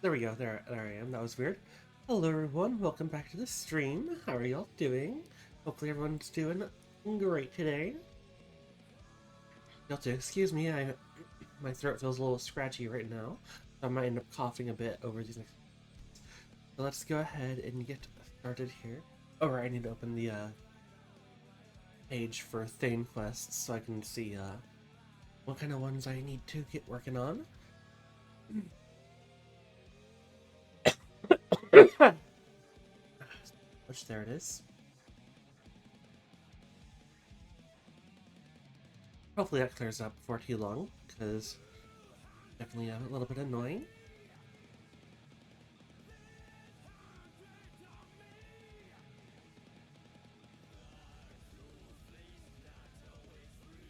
There we go. There I am. That was weird. Hello, everyone. Welcome back to the stream. How are y'all doing? Hopefully, everyone's doing great today. Y'all too. Excuse me. My throat feels a little scratchy right now. I might end up coughing a bit over these next. So let's go ahead and get started here. Oh, right. I need to open the page for Thane quests so I can see what kind of ones I need to get working on. Which there it is. Hopefully that clears up before too long, because definitely a little bit annoying.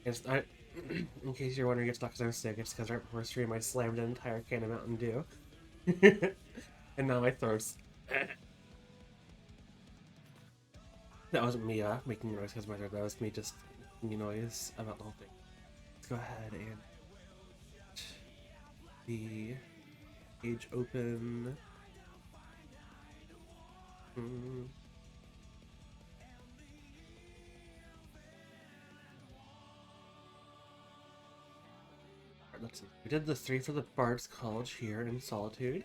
In case you're wondering, it's not because I'm sick, it's because right before stream I slammed an entire can of Mountain Dew. And now my throat's... That wasn't me making noise because my throat, that was me just making noise about the whole thing. Let's go ahead and... the page open. Let's see. We did the 3 for the Bard's College here in Solitude.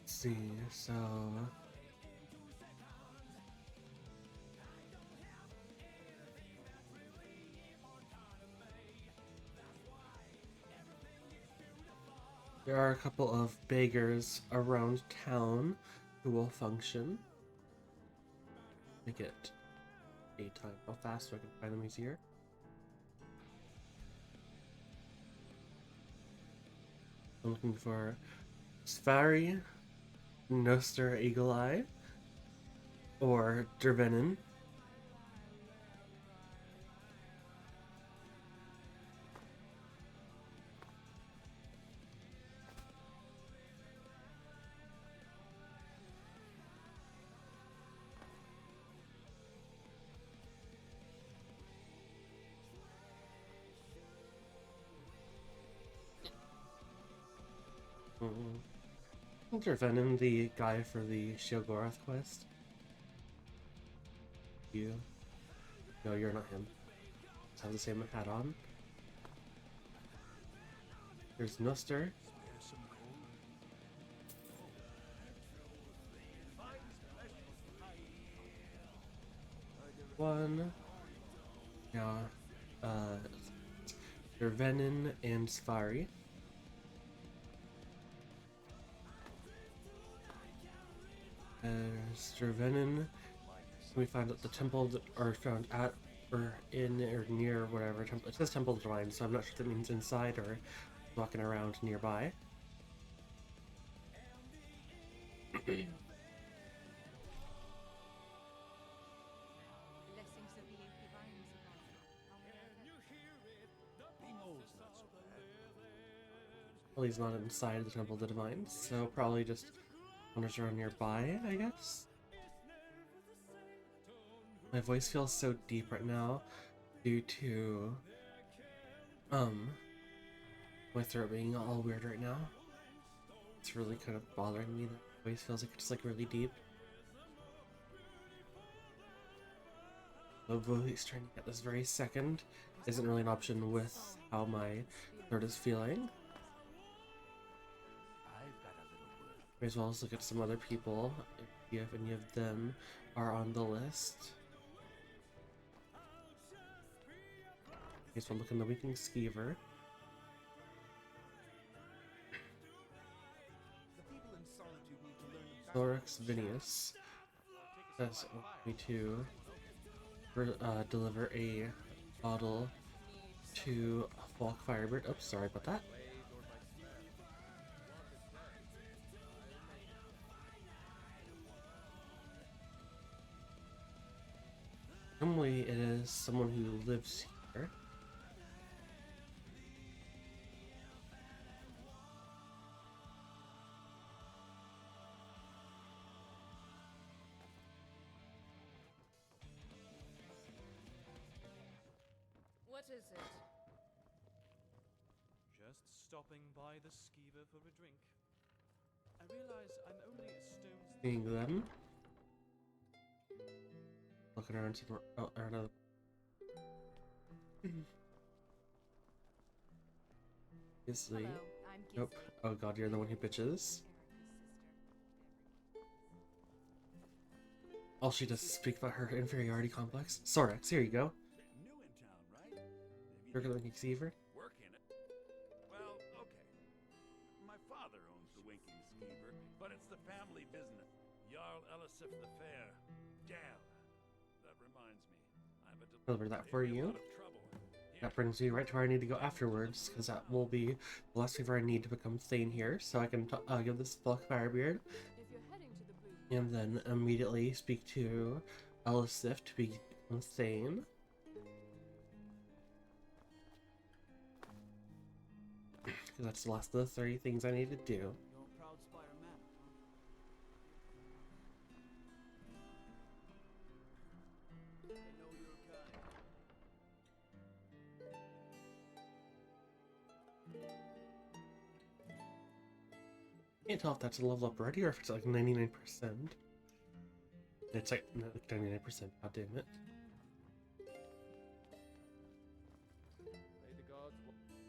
Let's see, so... there are a couple of beggars around town who will function. Make it daytime. How fast so I can find them easier? I'm looking for Svari, Noster Eagle Eye, or Dervenin. Dervenin, the guy for the Sheogorath quest. You? No, you're not him. Let's have the same hat on. There's Noster. One. Yeah. Dervenin and Svari. There's Dervenin. We found at the temple that are found at or in or near whatever temple. It says Temple of Divine, so I'm not sure if that means inside or walking around nearby. Well, he's not inside the Temple of the Divine, so probably just wanders around nearby, I guess. My voice feels so deep right now due to my throat being all weird right now. It's really kind of bothering me that my voice feels like it's like really deep. The voice training at this very second isn't really an option with how my throat is feeling. May as well as look at some other people if any of them are on the list. Okay, so look in the Weeping Skeever. Thorax Vinius says me to deliver a bottle to Falk Firebird. Oops, sorry about that. Normally it is someone who lives here. What is it? Just stopping by the skeever for a drink. I realize I'm only a stone's Seeing them. Looking around somewhere. Oh, another. Gisley. Hello, I'm Gisley. Nope. Oh god, you're the one who bitches. All she does is speak about her inferiority complex. Sorax, here you go. New in town, right? You're gonna make Xever? Work in it. Well, okay. My father owns the Winking Skeever, but it's the family business. Jarl Elisif the Fair. Damn. That reminds me. I'm a Deliver that for you. Here. That brings me right to where I need to go afterwards, because that will be the last favor I need to become Thane here, so I can give this Bulk Firebeard, If you're heading to the blue, and then immediately speak to Elisif to become Thane. Because that's the last of the 3 things I need to do. You're a proud Spire man, huh? I know your kind. Can't tell if that's a level up already or if it's like 99%. It's like 99%, god damn it. May the gods.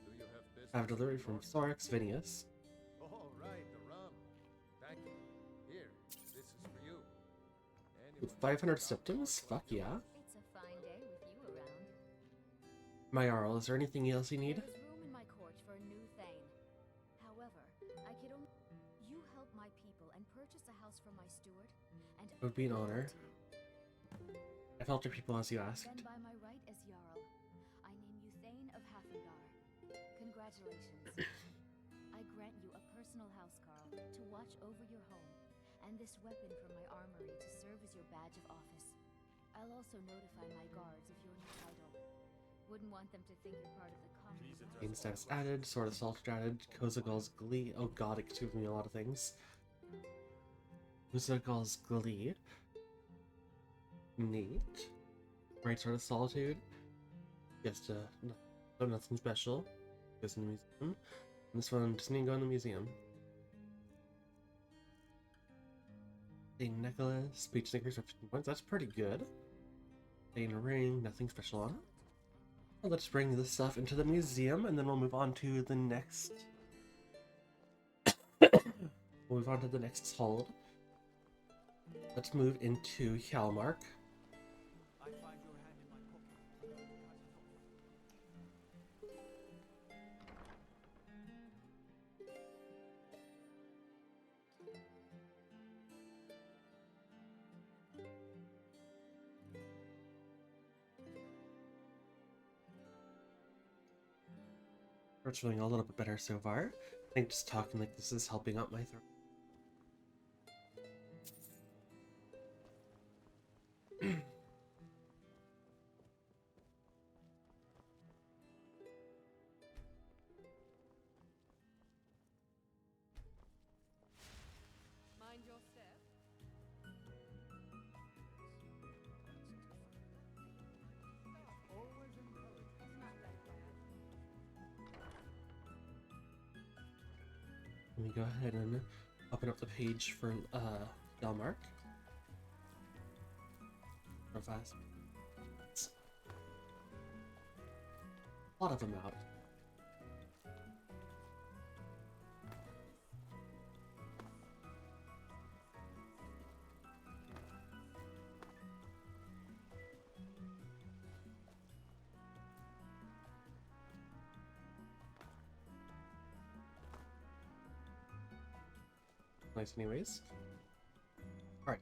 Do you have business? I have delivery from Sorax Vinius. All right, the rum. Thank you. Here, this is for you. With Anyone 500 symptoms? Fuck yeah. it's a fine day with you around. My Jarl, is there anything else you need? There's room in my court for a new Thane. However, I could only... You help my people and purchase a house from my steward, and It would be an honor. to you. I felt your people as you asked. Then by my right as Jarl, I name you Thane of Hathengard. Congratulations. I grant you a personal housecarl to watch over your home, and this weapon from my armory to serve as your badge of office. I'll also notify my guards of your new title. Wouldn't want them to think you're part of the common guard. Game status added, Sword of Salt added, Kozagal's Glee. Oh god, it gives me a lot of things. Kozagal's Glee. Neat. Right Sword of Solitude. Just no, nothing special. Goes in the museum. And this one doesn't even go in the museum. A necklace, speech snickers for 15 points. That's pretty good. A ring, nothing special on it. Well, let's bring this stuff into the museum, and then we'll move on to the next. We'll move on to the next hold. Let's move into Hjalmark. I find your hand in my pocket. It's feeling a little bit better so far. I think just talking like this is helping out my throat. Mind your step. Always encourage. It's not that bad. Let me go ahead and open up the page for Hjalmark. Real fast. A lot of them out. Nice anyways. Alright,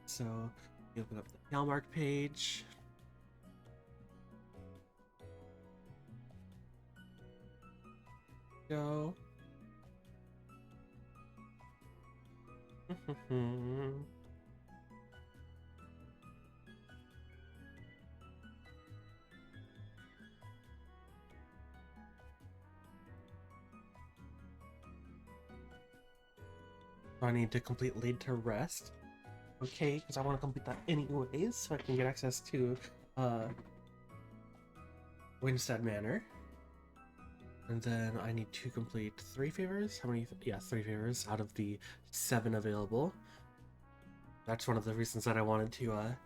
so you open up the Hjalmark page. Go. I need to complete Laid to Rest. Okay, because I want to complete that anyways, so I can get access to Winstead Manor. And then I need to complete 3 favors. How many? Yeah, 3 favors out of the 7 available. That's one of the reasons that I wanted to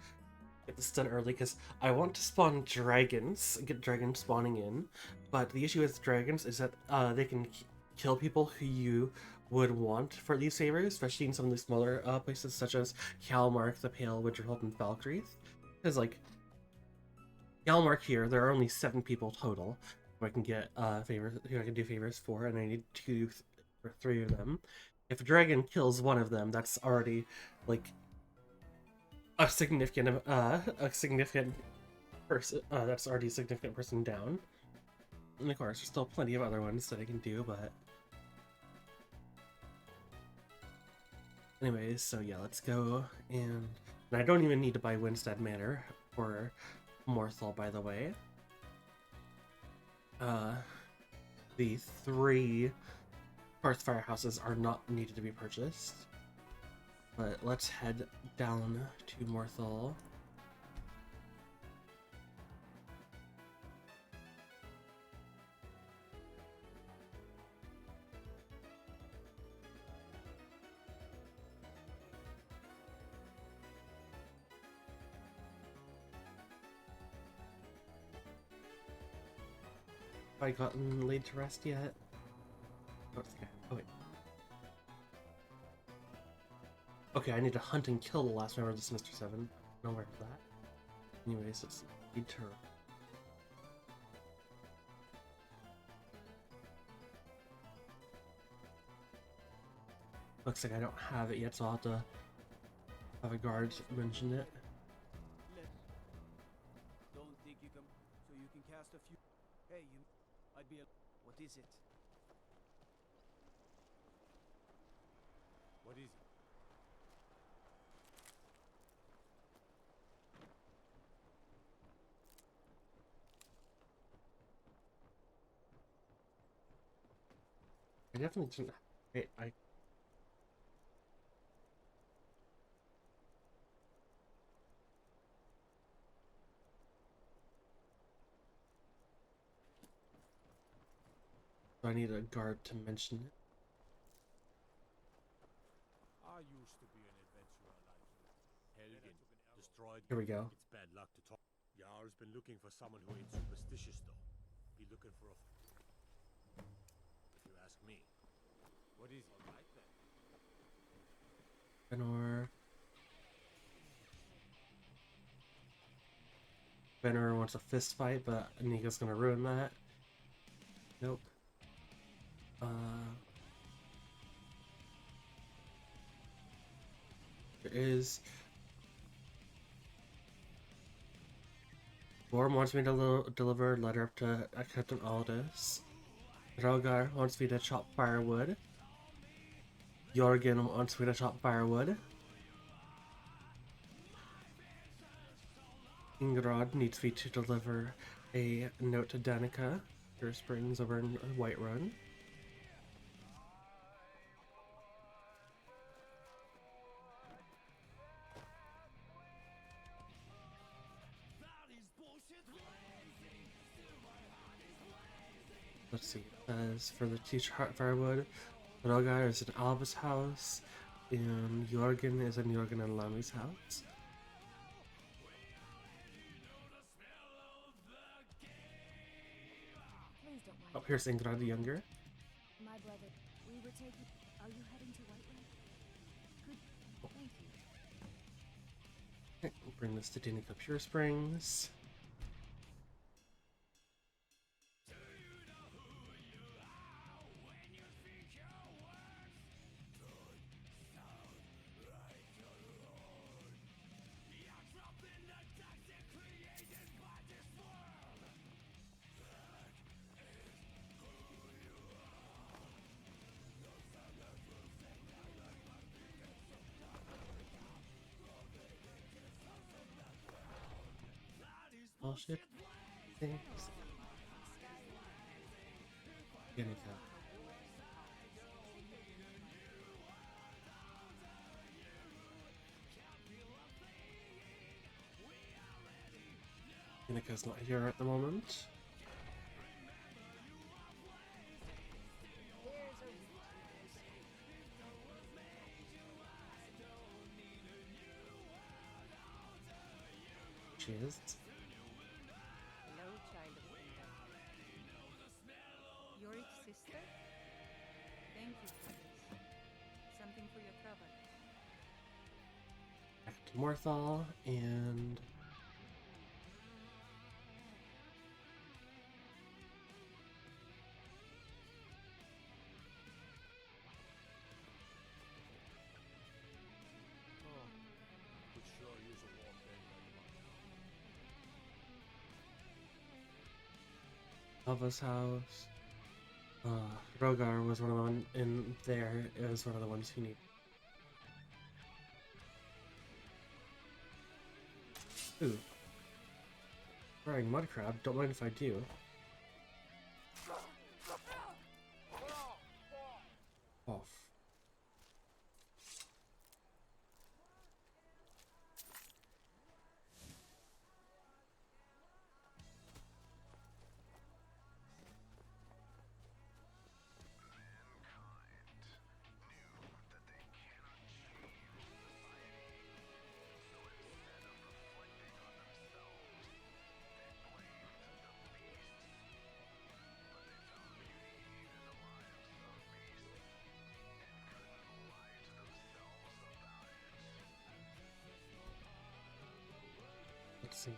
get this done early, because I want to spawn dragons, get dragons spawning in. But the issue with dragons is that they can kill people who you would want for these favors, especially in some of the smaller places such as Kalmark, the Pale, Winterhold, and Valkyries. Because like Kalmark here, there are only 7 people total who I can get favors, who I can do favors for, and I need 2 or 3 of them. If a dragon kills one of them, that's already like a significant person. That's already a significant person down. And of course, there's still plenty of other ones that I can do, but anyways, so yeah, let's go. And I don't even need to buy Winstead Manor for Morthal, by the way. The 3 Hearthfire houses are not needed to be purchased. But let's head down to Morthal. Have I gotten laid to rest yet? Oh, it's the guy. Oh, wait. Okay, I need to hunt and kill the last member of the Sinister Seven. Nowhere for that. Anyways, let's need to. Looks like I don't have it yet, so I'll have to have a guard mention it. Don't think you can. So you can cast a few. Hey, you. I'd be a. What is it? What is it? I definitely didn't. I So I need a guard to mention it. I used to be an adventurer like you. Helgen, destroyed. Here we go. It's bad luck to talk. Jarl's been looking for someone who ain't superstitious, though. Be looking for a. If you ask me. What is it? All right then. Benor wants a fist fight, but Nika's gonna ruin that. Nope. There is. Worm wants me to deliver a letter up to Captain Aldous. Drogar wants me to chop firewood. Jorgen wants me to chop firewood. Ingrod needs me to deliver a note to Danica, her springs over in Whiterun. Let's see. As for the teacher firewood, Rogar is in Alva's house, and Jorgen is in Jorgen and Lami's house. Please don't mind. Oh, here's Ingrad the Younger. My brother, we were taking. Are you heading to Whiterun? Good. Thank you. Okay, we'll bring this to Danica Pure Springs. Bullshit. Thanks. Danica. Danica's not here at the moment. She is. Hello, child of kingdom. Yorick's sister? Thank you for this. Something for your trouble. Back to Morthal and Oh, could sure use a warm bed right Alva's house. Rogar was one of the ones in there. It was one of the ones who need. Ooh. Throwing mud crab. Don't mind if I do. Off. Let's see.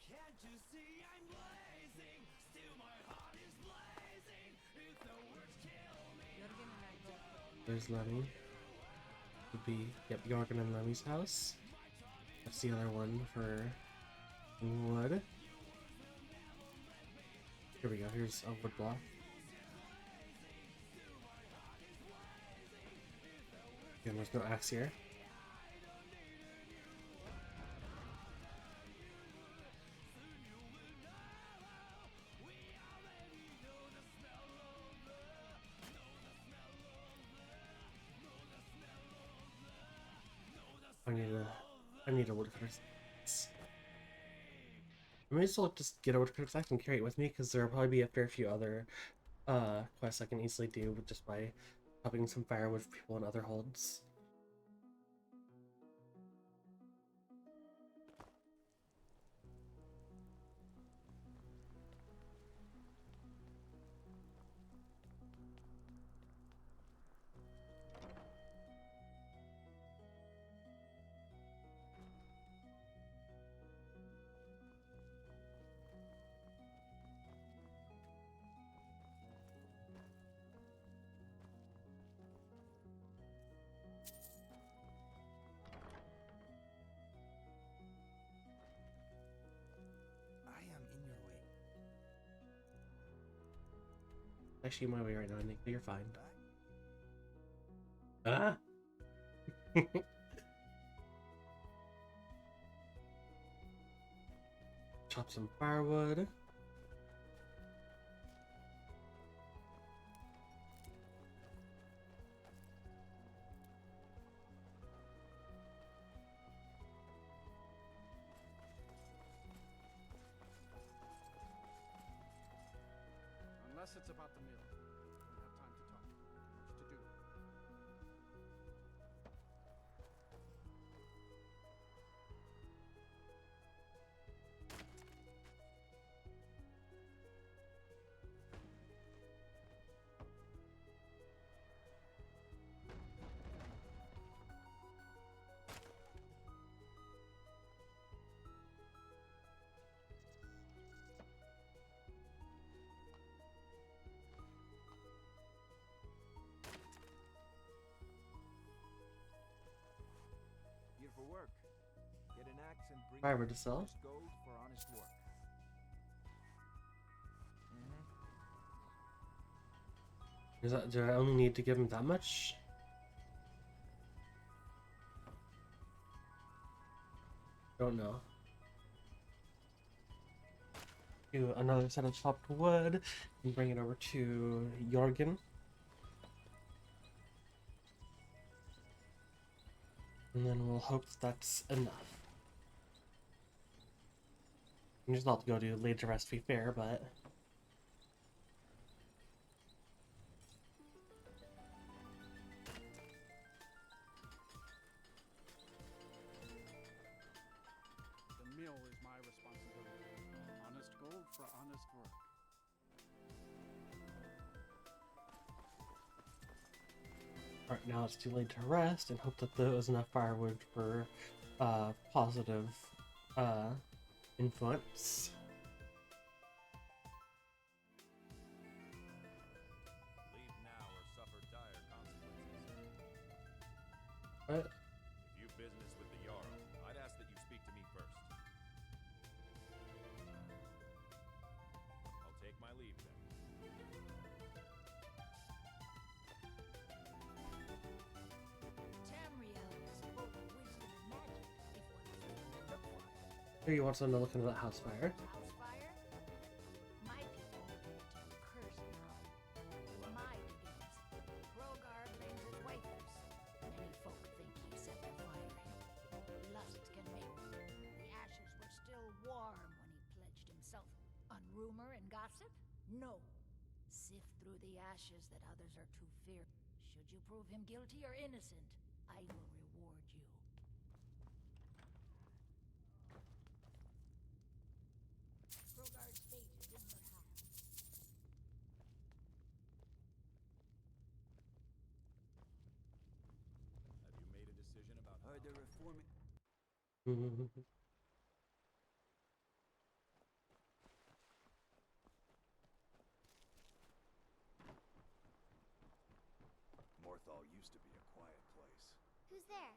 Can't you see I'm blazing? Still my heart is blazing. If the words kill me, Jorgen and I both. There's Lemmy. Would be, yep, Jorgen and Lemmy's house. That's the other one for wood. Here we go, here's a wood block. Again, there's no axe here. I need a woodcutter. I may still just get a woodcutter so I can carry it with me, because there will probably be a fair few other quests I can easily do just by chopping some firewood for people in other holds. I am in your way. Actually, my way right now, Nick, but you're fine. Back. Ah! Chop some firewood. Unless it's about the mill. We don't have time to talk. Much to do. Here for work. Get an axe and bring Firewood to sell. honest gold for honest work. Is that, do I only need to give him that much? Don't know. Do another set of chopped wood and bring it over to Jorgen. And then we'll hope that's enough. There's a lot to go do laid to rest, to be fair, but... The mill is my responsibility. Honest gold for honest work. Alright, now it's too late to rest and hope that there was enough firewood for positive influence. Leave now or suffer dire consequences. What? If you've business with the Jarl, I'd ask that you speak to me first. I'll take my leave then. Tamriel is full of wisdom and magic, if one is willing to look for it. Here you want someone to look into that house fire. House fire? My people believe it to be cursed now. My diggings. Rogar blames his wifers. Many folk think he set the fire here. Lust can make them. The ashes were still warm when he pledged himself. On rumor and gossip? No. Sift through the ashes that others are too fierce. Should you prove him guilty or innocent, I will reward you. Rogar's fate is in your hands. Have you made a decision about Are they reforming? Morthal used to be a quiet place. Who's there?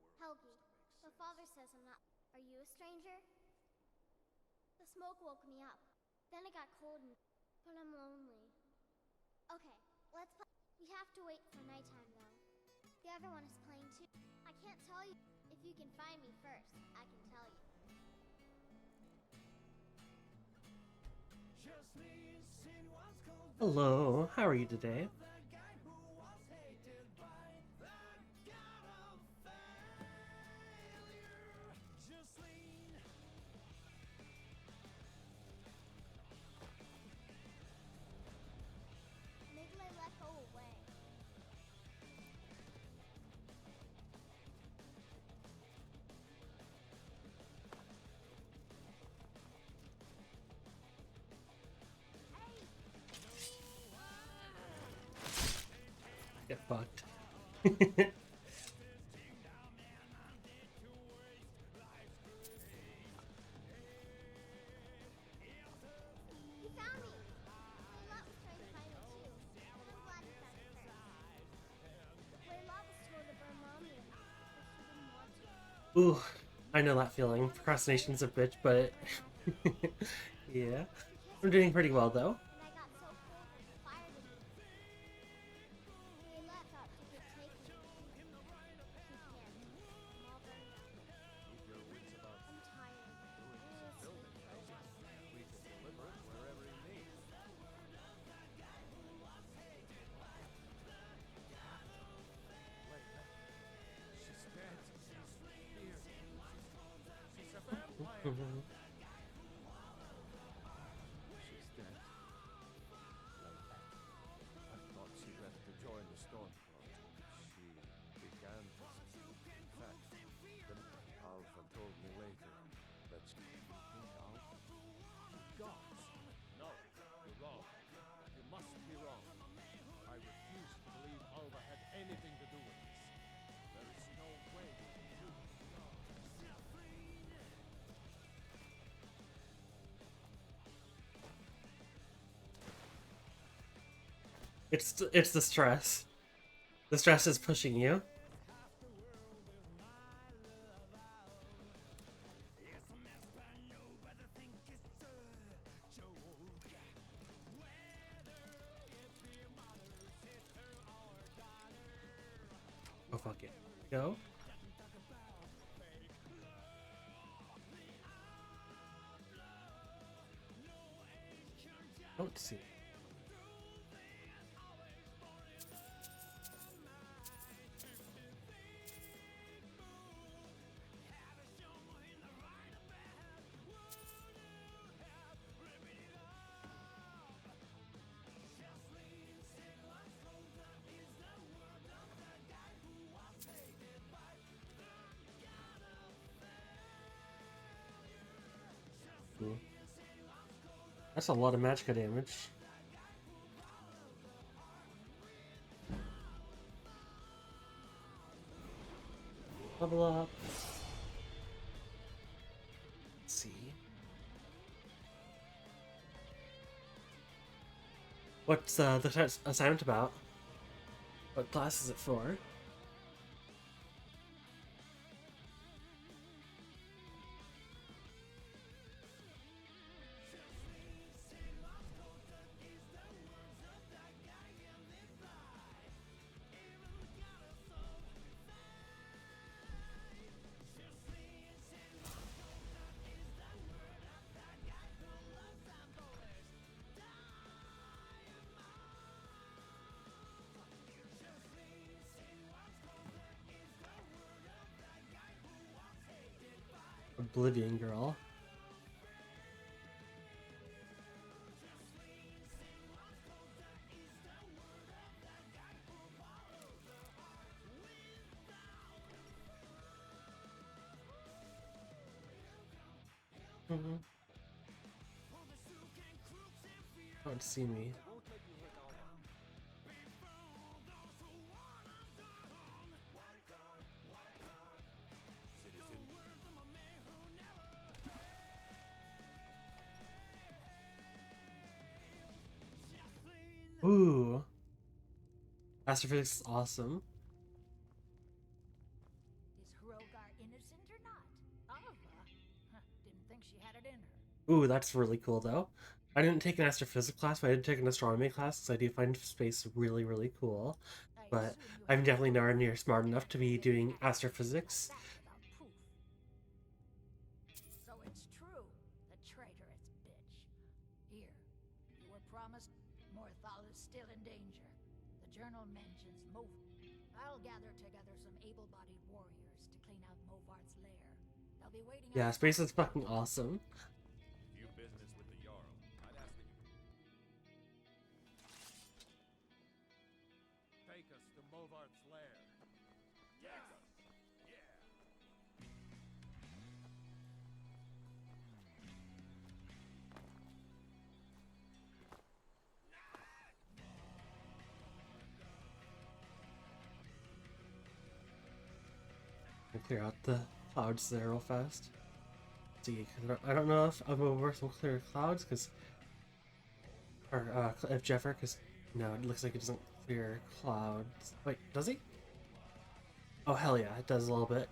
The world Helgi. used to make My sense. father says I'm not. Are you a stranger? The smoke woke me up. Then it got cold and. But I'm lonely. Okay, let's play. We have to wait for nighttime though. The other one is playing too. I can't tell you. If you can find me first, I can tell you. Just me sin was called Hello, how are you today? the guy who was hated by the god of failure. Jocelyn. Maybe I let go away. Get fucked. He found me! Layla was trying to find me too. I'm glad he found me first. Layla was told to burn Mommy, but she didn't want to. Ooh, I know that feeling. Procrastination's a bitch, but yeah. I'm doing pretty well though. And I got so cold that the fire didn't. Layla thought she could take me. She can't. I'm all burned out. Keep your wits about I'm tired. ruins of buildings. We can deliver it wherever you need. She's dead. She's here. She's a vampire. She's dead. I thought she left to join the Storm Project. She began to. In fact, Alpha told me later that she. Gods! No, you're wrong. You must be wrong. I refuse to believe Alva had anything to do with this. There is no way you can do it. It's the stress. The stress is pushing you. Oh fuck it. Go. Don't see. Ooh. That's a lot of magicka damage. Level up. Let's see. What's the assignment about? What class is it for? Oblivion Girl. Mm-hmm. Don't see me. Ooh. Astrophysics is awesome. Is Hrogar innocent or not? Alva? Didn't think she had it in her. Ooh, that's really cool though. I didn't take an astrophysics class, but I did take an astronomy class because I do find space really, really cool. But I'm definitely nowhere near smart enough to be doing astrophysics. So it's true, the traitorous bitch. Here, you were promised Morthal is still in danger. The journal mentions I'll gather together some able-bodied warriors to clean out Movart's lair. They'll be waiting. Yeah, space is fucking awesome. If you business with the Jarl, I'd ask that you Take us to Movart's lair. Yeah. Clear out the clouds there real fast. See, I don't know if Movarth will clear clouds, because, or if Jeffer, because no, it looks like it doesn't clear clouds. Wait, does he? Oh hell yeah, it does a little bit.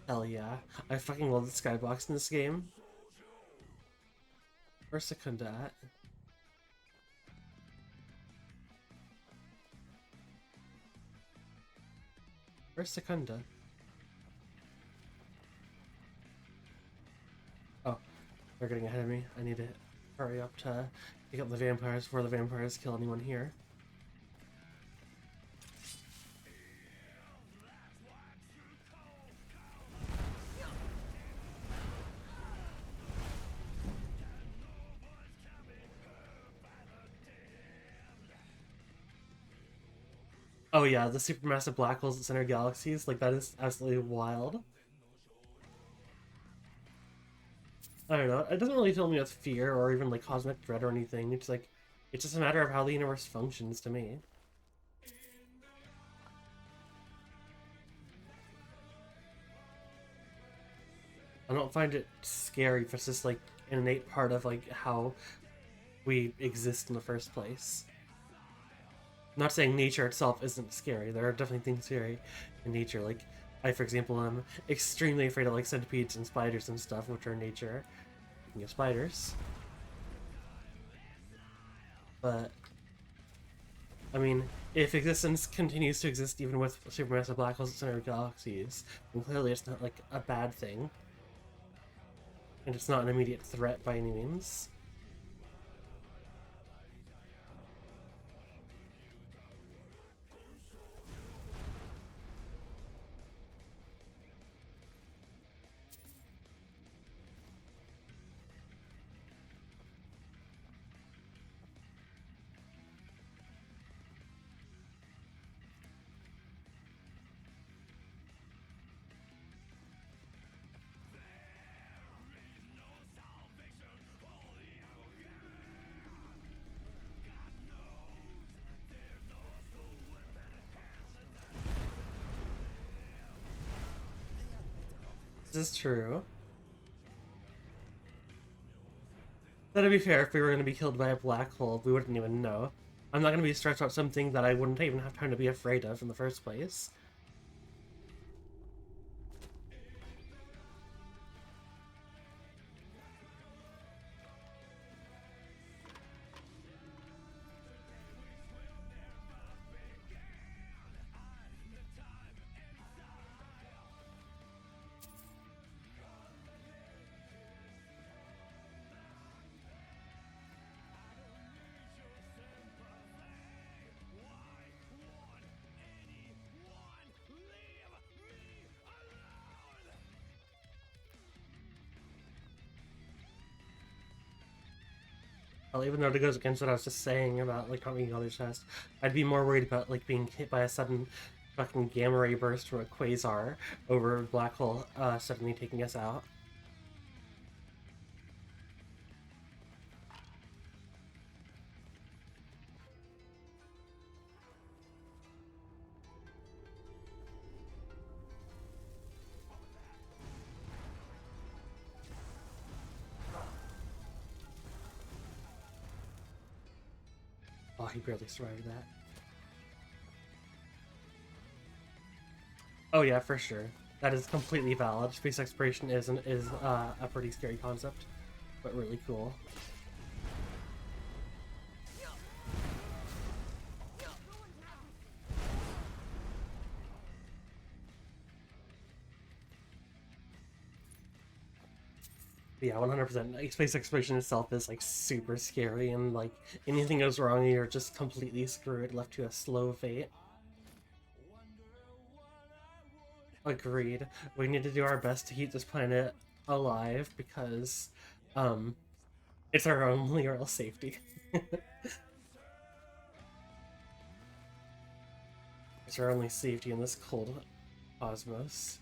Hell yeah, I fucking love the skybox in this game. Where's Secunda at? Where's Secunda? Oh, they're getting ahead of me. I need to hurry up to pick up the vampires before the vampires kill anyone here. Oh yeah, the supermassive black holes that center galaxies, like that is absolutely wild. I don't know, it doesn't really fill me with fear or even like cosmic dread or anything. It's like, it's just a matter of how the universe functions to me. I don't find it scary if it's just like an innate part of like how we exist in the first place. I'm not saying nature itself isn't scary. There are definitely things scary in nature. Like, I, for example, am extremely afraid of like centipedes and spiders and stuff, which are in nature. Speaking of spiders. But, I mean, if existence continues to exist even with supermassive black holes that center galaxies, then clearly it's not like a bad thing. And it's not an immediate threat by any means. is true. But to be fair, if we were going to be killed by a black hole, we wouldn't even know. I'm not going to be stressed out something that I wouldn't even have time to be afraid of in the first place. Well, even though it goes against what I was just saying about like not being other chest, I'd be more worried about like being hit by a sudden fucking gamma ray burst from a quasar over a black hole suddenly taking us out. Oh, he barely survived that. Oh yeah, for sure. That is completely valid. Space exploration is a pretty scary concept, but really cool. Yeah, 100%. Space exploration itself is like super scary, and like anything goes wrong, you're just completely screwed, left to a slow fate. Agreed. We need to do our best to keep this planet alive because, it's our only real safety. It's our only safety in this cold cosmos.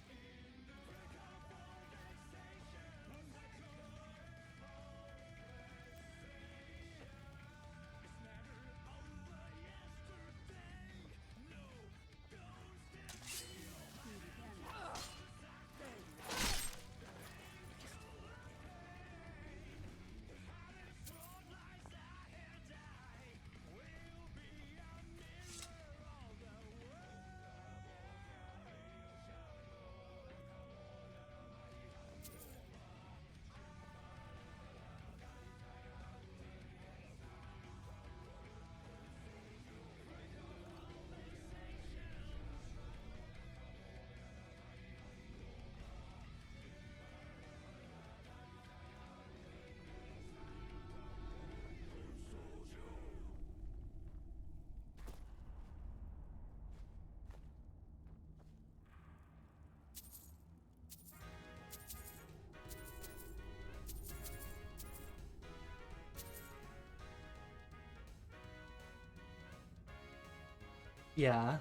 Yeah.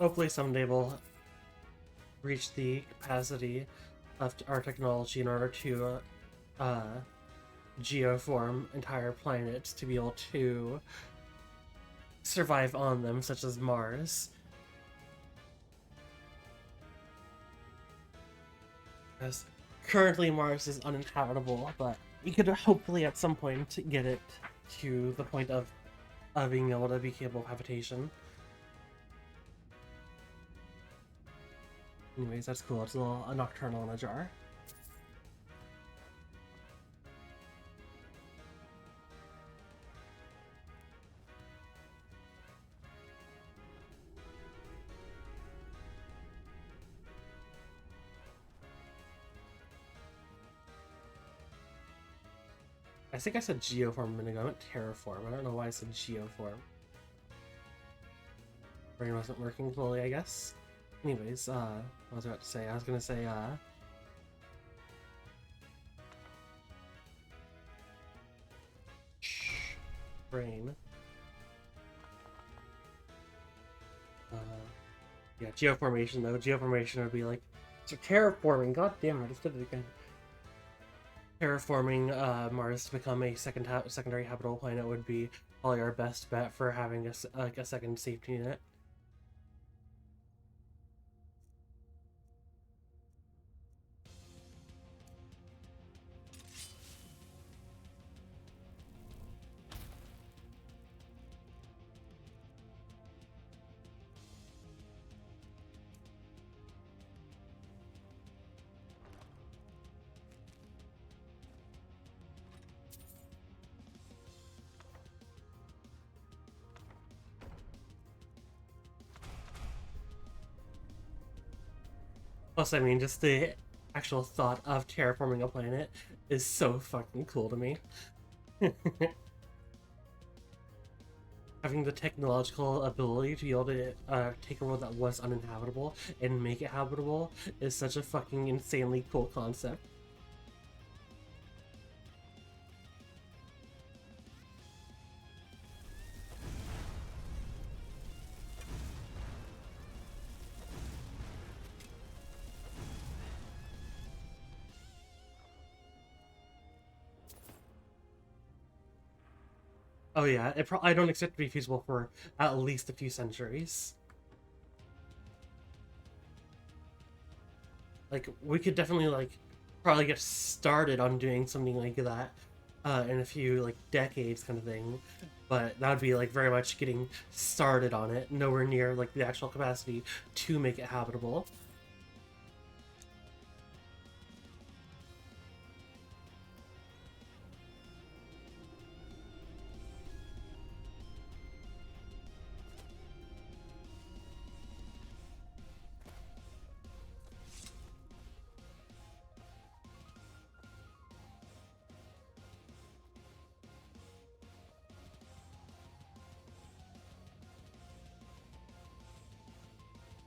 Hopefully someday we'll reach the capacity of our technology in order to geoform entire planets to be able to survive on them, such as Mars. Because currently Mars is uninhabitable, but we could hopefully at some point get it to the point of being able to be capable of habitation. Anyways, that's cool. It's a nocturnal in a jar. I think I said geoform a minute ago, not terraform. I don't know why I said geoform. Brain wasn't working fully, I guess. Anyways, what was I about to say? I was gonna say, brain. Yeah, geoformation though. Geoformation would be like So terraforming, god damn it, I just did it again. Terraforming Mars to become a secondary habitable planet would be probably our best bet for having a second safety net. Plus, I mean, just the actual thought of terraforming a planet is so fucking cool to me. Having the technological ability to be able to take a world that was uninhabitable and make it habitable is such a fucking insanely cool concept. Oh yeah, I don't expect it to be feasible for at least a few centuries. Like, we could definitely, like, probably get started on doing something like that in a few, like, decades kind of thing. But that would be, like, very much getting started on it, nowhere near, like, the actual capacity to make it habitable.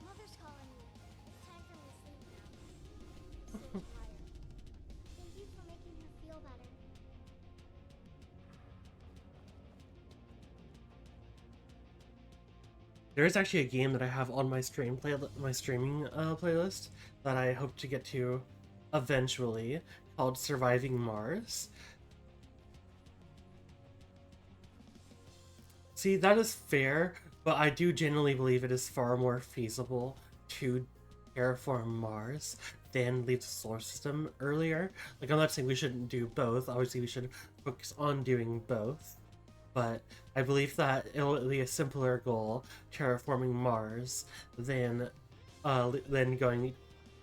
Mother's calling me. It's time for me to sleep now. I'm so tired. Thank you for making her feel better. There is actually a game that I have on my streaming playlist that I hope to get to eventually, called Surviving Mars. See, that is fair, but I do genuinely believe it is far more feasible to terraform Mars than leave the solar system earlier. Like, I'm not saying we shouldn't do both. Obviously, we should focus on doing both. But I believe that it'll be a simpler goal, terraforming Mars, than going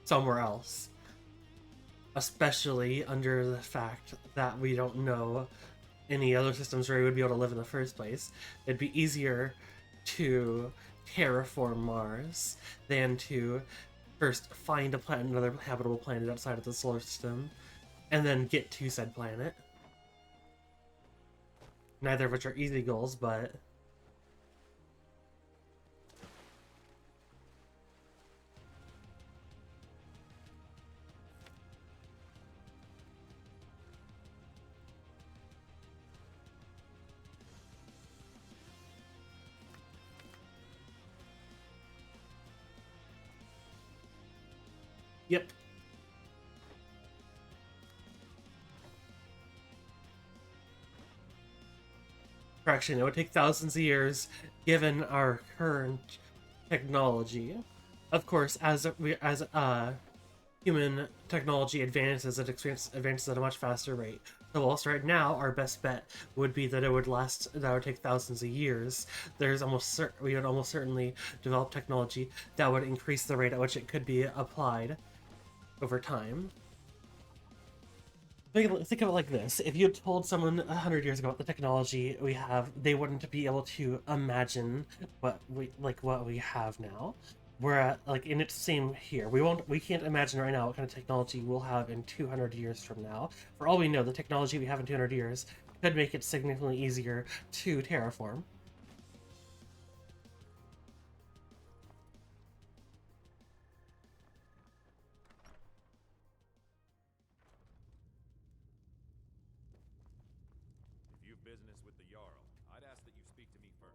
somewhere else. Especially under the fact that we don't know any other systems where we would be able to live in the first place. It'd be easier to terraform Mars than to first find another habitable planet outside of the solar system, and then get to said planet. Neither of which are easy goals, but... Yep. Correction, it would take thousands of years, given our current technology. Of course, as human technology advances, it advances at a much faster rate. So whilst right now our best bet would be that it would take thousands of years, we would almost certainly develop technology that would increase the rate at which it could be applied over time. Think of it like this: if you had told someone 100 years ago about the technology we have, they wouldn't be able to imagine what we have now. We're like in its same here. We can't imagine right now what kind of technology we'll have in 200 years from now. For all we know, the technology we have in 200 years could make it significantly easier to terraform. If you've business with the Jarl, I'd ask that you speak to me first.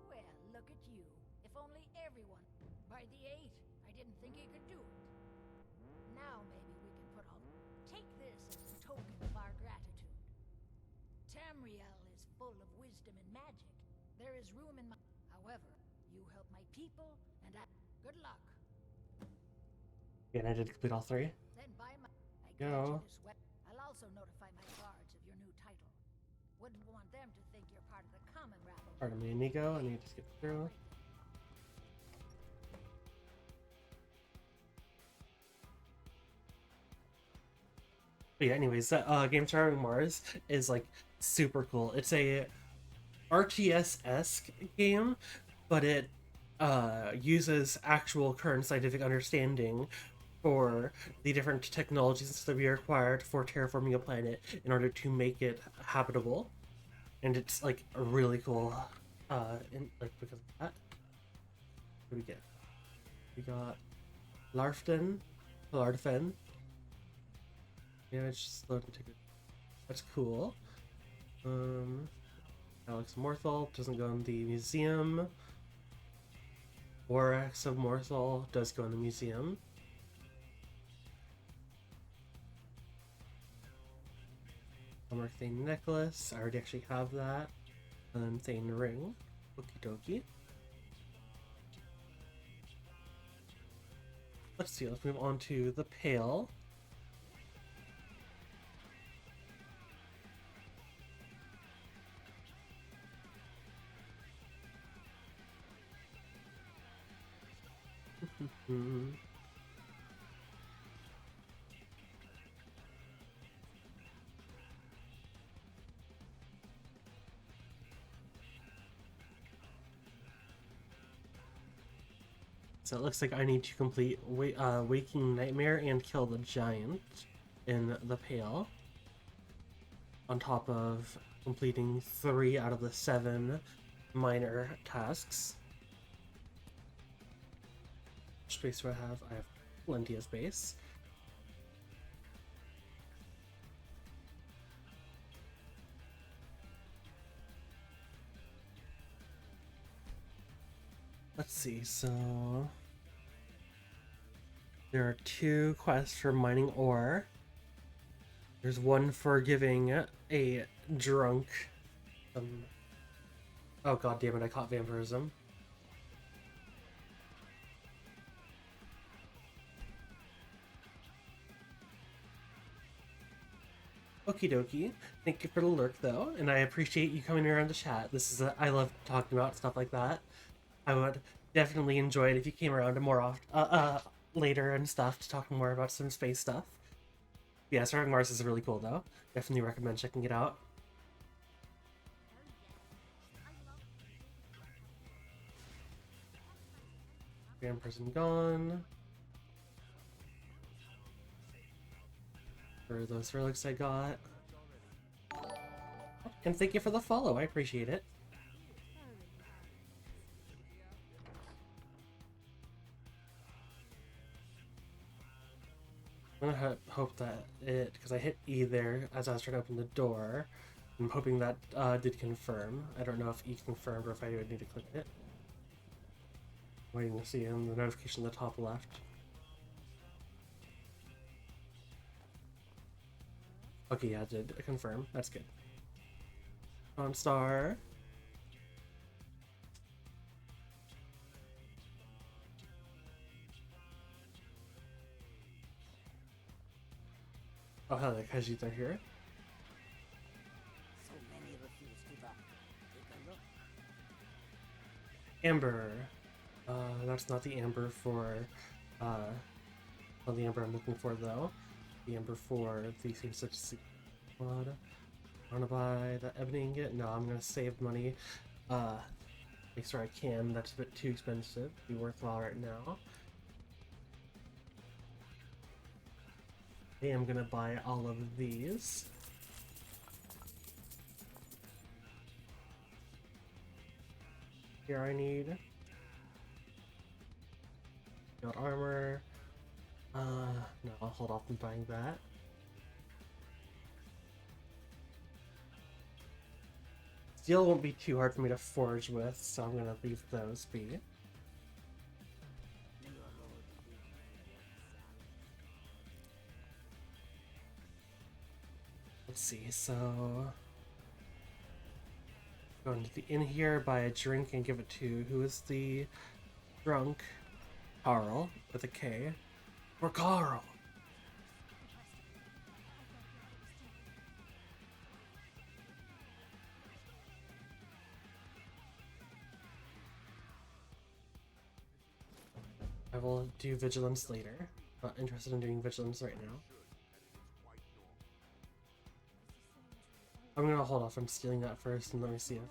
Well, look at you. If if only everyone. By the 8, I didn't think he could do it. Now maybe we can put all... Take this as a token of our gratitude. Tamriel is full of wisdom and magic. There is room in my... However, you help my people, and I... Good luck. And I did complete all 3. Then buy my... I Go. grant you this weapon. I'll also notify my guards of your new title. Wouldn't want them to think you're part of the common rabble. Pardon me, Nico. I need to skip through. But yeah, anyways, that game Starving Mars is like super cool. It's a RTS-esque game, but it uses actual current scientific understanding for the different technologies that we required for terraforming a planet in order to make it habitable. And it's like really cool because of that. What do we get? We got Larfen. Yeah, it's just loading ticket. That's cool. Alex Morthal doesn't go in the museum. Borax of Morthal does go in the museum. Thane necklace. I already actually have that. And then Thane ring. Okie dokie. Let's see, let's move on to the pail. So it looks like I need to complete Waking Nightmare and kill the giant in the pail, on top of completing 3 out of the 7 minor tasks. How much space do I have? I have plenty of space. Let's see, so there are 2 quests for mining ore. There's one for giving a drunk oh god damn it, I caught vampirism. Okie dokie. Thank you for the lurk though, and I appreciate you coming around to chat. I love talking about stuff like that. I would definitely enjoy it if you came around to more often, later and stuff to talk more about some space stuff. Yeah, Starving Mars is really cool though. Definitely recommend checking it out. Grand person gone. For those relics I got. And thank you for the follow, I appreciate it. I'm gonna hope that because I hit E there as I was trying to open the door. I'm hoping that did confirm. I don't know if E confirmed or if I would need to click it. Waiting to see in the notification in the top left. Okay, yeah, it did confirm. That's good. On star. Oh hell, the Khajiit are here. So many refuse to dock. Take a look. Amber. That's not the amber for, well, the amber I'm looking for though. The amber for the same such squad. I wanna buy the ebony ingot? No, I'm gonna save money. Make sure I can. That's a bit too expensive to be worthwhile right now. I am gonna buy all of these. Here I need got armor. No, I'll hold off on buying that. Steel won't be too hard for me to forge with, so I'm gonna leave those be. Let's see, so going to the inn here, buy a drink and give it to who is the drunk? Carl with a K. Or Carl. I will do vigilance later. Not interested in doing vigilance right now. I'm gonna hold off on stealing that first and let me see if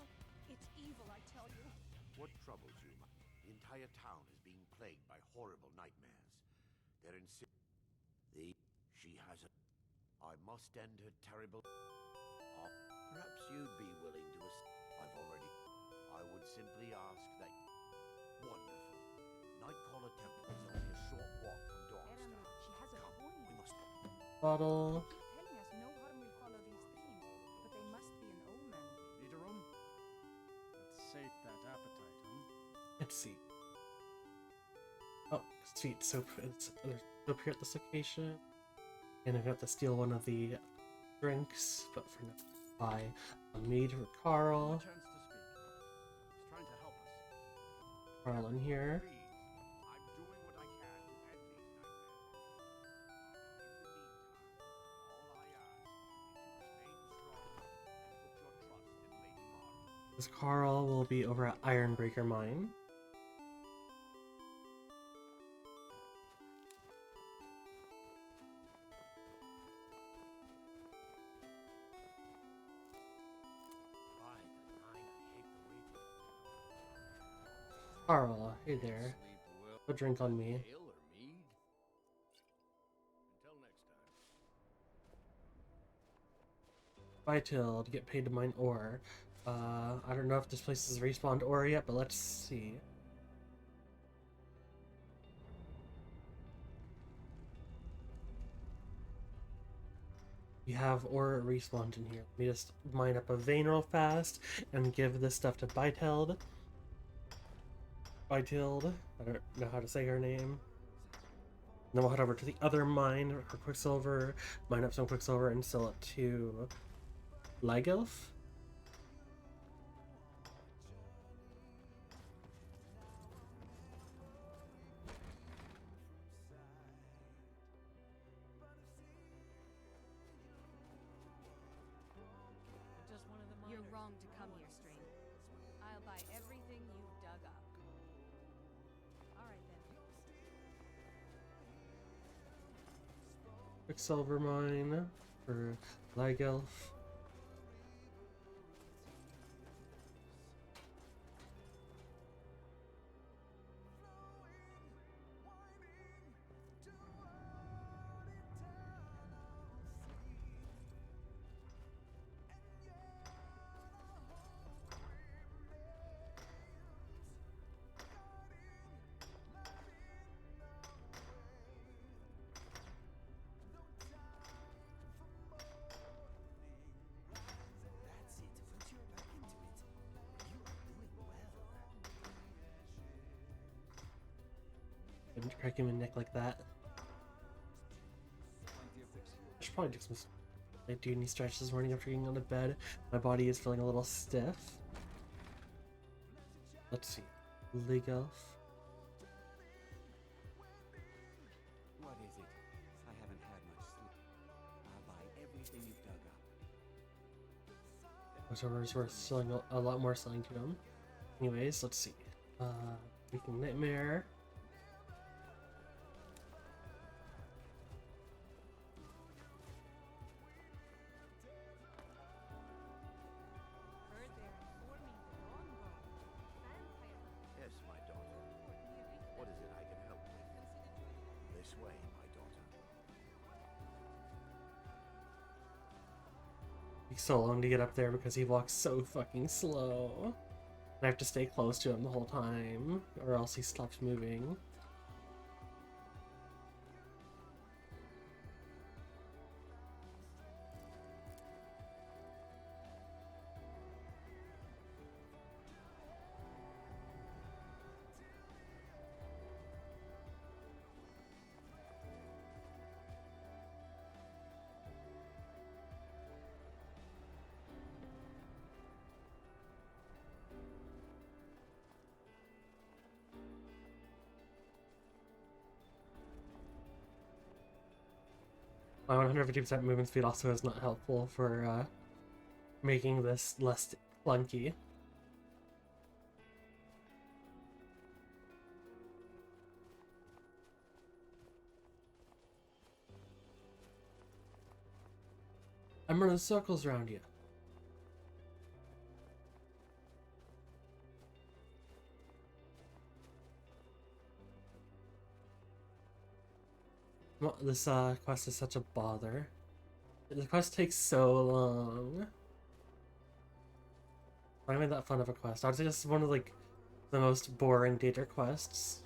It's evil, I tell you. What troubles you? The entire town is being plagued by horrible nightmares. They're She has a... I must end her terrible... perhaps you'd be willing to... I would simply ask that... Wonderful. Nightcaller Temple is only a short walk from Dawnstone. She has a point. We must... bottle. Telling us no harm will follow these themes, but they must be an omen. Need a room? Let's sate that appetite, huh? Let's see. Oh, sweet soap. There's soap here at this location. And I've got to steal one of the drinks, but for now, buy a mead for Carl. Chance to speak. He's trying to help us. Carl in here. Please, I'm doing what I can to end these nightmares. In the meantime, all I ask is you remain strong and put your trust in Lady Mara. This Carl will be over at Ironbreaker Mine. By the nine, I hate the waiting. Carl, hey there. Sleep well. A drink on me. Ale or mead? Until next time. Buy till to get paid to mine ore. I don't know if this place has respawned ore yet, but let's see. We have ore respawned in here. Let me just mine up a vein real fast and give this stuff to Byteld. Byteld, I don't know how to say her name. Then we'll head over to the other mine for Quicksilver, mine up some Quicksilver and sell it to Lygelf. Just one of the You're wrong to come here, stranger. I'll buy everything you've dug up. All right then. Quicksilver mine for Lygelf. That's it. Put your back into it. You are doing well. And crack him in the neck like that. I should probably do some. I do need stretch this morning after getting out of bed. My body is feeling a little stiff. Let's see. League Elf. What is it? I haven't had much sleep. I'll buy everything you've dug up. Whatever's worth selling a lot more selling to them. Anyways, let's see. Weekend Nightmare. Heard they're informing the longbow. Vampire. Yes, my daughter. What is it I can help with? This way, my daughter. Takes so long to get up there because he walks so fucking slow. I have to stay close to him the whole time, or else he stops moving. My 150% movement speed also is not helpful for making this less clunky. I'm running circles around you. Well, this quest is such a bother. The quest takes so long. Why am I that fun of a quest? I would say this is one of like the most boring data quests.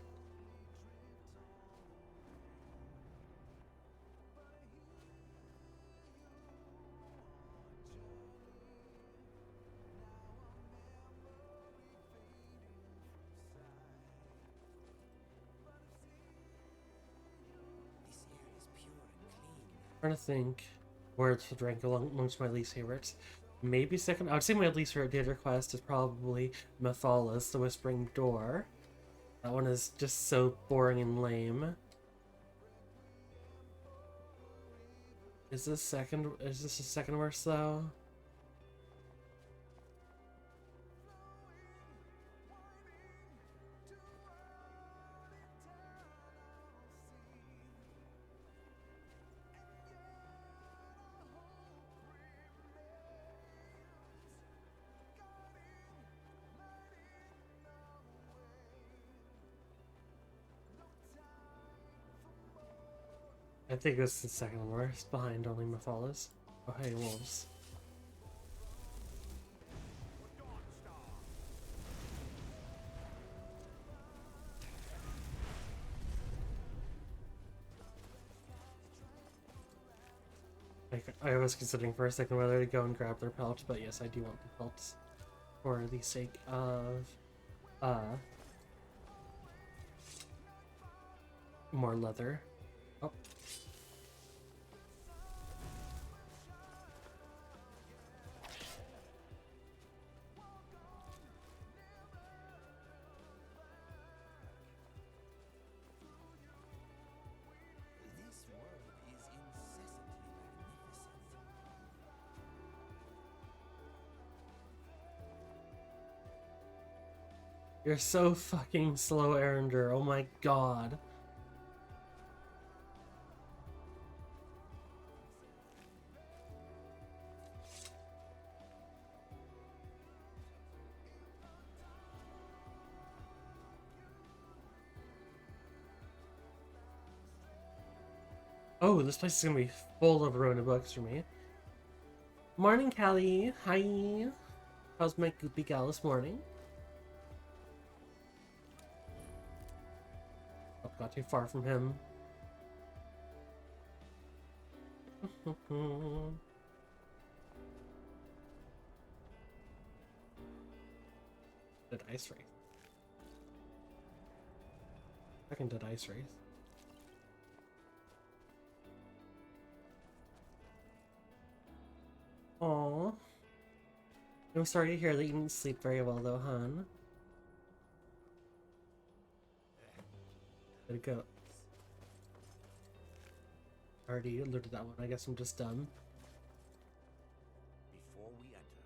Trying to think where it's rank amongst my least favorites. Maybe second. I would say my least favorite data quest is probably Mathalas, the Whispering Door. That one is just so boring and lame. Is this the second worst though? I think this is the second worst, behind only Mathalas. Oh hey, wolves. Like, I was considering for a second whether to go and grab their pelts, but yes, I do want the pelts for the sake of more leather. Oh. This world is incessantly magnificent. You're so fucking slow, Erender. Oh my god. Oh, this place is gonna be full of ruined books for me. Morning, Callie. Hi. How's my goopy gal this morning? Oh, got too far from him. Dead ice wraith. Second dead ice wraith. Aww. I'm sorry to hear that you didn't sleep very well though, hon. Way to go. Already alerted that one. I guess I'm just dumb. Before we enter,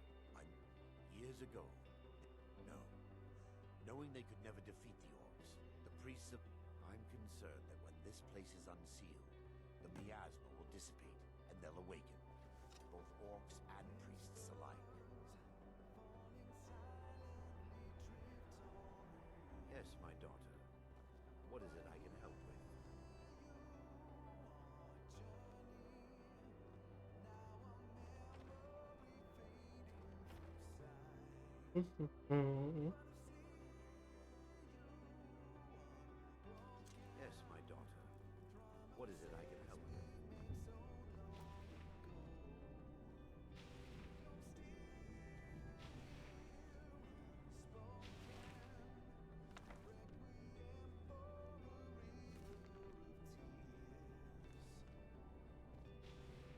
years ago. No. Knowing they could never defeat the orcs, the priests of... I'm concerned that when this place is unsealed, the miasma will dissipate and they'll awaken. Both orcs and priests alike. Yes, my daughter. What is it I can help with? Yes, my daughter. What is it I can help with?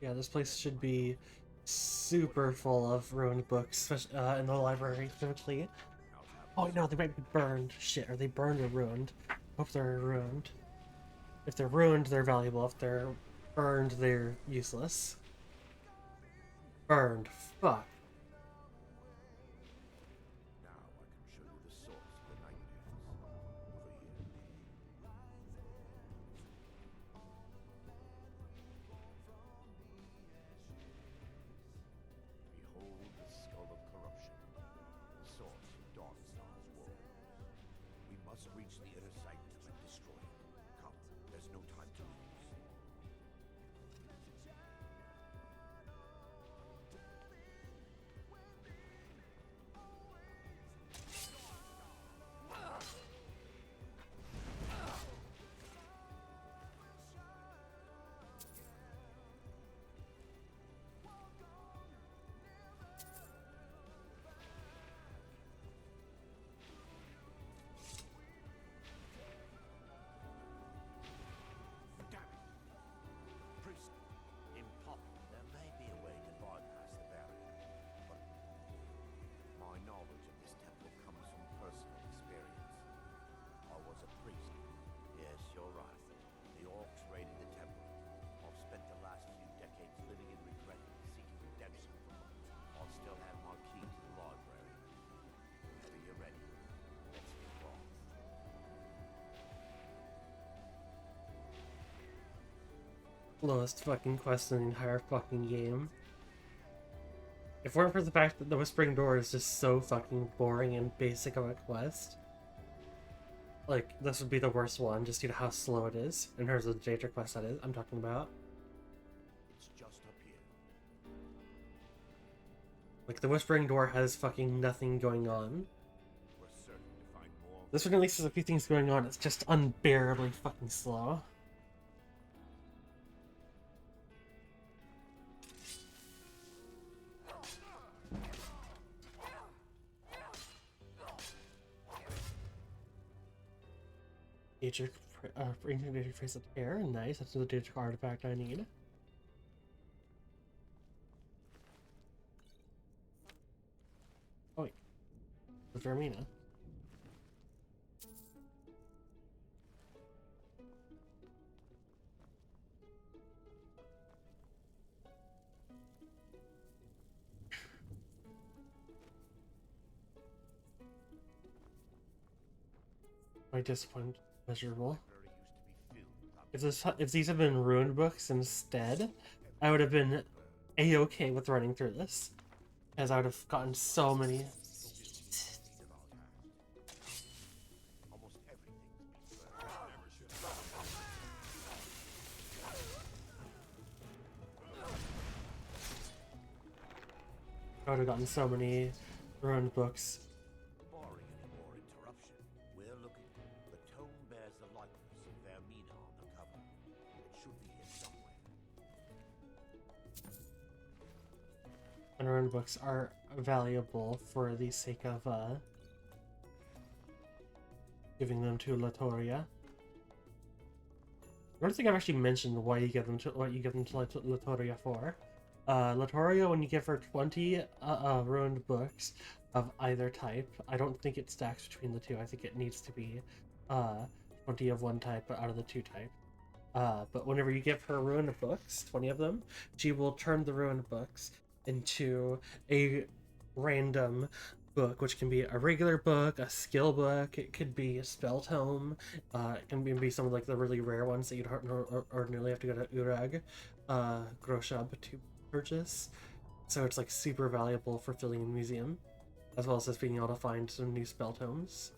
Yeah, this place should be super full of ruined books, especially in the library, typically. Oh no, they might be burned. Shit, are they burned or ruined? Hope they're ruined. If they're ruined, they're valuable. If they're Burned, they're useless. Burned. Fuck. Now I can show you the source of the nightmares. Over here. Behold the skull of corruption, the source of Dawnstar's woe. We must reach the inner sanctum and destroy it. Come, there's no time to lose. Damn it! Priest, impossible. There may be a way to bypass the barrier, but my knowledge of this temple comes from personal experience. I was a priest. Yes, you're right. The orcs raided the temple. I've spent the last few decades living in regret and seeking redemption from them. I still have my key to the library. Whenever you're ready, let's get wrong. Lowest fucking quest in the entire fucking game. If it weren't for the fact that the Whispering Door is just so fucking boring and basic of a quest, like, this would be the worst one, just due to how slow it is, in terms of the data quest that is, I'm talking about. It's just up here. Like, the Whispering Door has fucking nothing going on. We're certain to find more. This one at least has a few things going on, it's just unbearably fucking slow. Daedric, Daedric Phrase of Air, nice, that's the Daedric artifact I need. Oh wait, the Vermina. My disappointment measurable. If these had been ruined books instead, I would have been a-okay with running through this, as I would have gotten so many. Almost everything's been I would have gotten so many ruined books. barring any more interruption. We're looking. The tome bears the likeness of Vermina on the cover. It should be here somewhere. And ruined books are valuable for the sake of giving them to Latoria. I don't think I've actually mentioned why you give them to Latoria for. Latoria, when you give her 20 ruined books of either type, I don't think it stacks between the two. I think it needs to be 20 of one type out of the two type. But whenever you give her ruined books, 20 of them, she will turn the ruined books into a random book, which can be a regular book, a skill book, it could be a spell tome, it can be some of like the really rare ones that you'd ordinarily have to go to Urag, Groshab to purchase. So it's like super valuable for filling in museum, as well as just being able to find some new spell tomes.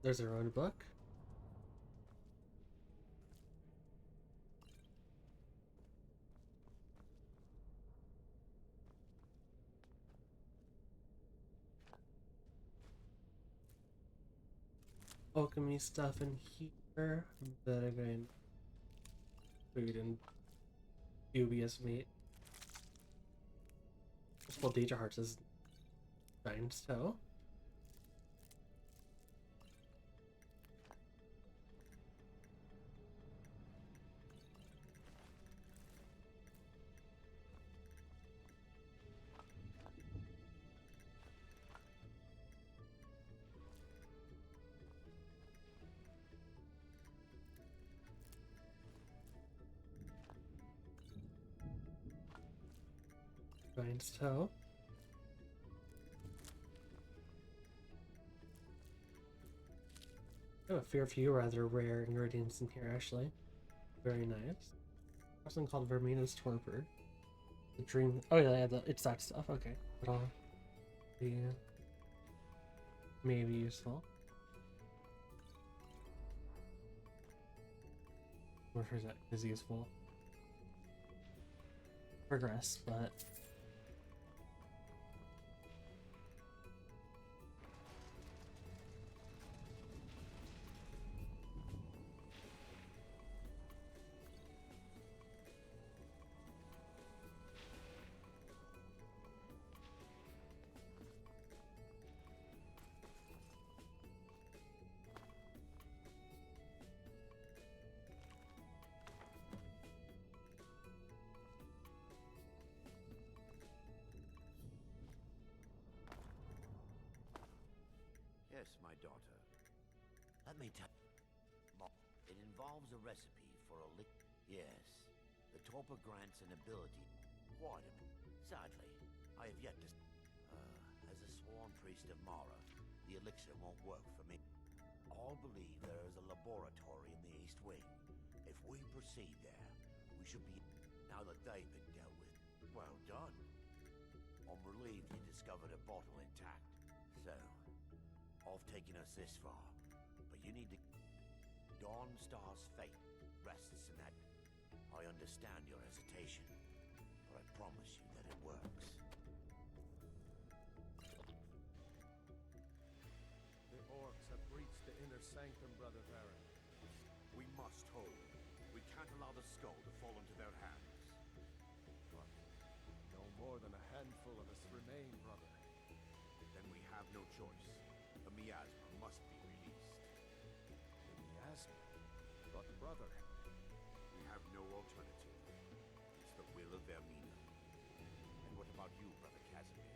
There's a rune book. Alchemy stuff in here that I'm going food and dubious meat. Well, Danger Hearts is Giant's Toe. Giant's Toe. I have a fair few rather rare ingredients in here, actually. Very nice. Something called Vermina's Torpor. The Dream. Oh yeah, it's that stuff. Okay, that'll be maybe useful. I'm sure that is useful. Progress, but. Yes, my daughter. Let me tell you. It involves a recipe for a lick. Yes. The torpor grants an ability. Quite a. Sadly, I have yet to. As a sworn priest of Mara, the elixir won't work for me. All believe there is a laboratory in the East Wing. If we proceed there, we should be. Now that they've been dealt with. Well done. I'm relieved you discovered a bottle intact. So. Off taking us this far, but you need to. Dawnstar's fate rests in that. I understand your hesitation, but I promise you that it works. The orcs have breached the inner sanctum, Brother Thane. We must hold. We can't allow the skull to fall into their hands. But no more than a handful of us remain, brother. Then we have no choice. The miasma must be released. The miasma? But brother... We have no alternative. It's the will of Vermina. And what about you, Brother Casimir?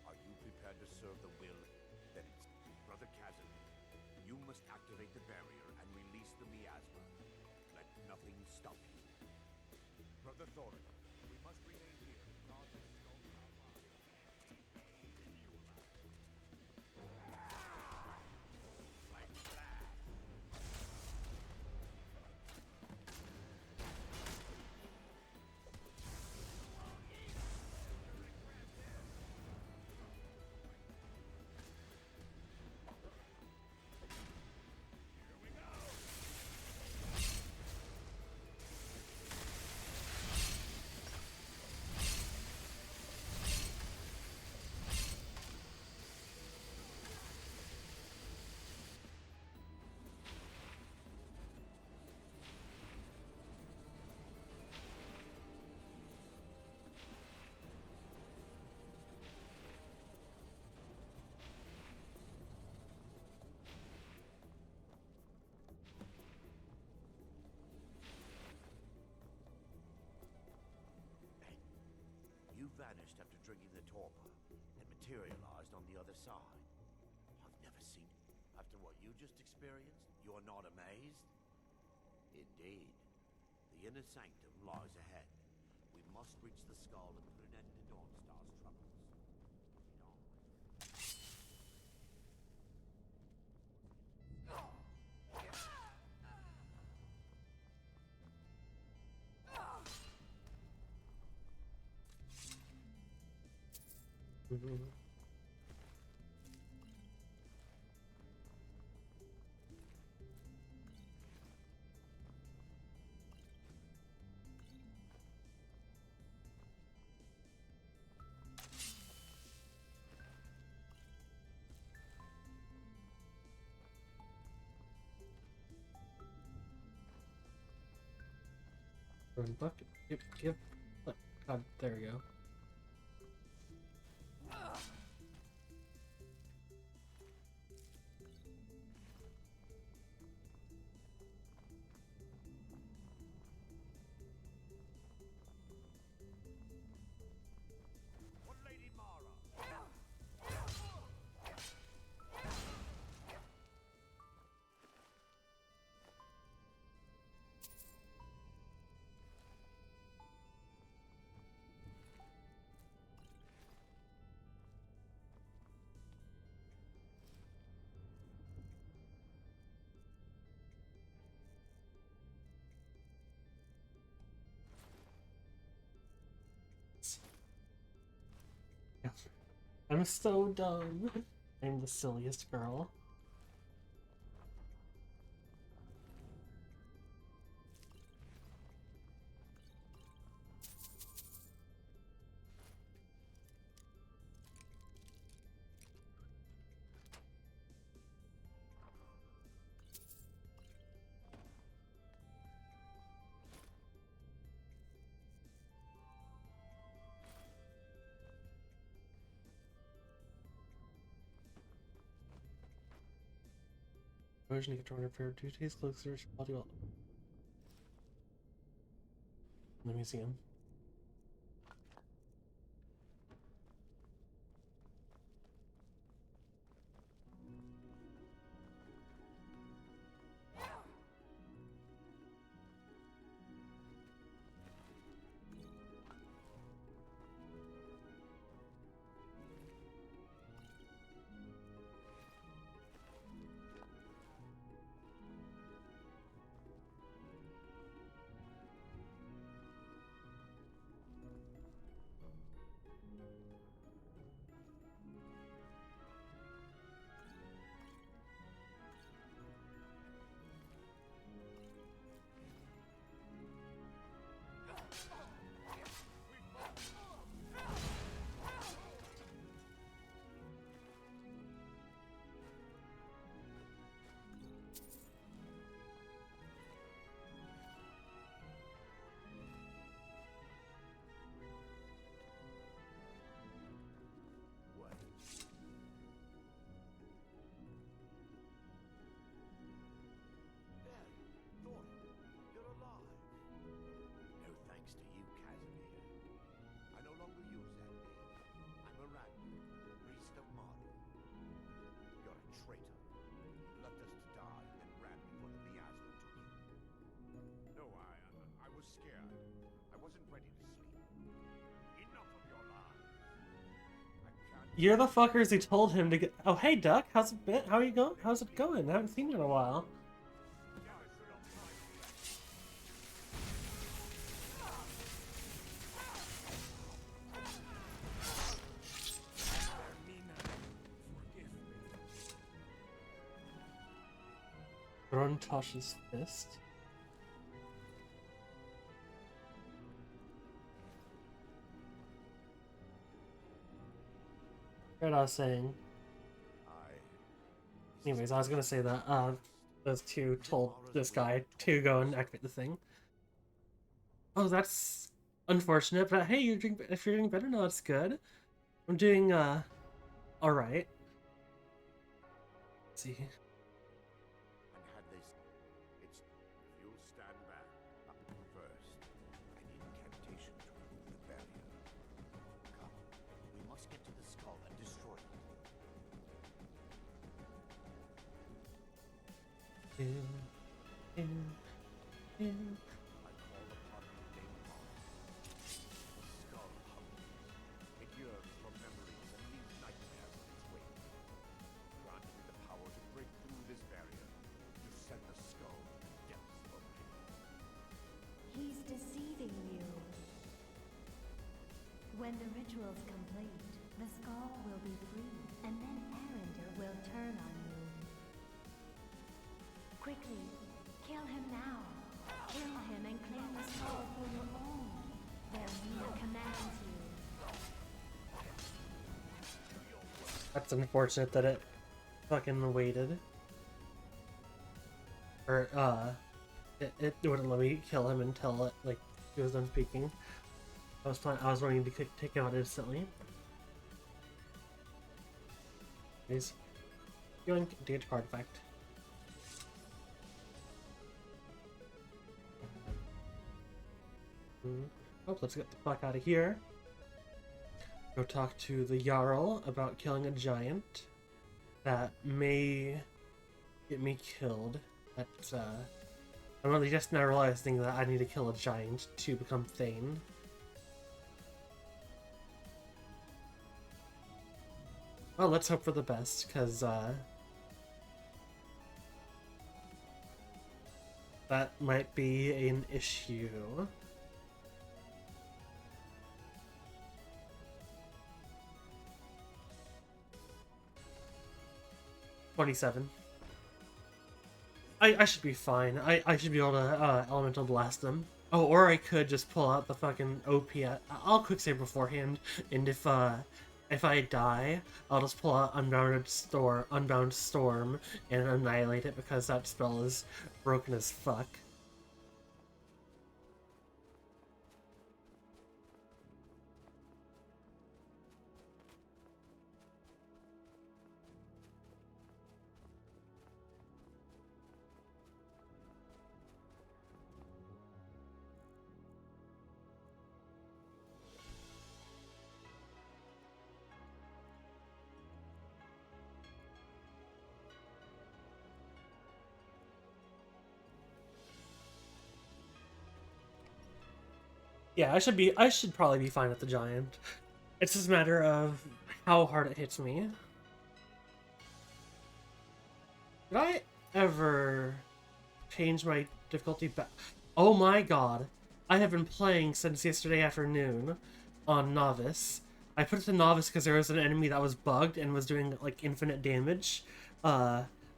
Are you prepared to serve the will? Then it's... Brother Casimir, you must activate the barrier and release the miasma. Let nothing stop you. Brother Thorin, we must remain here. God is no You vanished after drinking the torpor and materialized on the other side. I've never seen it. After what you just experienced, you are not amazed? Indeed. The inner sanctum lies ahead. We must reach the skull and put an end to Dawnstar's troubles. Run bucket. Give. God, there we go. What Lady Mara? I'm so dumb. I'm the silliest girl. Originally get joined for 2 days closer to body well. The museum. You're the fuckers who told him to get. Oh, hey, Duck. How's it been? How are you going? How's it going? I haven't seen you in a while. Thrown Tosh's fist. What I was saying. Anyways, I was gonna say that those two told this guy to go and activate the thing. Oh, that's unfortunate, but hey, if you're doing better now, that's good. I'm doing alright. Let's see. And had this, it's if you'll stand back first. I need incantation to remove the barrier. Come, we must get to the skull and destroy it. I call upon you, Dame Mara. The skull hungry. It yearns for memories and leaves nightmares in its wake. Grant me the power to break through this barrier, to send the skull to the depths of hell. He's deceiving you. When the ritual's complete, the skull will be free, and then Arender will turn on you. Quickly, kill him now. Kill him and claim the skull for your own. Their leader commands you. That's unfortunate that it fucking waited. Or, it wouldn't let me kill him until it, like, he was done speaking. I was wanting to take him out instantly. He's going to get card effect. Oh, let's get the fuck out of here. Go talk to the Jarl about killing a giant that may get me killed. That's I'm really just now realizing that I need to kill a giant to become Thane. Well, let's hope for the best, because that might be an issue. $27. I should be fine. I should be able to elemental blast them. Oh, or I could just pull out the fucking OP. I'll quick save beforehand, and if I die, I'll just pull out Unbound Storm and annihilate it, because that spell is broken as fuck. Yeah, I should probably be fine with the giant. It's just a matter of how hard it hits me. Did I ever change my difficulty back? Oh my god. I have been playing since yesterday afternoon on Novice. I put it to Novice because there was an enemy that was bugged and was doing like infinite damage.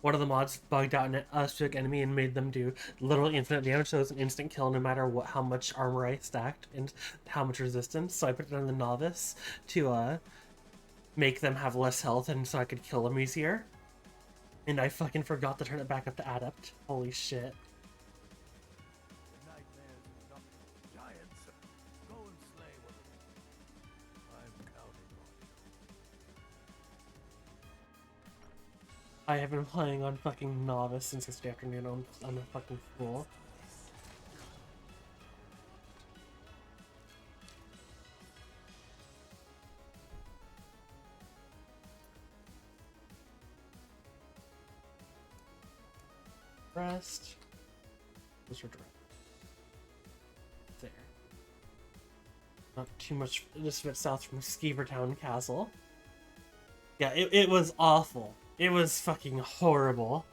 One of the mods bugged out a specific enemy and made them do literally infinite damage, so it was an instant kill no matter how much armor I stacked and how much resistance. So I put it on the Novice to make them have less health and so I could kill them easier. And I fucking forgot to turn it back up to Adept. Holy shit. The nightmares is nothing. Giants, go and slay one of them. I'm counting on you. I have been playing on fucking Novice since yesterday afternoon. I'm a fucking fool. Rest. Those are direct. There. Not too much, just a bit south from Skeevertown Castle. Yeah, it was awful. It was fucking horrible.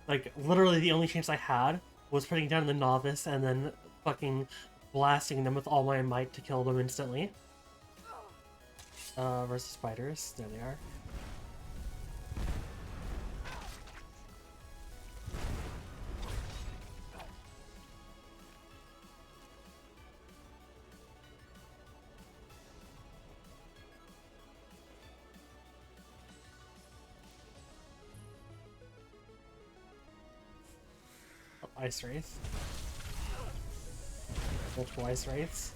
Like, literally the only chance I had was putting down the Novice and then fucking blasting them with all my might to kill them instantly. Versus spiders. There they are. Ice Wraith. Multiple Ice Wraiths.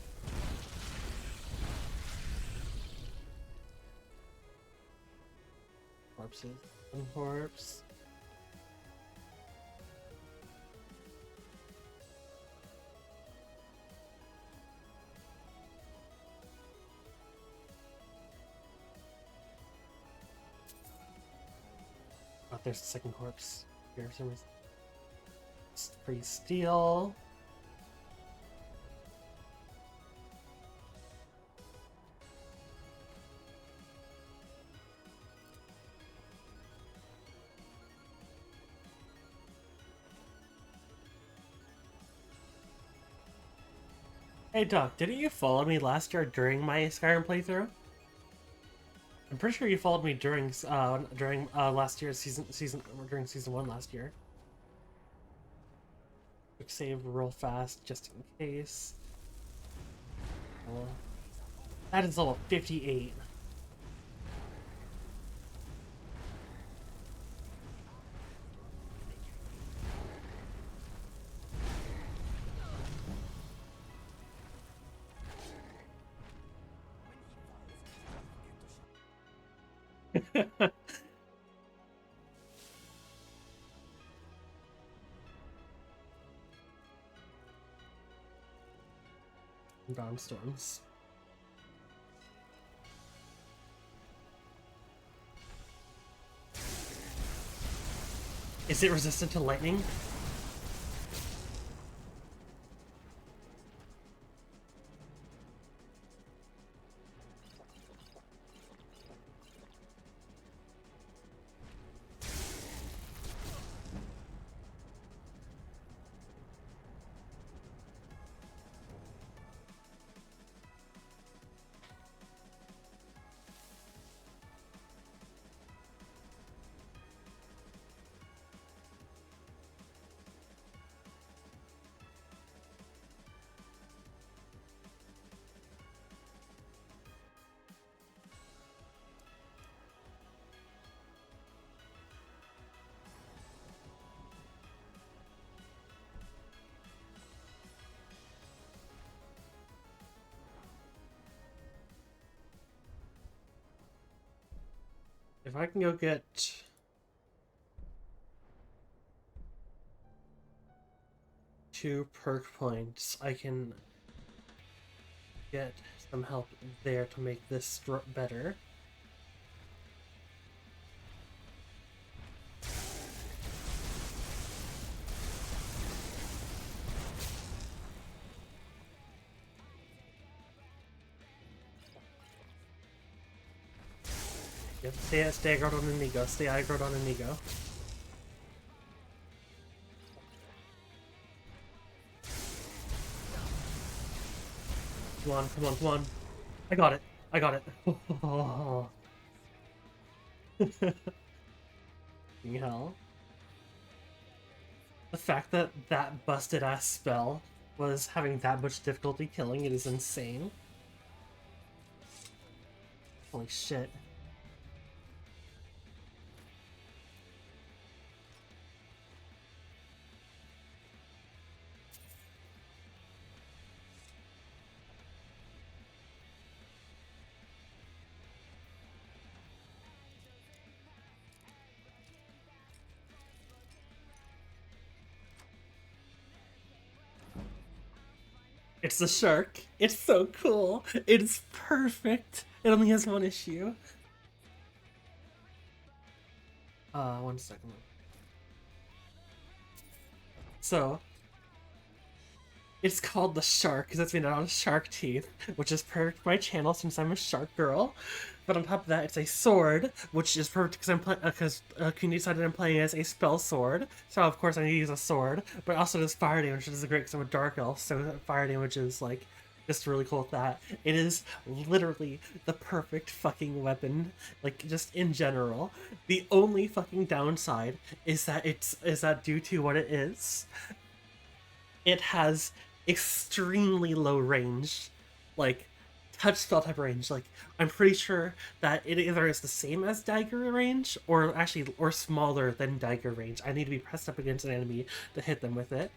Corpses. One corpse. Oh, there's the second corpse. Here for some reason. Free steel. Hey Doc, didn't you follow me last year during my Skyrim playthrough? I'm pretty sure you followed me during last year's season 1 last year. Quick save real fast, just in case. That is level 58. Dawn storms. Is it resistant to lightning? If I can go get 2 perk points, I can get some help there to make this better. Yep, stay aggroed on Inigo. Stay aggroed on Inigo. Come on, come on, come on. I got it. I got it. Oh. Hell. The fact that that busted ass spell was having that much difficulty killing it is insane. Holy shit. It's the shark. It's so cool. It's perfect. It only has 1 issue. 1 second. So, it's called the shark because it's made out of shark teeth, which is perfect for my channel since I'm a shark girl. But on top of that, it's a sword, which is perfect because Community decided I'm playing as a spell sword. So of course I need to use a sword, but also does fire damage, which is great because I'm a dark elf. So fire damage is like just really cool with that. It is literally the perfect fucking weapon, like just in general. The only fucking downside is that due to what it is, it has extremely low range, like touch spell type range. Like I'm pretty sure that it either is the same as dagger range or smaller than dagger range. I need to be pressed up against an enemy to hit them with it,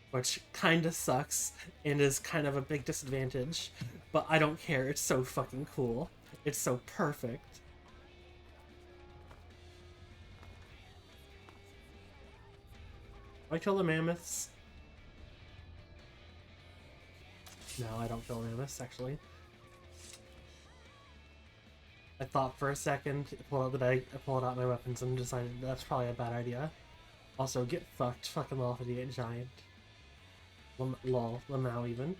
which kind of sucks and is kind of a big disadvantage, but I don't care. It's so fucking cool. It's so perfect. Do I kill the mammoths? No, I don't kill mammoths, actually. I thought for a second, pulled out my weapons and decided that's probably a bad idea. Also, get fucked, fucking lol, idiot giant. Lol, Lamau even.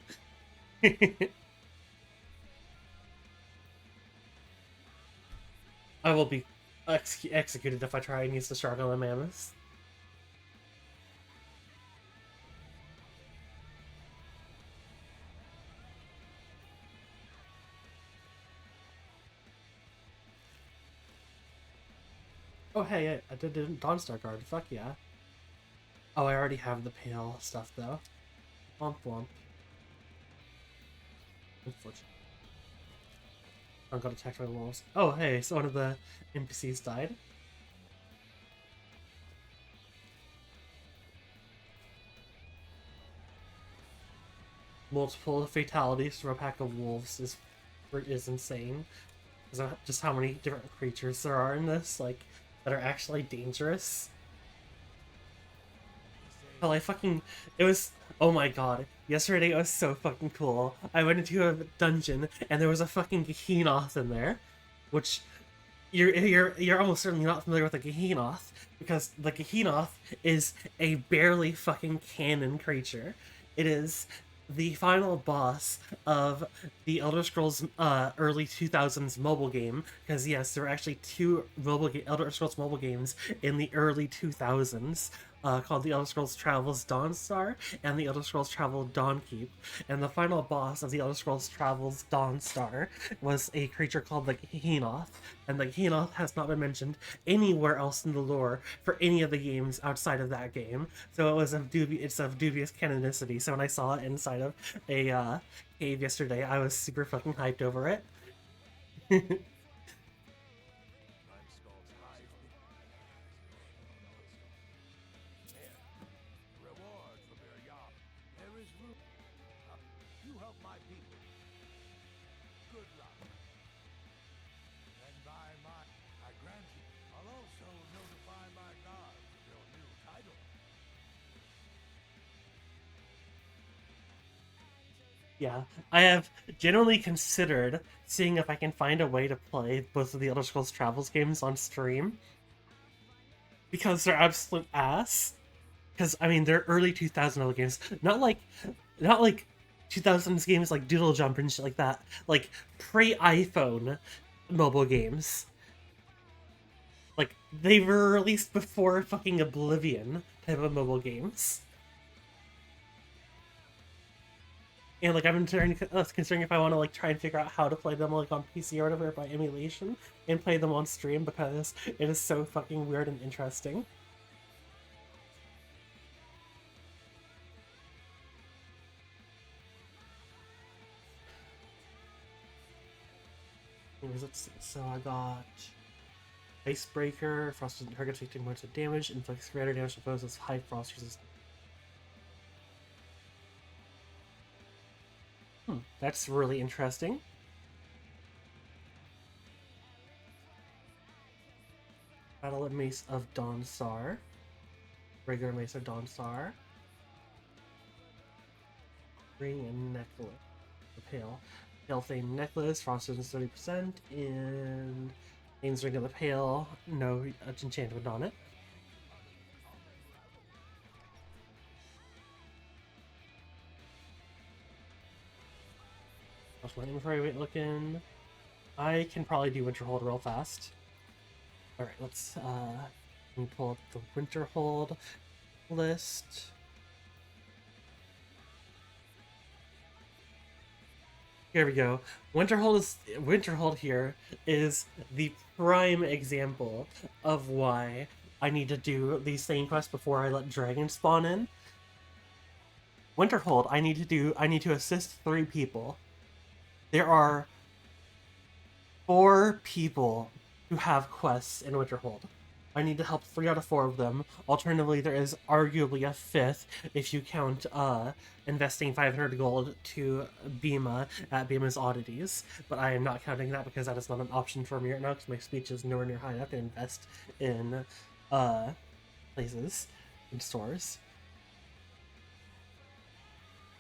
I will be executed if I try and use the shark on the mammoths. Oh hey, I did Dawnstar card. Fuck yeah. Oh, I already have the pale stuff though. Womp womp. Unfortunate. I got attacked by wolves. Oh hey, so one of the NPCs died. Multiple fatalities from a pack of wolves is insane. just how many different creatures there are in this, like, that are actually dangerous. Oh, it was, oh my god, yesterday it was so fucking cool. I went into a dungeon, and there was a fucking Geheenoth in there, which, you're almost certainly not familiar with the Geheenoth, because the Geheenoth is a barely fucking canon creature. It is the final boss of the Elder Scrolls early 2000s mobile game, because yes, there were actually two Elder Scrolls mobile games in the early 2000s. Called The Elder Scrolls Travels Dawnstar and The Elder Scrolls Travel Dawnkeep. And the final boss of The Elder Scrolls Travels Dawnstar was a creature called the Geheenoth. And the Geheenoth has not been mentioned anywhere else in the lore for any of the games outside of that game. So it was it's of dubious canonicity. So when I saw it inside of a cave yesterday, I was super fucking hyped over it. Reward from your yacht. There is room. You help my people. Good luck. And by I grant you. I'll also notify my guards of your new title. Yeah, I have generally considered seeing if I can find a way to play both of the Elder Scrolls Travels games on stream, because they're absolute ass. Because I mean, they're early 2000 games, not like 2000s games like Doodle Jump and shit like that, like pre-iPhone mobile games. Like they were released before fucking Oblivion type of mobile games. And like I've been considering if I want to like try and figure out how to play them like on PC or whatever by emulation and play them on stream, because it is so fucking weird and interesting. Let's see. So I got Icebreaker, Frosted targets take 2 points of damage, inflicts greater damage to foes with high frost resistance. That's really interesting. Battle at Mace of Dawnstar. Regular Mace of Dawnstar. Ring and necklace. The Pale. Pale Thane necklace, frost resistance 30%, and Thane's Ring of the Pale, no enchantment on it. How's my inventory weight looking? I can probably do Winterhold real fast. Alright, let's let me pull up the Winterhold list. Here we go. Winterhold here is the prime example of why I need to do these Thane quests before I let dragons spawn in. Winterhold, I need to assist 3 people. There are 4 people who have quests in Winterhold. I need to help 3 out of 4 of them. Alternatively, there is arguably a 5th if you count investing 500 gold to Bima at Bima's Oddities. But I am not counting that because that is not an option for me right now, because my speech is nowhere near high enough to invest in places, in stores.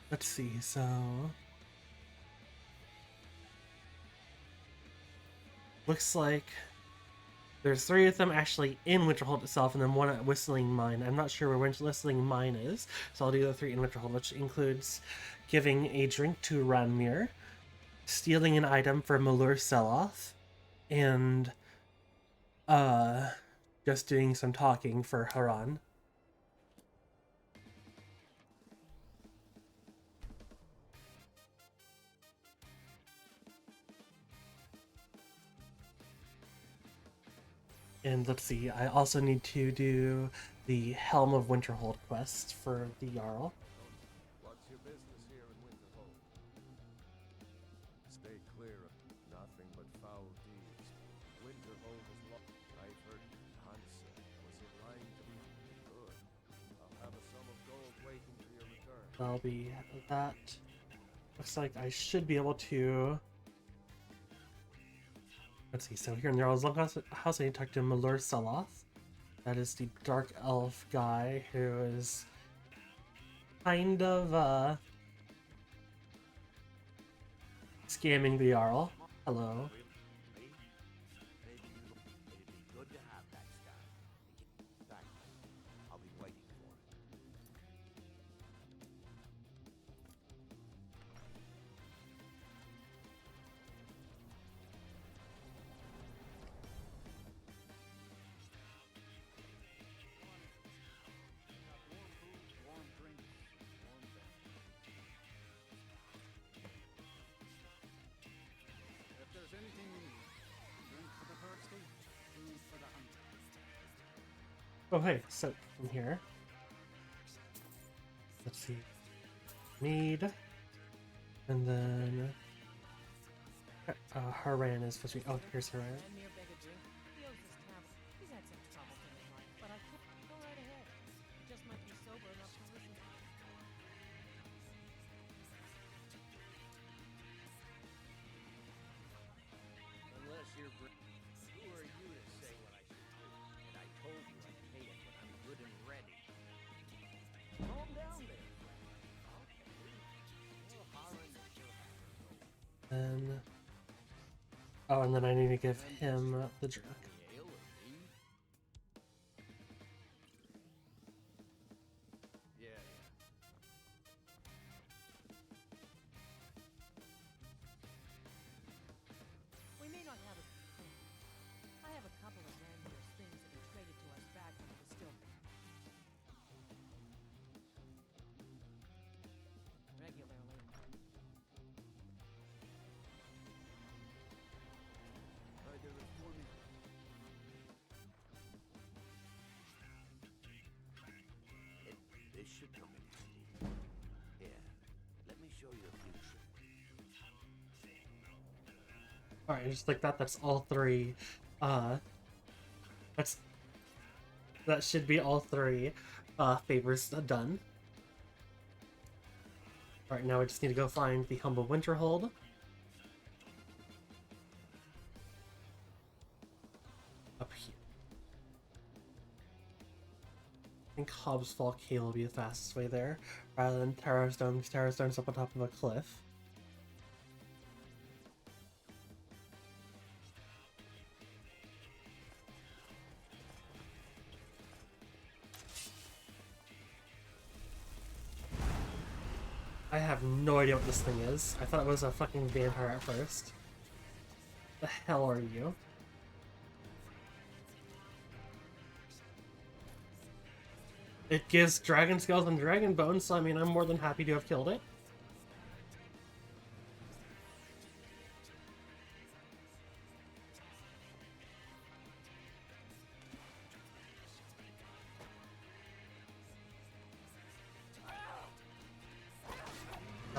Let's see, so... looks like there's 3 of them actually in Winterhold itself, and then 1 at Whistling Mine. I'm not sure where Whistling Mine is, so I'll do the 3 in Winterhold, which includes giving a drink to Ranmir, stealing an item for Malur Seloth, and just doing some talking for Haran. And let's see, I also need to do the Helm of Winterhold quest for the Jarl. What's your business here in Winterhold? Stay clear of nothing but foul deeds. Winterhold is lost. I've heard Hansa was in line to be good. I'll have a sum of gold waiting for your return. That'll be that. Looks like I should be able to... Let's see, so here in the Earl's Longhouse, I need to talk to Malur Saloth. That is the dark elf guy who is kind of, scamming the Jarl. Hello. Maybe it'd be good to have that scar. Thanks. I'll be waiting for it. Warm food, warm drinks, warm bed. If there's anything you need, drink for the thirsty, food for the hungry. Oh, hey, so from here. Let's see. Mead. And then. Haran is supposed to be. Oh, here's Haran. And mere beg a drink. He owes this town. He's had some troubles in his life, but I can't go right ahead. He just might be sober enough to listen. Unless you're who are you to say what I should do? And I told you I'd pay it when I'm good and ready. Calm down there, friend. Okay. Well, Harlan is your Then. Oh, and then I need to give him the drink. ale or mead? Yeah. We may not have a. I have a couple of Randir's things that he traded to us back when he was still. Regularly. Either it's for me. This should come in handy. Here, let me show you a few tricks. Alright, just like that, that's all three. That should be all three favors done. Alright, now I just need to go find the Humble Winterhold. Up here. I think Hobbs Fall Cave will be the fastest way there, rather than Tarot Stone, because Tarot Stone's up on top of a cliff. I have no idea what this thing is. I thought it was a fucking vampire at first. The hell are you? It gives dragon scales and dragon bones, so I mean, I'm more than happy to have killed it.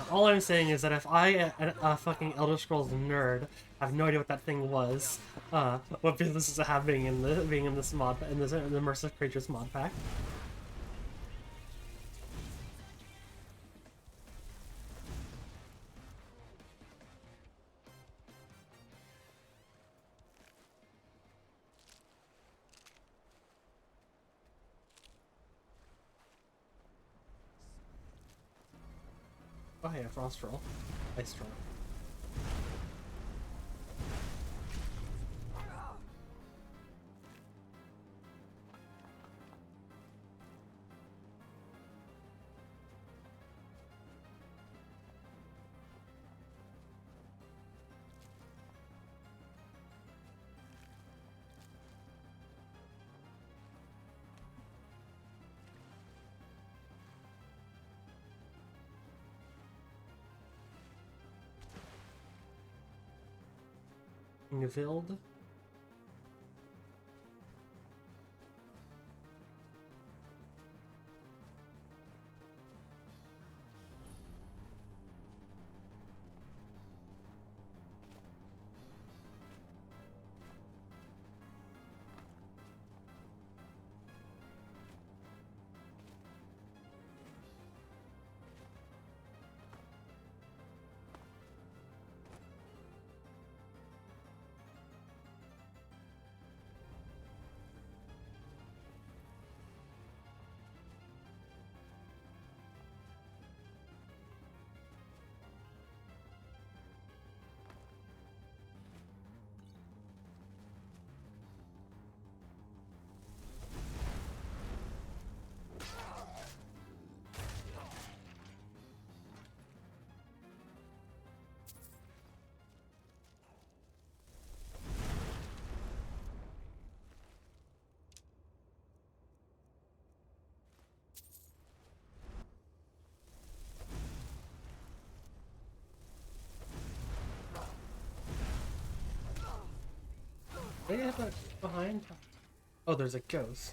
All I'm saying is that if I, a fucking Elder Scrolls nerd, have no idea what that thing was, what business is it having in the being in this mod, in this in the Immersive Creatures mod pack? Oh yeah, Frost Roll. Ice Roll. Vild. they have a behind? Oh, there's a ghost.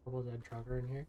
Double dead trucker in here.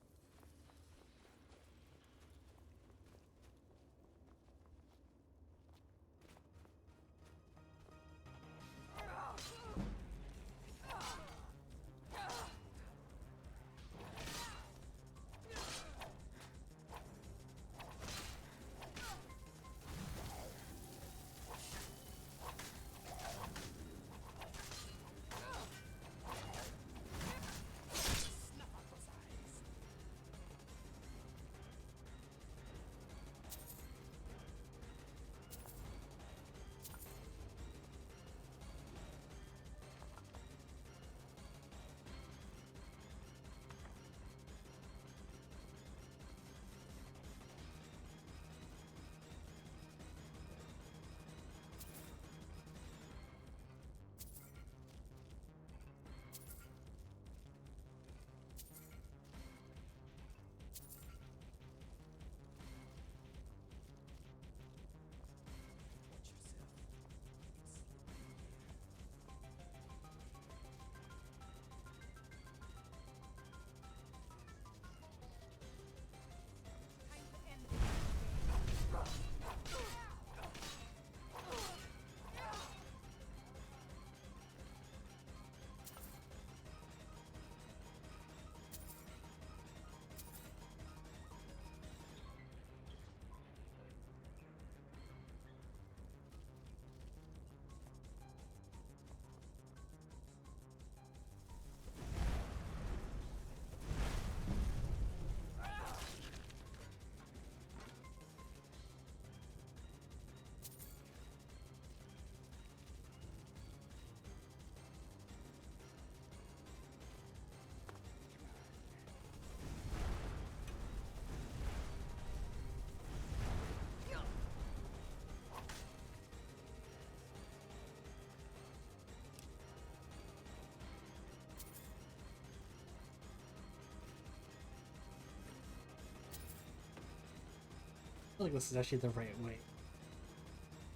I feel like this is actually the right way.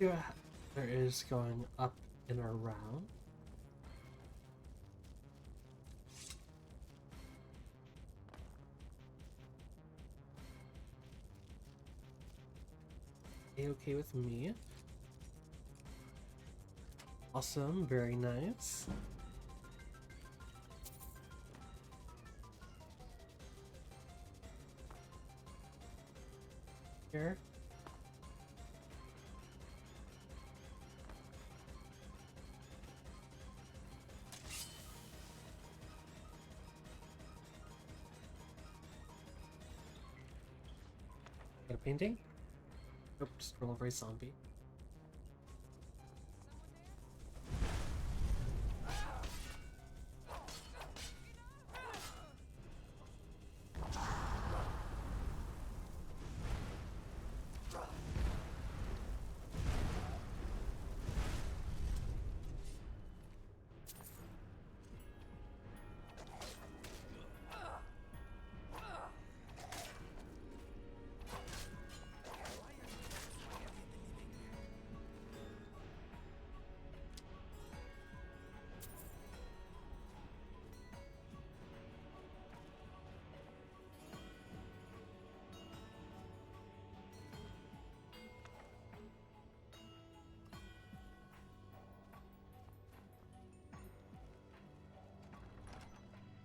Yeah, there is going up and around. Okay with me. Awesome, very nice. Here. Got a painting? Oops, roll over a zombie.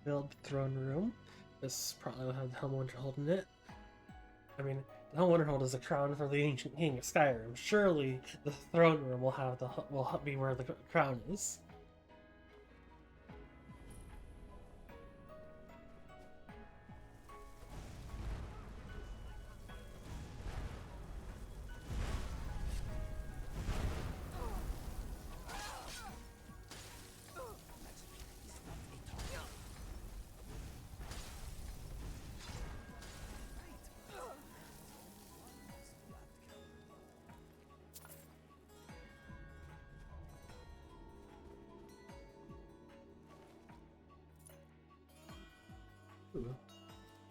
Build throne room. This probably will have the Helm Winterhold in it. I mean, the Helm Winterhold is a crown for the ancient king of Skyrim. Surely the throne room will have will be where the crown is.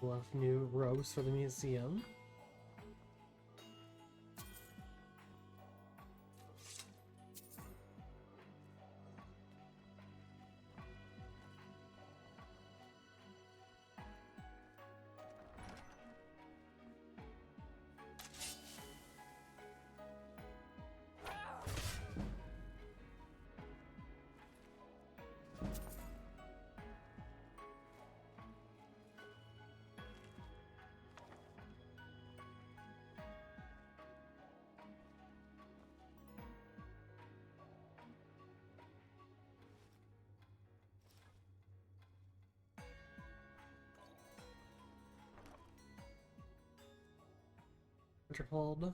We'll have new robes for the museum. Winterhold.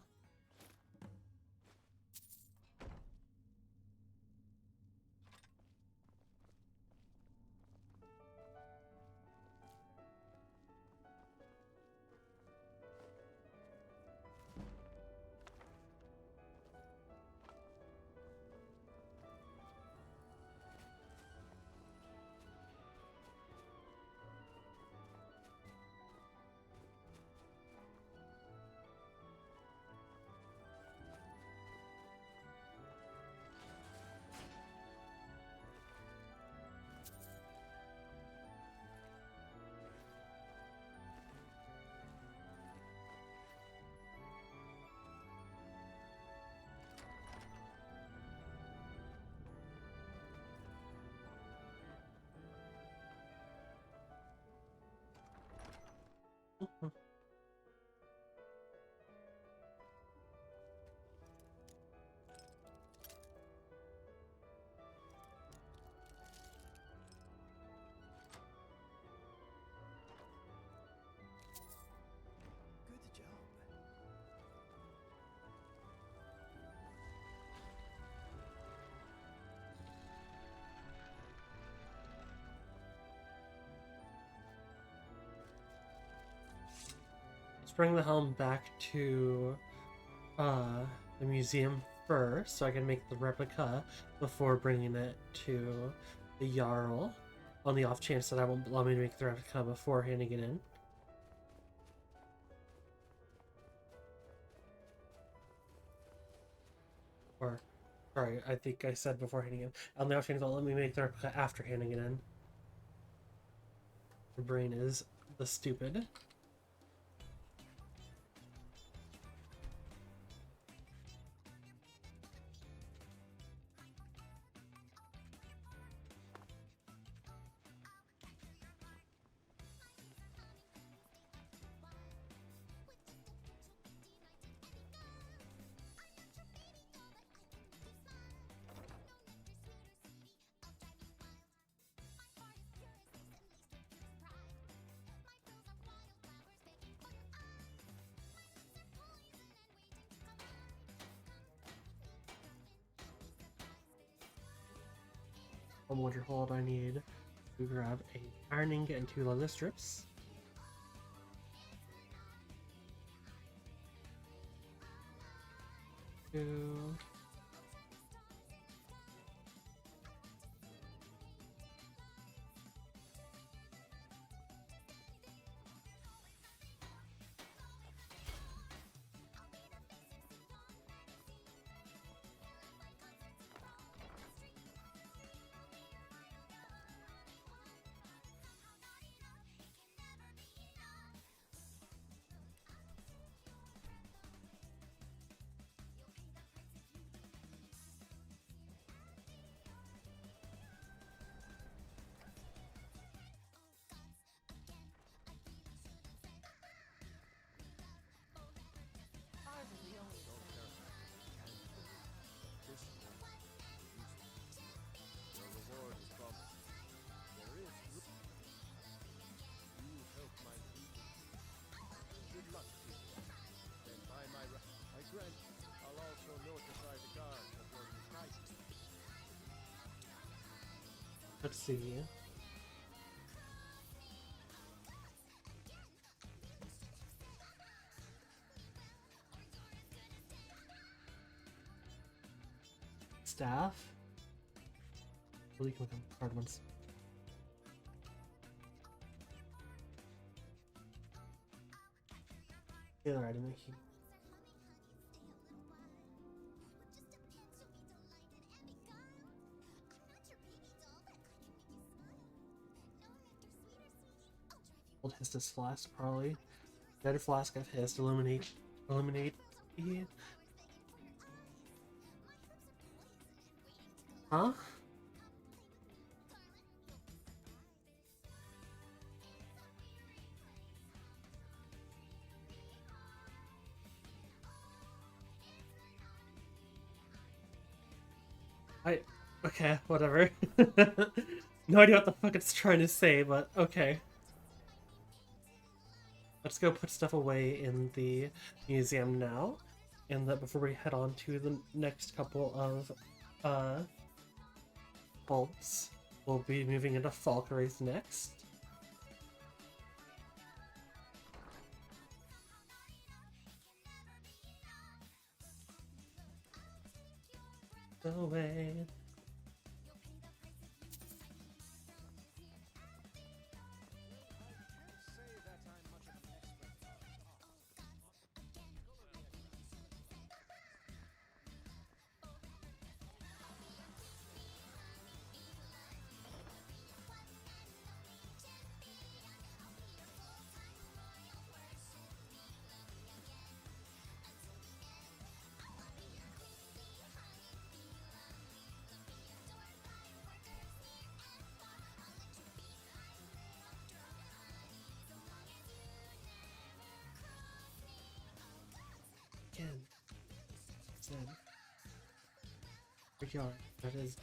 Good job. Let's bring the helm back to the museum first, so I can make the replica before bringing it to the Jarl, on the off chance that I won't allow me to make the replica before handing it in. Or, sorry, I think I said before handing it in. On the off chance, they'll let me make the replica after handing it in. My brain is the stupid. From Winterhold, I need to grab a iron ingot and 2 leather strips. Two. Your reward is promised. There is room. You help my people. Good luck to you. And by my I grant I'll also notify the guard of your night. Let's see. Staff. Really can become hard ones. Taylor, I didn't know he. Old Hestus Flask, probably. Better Flask of Hist, Illuminate. Yeah. Huh? Okay, whatever. No idea what the fuck it's trying to say, but okay. Let's go put stuff away in the museum now. And that before we head on to the next couple of bolts, we'll be moving into Falcaries next. Away. Again. Zed. Yard. That is.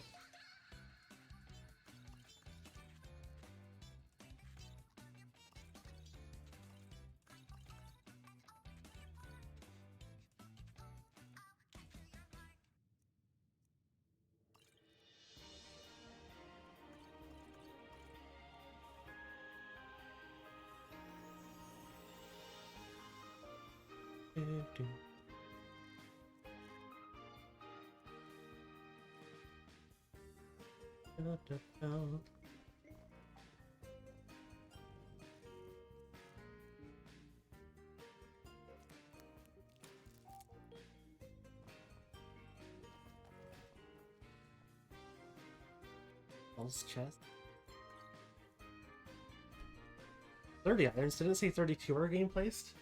Paul's chest. 30 irons. Didn't it say 32 are game placed?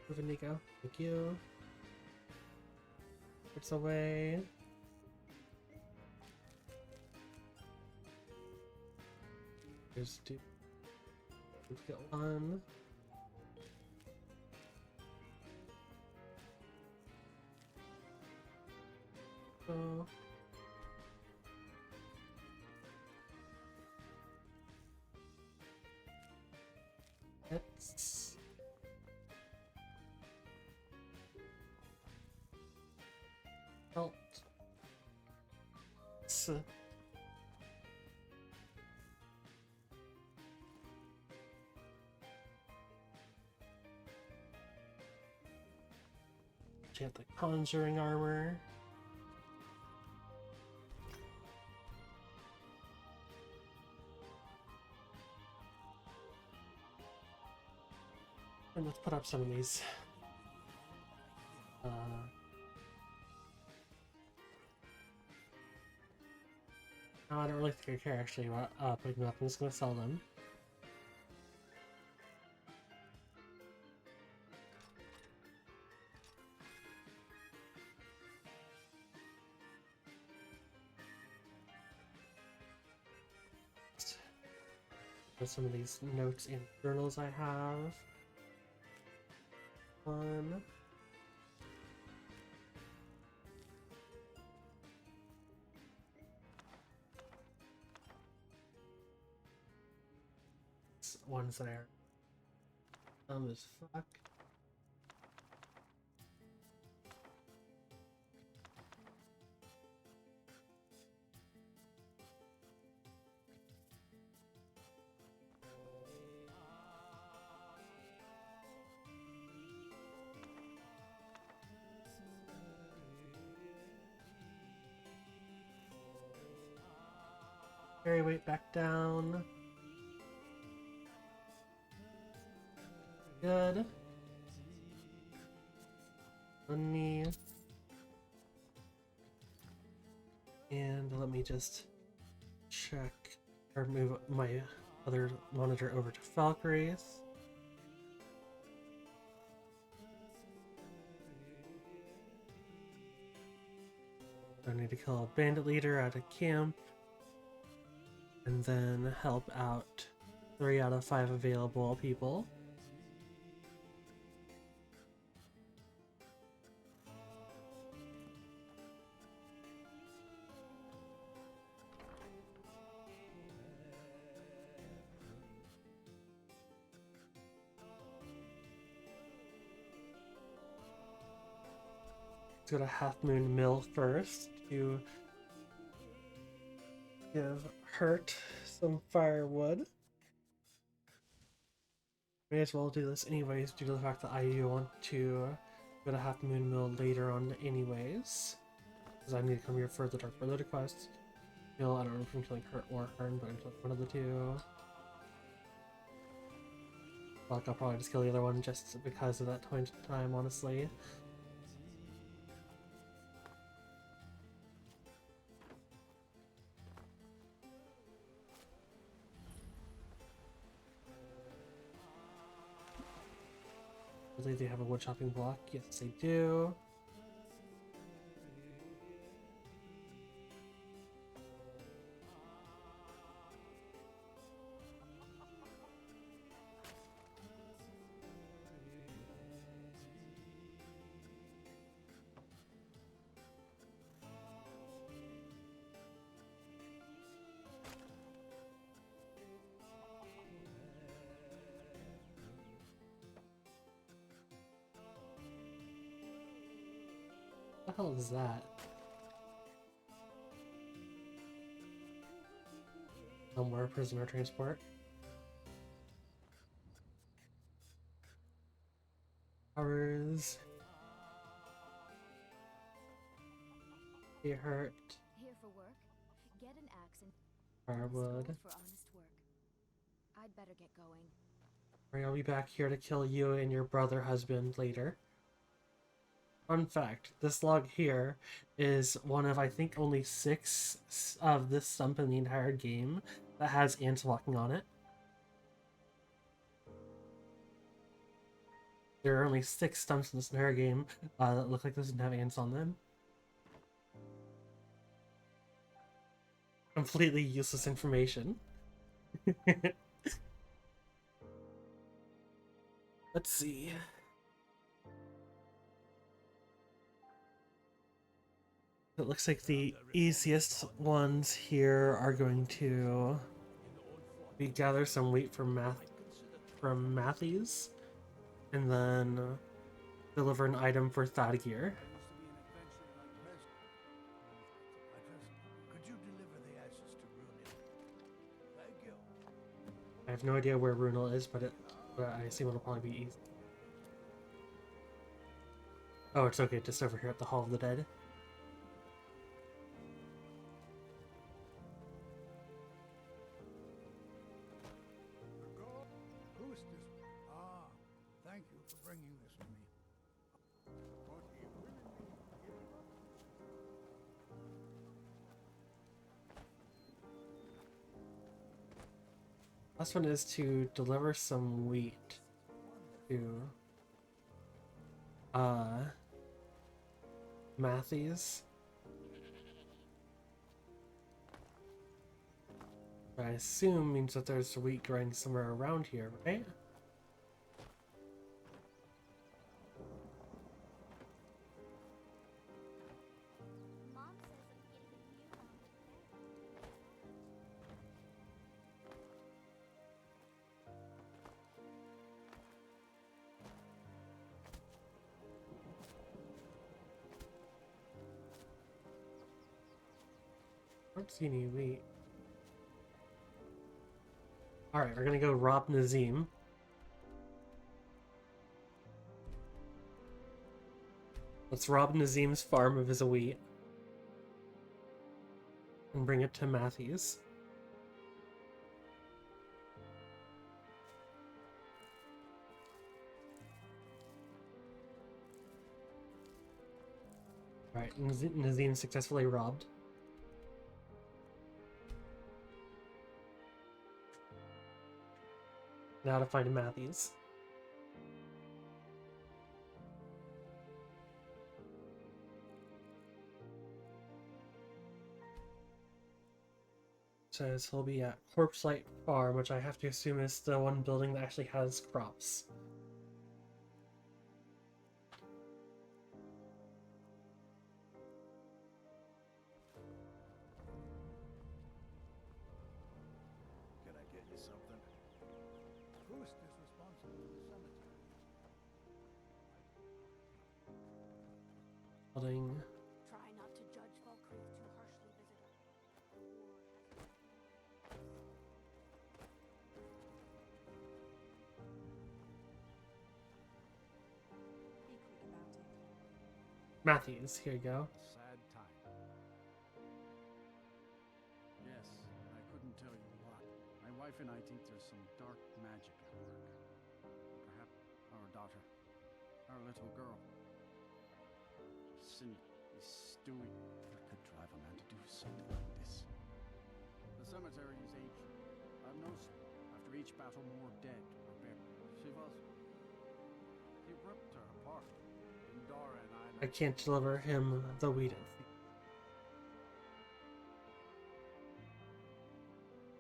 Moving Nico. Thank you. It's away. There's two. We've got one. Oh. Let's. Belt. Chant the conjuring armor. And let's put up some of these. No, I don't really think I care actually about picking them up. I'm just gonna sell them. with some of these notes and journals I have. One. Ones that are dumb as fuck. Carry weight back down. Good. Money. And let me just check or move my other monitor over to Valkyrie's. I need to kill a bandit leader at a camp. And then help out 3 out of 5 available people. Let's go to Half Moon Mill first to give Hurt some firewood. May as well do this anyways due to the fact that I do want to go to Half Moon Mill later on anyways. Because I need to come here for the Dark Brotherhood quest. I don't know if I'm killing Hurt or Hearn, but I'm killing one of the two. Like, I'll probably just kill the other one just because of that time, honestly. I believe they have a wood chopping block. Yes, they do. What the hell is that? Somewhere prisoner transport. Hours. Get hurt. Here for work? Get an axe and Firewood. for honest work. I'd better get going. Alright, I'll be back here to kill you and your brother husband later. Fun fact, this log here is one of, I think, only 6 of this stump in the entire game that has ants walking on it. There are only 6 stumps in this entire game that look like this doesn't have ants on them. Completely useless information. Let's see. It looks like the easiest ones here are going to be gather some wheat from Matthews, and then deliver an item for Thadgear. Could you deliver the ashes to Runil? Thank you. I have no idea where Runil is, but I assume it'll probably be easy. Oh, it's okay, just over here at the Hall of the Dead. Who is this? Ah, thank you for bringing this to me. What do you willingly give up? Last one is to deliver some wheat to Matthews. I assume means that there's wheat growing somewhere around here, right? Mom says I'm getting a new mom today. I don't see any wheat. Alright, we're gonna go rob Nazim. Let's rob Nazim's farm of his wheat. And bring it to Matthews. Alright, Nazim successfully robbed. Now to find Matthews. Says he'll be at Corpse Light Farm, which I have to assume is the one building that actually has crops. Can I get you something? Who's responsible for the cemetery? Building. Try not to judge Valkyrie too harshly, visitor. Be quick about it. Matthews, here you go. Sad time. Yes, I couldn't tell you what. My wife and I think there's some dark magic at work. Perhaps our daughter, our little girl. Cindy is stewing. What could drive a man to do something like this? The cemetery is ancient. I've noticed after each battle more dead were buried. She was. He ripped her apart. And Dora and I. I can't deliver him the wheat.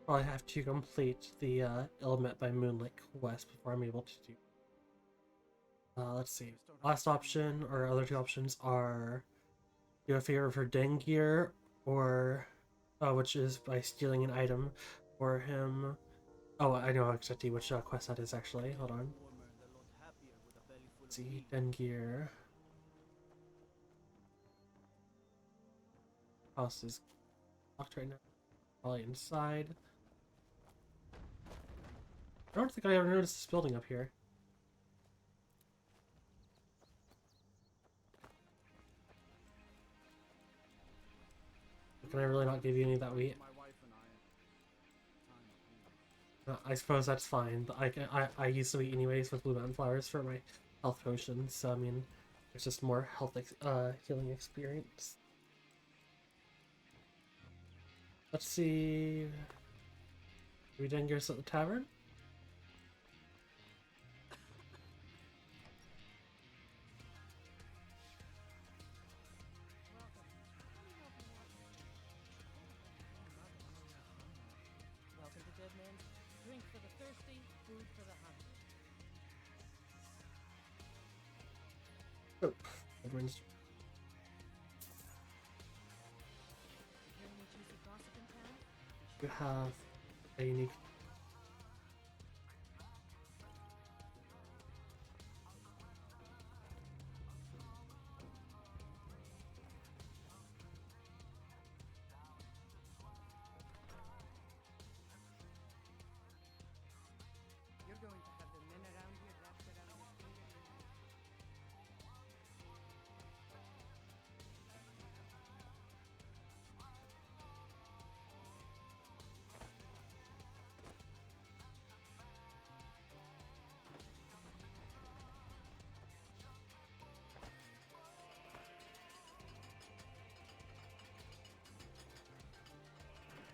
Probably have to complete the Ilmet by Moonlight quest before I'm able to do. Let's see. Last option, or other two options, are do a favor for Dengir, or which is by stealing an item for him. Oh, I know exactly which quest that is actually. Hold on. Let's see, Dengir. House is locked right now. Probably inside. I don't think I ever noticed this building up here. Can I really not give you any of that wheat? I suppose that's fine. I use the wheat anyways with Blue Mountain Flowers for my health potions, so I mean, it's just more health healing experience. Let's see. Are we done gears at the tavern? Welcome to Dead Man's Drink for the thirsty, food for the hungry. Oh, everyone's. Hear any juicy gossip in town? You have a unique. You're going to have the men around here wrapped around your finger.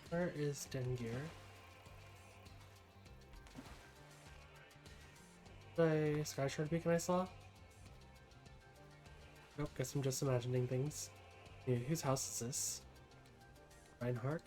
Where is Dengir? The Sky Shard Beacon I saw? Nope, guess I'm just imagining things. Yeah, whose house is this? Reinhardt?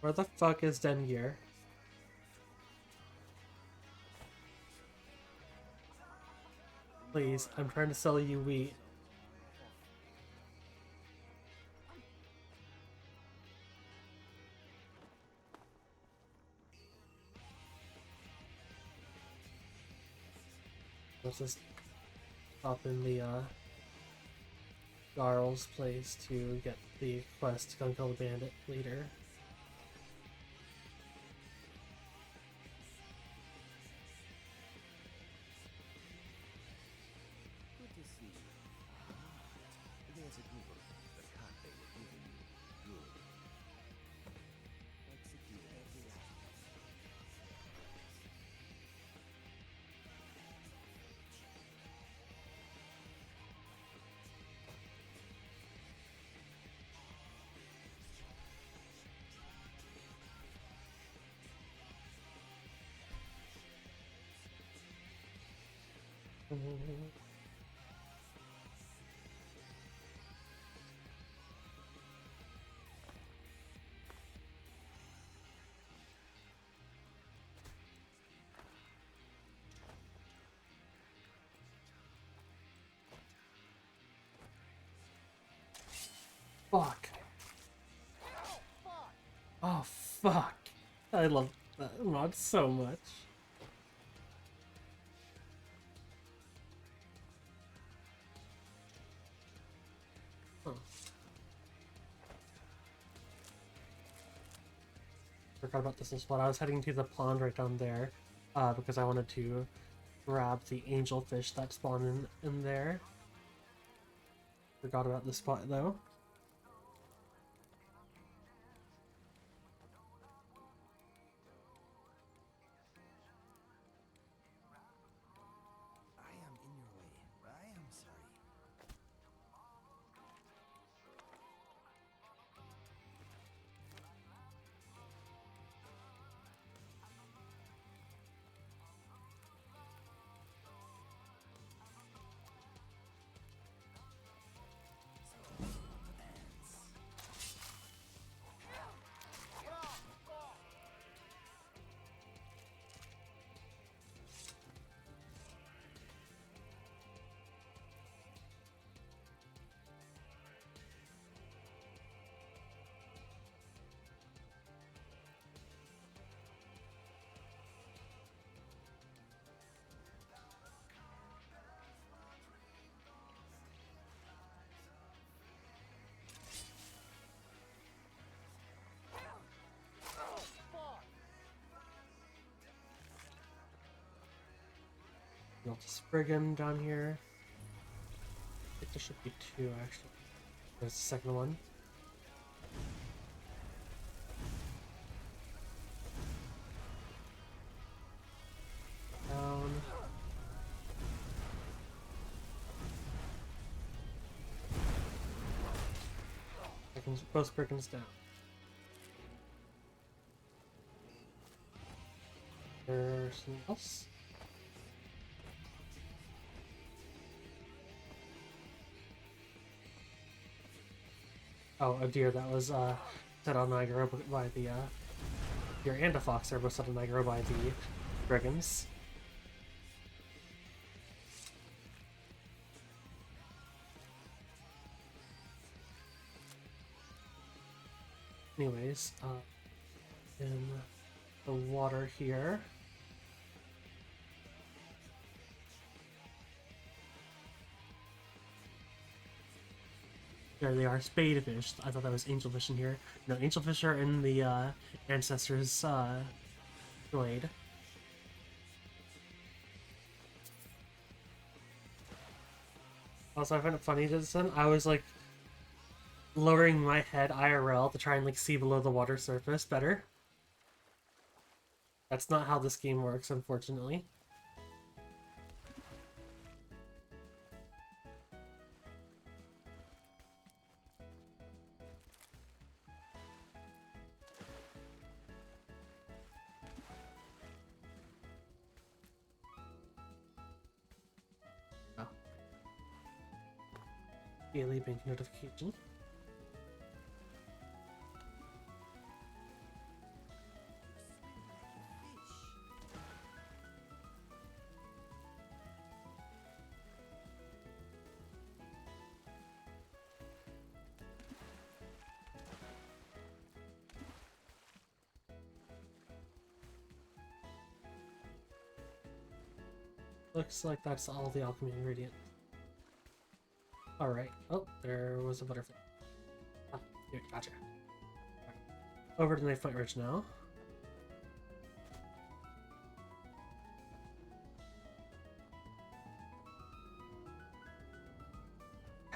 Where the fuck is Dengear? Please, I'm trying to sell you wheat. Let's just stop in the Garl's place to get the quest to come kill the bandit leader. Good to see you. There's a group of the cut they were giving you. Good. Execute every aspect. Fuck. Oh, fuck. I love that mod so much. Huh. Forgot about this spot. I was heading to the pond right down there because I wanted to grab the angelfish that spawn in there. Forgot about this spot though. I am in your way. I am sorry. Spriggan down here. I think there should be two actually. There's the second one. Down. Both Spriggans down. There's something else. Oh, a deer that was set on Nigro by the deer and a fox there both set on Nigro by the brigands. Anyways, in the water here. There they are, spadefish. I thought that was angelfish in here. No, angelfish are in the ancestors' glade. Also, I find it funny that I was like lowering my head IRL to try and like see below the water surface better. That's not how this game works, unfortunately. Daily bank notification. Looks like that's all the alchemy ingredient. Alright. Oh, there was a butterfly. Ah, here, gotcha. Right. Over to Knife Point Ridge now.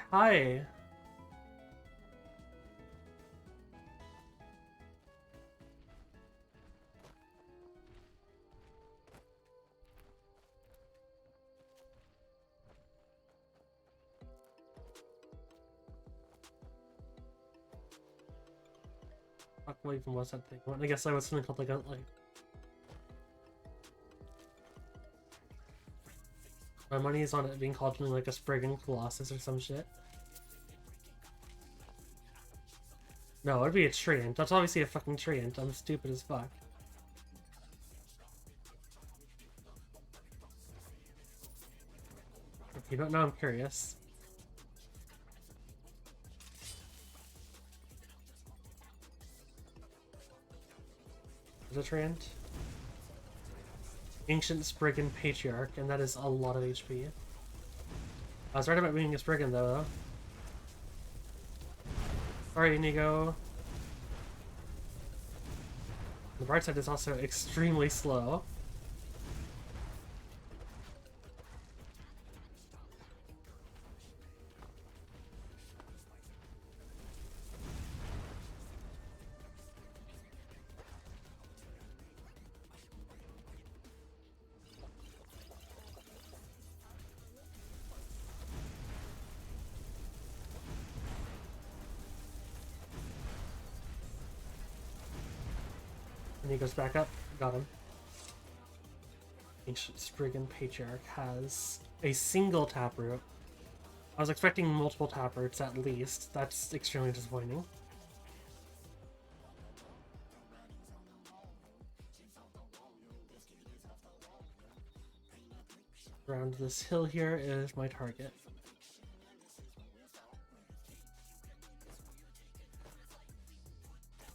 Hi! Fuck, what even was that thing? Well, I guess I was something called like my money is on it being called something like a Spriggan Colossus or some shit. No, it'd be a treant. That's obviously a fucking treant. I'm stupid as fuck. You don't know, I'm curious. Is a treant? Ancient Spriggan Patriarch, and that is a lot of HP. I was right about being a Spriggan though. Sorry, Inigo. The bright side is also extremely slow. And he goes back up. Got him. Ancient Spriggan Patriarch has a single taproot. I was expecting multiple taproots at least. That's extremely disappointing. Around this hill here is my target.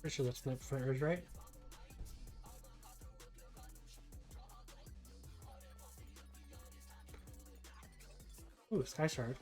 Pretty sure that's Knife Point Ridge, right? Ooh, Sky Shard.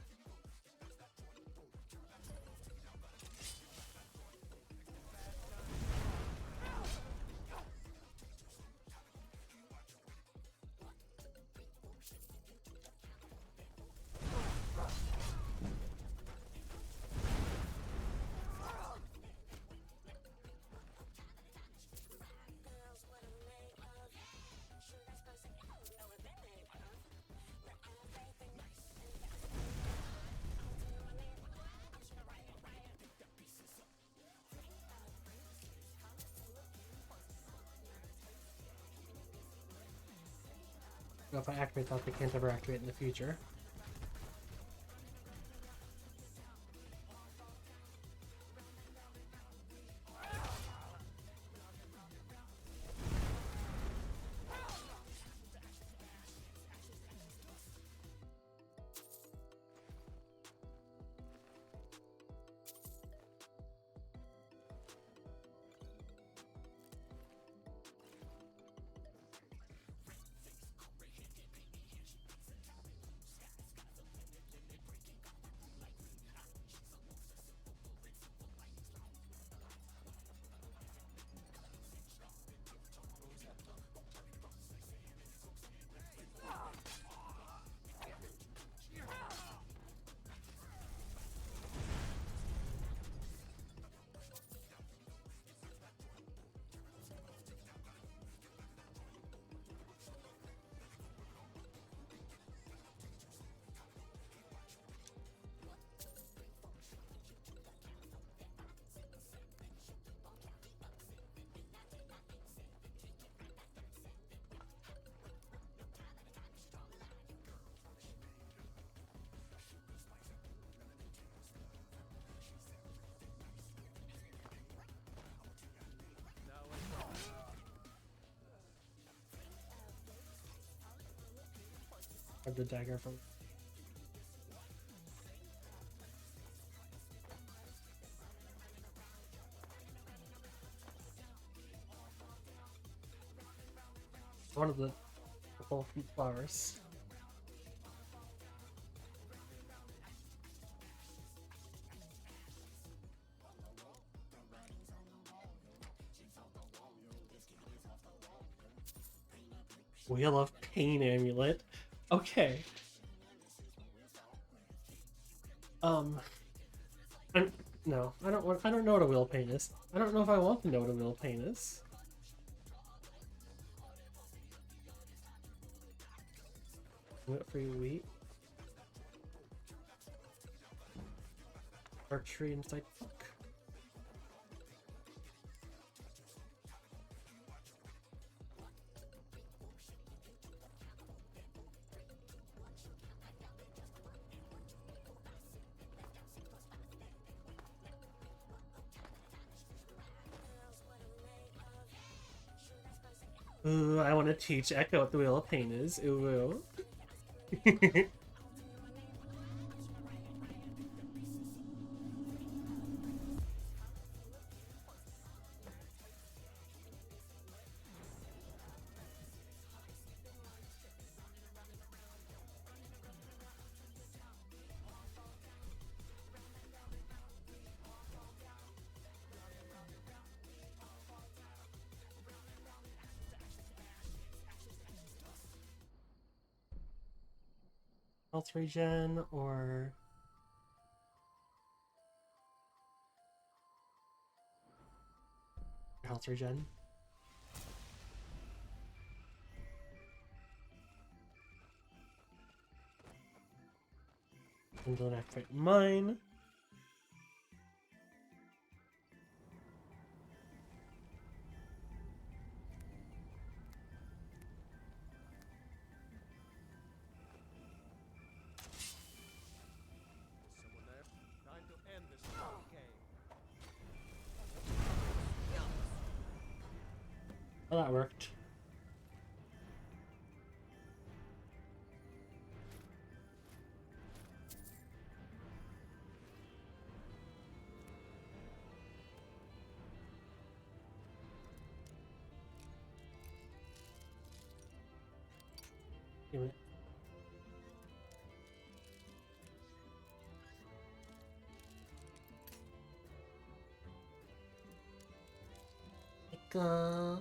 If I activate that, they can't ever activate in the future. Grab the dagger from. One of the purple flowers. Wheel of Pain amulet. Okay. I'm, no, I don't want. I don't know what a wheel of pain is. I don't know if I want to know what a wheel of pain is. Free wheat. Archery inside book. Ooh, I want to teach Echo what the wheel of pain is. Ooh. Health regen or health regen. And then activate mine. Is someone there? Time to end this game. Oh, that worked. Damn it. Go,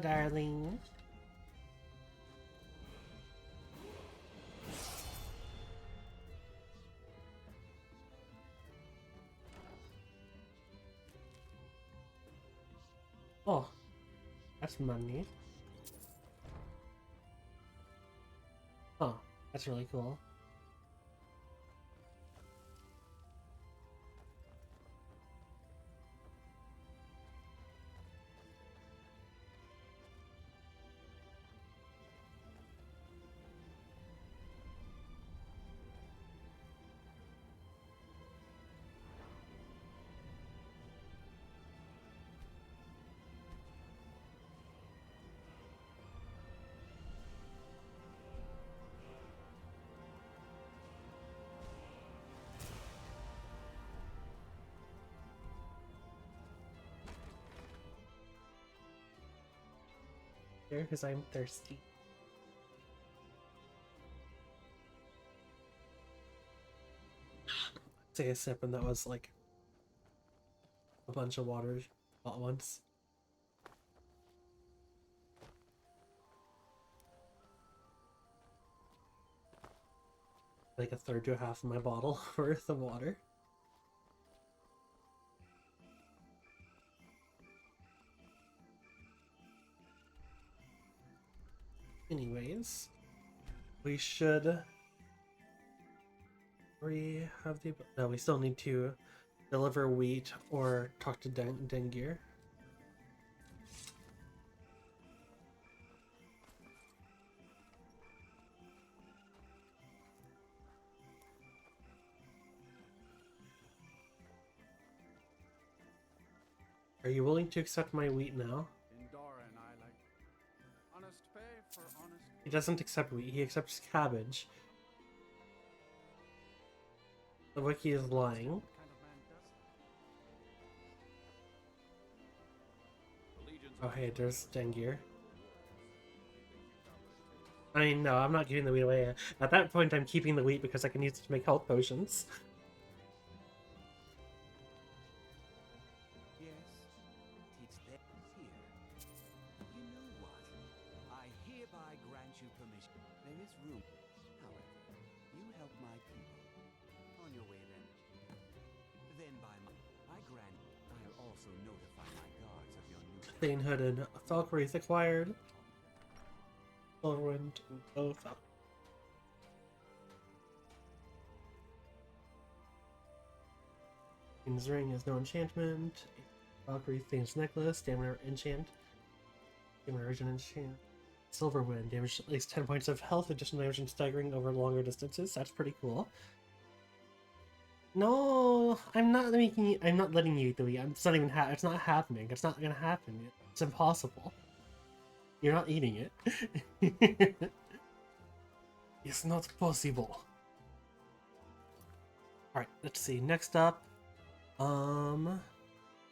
darling. Oh, that's money. Oh, that's really cool. Here, because I'm thirsty. Take a sip, and that was like a bunch of water all at once. Like a third to a half of my bottle worth of water. Anyways, we should. We have the. No, we still need to deliver wheat or talk to Dengir. Are you willing to accept my wheat now? Indora and I like honest pay for honest. He doesn't accept wheat, he accepts cabbage. The wiki is lying. What kind of man does that? Oh hey, there's Dengir. I mean, no, I'm not giving the wheat away. At that point, I'm keeping the wheat because I can use it to make health potions. Yes, teach them here. You know what? I hereby grant you permission. There is room. However, you help my people. On your way then. Then by my... I grant... I'll also notify my guards of your new... Thanehood and Valkyrie's acquired. Silverwind and both up. Thane's ring is no enchantment. Valkyrie Thane's necklace, stamina enchant. Stamina origin enchant. Silverwind, damage at least 10 points of health, additional damage and staggering over longer distances. That's pretty cool. No, I'm not letting you eat the wheat. It's not even it's not happening. It's not gonna happen. It's impossible. You're not eating it. It's not possible. Alright, let's see. Next up,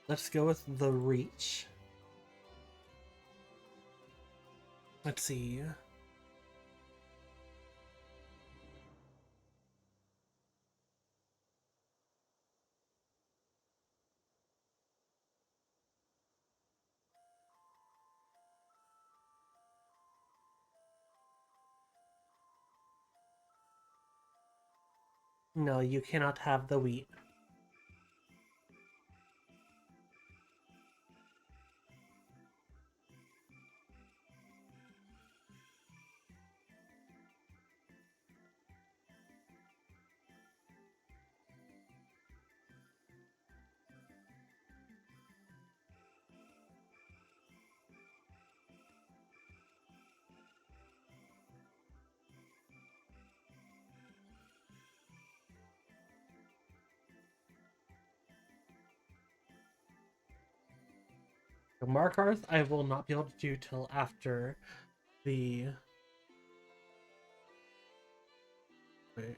let's go with the Reach. Let's see. No, you cannot have the wheat. The Markarth I will not be able to do till after the... Wait.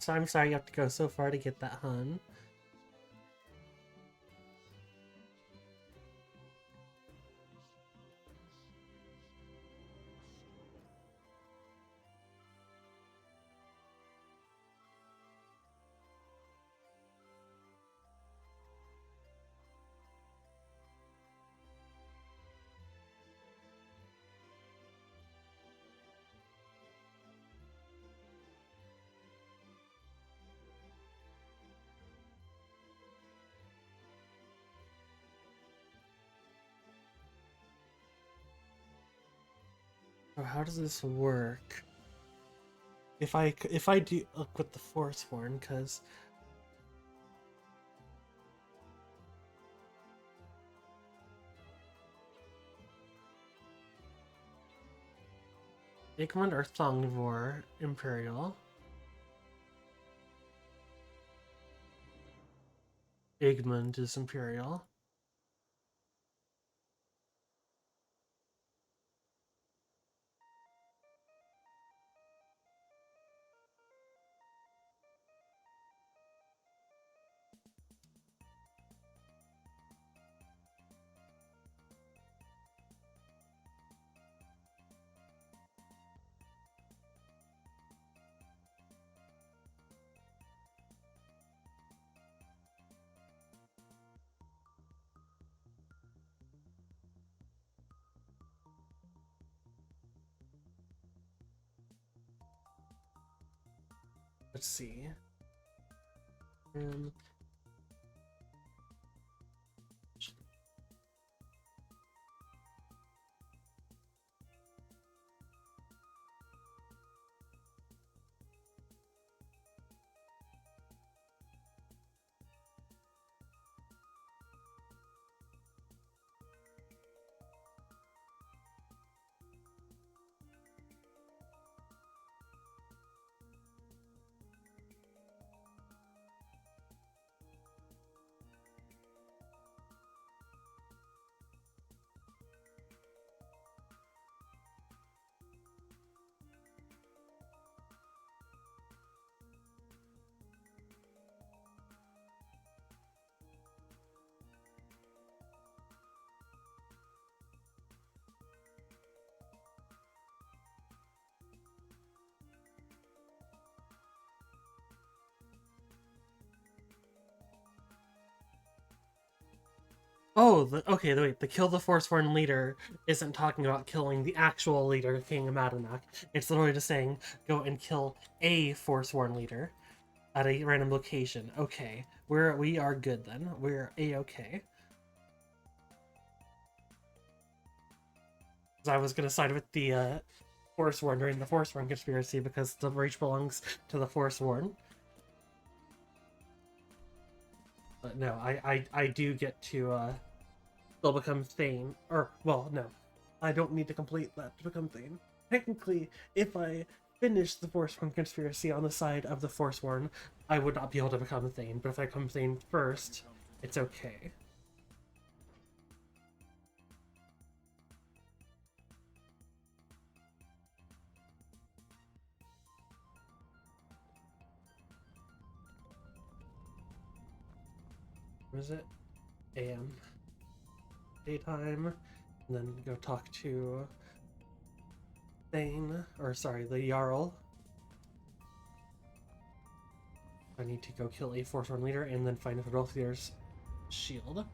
So I'm sorry you have to go so far to get that, hun. So how does this work? If I do look with the Force Horn, because Igmund Earthsongivore Imperial. Igmund is Imperial. Let's see. Oh, okay, wait, the kill the Forsworn leader isn't talking about killing the actual leader, King Amadenak. It's literally just saying, go and kill a Forsworn leader at a random location. Okay, we are good then. We're A-okay. I was gonna side with the Forsworn during the Forsworn conspiracy because the breach belongs to the Forsworn. But no, I do get to still become Thane. Or, well, no. I don't need to complete that to become Thane. Technically, if I finish the Forsworn conspiracy on the side of the Forsworn, I would not be able to become Thane. But if I become Thane first, it's okay. What is it? AM. Daytime. And then go talk to Thane, or sorry, the Jarl. I need to go kill a Forsworn leader and then find Rodolphir's shield.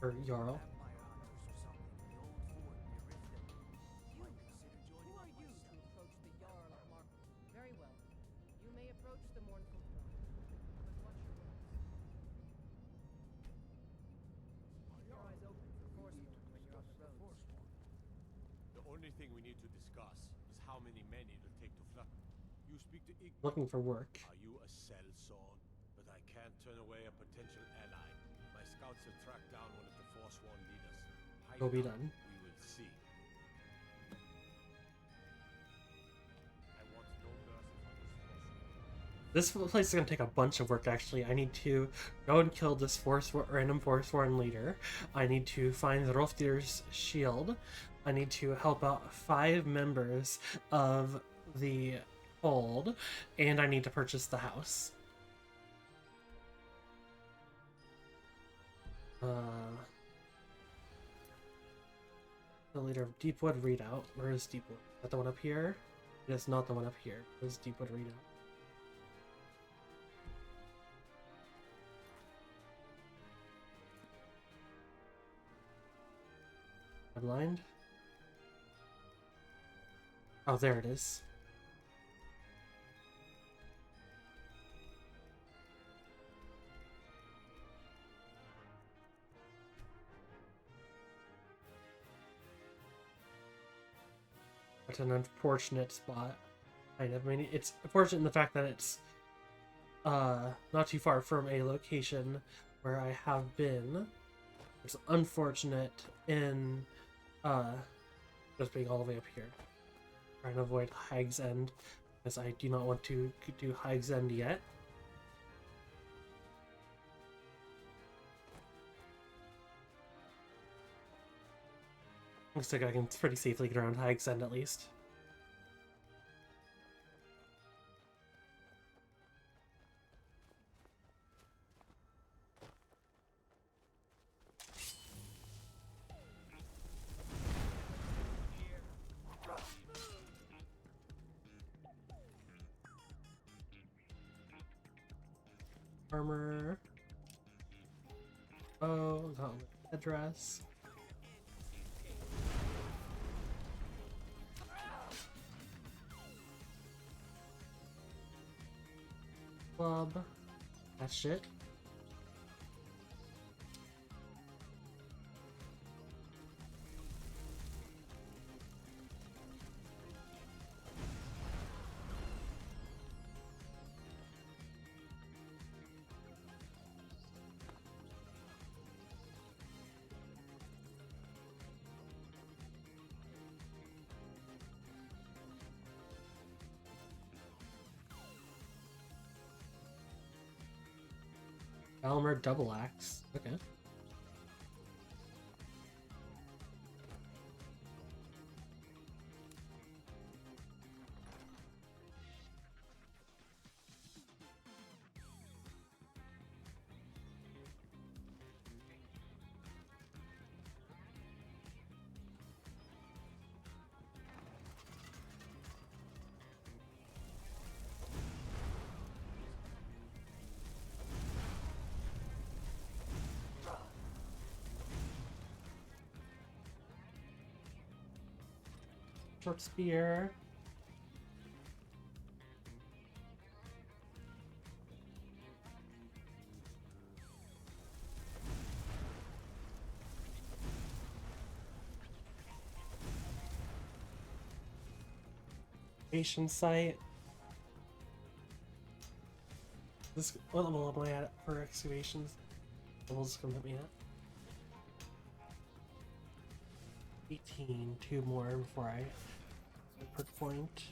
Or Jarl. Very well. You may approach the mournful throne. But watch your words. Keep your eyes open for Forsworn when you're on the road. The only thing we need to discuss is how many men it'll take to flush. You speak to Ig. Looking for work. Are you a sellsword? But I can't turn away a potential ally. My scouts have tracked down one of the Forsworn leaders. Go be done. We will see. I want no mercy from this Forsworn. This place is going to take a bunch of work, actually. I need to go and kill this random Forsworn leader. I need to find Rodolphir's shield. I need to help out 5 members of the Hold. And I need to purchase the house. The leader of Deepwood Readout. Where is Deepwood? Is that the one up here? It is not the one up here. Where's Deepwood Readout? I'm blind? Oh, there it is. That's an unfortunate spot. I mean, it's unfortunate in the fact that it's not too far from a location where I have been. It's unfortunate in just being all the way up here. Trying to avoid Hag's End, because I do not want to do Hag's End yet. Looks like I can pretty safely get around Hag's End at least. Armor. Oh, got address. Club. That shit. Elmer double axe. Okay. Short spear. Excavation site. This, what level am I at for excavations? Level's gonna hit me at 18. 2 more before I perk point.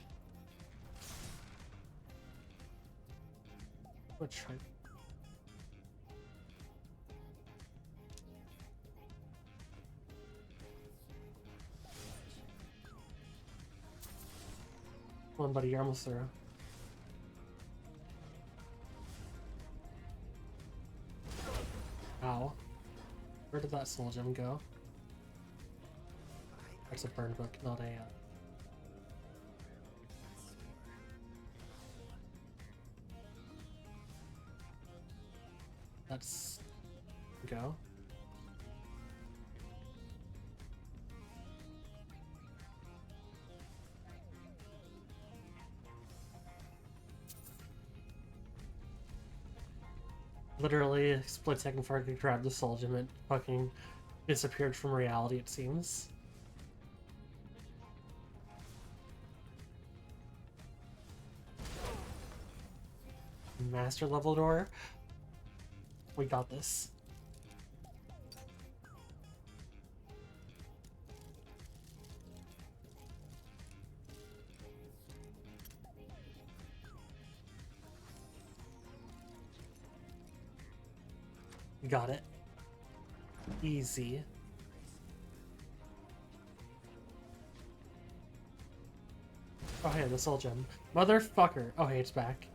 Let's try. Come on, buddy, you're almost there. Ow. Where did that soul gem go? That's a burn book, not a... Let's go. Literally a split second before I could grab the soul gem, it fucking disappeared from reality, it seems. Master level door. We got this. Got it. Easy. Oh hey, the soul gem. Motherfucker. Oh hey, it's back.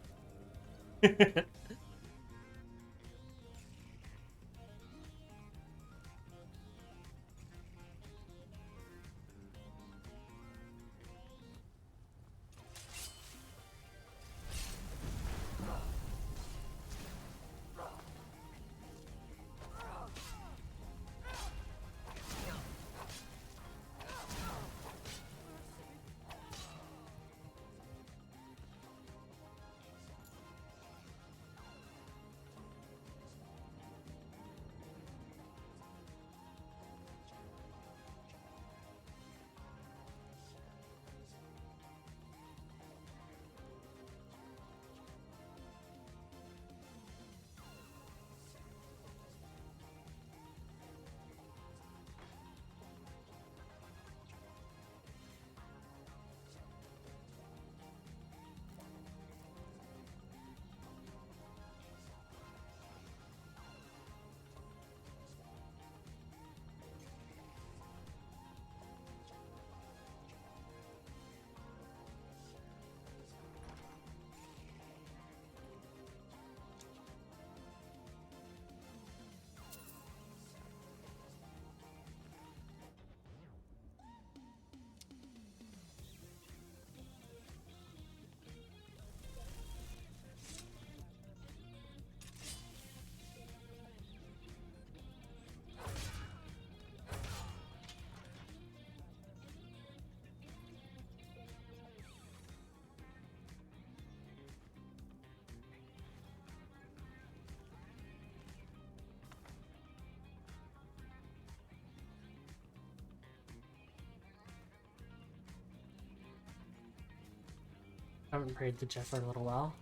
I haven't prayed to Jeff for a little while.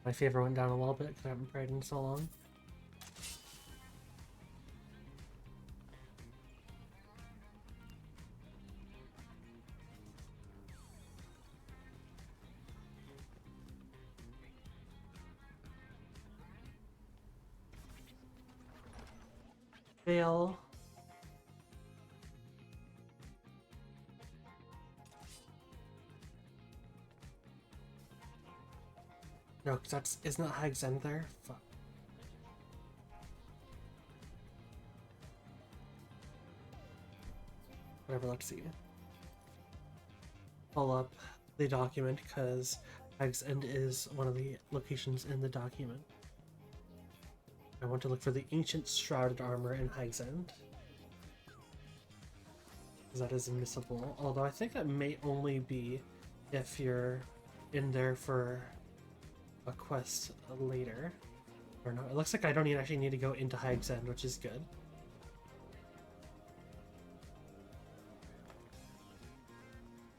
My favor went down a little bit because I haven't prayed in so long. Fail. No, because that's... Isn't that Hag's End there? Fuck. Whatever, let's see. Pull up the document, because Hag's End is one of the locations in the document. I want to look for the ancient shrouded armor in Hag's End. That is missable. Although I think that may only be if you're in there for a quest later. Or no, it looks like I don't even actually need to go into Hag's End, which is good.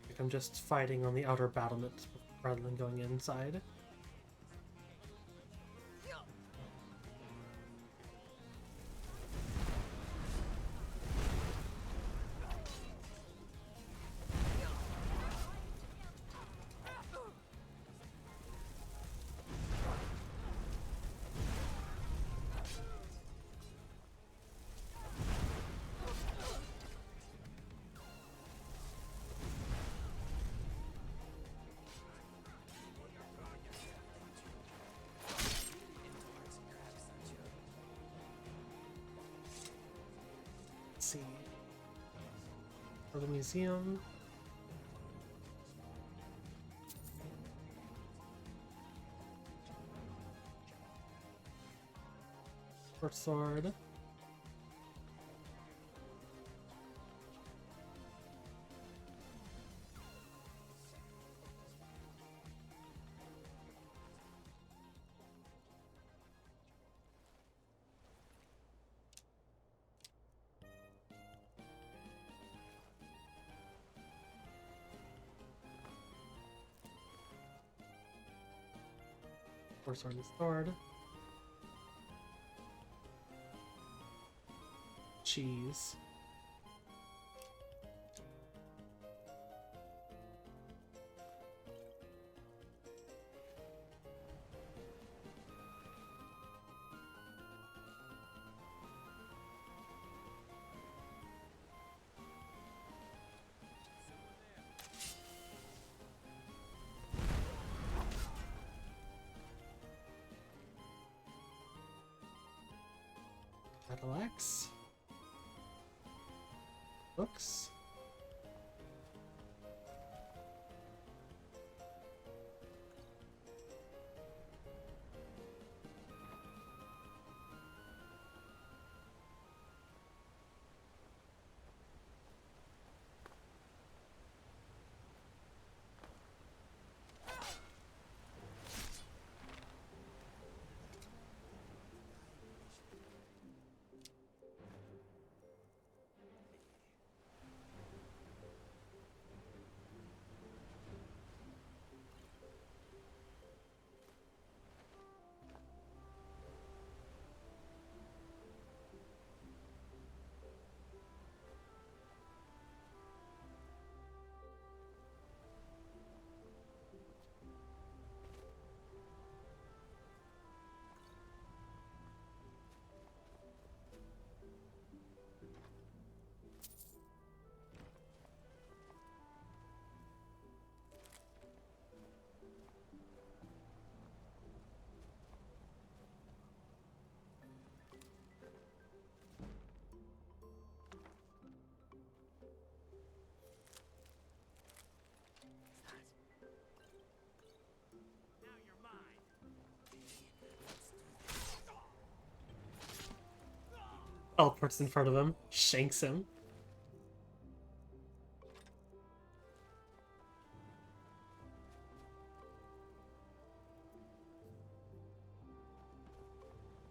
Like I'm just fighting on the outer battlement rather than going inside. See for the museum. Short sword. Short sword and sword. Cheese. Battle axe. Books. Teleports in front of him, shanks him.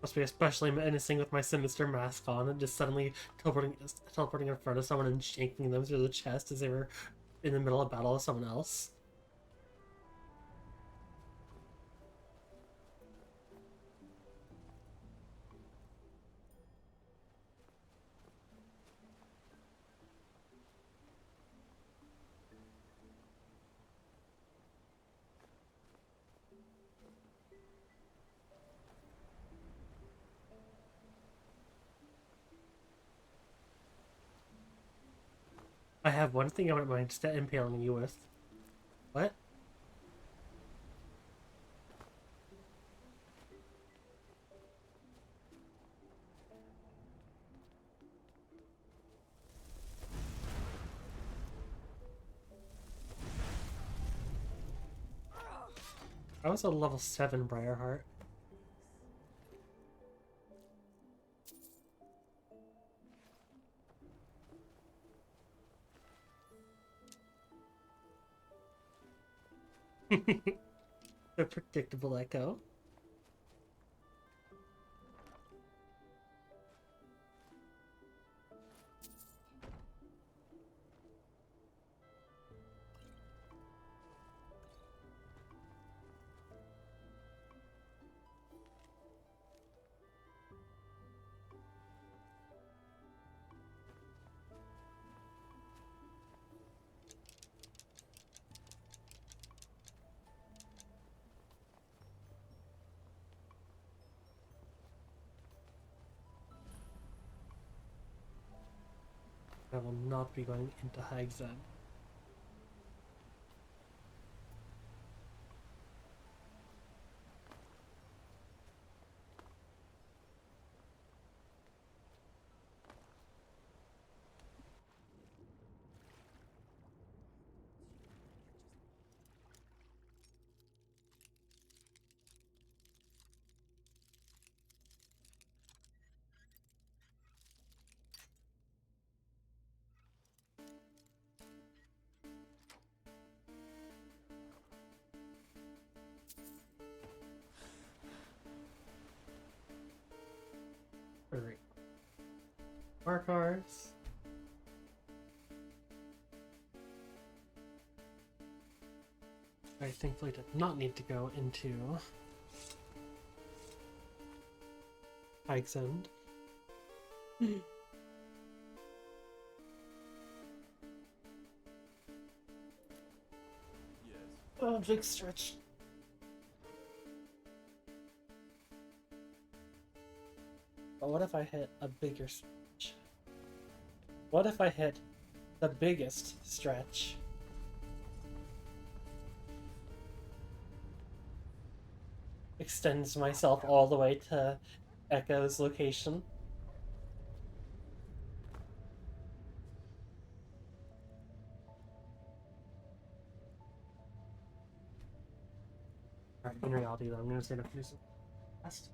Must be especially menacing with my sinister mask on and just suddenly teleporting in front of someone and shanking them through the chest as they were in the middle of battle with someone else. I have one thing I wouldn't mind impaling you with. What? I was a level 7 Briarheart. The predictable echo. I will not be going into Hagzen. Alright. More cars. I thankfully did not need to go into Pike's End. Yes. Oh, big stretch. But what if I hit a bigger stretch? What if I hit the biggest stretch? Extends myself all the way to Echo's location. Alright, in reality though, I'm gonna say to do some fast.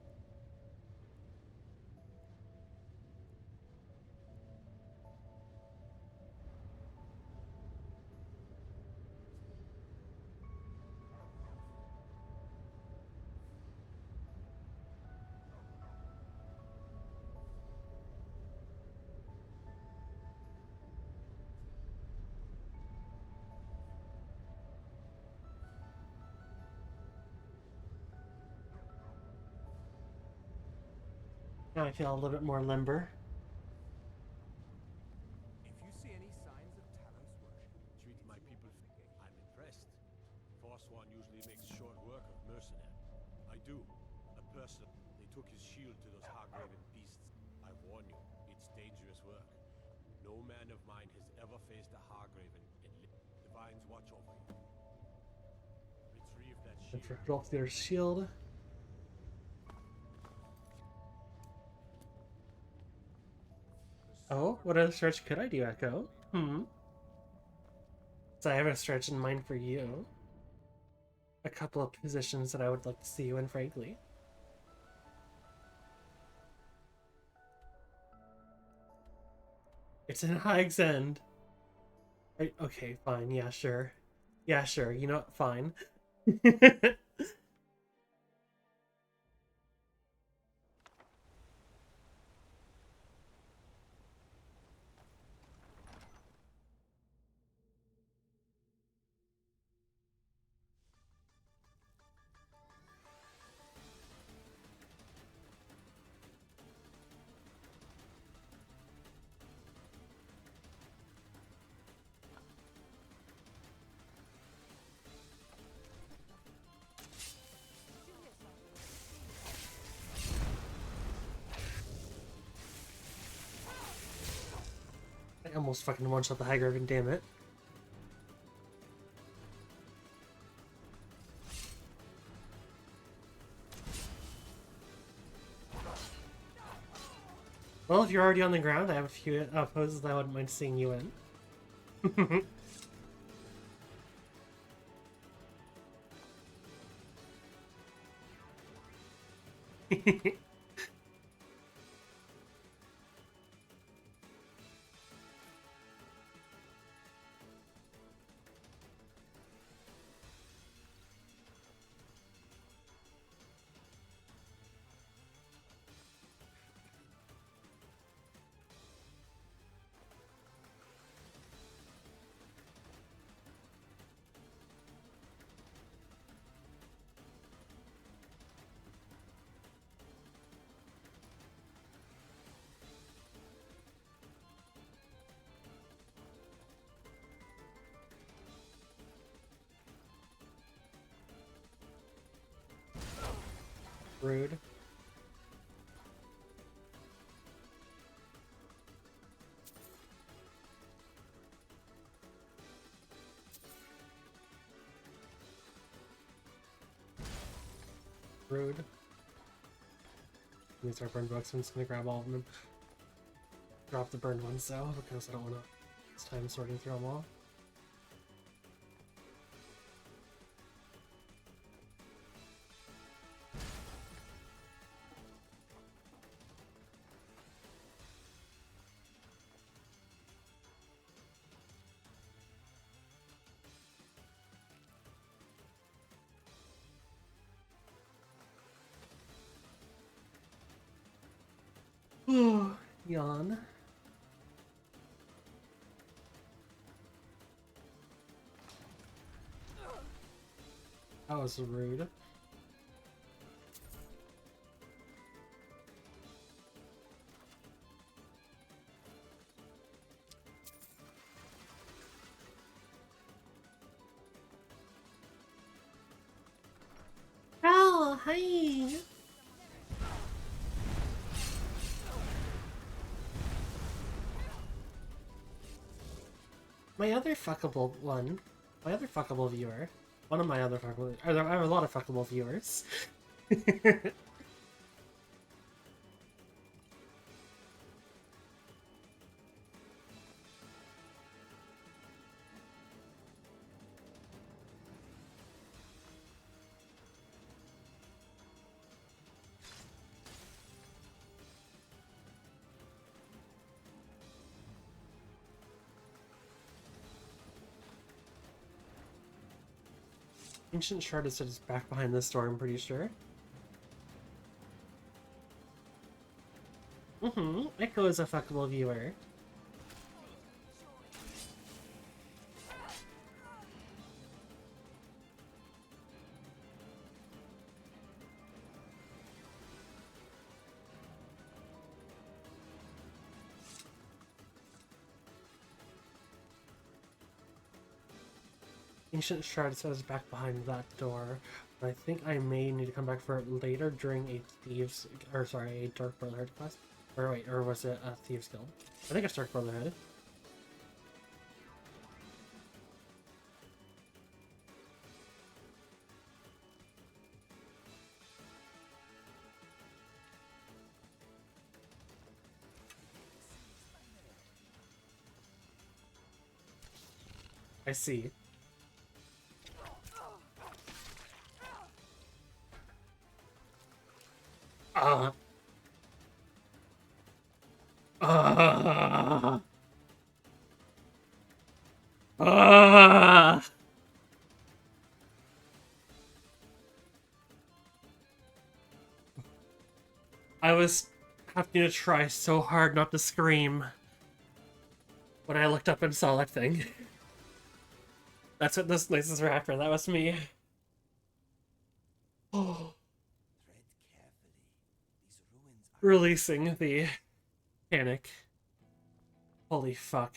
Now I feel a little bit more limber. If you see any signs of Talos worship, treat my people. I'm impressed. Forsworn usually makes short work of mercenary. I do. A person. They took his shield to those Hargraven beasts. I warn you, it's dangerous work. No man of mine has ever faced a Hargraven and Divines watch over you. Retrieve that shield. Drop their shield. Oh, what other stretch could I do, Echo? So I have a stretch in mind for you. A couple of positions that I would like to see you in, frankly. It's in Higgs End. Okay, fine. Yeah, sure. Yeah, sure. You know what? Fine. I almost fucking one-shot the Haggraven, damn it. Well, if you're already on the ground, I have a few poses I wouldn't mind seeing you in. Rude. Rude. These are burned books. I'm just gonna grab all of them. Drop the burned ones though, because I don't want to waste time sorting through them all. Yawn. That was rude. Oh, hi! My other fuckable one, my other fuckable viewer, one of my other fuckable, I have a lot of fuckable viewers. Ancient Shard is back behind this door, I'm pretty sure. Echo is a fuckable viewer. Ancient Shard says back behind that door. I think I may need to come back for it later during a Thieves... or sorry, a Dark Brotherhood quest. Or wait, or was it a Thieves Guild? I think it's Dark Brotherhood. I see. I was having to try so hard not to scream when I looked up and saw that thing. That's what those noises were after. That was me. Oh. Releasing the panic. Holy fuck.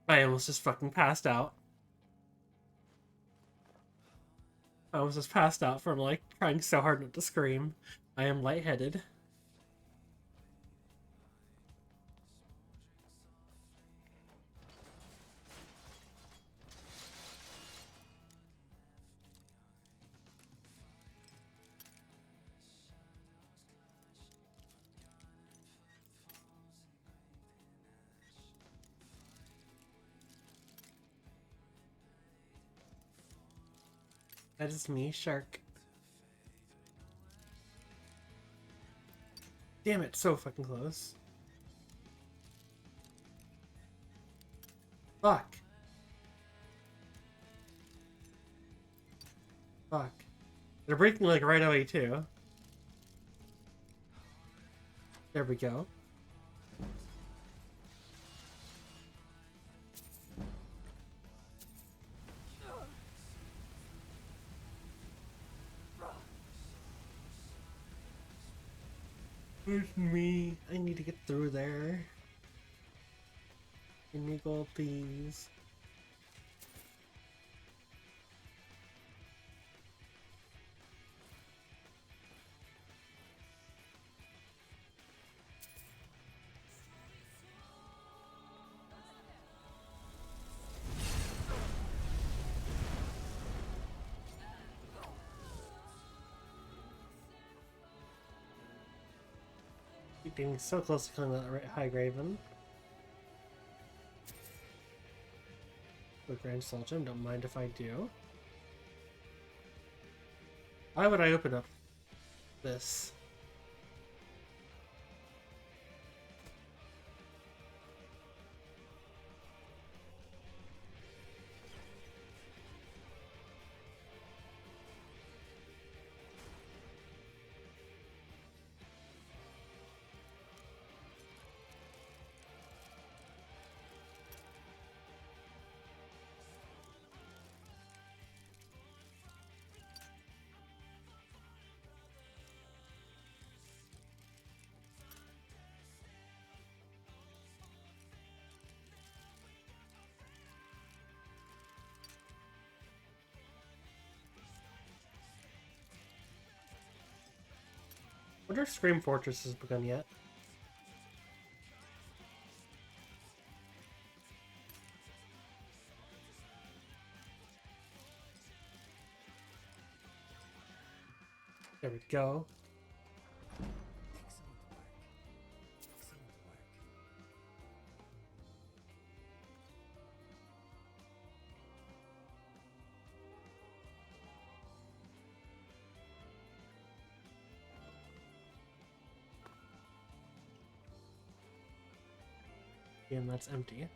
I almost just fucking passed out. I was just passed out from, like, trying so hard not to scream. I am lightheaded. That is me, Shark. Damn it, so fucking close. Fuck. Fuck. They're breaking like right away too. There we go. Where's me? I need to get through there. Give me gold, please. Getting so close to killing that High Graven. With Grand Sultan, don't mind if I do. Why would I open up this? I wonder if Scream Fortress has begun yet. There we go. Excellent work. Excellent work. And that's empty.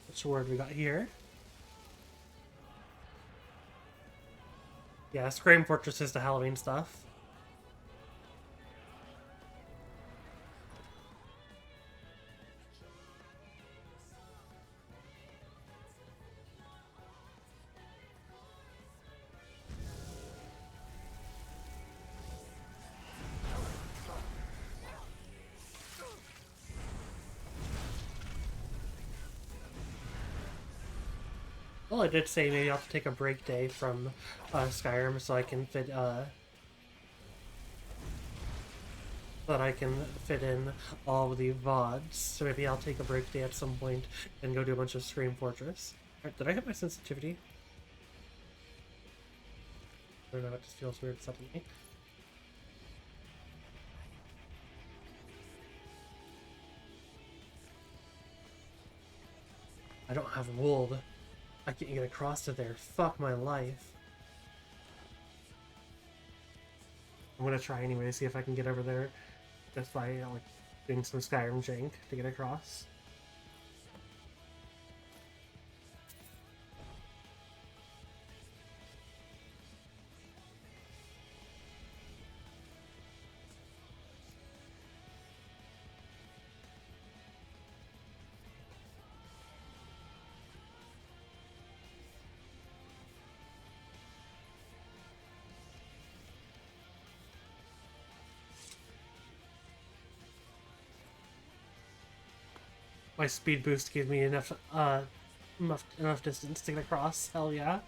Which word we got here? Yeah, Scream Fortress is the Halloween stuff. Well, I did say maybe I'll have to take a break day from Skyrim so I can fit in all of the VODs. So maybe I'll take a break day at some point and go do a bunch of Scream Fortress. Did I hit my sensitivity? I don't know, it just feels weird suddenly. I don't have wool. I can't get across to there. Fuck my life. I'm gonna try anyway to see if I can get over there just by like doing some Skyrim jank to get across. My speed boost gave me enough distance to get across. Hell yeah.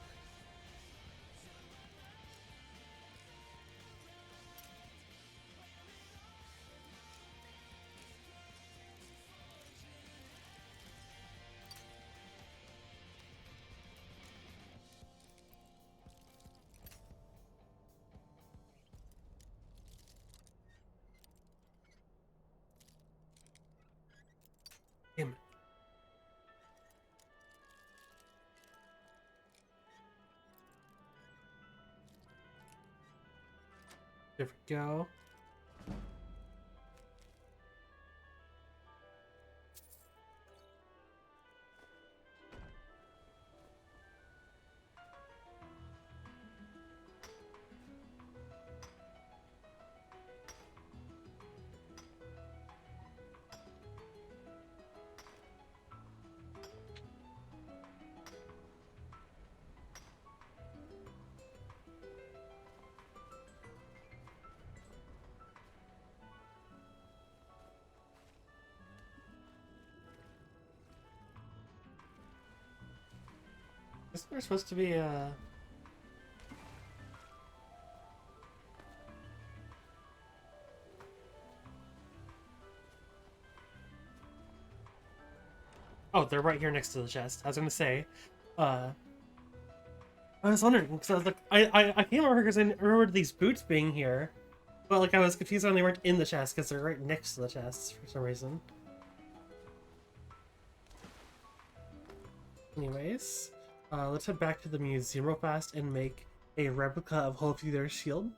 Damn it. There we go. Isn't there supposed to be a... Oh, they're right here next to the chest. I was gonna say, I was wondering because I was like, I came over because I remembered these boots being here, but like I was confused when they weren't in the chest because they're right next to the chest for some reason. Anyways, let's head back to the museum real fast and make a replica of Hopefully shield.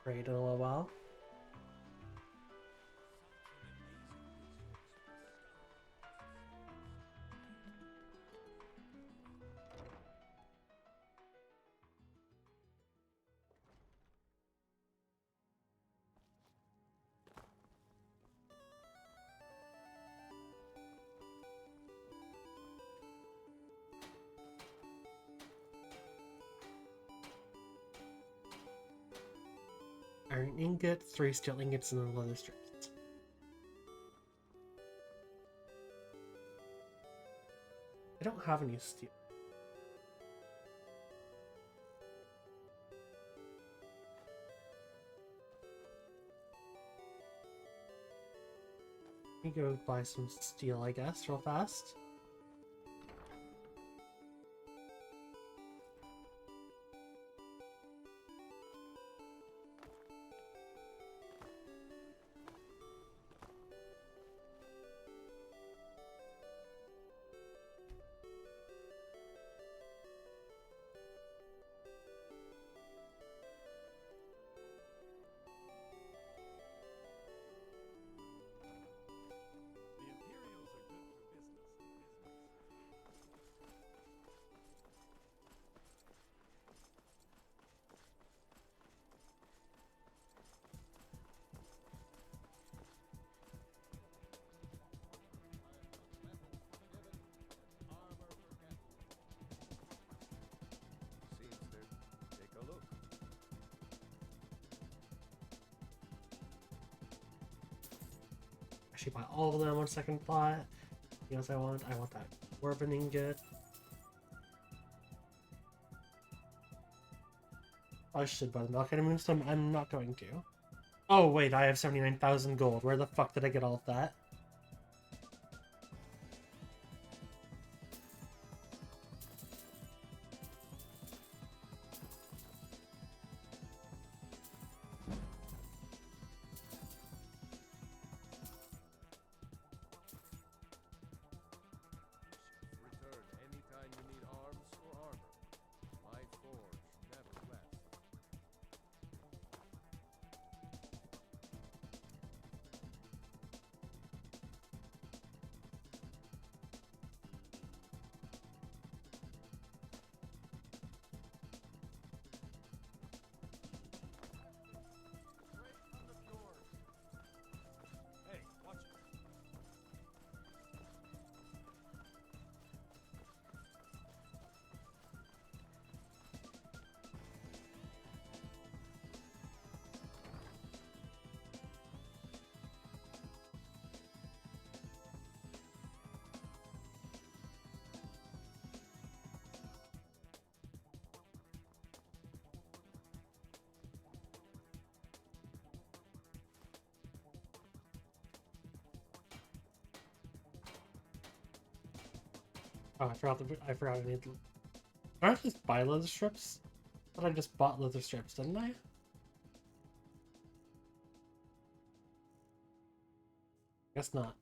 Right in a little while. Iron ingot, 3 steel ingots, and then leather strips. I don't have any steel. Let me go buy some steel, I guess, real fast. The Imperials are good for business. Seems there. Take a look. Actually, buy all of them on second thought. Yes, I want that Dwarven ingot. I should buy the milk item moonstone. I'm not going to. Oh wait, I have 79,000 gold. Where the fuck did I get all of that? Return anytime you need arms or armor. My forge never rests. Hey, watch it. Oh, I forgot I need. Do I have to just buy leather strips? I thought I just bought leather strips, didn't I? Guess not.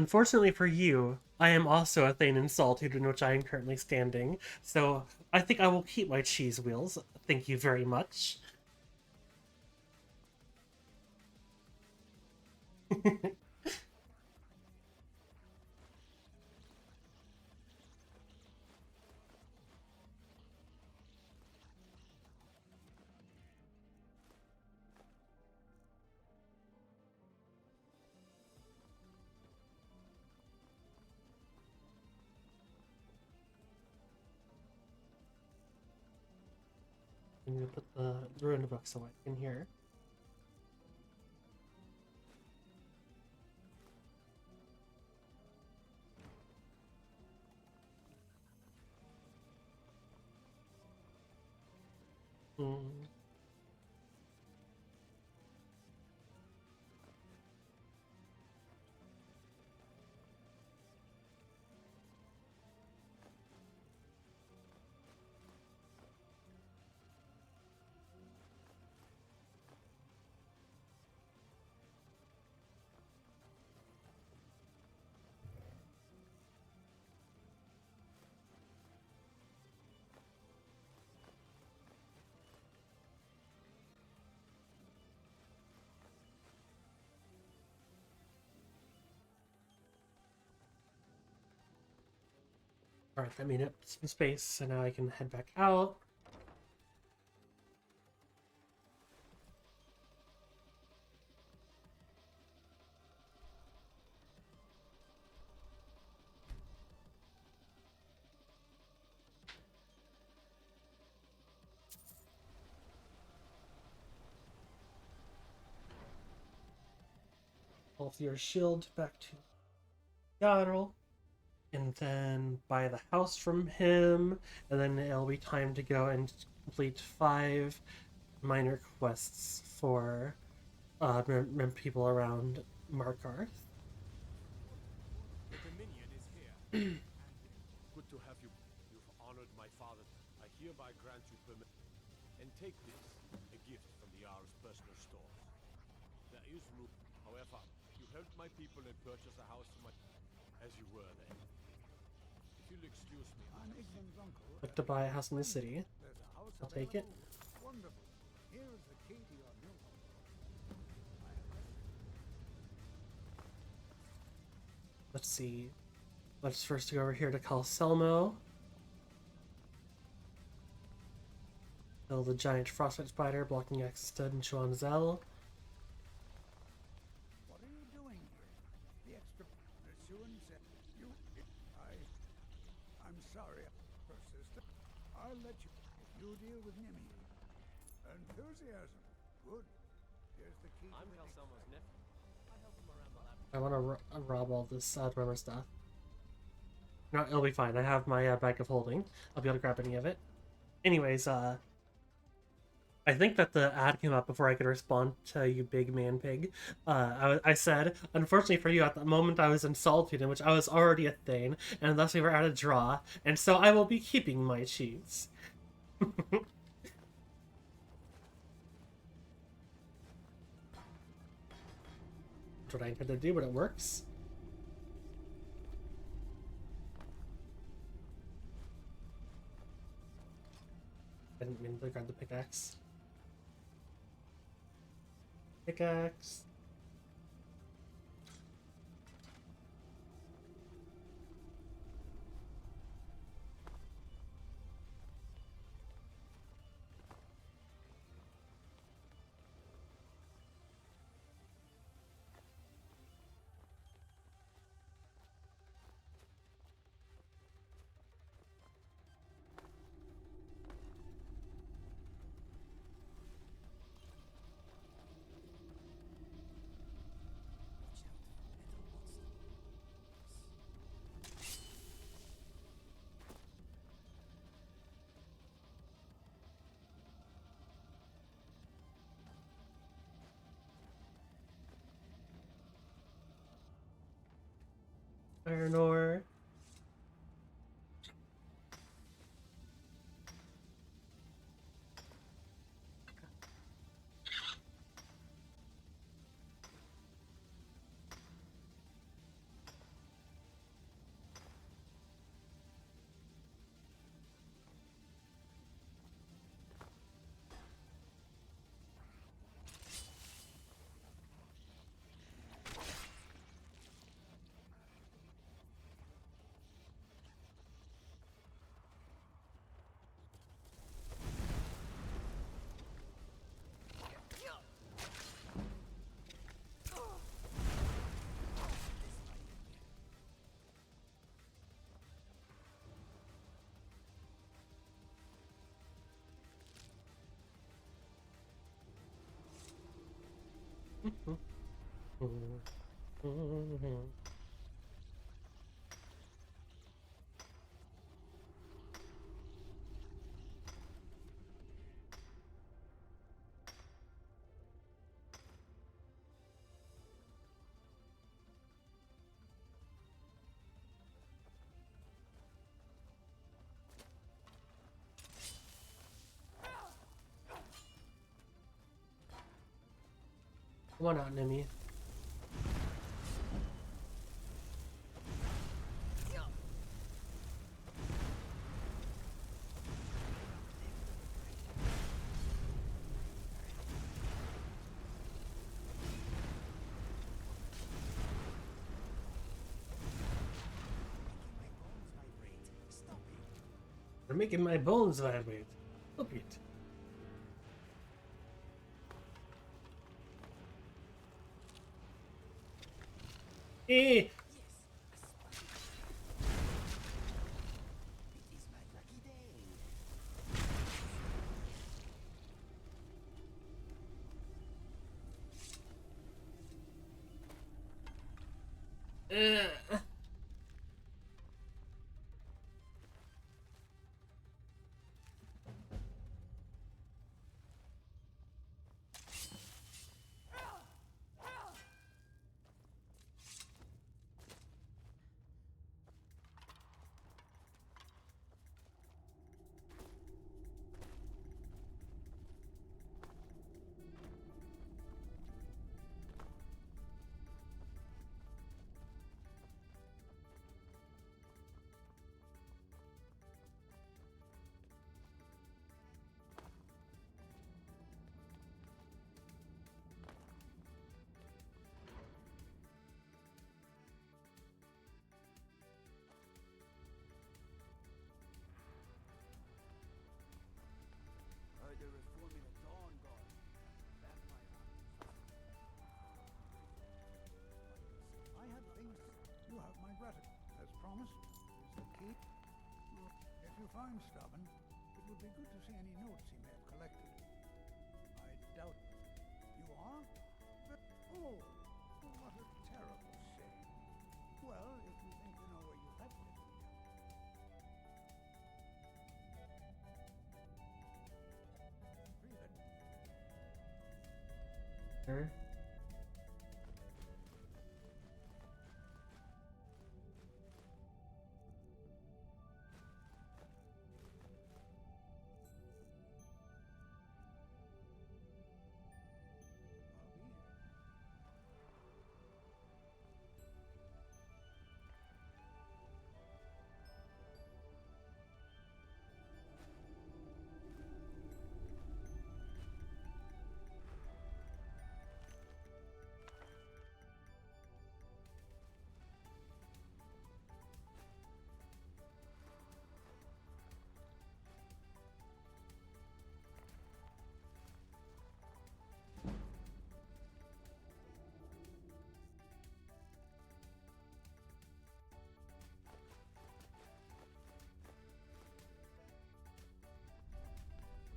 Unfortunately for you, I am also a Thane in Solitude in which I am currently standing, so I think I will keep my cheese wheels. Thank you very much. I'm gonna put the ruined books away in here. Mm. Alright, that made up some space, so now I can head back out. Pull your shield back to Yarl, and then buy the house from him, and then it'll be time to go and complete 5 minor quests for people around Markarth. The Dominion is here. Good to have you. You've honored my father. I hereby grant you permission. And take this, a gift from the Jarl's personal stores. There is room. However, you helped my people and purchased a house for my... as you were then. If you'll excuse me, I'm Igman's uncle. Like to buy a house in the city. There's a house I'll take it. Wonderful. Here is the key to your new home. Let's see. Let's first go over here to Calselmo. Kill the giant frostbite spider blocking access to Nchuanzel. What are you doing here? The extra pursuant said you... I'm sorry, persistent. I'll let you... You deal with Nimi. Enthusiasm. Good. Here's the key. I'm Calselmo's nephew. I help him around the lab. I want to rob all this Dwemer stuff. No, it'll be fine. I have my bag of holding. I'll be able to grab any of it. Anyways, I think that the ad came up before I could respond to you, big man pig. I said, unfortunately for you, at the moment I was in Solitude, in which I was already a Thane, and thus we were at a draw, and so I will be keeping my cheese. That's what I intended to do, but it works. I didn't mean to grab the pickaxe. Pickaxe. Iron ore. Come on out, Nimi. They're making my bones vibrate. Stop it. Eh! Uh. The reforming of Dawn God. I have things. You have my gratitude. As promised, is the key. If you find Stubborn, it would be good to see any notes he may have collected. I doubt you are? Oh, what a terrible shame. Well, if you think you know where you left it. Her.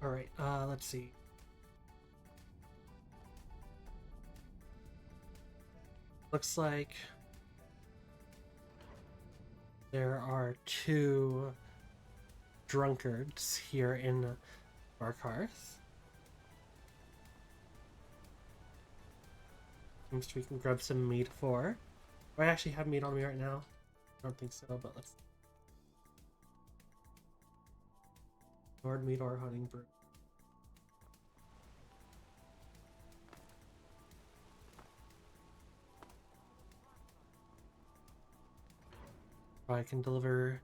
Alright, let's see. Looks like there are 2 drunkards here in Barkarth. Seems we can grab some meat for. Do I actually have meat on me right now? I don't think so, but let's. Lord meat or hunting brew. I can deliver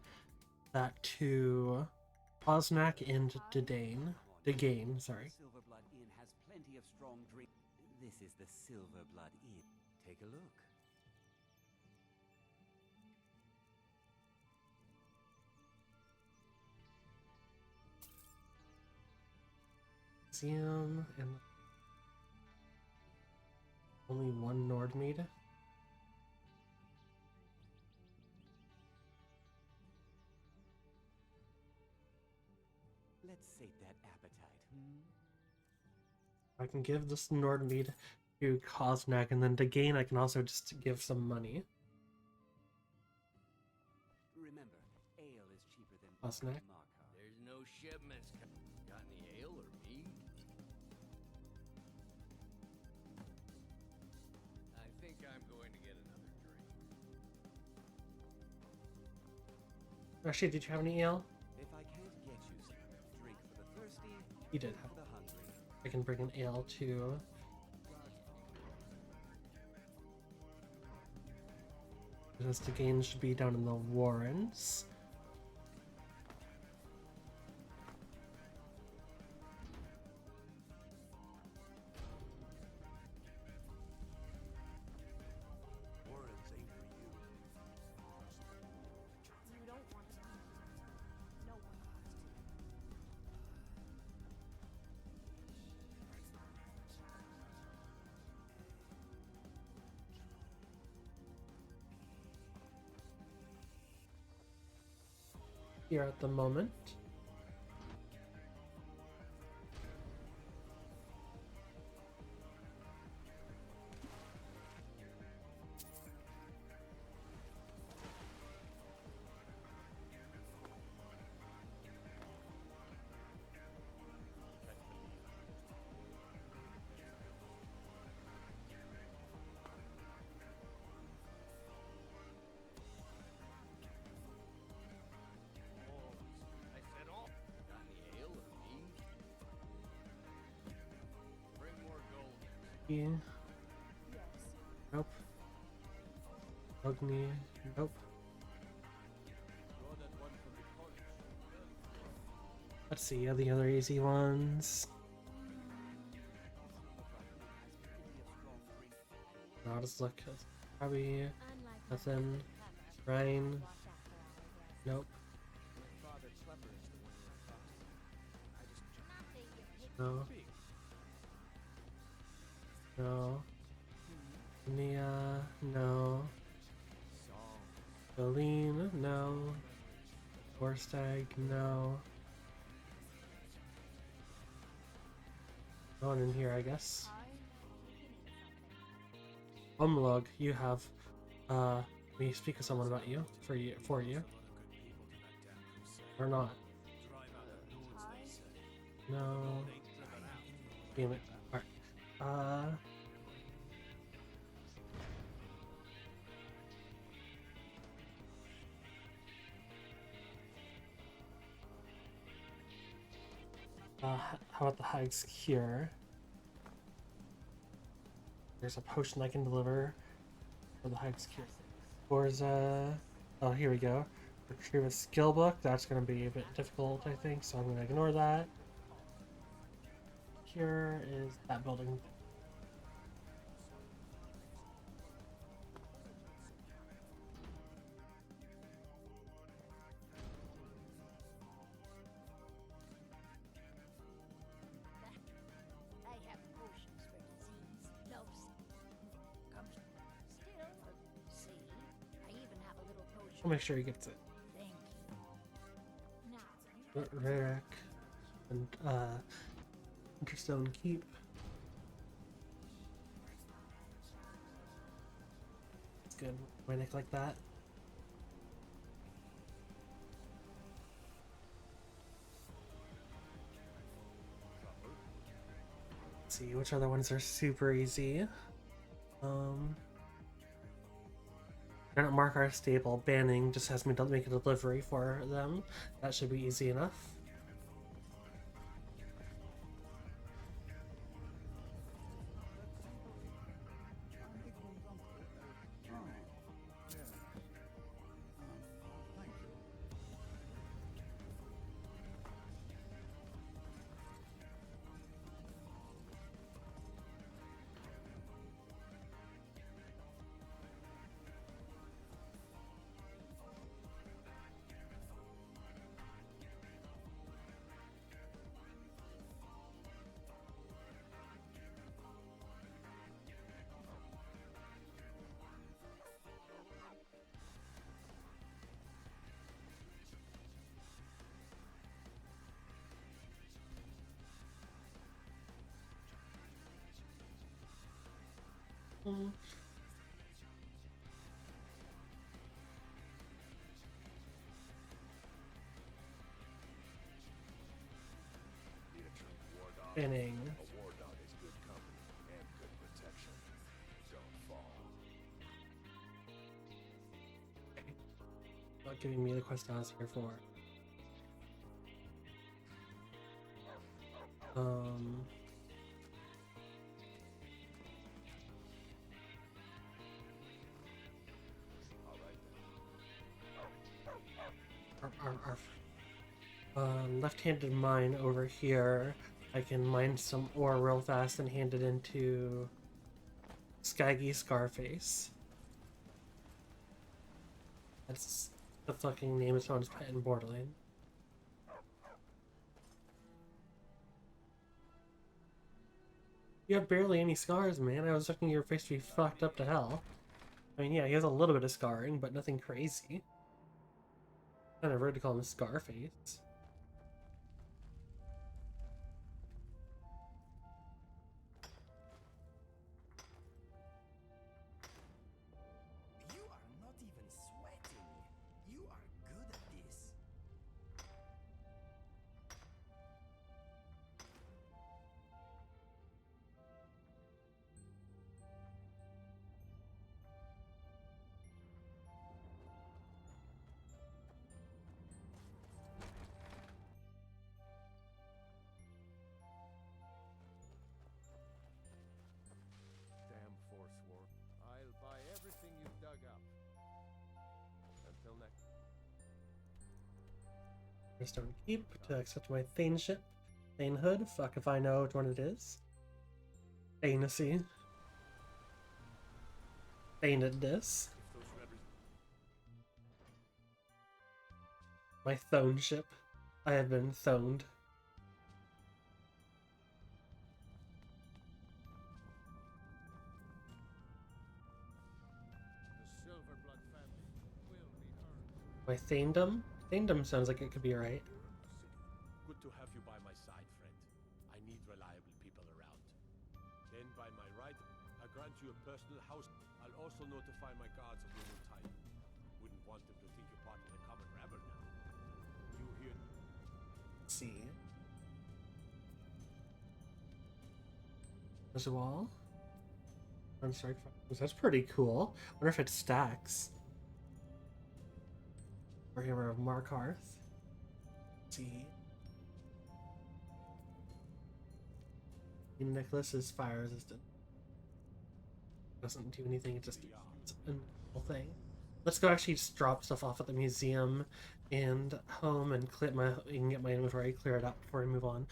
that to Osnak and Degane, sorry. Silverblood Inn has plenty of strong drink. This is the Silverblood Inn. Take a look. Museum and only 1 Nordmead. Let's sate that appetite, I can give this Nordmead to Cosnack, and then to gain I can also just give some money. Remember, ale is cheaper than Cosnack. Markar. There's no shipments. Got any ale or mead? I think I'm going to get another drink. Actually, did you have any ale? If I can't get you some, drink for the thirsty, You did food have. for the hungry. I can bring an ale too. This to gain should be down in the Warrens. Warrens ain't for you. You don't want to. No one wants to. Here at the moment. I said all. Got any ale or mead? Bring more gold. Yeah. Yes. Nope. Ogni. Nope. Draw that one from the college. Let's see the other easy ones. I'll just look. Probably Unlike my nothing. father, Ryan. watch after our guests. Nope. My father Clever is the one who fostered. I just No. No. Nia. No. Celine. No. Vorstag. No. No one in here, I guess. Umlug, you have me speak to someone about you for you. Or not. No. Damn it. Alright. How about the Hag's Cure? There's a potion I can deliver for the Hag's Cure. Forza. Oh, here we go. Retrieve a skill book. That's going to be a bit difficult, I think, so I'm going to ignore that. Cure is that building. I have potions for disease, no comes still. See, I even have a little potion. I'll make sure he gets it. Thank you. Now, Raric and Interstone Keep. It's good. Why nick like that? Let's see which other ones are super easy. Cannot mark our stable. Banning just has me to make a delivery for them. That should be easy enough. Thank you. Need a trained war dog? Spinning. A war dog is good company and good protection. Don't fall. Not giving me the quest I was here for. Left-handed mine over here. I can mine some ore real fast and hand it into Skaggy Scarface. That's the fucking name of someone's pet in Borderlands. You have barely any scars, man. I was expecting your face to be fucked up to hell. I mean, yeah, he has a little bit of scarring, but nothing crazy. Kind of rude to call him Scarface. You are not even sweating. You are good at this. Damn Forsworn. I'll buy everything you've dug up. Until next. Stone Keep to accept my Thane ship. Thane Hood. Fuck if I know which one it is. Thanesy. Thaned this. My Thone ship. I have been thoned. The Silverblood family will be earned. My Thanedom? Thanedom sounds like it could be right. Good to have you by my side, friend. I need reliable people around. Then, by my right, I grant you a personal house. I'll also notify my guards of your new type. Wouldn't want them to think you're part of the common rabble now. You hear? Let's see. There's a wall. Unstrike. That's pretty cool. Wonder if it stacks. Warhammer of Markarth. Let's see. The necklace is fire resistant. Doesn't do anything, it just it's a normal thing. Let's go actually just drop stuff off at the museum and home and clip my and get my inventory cleared up before we move on.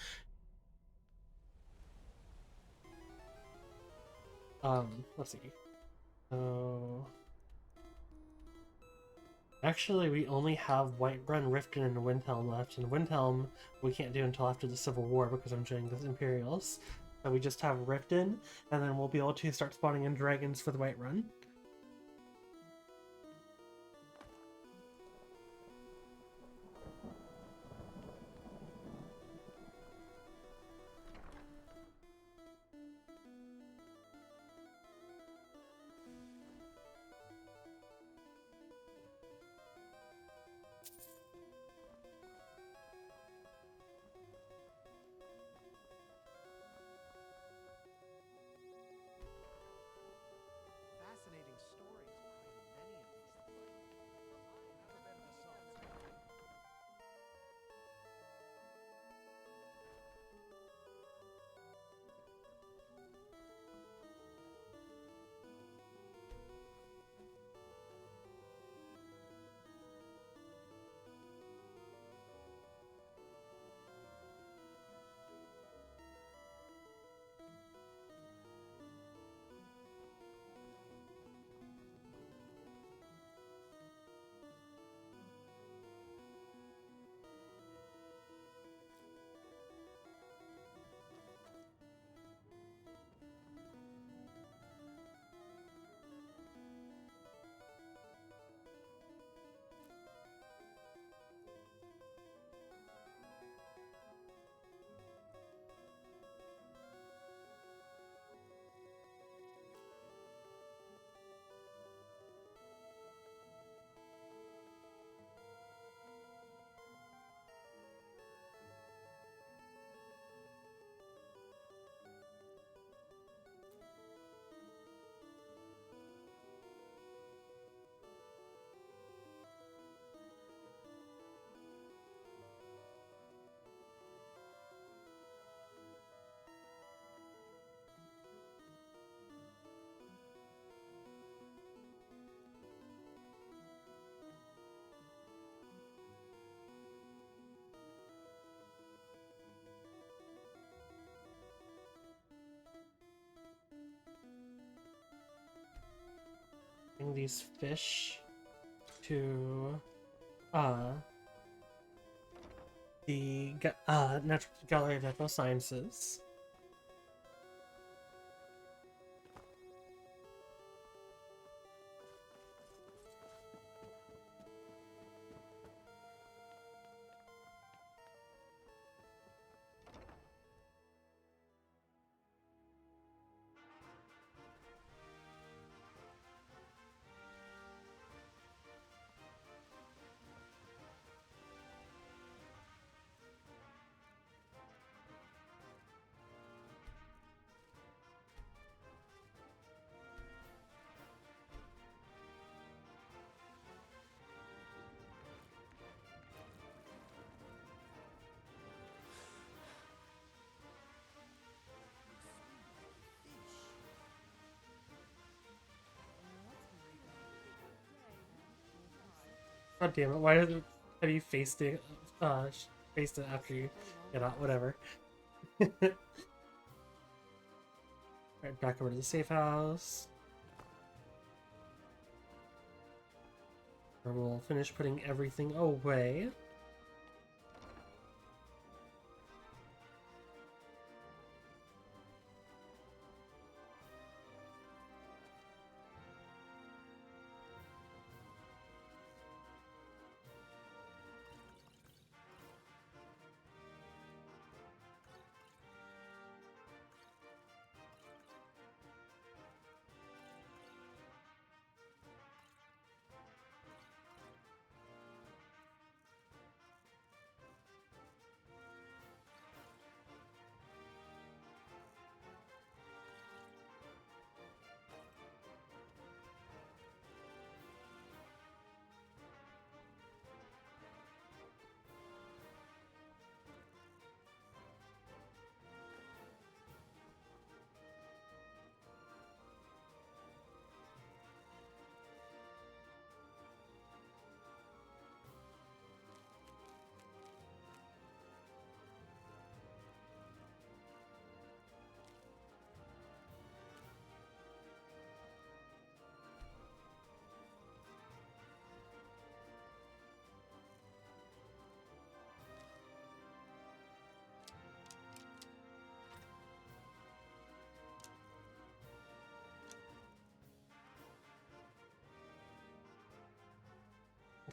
Let's see. So actually, we only have Whiterun, Riften, and Windhelm left, and Windhelm we can't do until after the Civil War because I'm doing the Imperials. So we just have Riften, and then we'll be able to start spawning in dragons for the Whiterun. bring these fish to the Gallery of Natural Sciences. God damn it! Why have you faced it? Faced it after you get out. Whatever. Right, back over to the safe house. Where we'll finish putting everything away.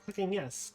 Clicking yes.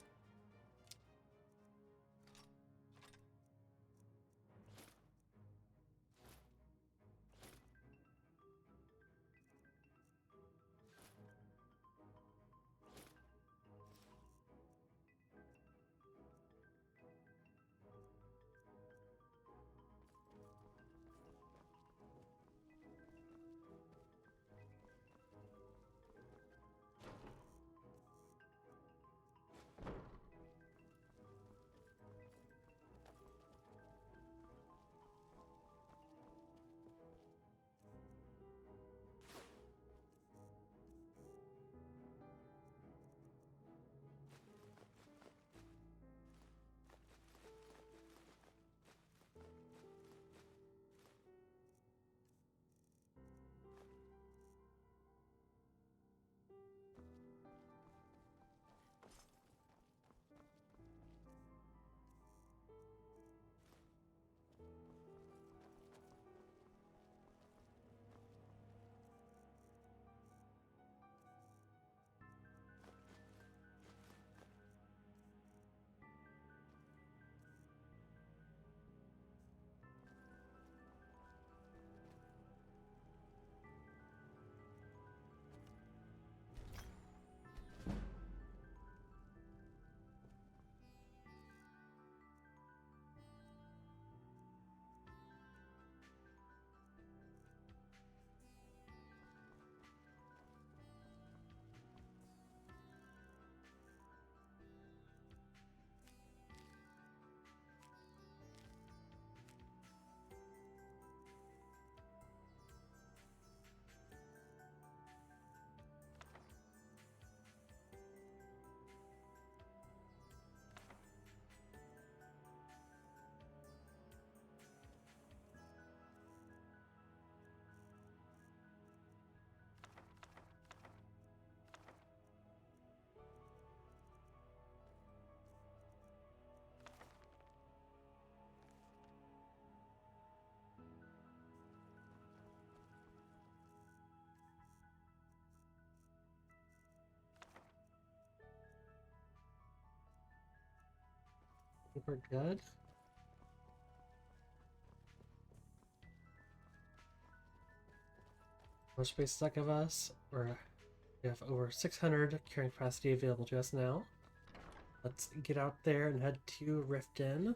Super good. More space stuck of us. We have over 600 carrying capacity available to us now. Let's get out there and head to Riften.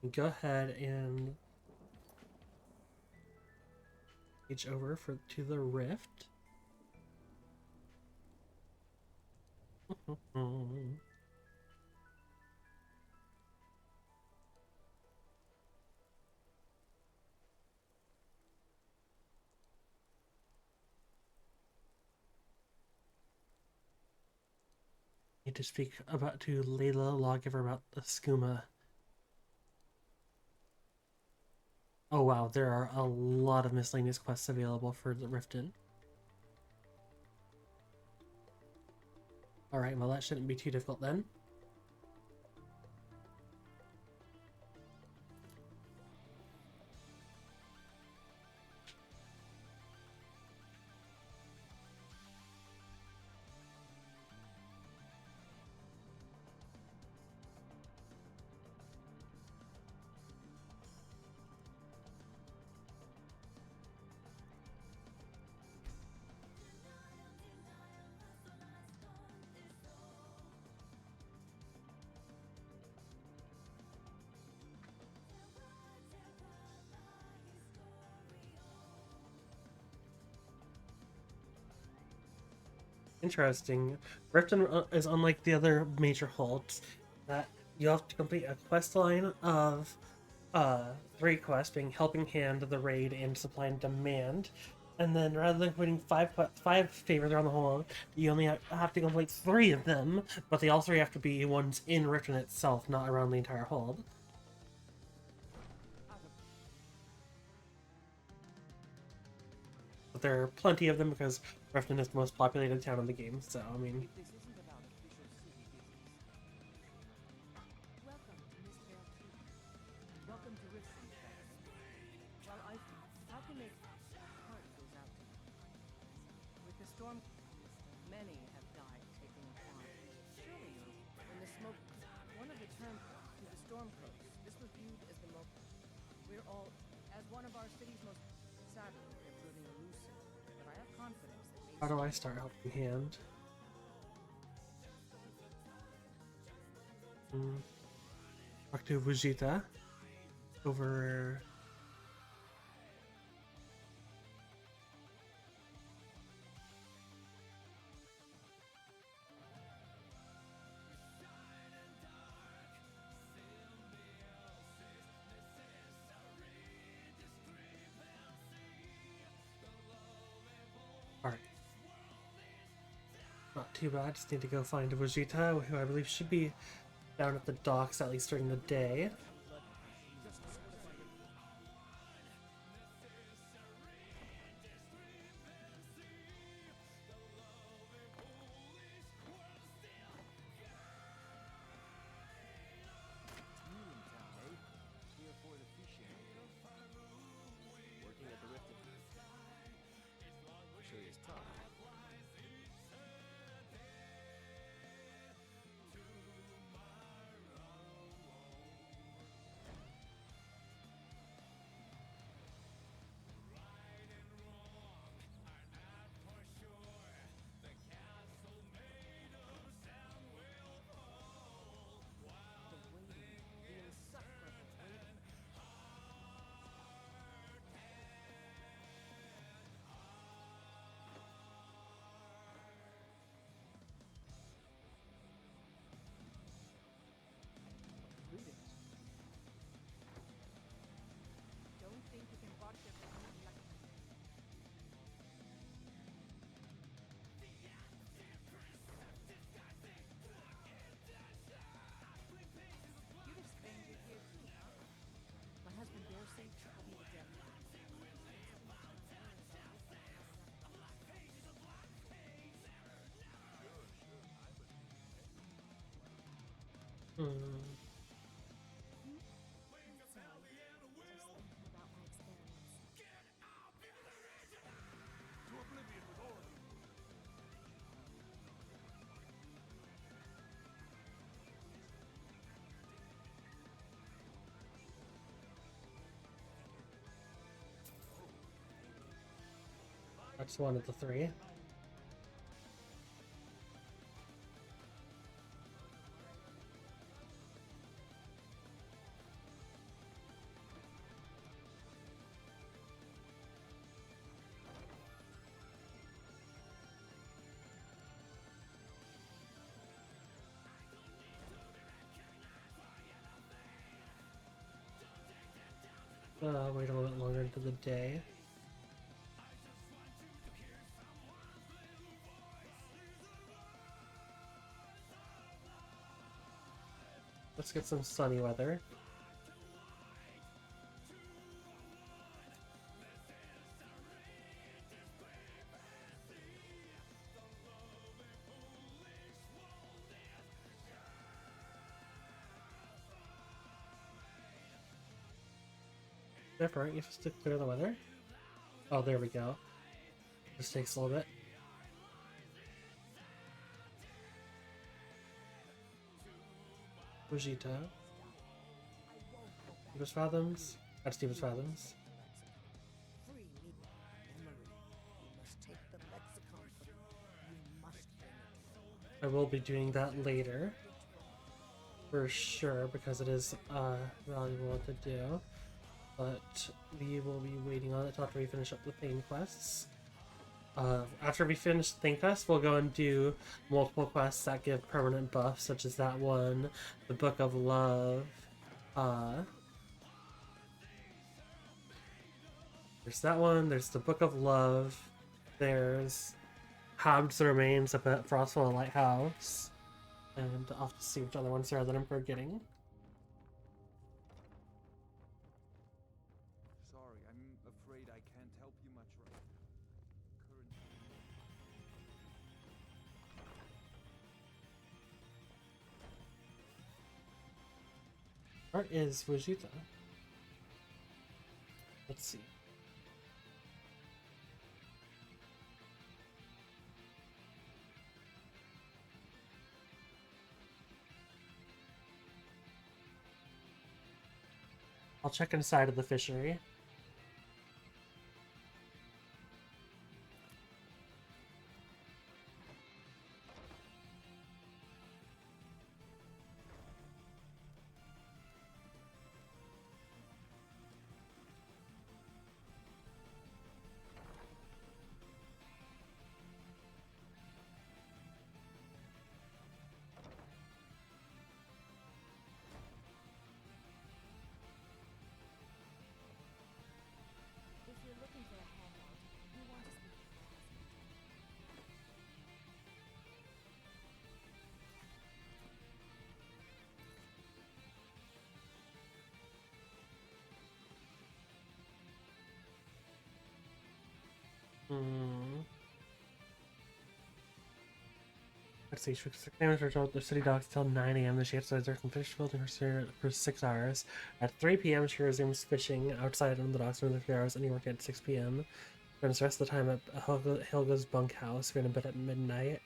And go ahead and reach over to the rift. Need to speak to Layla Lawgiver about the skooma. Oh wow, there are a lot of miscellaneous quests available for the Riften. Alright, well that shouldn't be too difficult then. Interesting. Riften is unlike the other major holds that you have to complete a quest line of 3 quests, being Helping Hand, the Raid, and Supply and Demand. And then rather than completing 5 favors around the whole, you only have to complete 3 of them, but they all 3 have to be ones in Riften itself, not around the entire hold. But there are plenty of them because Riften is the most populated town in the game, so I mean... Welcome to Riften, Well, I can make heart goes out to you. With the storm, many have died taking the farm. Surely, when the smoke, one of the terms to the storm coast, this was viewed as the most. We're all, as one of our city's most, sadly, they're proving elusive. But I have confidence that. How do I start Helping Hand? Talk to Vegeta over. Alright. Not too bad, just need to go find Vegeta, who I believe should be down at the docks at least during the day. That's one of the three. Wait a little bit longer into the day. Let's get some sunny weather. Different, you have to clear the weather. Oh, there we go. This takes a little bit. Vegeta. Deepest Fathoms. That's Deepest Fathoms. Free me, memory. You must take the lexicon from you must bring it. I will be doing that later. For sure, because it is valuable to do. But we will be waiting on it after we finish up the Thane quests. After we finish the Thane quest, we'll go and do multiple quests that give permanent buffs, such as that one, the Book of Love. There's that one, there's the Book of Love, there's Hobbs Remains up at Frostwell Lighthouse, and I'll have to see which other ones there are that I'm forgetting. Sorry, I'm afraid I can't help you much right currently. Where is Vegeta? Let's see. I'll check inside of the fishery. If you're looking for a handout, you want to speak with my husband. Let's see, claimants are told the city docks till 9 a.m. The she exercises her from fish filled for 6 hours. At 3 p.m. she resumes fishing outside on the docks for another 3 hours, and you work at 6 p.m. Spends the rest of the time at Helga's bunkhouse. We're in bed at midnight.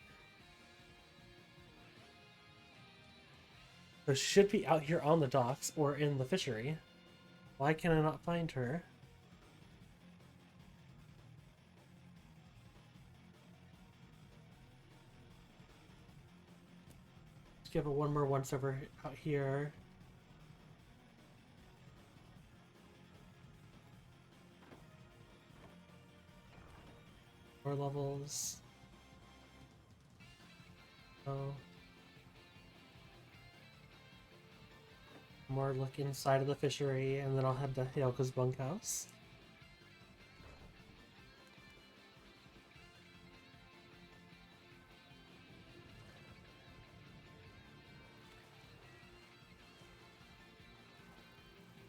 So she should be out here on the docks or in the fishery. Why can I not find her? Give it one more once over out here. More levels. Oh. More look inside of the fishery, and then I'll head to Hyelka's bunkhouse.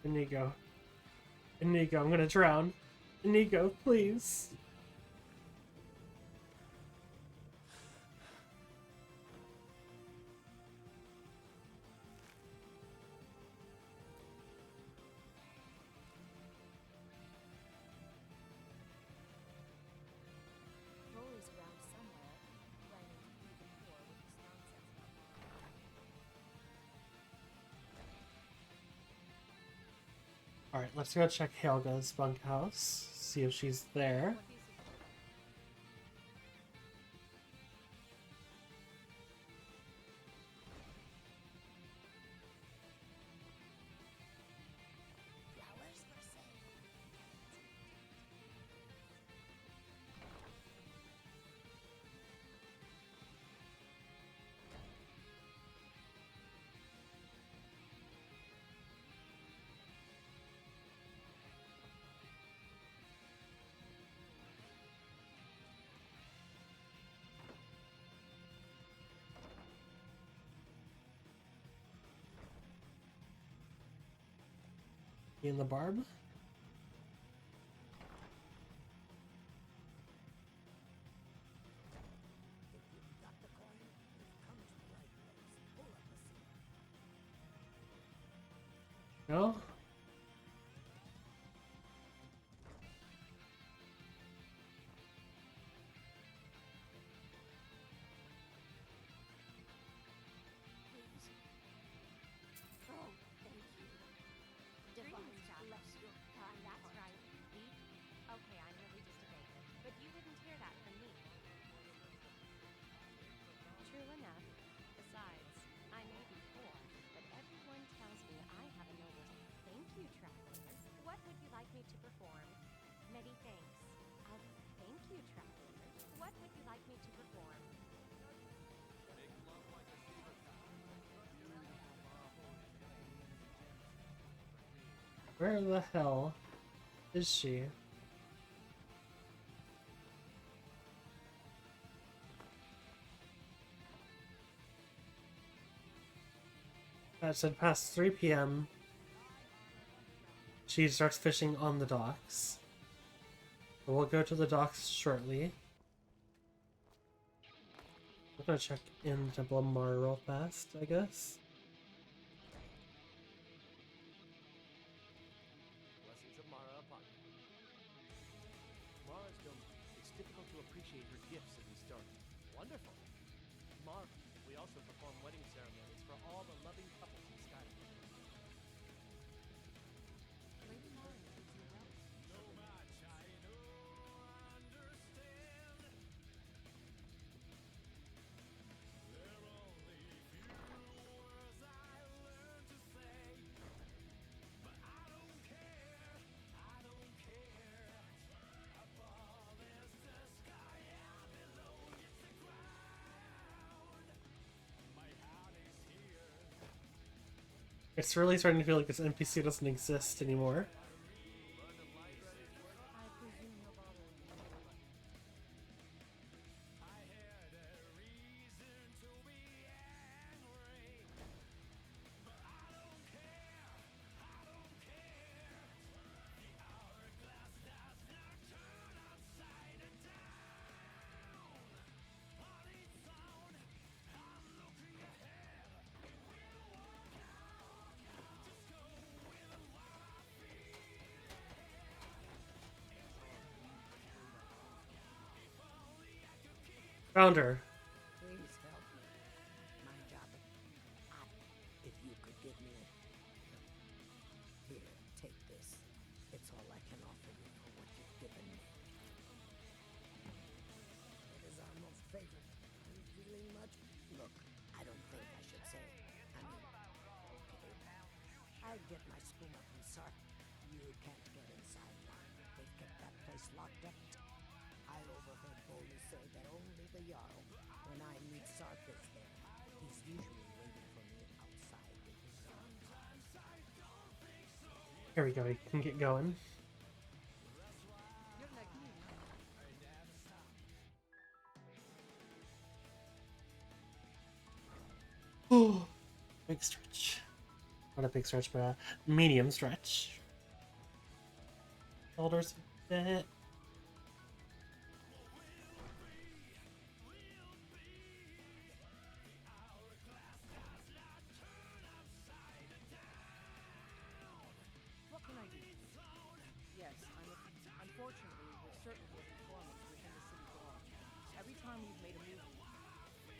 Inigo. Inigo, I'm gonna drown. Inigo, please. Rory's around somewhere, planning to feed the poor with this nonsense about Alright, let's go check Helga's bunkhouse. See if she's there. in the barb. No? Oh, thank you. Divine bless your kind That's heart. right. Okay, I'm really just a baker. But you wouldn't hear that from me. True enough. Besides, I may be poor, but everyone tells me I have a noble... Thank you, traveler. What would you like me to perform? Many thanks. Thank you, traveler. What would you like me to perform? Where the hell is she? That said past 3 p.m. She starts fishing on the docks. So we'll go to the docks shortly. I'm gonna check in Temple of Mara real fast, I guess. Blessings of Mara upon you. Mara's dome. It's difficult to appreciate her gifts in this dark. Wonderful. Mara, we also perform wedding ceremonies for all the loving couples in Skyrim. Lady Mara gives you welcome. It's really starting to feel like this NPC doesn't exist anymore. I presume you're bothering me. Found her. Please help me. My job. If you could give me a... Here, take this. It's all I can offer you for what you've given me. It is our most favorite. I'm feeling much... Look, I don't think I should say. I mean, okay. I get my schooner from Sark. You can't get inside now. They've kept that place locked up. I overheard Boldy say that only the Jarl, when I meet Sark, is there. He's usually waiting for me outside with his arms. Here we go, we can get going. You're like me, huh? Oh, big stretch. Not a big stretch, but a medium stretch. Shoulders a bit. What can I do? Yes, unfortunately, we're certain of informants within the city wall. Every time we've made a move.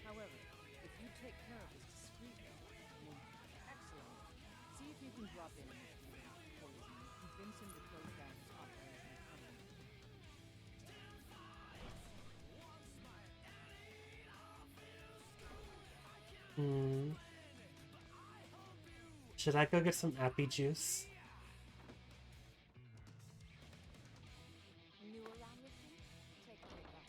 However, if you take care of this discreetly, excellent. See if you can drop in and poison and convince him to close down his operation permanently. Should I go get some appy juice? New around with me? Take a break off.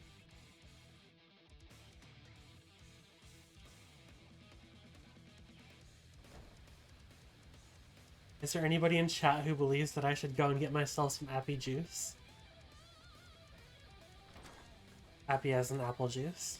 Is there anybody in chat who believes that I should go and get myself some appy juice? Appy as an apple juice.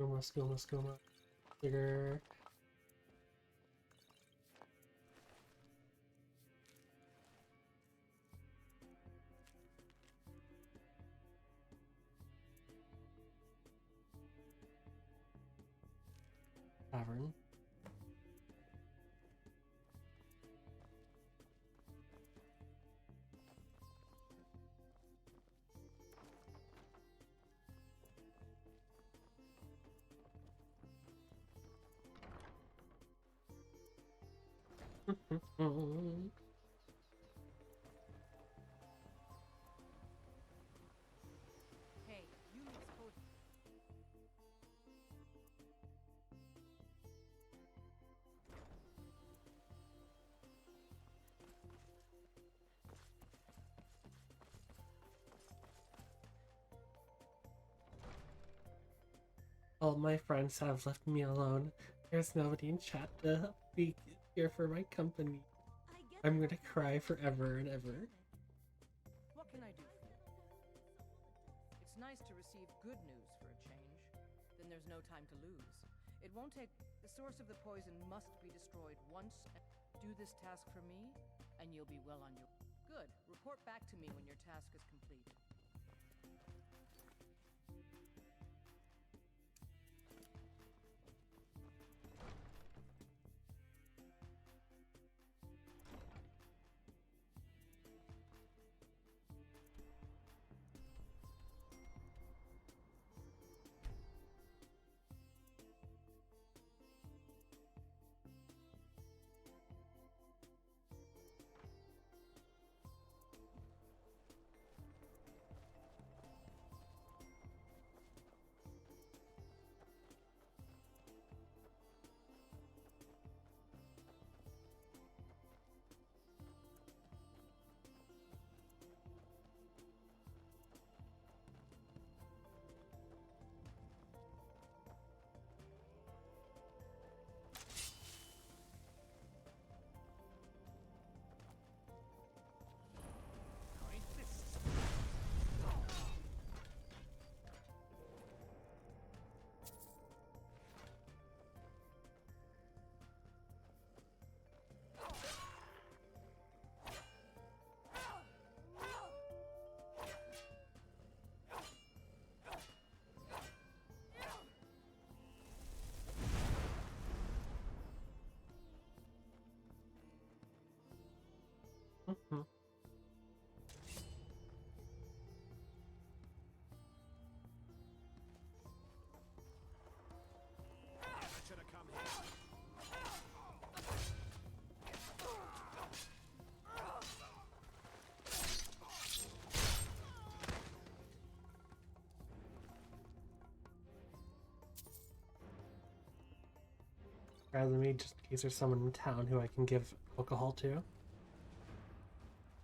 Skooma. Bigger. Tavern. Hey, you need supposed. All my friends have left me alone. There's nobody in chat to be here for my company. I'm gonna cry forever and ever. What can I do for you? It's nice to receive good news for a change. Then there's no time to lose. It won't take. The source of the poison must be destroyed once. Do this task for me, and you'll be well on your. Good. Report back to me when your task is complete. Mhm. Rather than me, just in case there's someone in town who I can give alcohol to.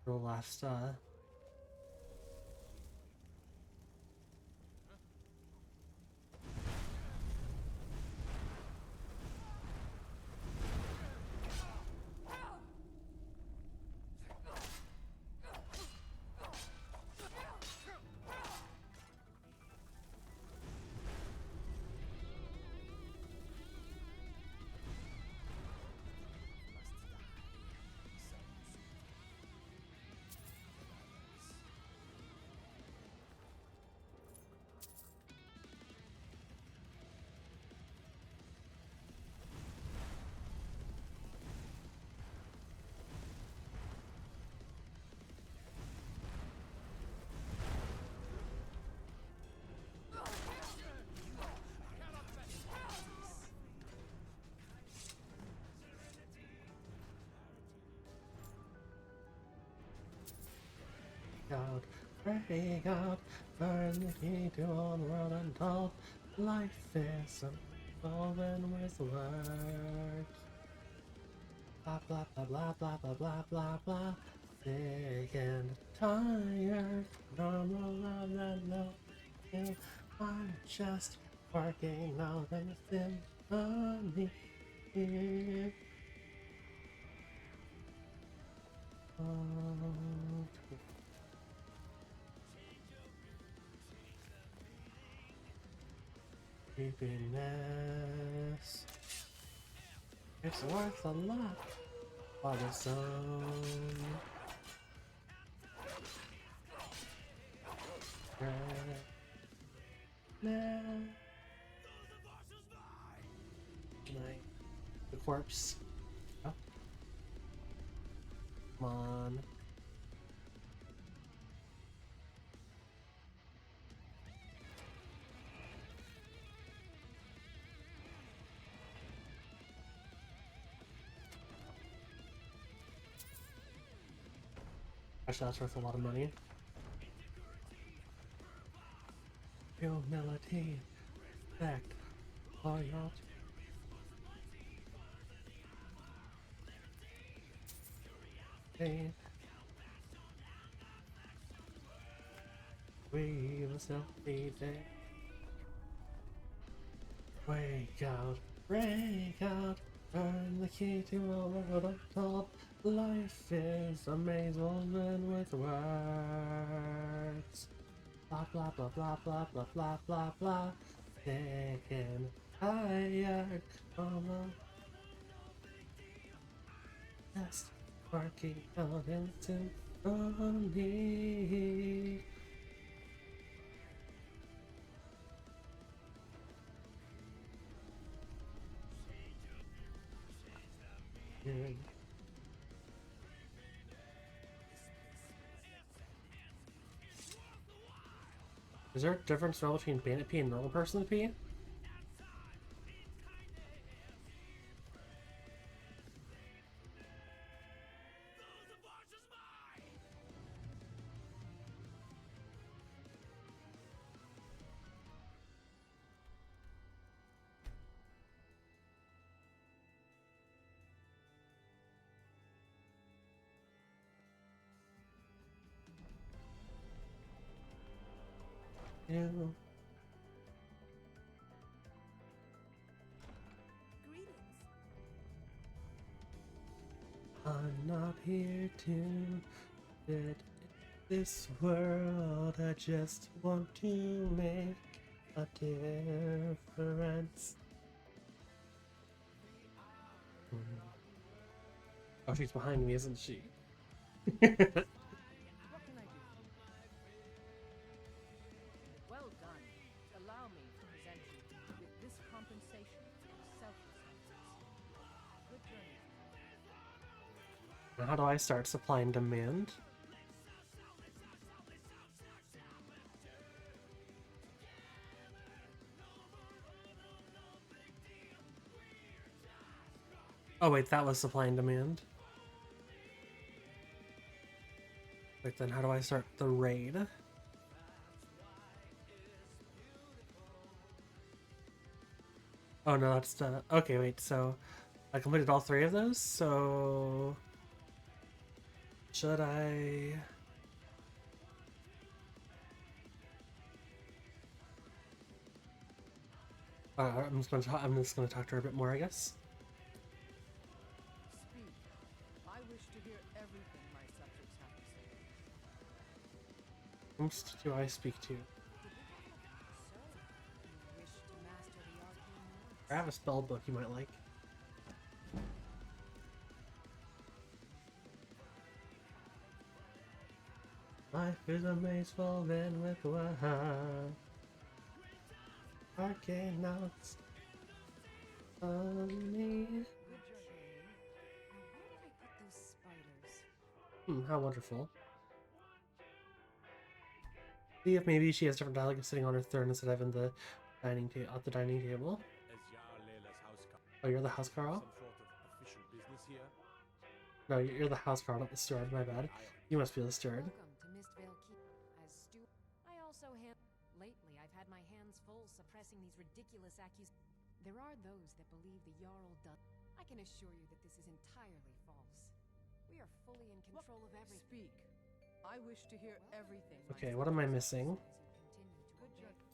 For the last, out, break out, burn the key to all the world untold. Life is unfolding with words. Blah blah blah blah blah blah blah blah blah. Sick and tired, normal love that no you. I'm just working out in the symphony. Creepiness. It's worth a lot for the zone. Right now. Night. The corpse. Oh. Come on. Actually, that's worth a lot of money. Pure melody. Fact. Loyalty. Hey. We will still be there. Wake out, break out, turn the key to a world of top. Life is a maze woven with words. Blah blah blah blah blah blah blah blah blah. Sick and tired from the just working out into only. Is there a difference between Bandit P and normal person P? Yeah. I'm not here to fit this world. I just want to make a difference. Oh, she's behind me, isn't she? What can I do? Well done. Allow me to present you with this compensation for selflessness. Good journey. Now how do I start supply and demand? Oh wait, that was supply and demand. Wait, then how do I start the raid? Oh no, that's the... Okay, wait, so... I completed all 3 of those, so... Should I... I'm just gonna talk to her a bit more, I guess. Speak. I wish to hear everything my subjects have to say. Whom do I speak to? So, you wish to master the arcane arts? I have a spell book you might like. Life is a maze woven with words. Arcane arts. On me. Good journey. Now, where did I put those spiders? How wonderful. See if maybe she has different dialogue sitting on her throne instead of in the dining table at the dining table. Oh, you're the house Carl? Some sort of official business here? No, you're the house Carl, not the steward. My bad. You must be the steward. Welcome to Mistvale Keep. As steward, I also lately I've had my hands full suppressing these ridiculous accusations. There are those that believe the Jarl does. I can assure you that this is entirely false. We are fully in control of everything. Speak. I wish to hear everything. Okay, what am I missing? Good journey.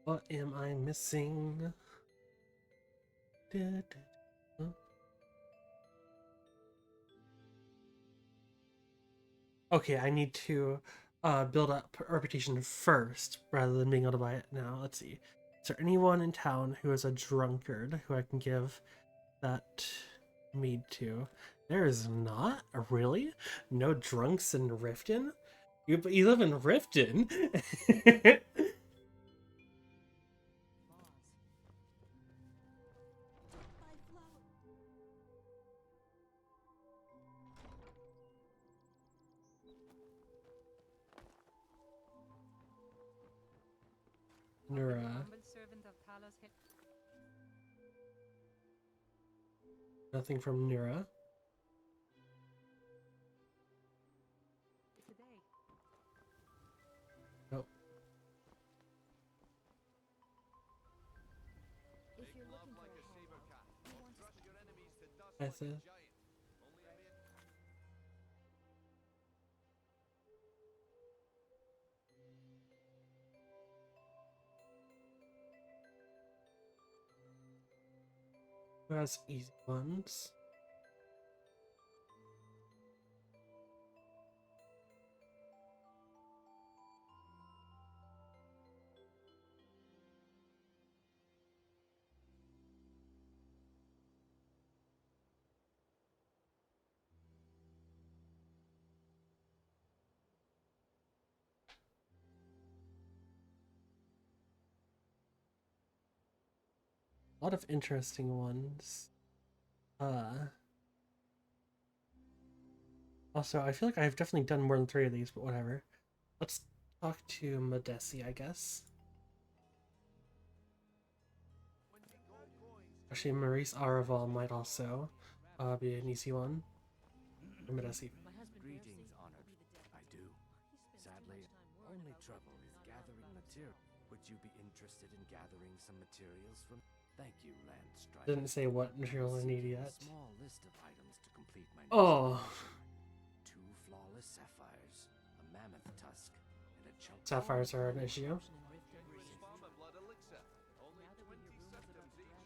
What am I missing? Okay, I need to build up a reputation first rather than being able to buy it now. Let's see. Is there anyone in town who is a drunkard who I can give that mead to? There is not? Really? No drunks in Riften? You live in Riften? Nura. Humble servant of Talos Hill. Nothing from Nura. Today. Nope. If you're looking for a saber cat, you want to Crush your enemies to dust I like a see. giant. Who has easy ones? A lot of interesting ones. Also, I feel like I've definitely done more than 3 of these, but whatever. Let's talk to Madesi, I guess. Actually, Maurice Araval might also be an easy one. Or Madesi. Greetings, honored. I do. Sadly, only trouble is gathering material. Would you be interested in gathering some materials from? Thank you, Landstrider. Didn't say what material I need yet. A small list of items to complete my Oh. 2 flawless sapphires, a mammoth tusk, and a chunk. Sapphires are an issue. Blood elixir. Only 20 septims each.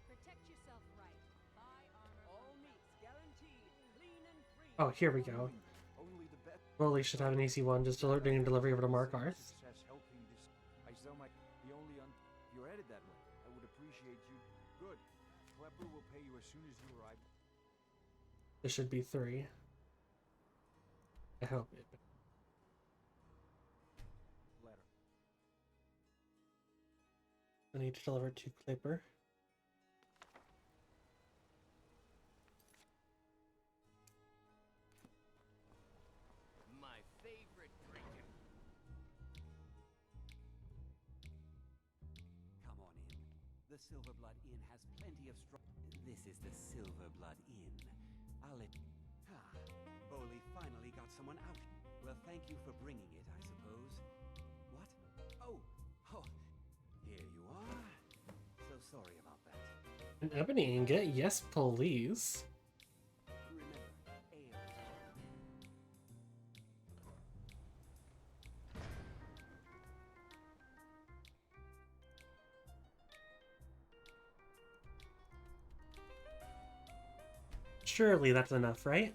Protect yourself right. Buy armor. All meats guaranteed, clean and free. Oh, here we go. Only the best. Lily should have an easy one, just doing delivery over to Markarth. Success helping this. I saw my the only un. You're headed that way. I would appreciate you. Good. Klepper will pay you as soon as you arrive. This should be 3. I hope it. Letter. I need to deliver to Clipper. My favorite drinking. Come on in. The Silverblood Inn has plenty of strong. This is the Silverblood Inn. I'll let. Ah, Bowley finally got someone out. Well, thank you for bringing it, I suppose. What? Oh, here you are. So sorry about that. An ebony ingot? Yes, please. Remember, ale. Surely that's enough, right?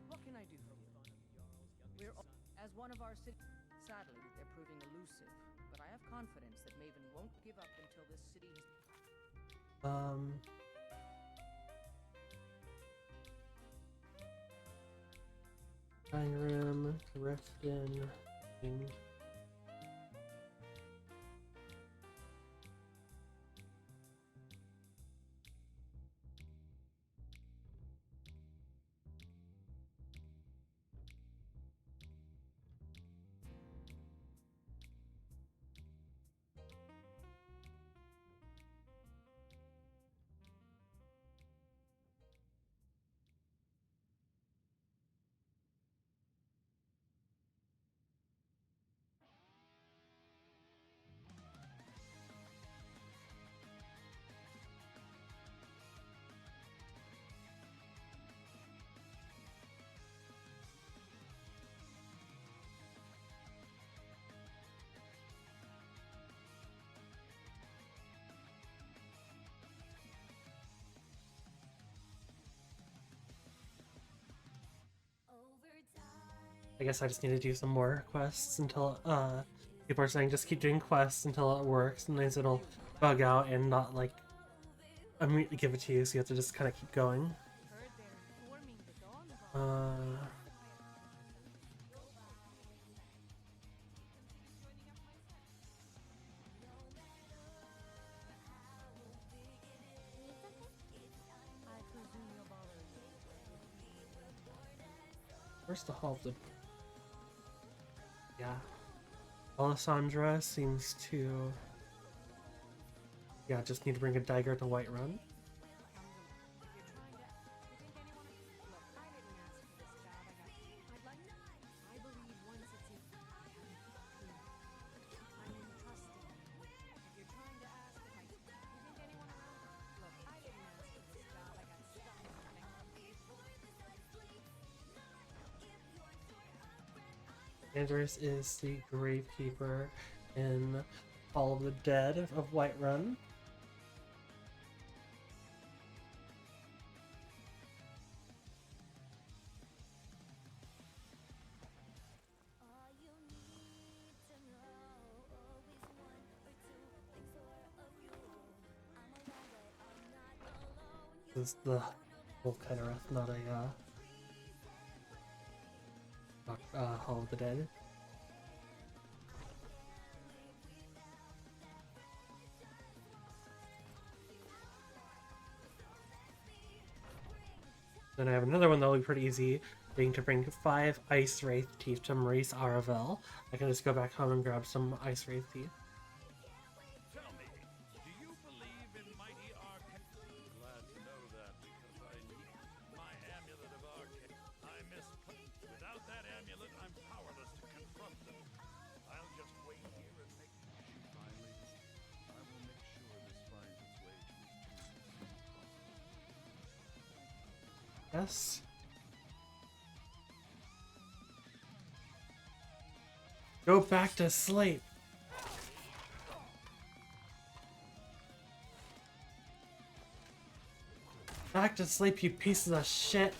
What can I do for you? As one of our city. Sadly, they're proving elusive, but I have confidence that Maven won't give up until this city has. Skyrim, Riften, I guess I just need to do some more quests until, people are saying just keep doing quests until it works, and then it'll bug out and not, like, immediately give it to you, so you have to just kind of keep going. Where's the hall of the... Yeah. Alessandra seems to... Yeah, just need to bring a dagger to Whiterun. Andres is the gravekeeper in Hall of the Dead of Whiterun. This is the whole kind of not a Hall of the Dead. Then I have another one that'll be pretty easy, being to bring 5 Ice Wraith teeth to Maurice Aravel. I can just go back home and grab some Ice Wraith teeth. Tell me, do you believe in mighty arcane? Glad to know that because I need my amulet of arcane. I misplaced. Without that amulet, I'm powerless to confront them. I'll just wait here and make. Finally, I will make sure this finds its way to his tomb. Yes. Go back to sleep. Back to sleep, you pieces of shit.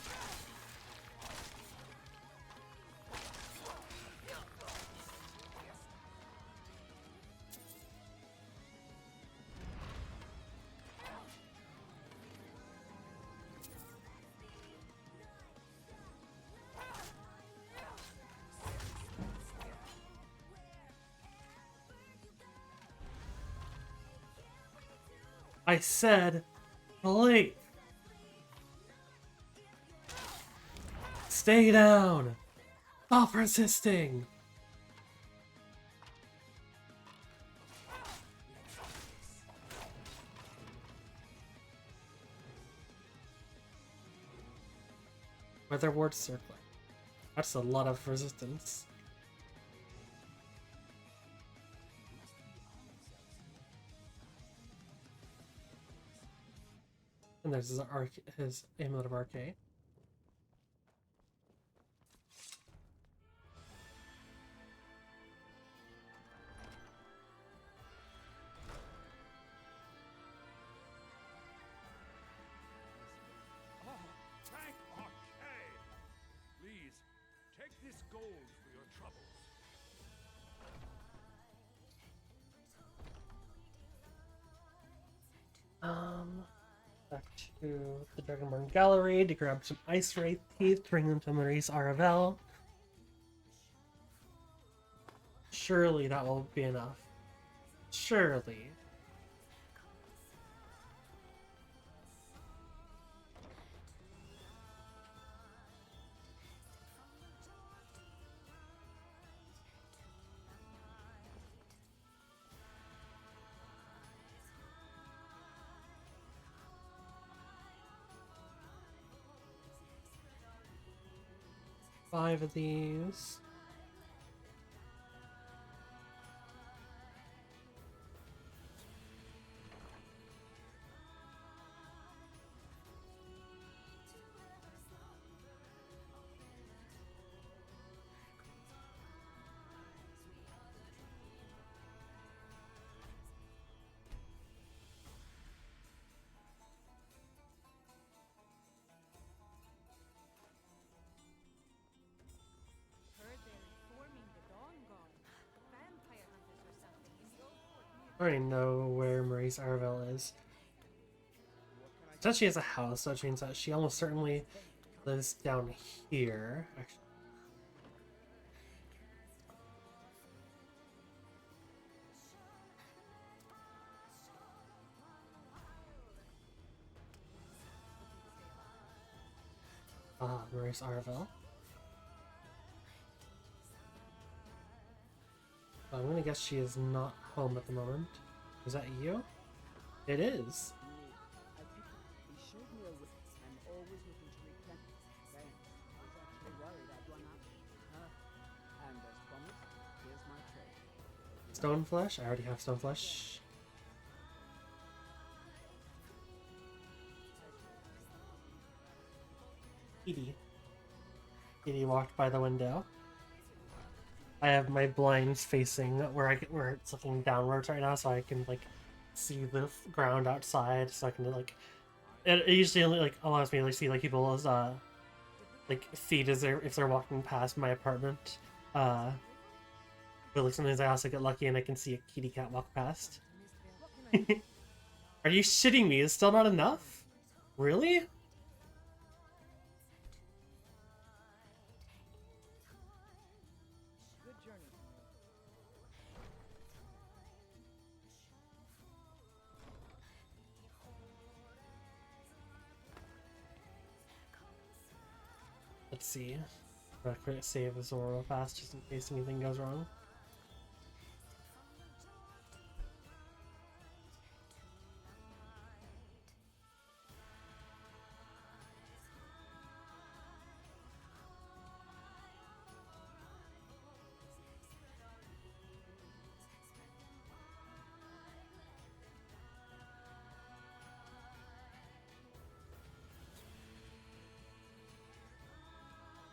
I said, sleep. Stay down. Stop resisting. Weather ward circling. That's a lot of resistance. And there's his Amulet of Arcade. Oh, thank Arcade! Please, take this gold for your troubles. Back to the Dragonborn Gallery to grab some Ice Wraith teeth to bring them to Maurice Aravel. Surely that will be enough. Surely. Five of these. I already know where Maurice Arvell is. It says she has a house, so it means that she almost certainly lives down here. Actually. Maurice Arvell. I'm gonna guess she is not home at the moment. Is that you? It is. He showed me a way. I'm always looking to replenish. Thanks. I was actually worried I'd run out. And as promised, here's my tray. Stone flesh? I already have stone flesh. Edie. Edie walked by the window. I have my blinds facing where it's looking downwards right now, so I can like see the ground outside. So I can like it usually only like allows me to like see like people's like feet as if they're walking past my apartment. But like sometimes I also get lucky and I can see a kitty cat walk past. Are you shitting me? Is still not enough? Really? Let's see. I'm gonna quick save this one real fast just in case anything goes wrong.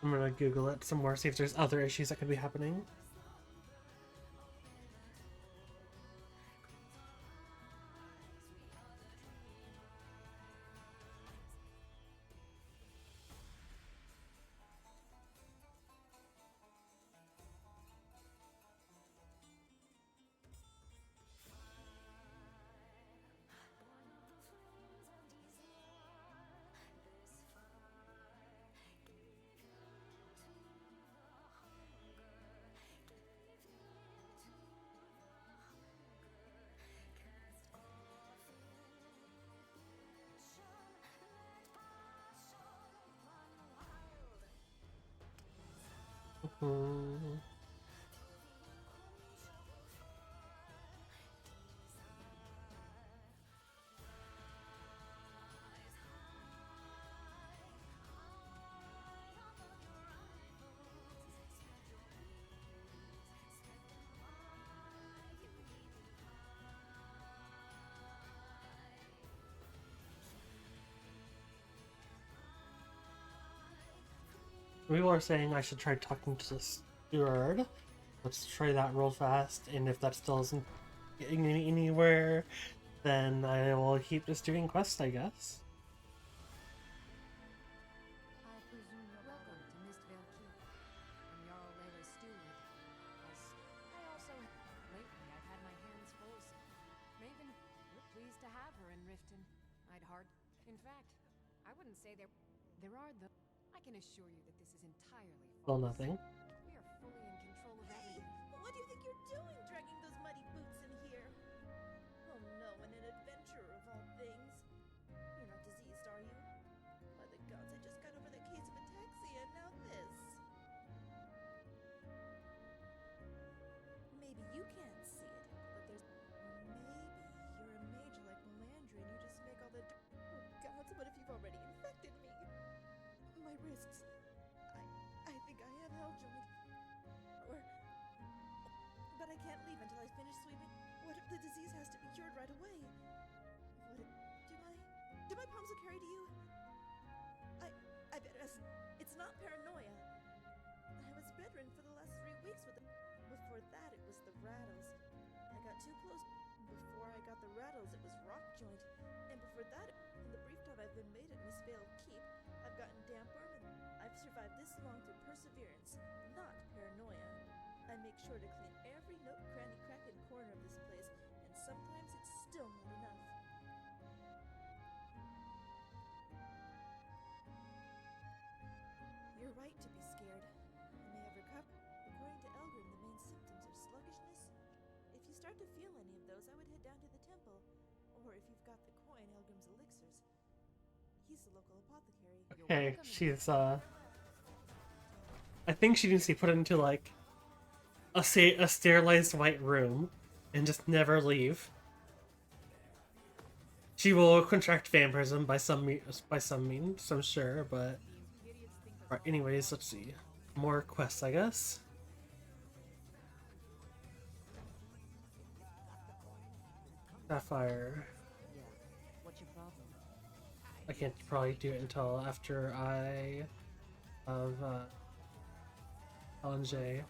I'm gonna Google it some more, see if there's other issues that could be happening. People are saying I should try talking to the steward. Let's try that real fast, and if that still isn't getting me anywhere, then I will keep just doing quests, I guess. Welcome to Mistvale Keep. I'm Jarl Layla's steward. I also... Lately, I've had my hands full. Maven, we're pleased to have her in Riften. I'd hard... In fact, I wouldn't say there are the... I can assure you that this is entirely false. Well, nothing. We are fully in control of everything. What do you think you're doing, dragging those muddy boots in here? Oh no, and an adventurer of all things. You're not diseased, are you? By the gods, I just got over that case of ataxia, and now this. Maybe you can't see it, but there's... Maybe you're a mage like Melandri and you just make all the dirt... Oh gods, what if you've already infected me? My wrists... I think I have hell joint. But I can't leave until I finish sweeping. What if the disease has to be cured right away? What if... Do my palms look hairy to you? I bet it's not paranoia. I was bedridden for the last 3 weeks with the... Before that, it was the rattles. I got too close. Before I got the rattles, it was rock joint. And before that, in the brief time I've been made at Mistvale Keep, I've gotten damper, and I've survived this long through perseverance, not paranoia. I make sure to clean every nook, cranny, crack, and corner of this place, and some start to feel any of those, I would head down to the temple. Or if you've got the coin, Elgrim's elixirs. He's the local apothecary. Okay, she's I think she needs to be put into like a sterilized white room and just never leave. She will contract vampirism by some means, I'm sure, but alright, anyways, let's see. More quests, I guess. Sapphire. What's your problem? I can't probably do it until after I have LNJ.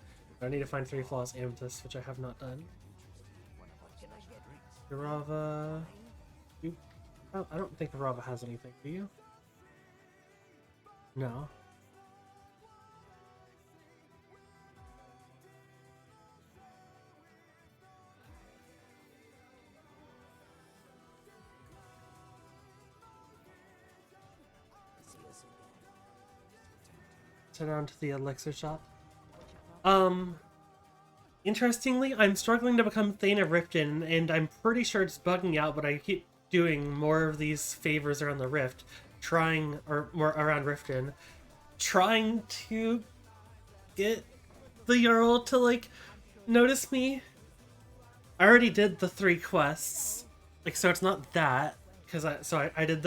I need to find 3 flawless amethysts, which I have not done. Urava. You. Oh, I don't think Urava has anything. Do you? No. Head down to the elixir shop. Interestingly, I'm struggling to become Thane of Riften, and I'm pretty sure it's bugging out, but I keep doing more of these favors around the rift, or more around Riften, trying to get the Jarl to, like, notice me. I already did the 3 quests, like, so it's not that, because I did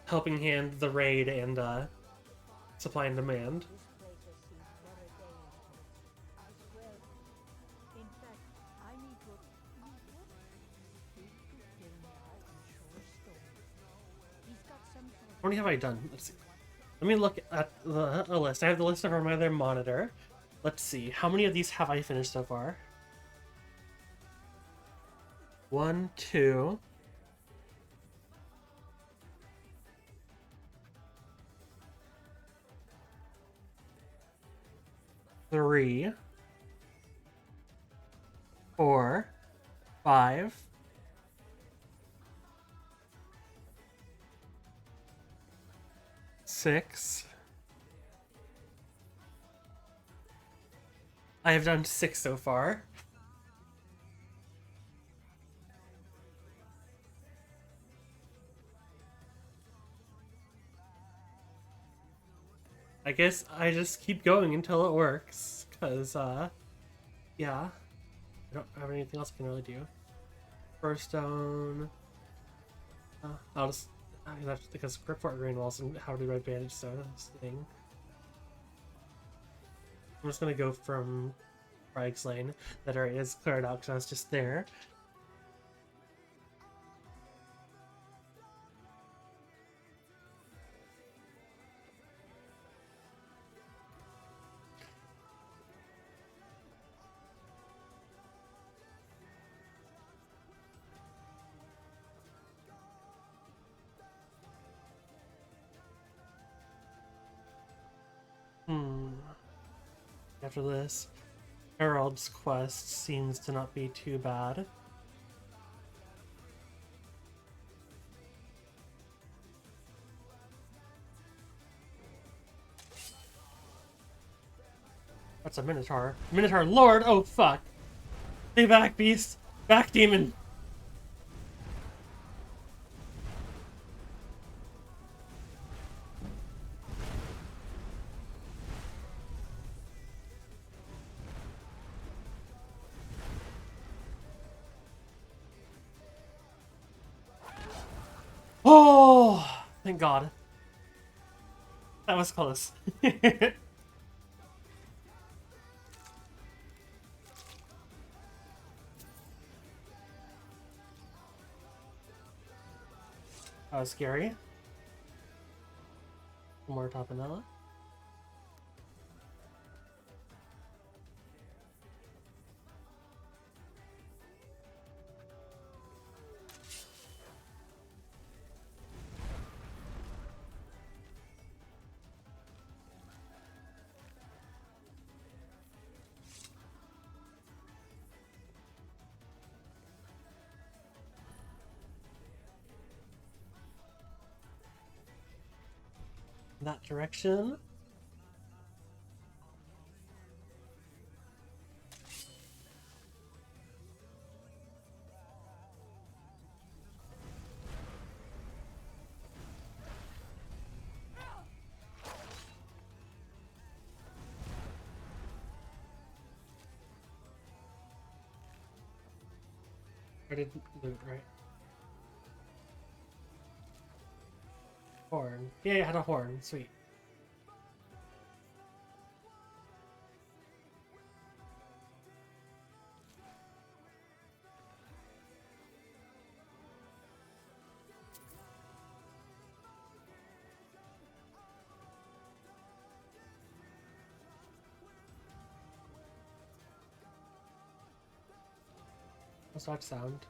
Helping Hand, the raid, and, Supply and Demand. How many have I done? Let's see. Let me look at the list. I have the list over my other monitor. Let's see. How many of these have I finished so far? 1, 2. 3, 4, 5, 6. I have done 6 so far. I guess I just keep going until it works, because, yeah. I don't have anything else I can really do. First stone. I'll just... That's because Gripfort Green Walls and how to do my bandage stone thing. I'm just gonna go from Craig's Lane. That area is cleared out because I was just there. After this, Herald's quest seems to not be too bad. That's a Minotaur. Minotaur Lord! Oh, fuck! Stay back, beast! Back, demon! Oh! Thank God. That was close. That was scary. More Tapanella. That direction. I didn't loot, right? Horn. Yeah, I had a horn. Sweet. What's that sound?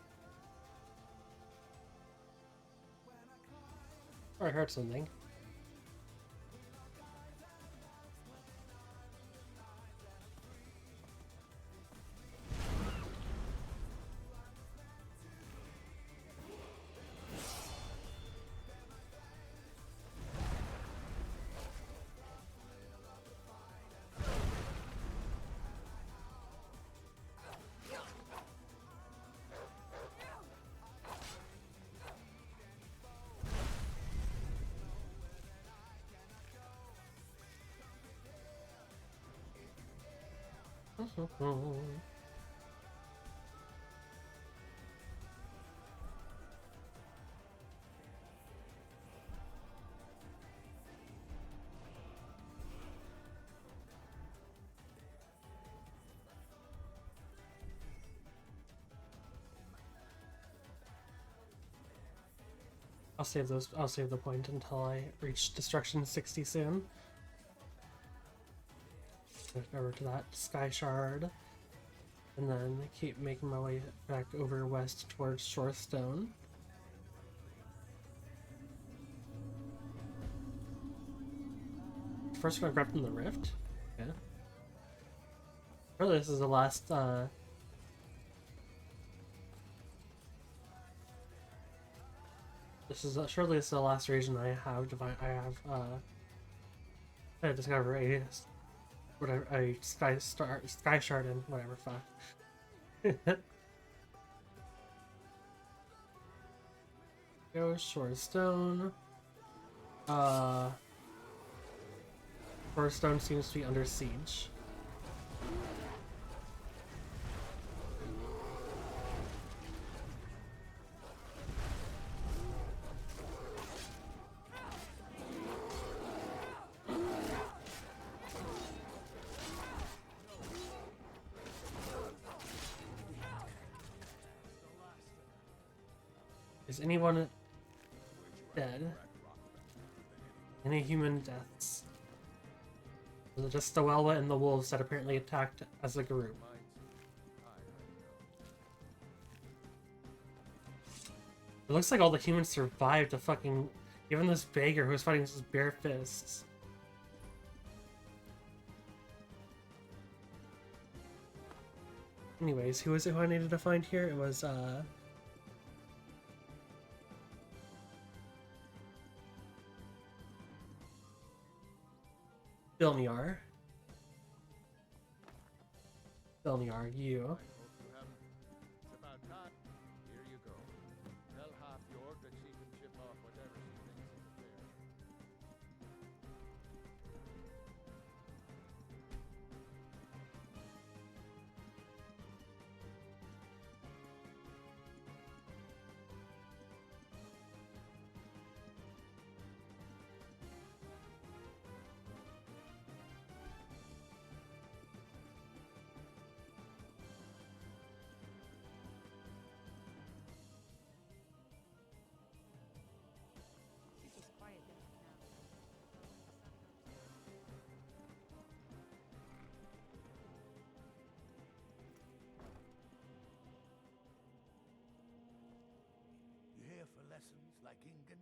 Oh, I heard something. I'll save those. I'll save the point until I reach destruction 60 soon. Over to that sky shard, and then keep making my way back over west towards Shorestone. First one I grabbed from the rift. Yeah. Really, this is the last. This is surely this is the last region I have. I discover a whatever a sky shard and whatever fuck. Go Shorestone. Shorestone seems to be under siege. Is anyone dead? Any human deaths? Was it just the Welwa and the wolves that apparently attacked as a group? It looks like all the humans survived a fucking... Even this beggar who was fighting with his bare fists. Anyways, who was it who I needed to find here? It was, Bilniar. Bilniar, you. It's about time. Here you go. Tell half York that she can chip off whatever she thinks is fair. You here for lessons like Ingen?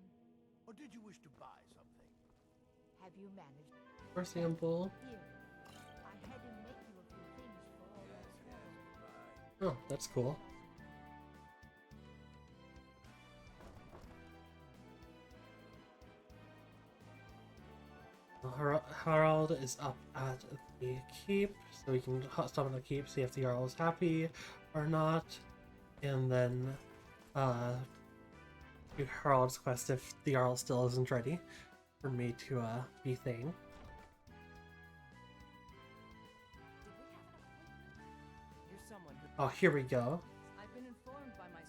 Or did you wish to buy something? Have you managed? For example. Here. I had him make you a few things for all that. Oh, that's cool. Harald is up at the keep, so we can stop at the keep, see if the Jarl is happy or not, and then do Harald's quest if the Jarl still isn't ready for me to be Thane. You're someone who... Oh, here we go. I've been informed by my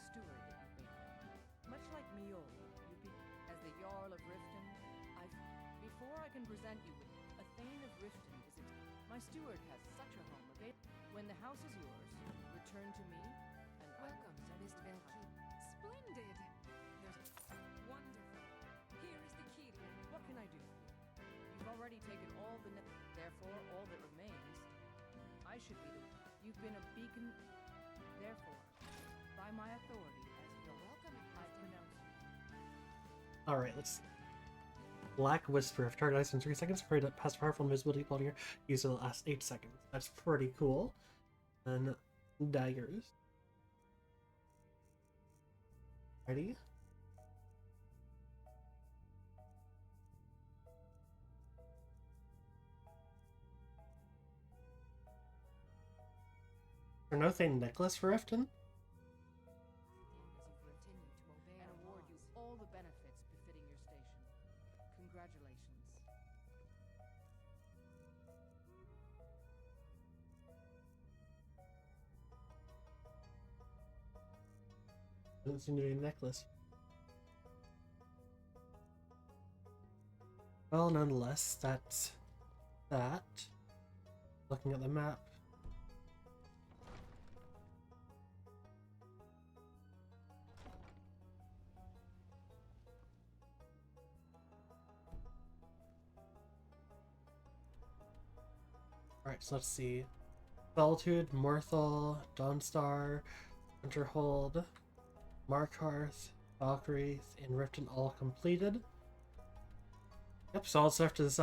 Thane of Riften is it? My steward has such a home available. When the house is yours, return to me, and Welcome, Sir Mr. Velkeep. Splendid! There's wonderful. Here is the key. What can I do for you? You've already taken all the therefore all that remains. I should be the You've been a beacon. Therefore, by my authority as your welcome, I pronounce you. Alright, let's... Black Whisper. If target ice in 3 seconds, create a pass powerful invisibility while you're used in the last 8 seconds. That's pretty cool. And daggers. Ready? Is there no Thane necklace for Efton? And award you all the benefits befitting your station. Congratulations. Doesn't seem to be a necklace. Well, nonetheless, that's that. Looking at the map. Alright, so let's see. Solitude, Morthal, Dawnstar, Winterhold, Markarth, Valkyrie, and Riften all completed. Yep, so all that's left is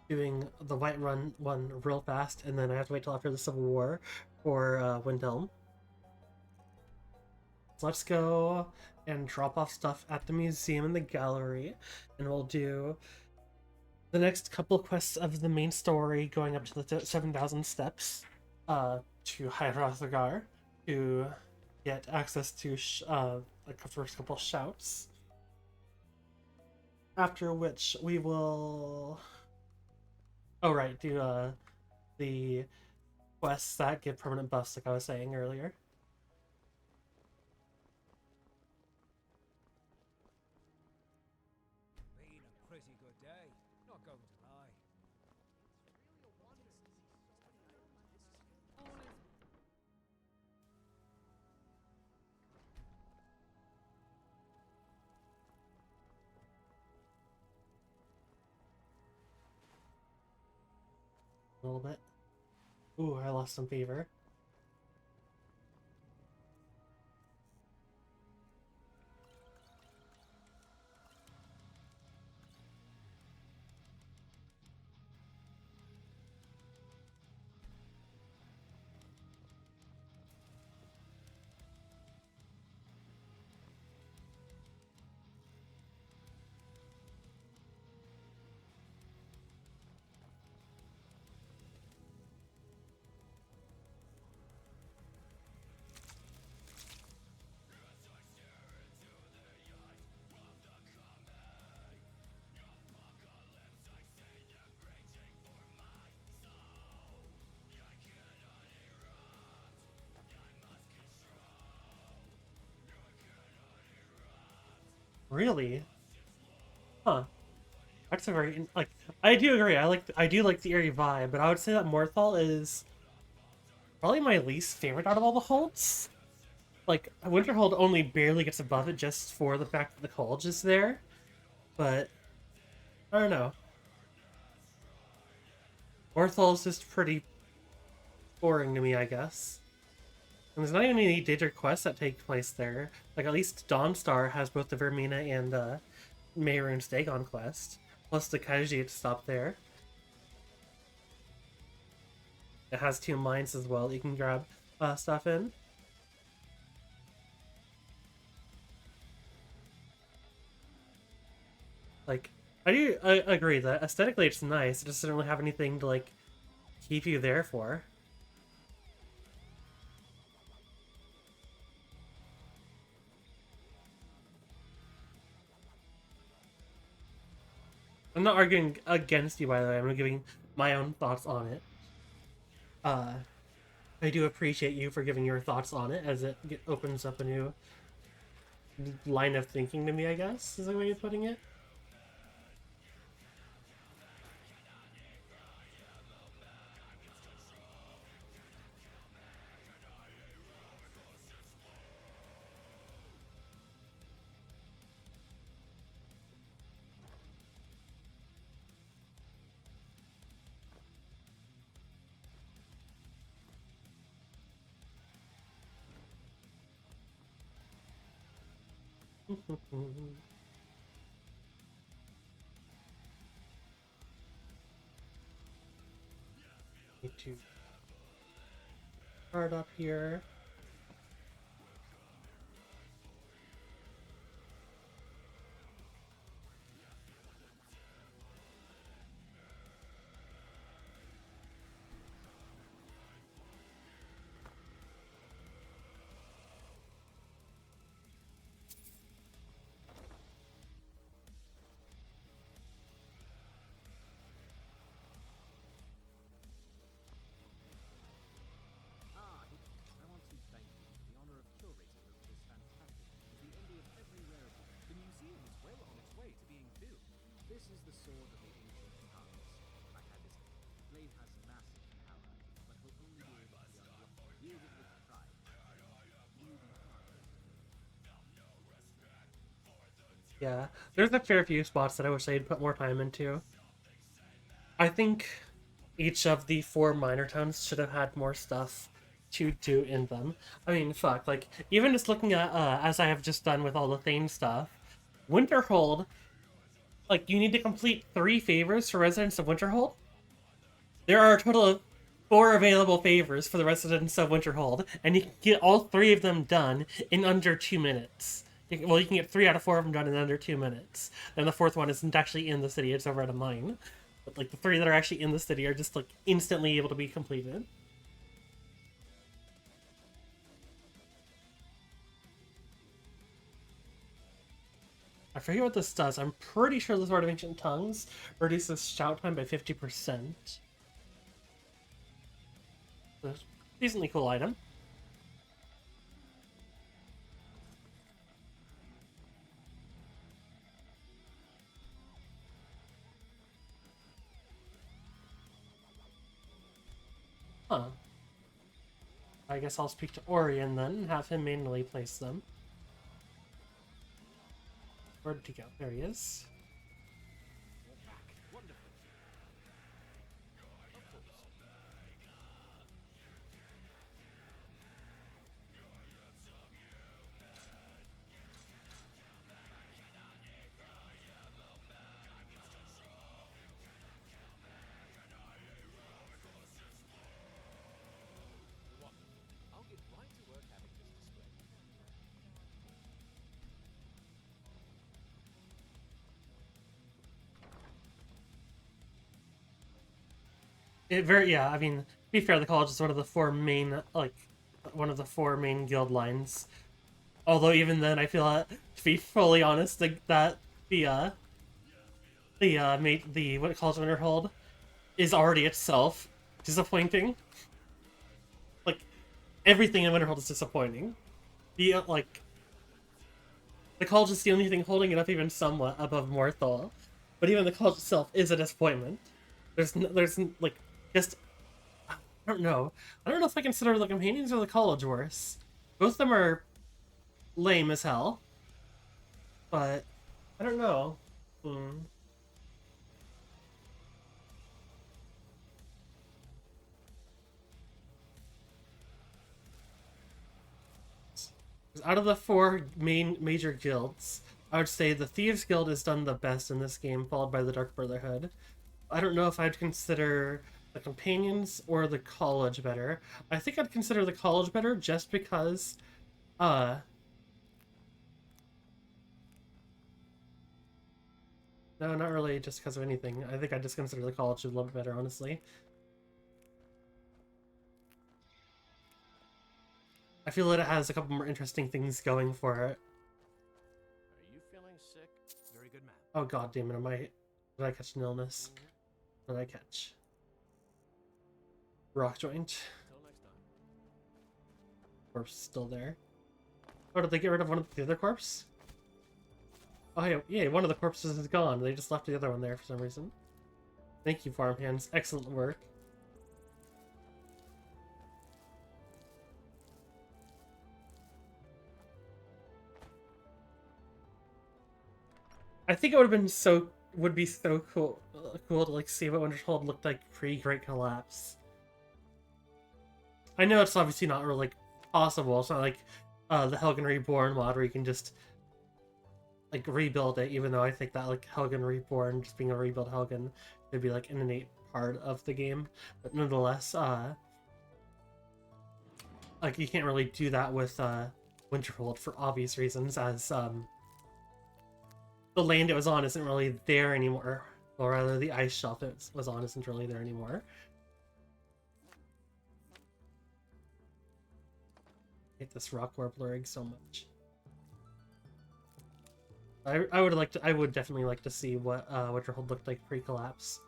doing the Whiterun one real fast, and then I have to wait till after the Civil War for Windhelm. So let's go and drop off stuff at the museum and the gallery, and we'll do the next couple quests of the main story going up to the 7,000 steps to High Rothagar to get access to like the first couple shouts. After which we will... Oh right, do the quests that give permanent buffs like I was saying earlier. Been a pretty good day, not going to lie. A little bit. Ooh, I lost some fever. Really? Huh. That's a very like I do agree. I do like the eerie vibe, but I would say that Morthal is probably my least favorite out of all the holds. Like Winterhold only barely gets above it just for the fact that the college is there, but I don't know. Morthal is just pretty boring to me, I guess. And there's not even any data quests that take place there. Like, at least Dawnstar has both the Vermina and Mehrunes Dagon quest. Plus the Khajiit stop there. It has 2 mines as well that you can grab stuff in. Like, I agree that aesthetically it's nice. It just doesn't really have anything to, like, keep you there for. I'm not arguing against you, by the way. I'm giving my own thoughts on it. I do appreciate you for giving your thoughts on it, as it opens up a new line of thinking to me, I guess, is the way of putting it. Need to start up here. I want to thank you for the honor of curator of this fantastic. The envy of every rare. The museum is well on its way to being built. This is the sword of the ancient Huns. I had this blade has massive power, but will only be able to be unlocked. Wield it with pride. You'll be hard. Yeah, there's a fair few spots that I wish they'd put more time into. I think each of the 4 minor towns should have had more stuff to do in them. I mean, fuck, like, even just looking at, as I have just done with all the Thane stuff, Winterhold, like, you need to complete 3 favors for residents of Winterhold. There are a total of 4 available favors for the residents of Winterhold, and you can get all 3 of them done in under 2 minutes. Well, you can get 3 out of 4 of them done in under 2 minutes. And the 4th one isn't actually in the city, it's over at a mine. But, like, the 3 that are actually in the city are just, like, instantly able to be completed. I forget what this does. I'm pretty sure the Sword of Ancient Tongues reduces shout time by 50%. So, decently cool item. Huh. I guess I'll speak to Orion then and have him manually place them. Where did he go? There he is. I'll get right to work having this displayed. Yeah, I mean, to be fair, the college is one of the 4 main, like, one of the 4 main guild lines. Although even then, I feel that, to be fully honest, the what college Winterhold is already itself disappointing. Like, everything in Winterhold is disappointing. The college is the only thing holding it up even somewhat above Morthal, but even the college itself is a disappointment. There's like, just, I don't know. I don't know if I consider the companions or the college worse. Both of them are lame as hell, but I don't know. Out of the 4 major guilds, I would say the Thieves Guild has done the best in this game, followed by the Dark Brotherhood. I don't know if I'd consider the companions or the college better. I think I'd consider the college better just because, no, not really just because of anything. I think I'd just consider the college a little bit better, honestly. I feel that it has a couple more interesting things going for it. Are you feeling sick? Very good, man. Oh god damn it, did I catch an illness? What did I catch? Rock joint. Till next time. Corpse still there. Oh, did they get rid of one of the other corpse? Oh yeah, one of the corpses is gone. They just left the other one there for some reason. Thank you, farmhands. Excellent work. I think it would be so cool to like see what Winterhold looked like pre-Great Collapse. I know it's obviously not really possible. It's not like the Helgen Reborn mod where you can just like rebuild it, even though I think that like Helgen Reborn, just being a rebuild Helgen, would be like an innate part of the game. But nonetheless, like you can't really do that with Winterhold for obvious reasons, as the land it was on isn't really there anymore, or rather the ice shelf it was on isn't really there anymore. I hate this rock blurring so much. I would definitely like to see what Winterhold looked like pre-collapse.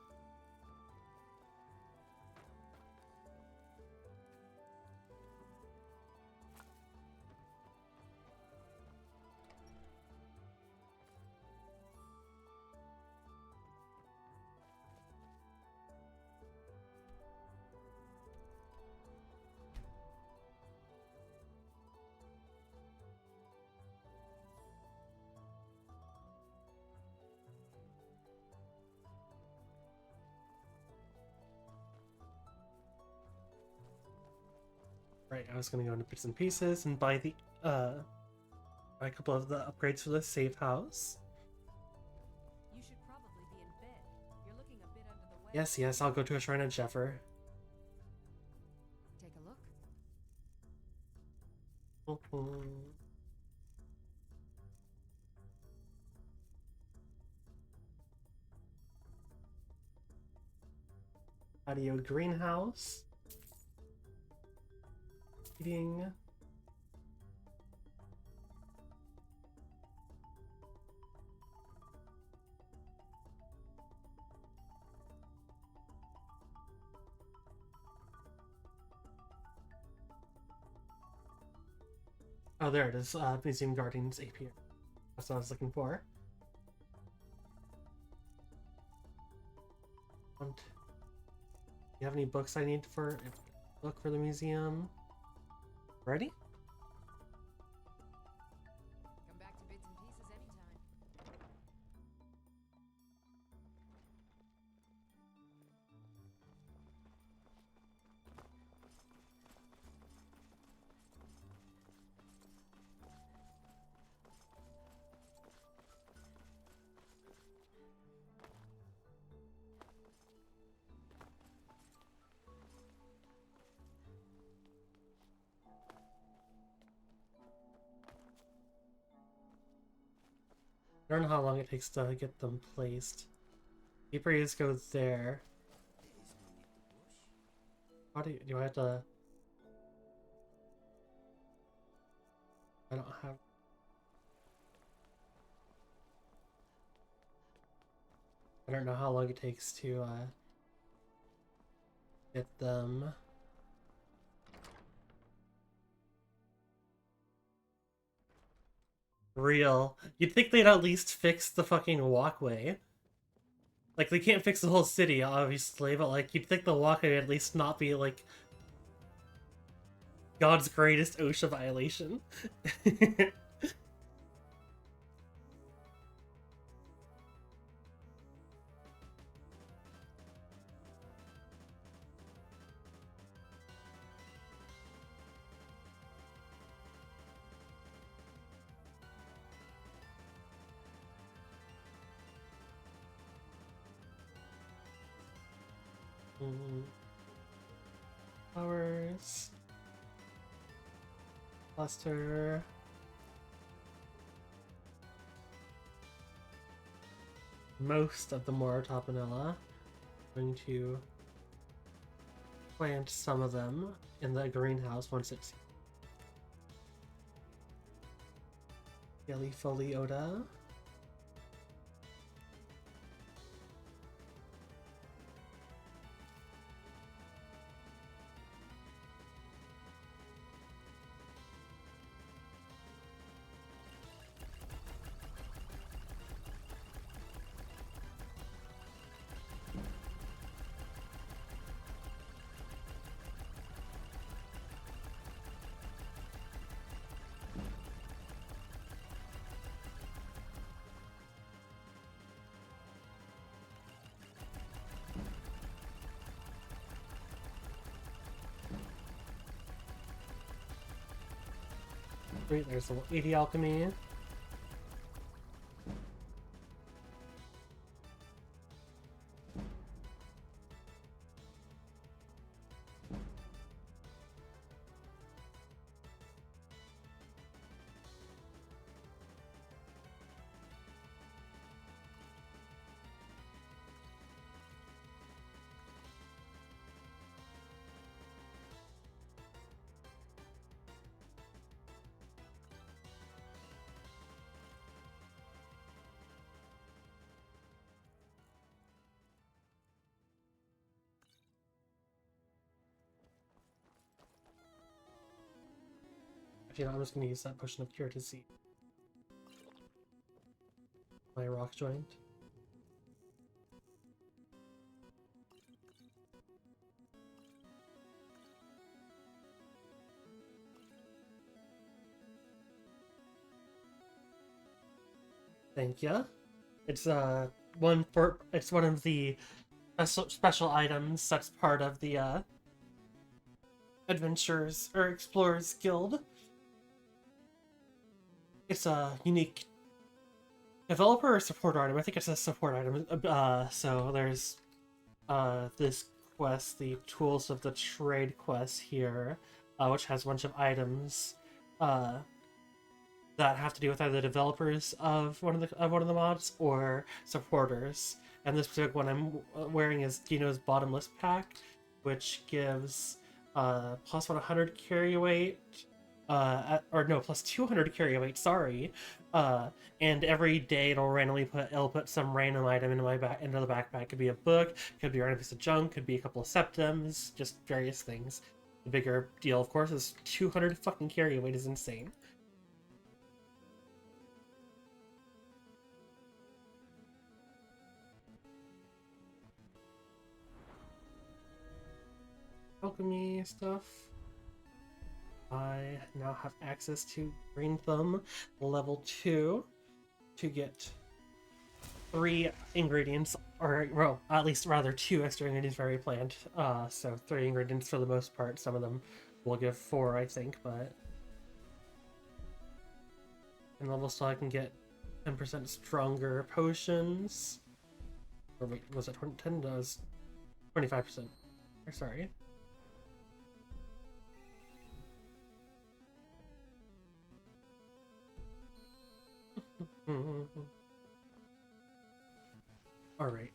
Right, I was gonna go into bits and pieces and buy the buy a couple of the upgrades for the safe house. You should probably be in bed. You're looking a bit under the weather. Yes, I'll go to a shrine at Jeffer. Take a look. Patio greenhouse. Eating. Oh, there it is. Museum Gardens APR. That's what I was looking for. Do you have any books I need for a book for the museum? Ready? Come back to bits and pieces anytime. I don't know how long it takes to get them placed. Apiaries go there. How do I have to... I don't have... I don't know how long it takes to get them. Real. You'd think they'd at least fix the fucking walkway. Like, they can't fix the whole city, obviously, but like, you'd think the walkway would at least not be like God's greatest OSHA violation. Flowers. Cluster. Most of the Moratopanella. I'm going to plant some of them in the greenhouse once it's Gallifoliota. Great, there's a 80 alchemy. Actually, no, I'm just gonna use that potion of cure to see my rock joint. Thank ya. It's one of the special items that's part of the Adventurers or Explorers Guild. It's a unique developer or support item. I think it's a support item. So there's this quest, the Tools of the Trade quest here, which has a bunch of items that have to do with either developers of one of the mods or supporters. And this specific one I'm wearing is Dino's Bottomless Pack, which gives plus 100 carry weight, plus 200 carry weight. Sorry, and every day it'll put some random item into the backpack. Could be a book, could be a random piece of junk, could be a couple of septums, just various things. The bigger deal, of course, is 200 fucking carry weight is insane. Alchemy stuff. I now have access to Green Thumb level 2 to get 3 ingredients, or well, at least rather 2 extra ingredients for every plant. So 3 ingredients for the most part. Some of them will give 4, I think, but in level still I can get 10% stronger potions. Or wait, was it 10? Does 25%? Sorry. Alright,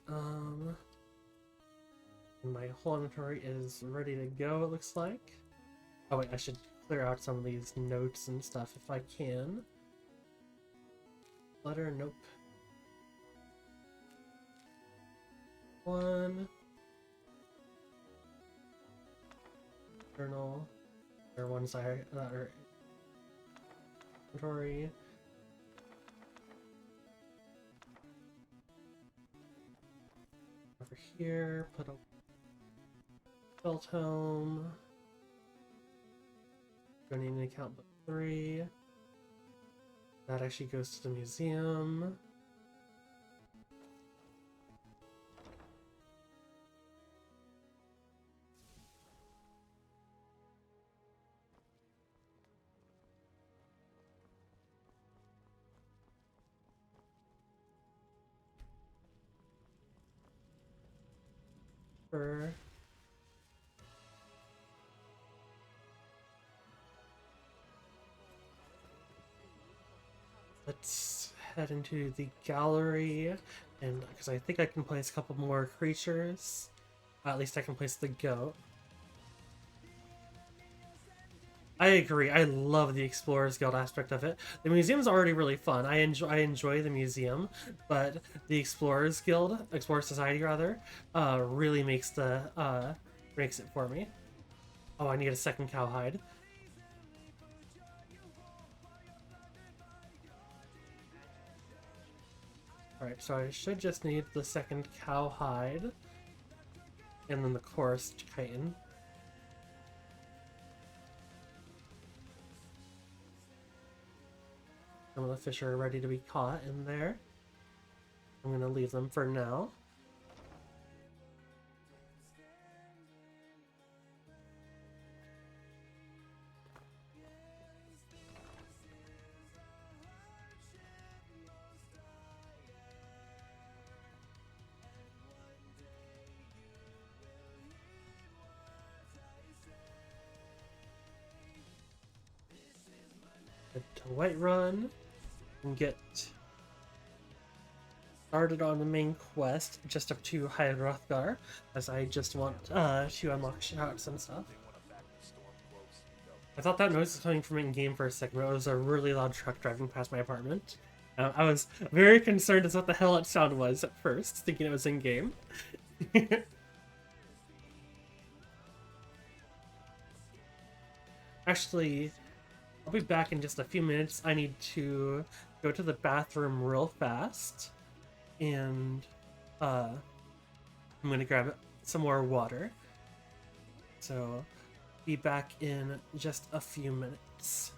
my whole inventory is ready to go, it looks like. Oh wait, I should clear out some of these notes and stuff if I can. Letter, nope. 1. Journal. There are ones that are inventory. Over here, put a belt home. Don't need an account book 3. That actually goes to the museum. Let's head into the gallery, and because I think I can place a couple more creatures. At least I can place the goat. I agree. I love the Explorers Guild aspect of it. The museum's already really fun. I enjoy the museum, but the Explorers Guild, Explorer Society rather, really makes it for me. Oh, I need a second cowhide. Alright, so I should just need the second cowhide, and then the chorus chitin. Some of the fish are ready to be caught in there. I'm going to leave them for now. Head to Whiterun and get started on the main quest, just up to High Hrothgar, as I just want to unlock shouts and stuff. I thought that noise was coming from in-game for a second, but it was a really loud truck driving past my apartment. I was very concerned as what the hell its sound was at first, thinking it was in-game. Actually, I'll be back in just a few minutes. I need to go to the bathroom real fast. And I'm gonna grab some more water. So, be back in just a few minutes.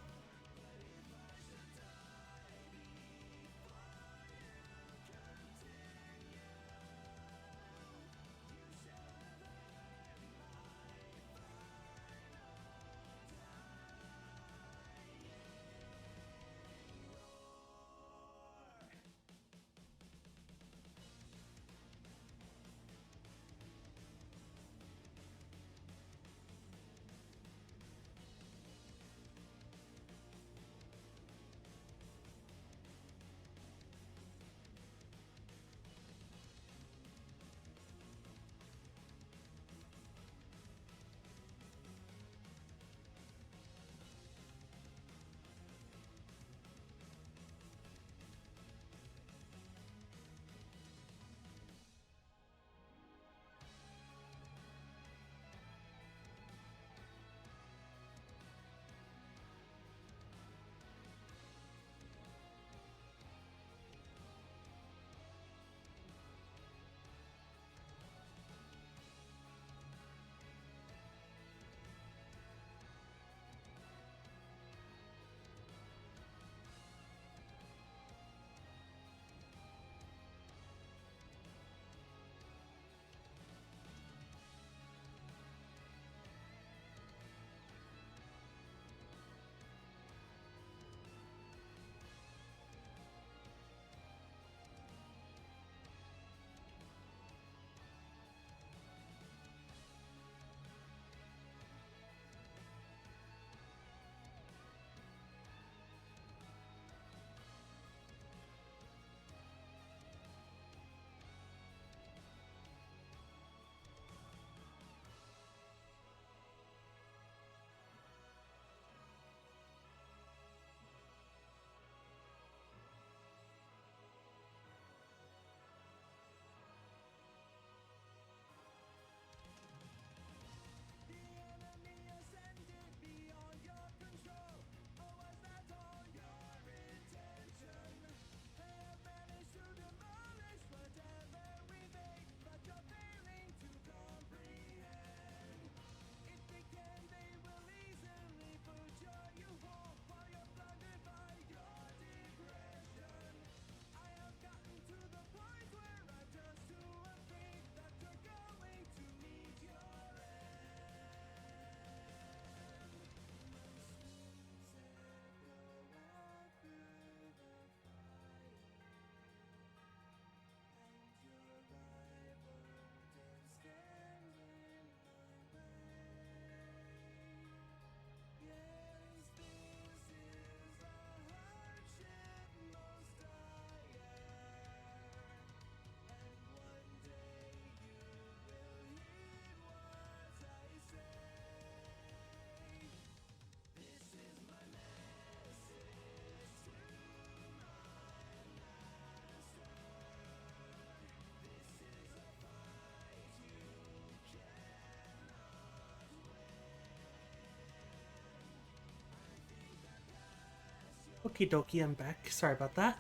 Okie dokie, I'm back. Sorry about that.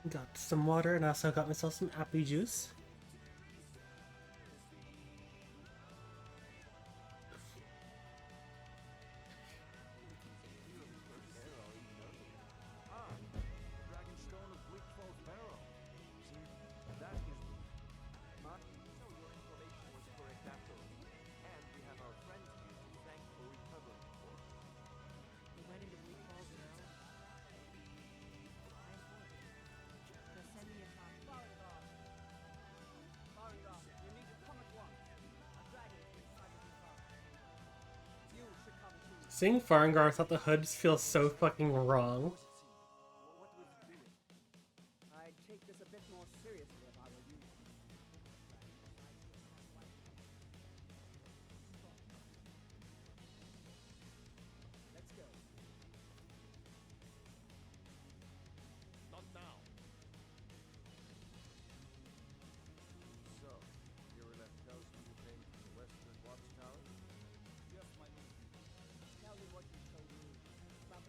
Got some water and I also got myself some apple juice. Seeing Farengar without the hoods feels so fucking wrong. I'd take this a bit more seriously if I were you. Let's go. Not now. So, you were left tells me you came from the Western Watchtower? Yes, my lord. Tell me what you told me about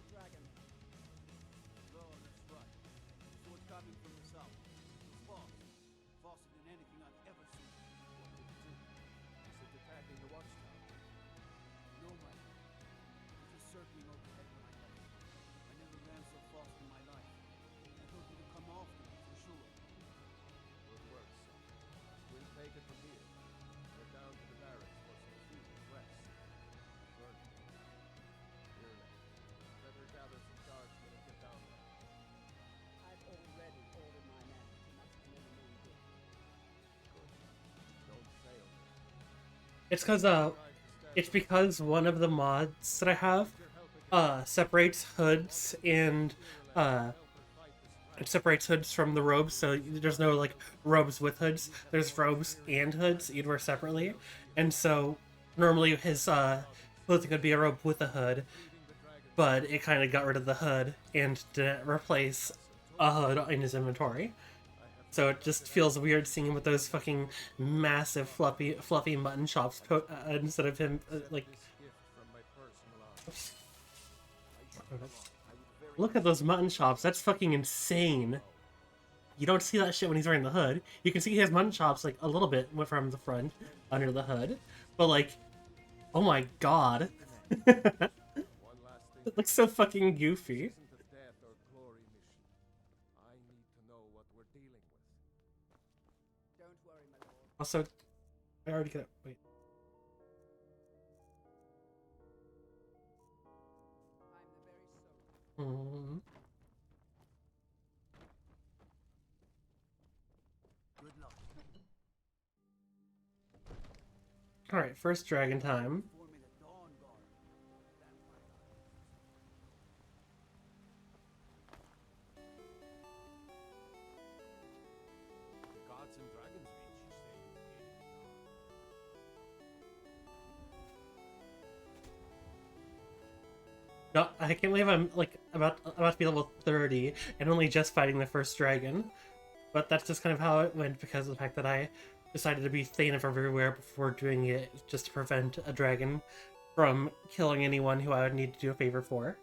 It's because one of the mods that I have separates hoods and it separates hoods from the robes, so there's no like robes with hoods. There's robes and hoods, either separately. And so normally his clothing could be a robe with a hood, but it kind of got rid of the hood and didn't replace a hood in his inventory. So it just feels weird seeing him with those fucking massive fluffy mutton chops instead of him like. Oops. Look at those mutton chops. That's fucking insane. You don't see that shit when he's wearing the hood. You can see he has mutton chops like a little bit from the front under the hood, but like, oh my god, it looks so fucking goofy. Also, I already got wait. Mm-hmm. Alright, first dragon time. Gods and dragons reach, you say, No, I can't believe I'm like about to be level 30 and only just fighting the first dragon. But that's just kind of how it went because of the fact that I decided to be Thane of everywhere before doing it just to prevent a dragon from killing anyone who I would need to do a favor for.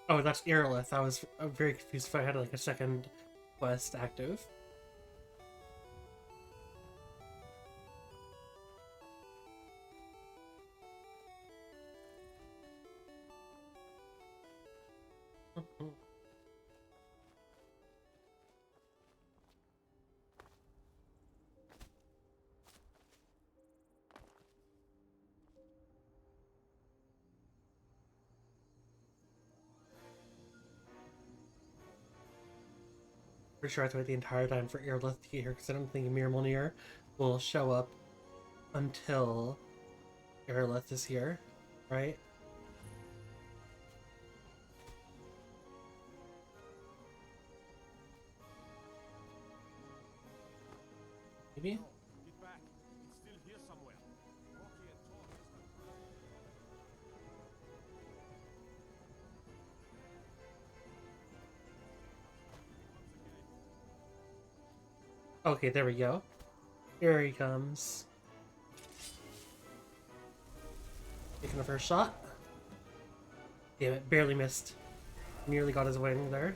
Oh, that's Irilith. I was very confused if I had like a second quest active. Pretty sure I have to wait the entire time for Irilith to get here because I don't think Mir Molnir will show up until Irilith is here, right? Maybe? get back. It's still here somewhere. Rocky and Tom Okay, there we go. Here he comes. Taking the first shot. Damn it, barely missed. Nearly got his wing there.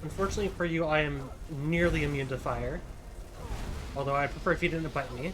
Unfortunately for you, I am nearly immune to fire. Although I prefer if you didn't bite me.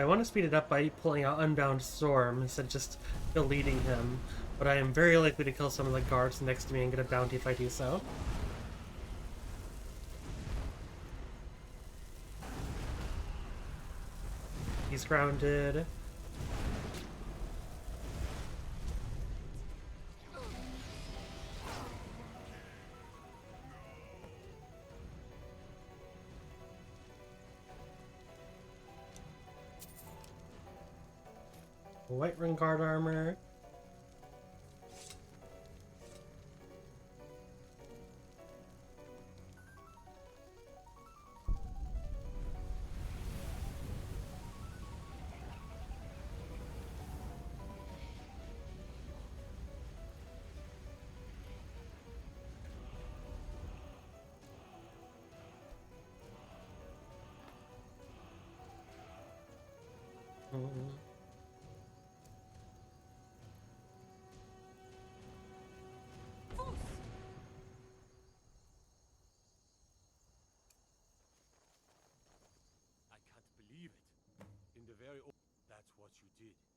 I want to speed it up by pulling out Unbound Storm instead of just deleting him, but I am very likely to kill some of the guards next to me and get a bounty if I do so. He's grounded. White Ring Guard armor.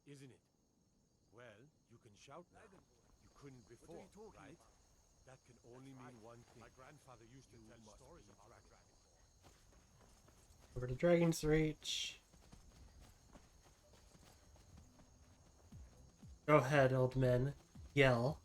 isn't it? Well, you can shout now. You couldn't before, right? That can only mean one thing. My grandfather used to tell stories about Dragonborn. Over to Dragon's Reach. Go ahead, old men. Yell.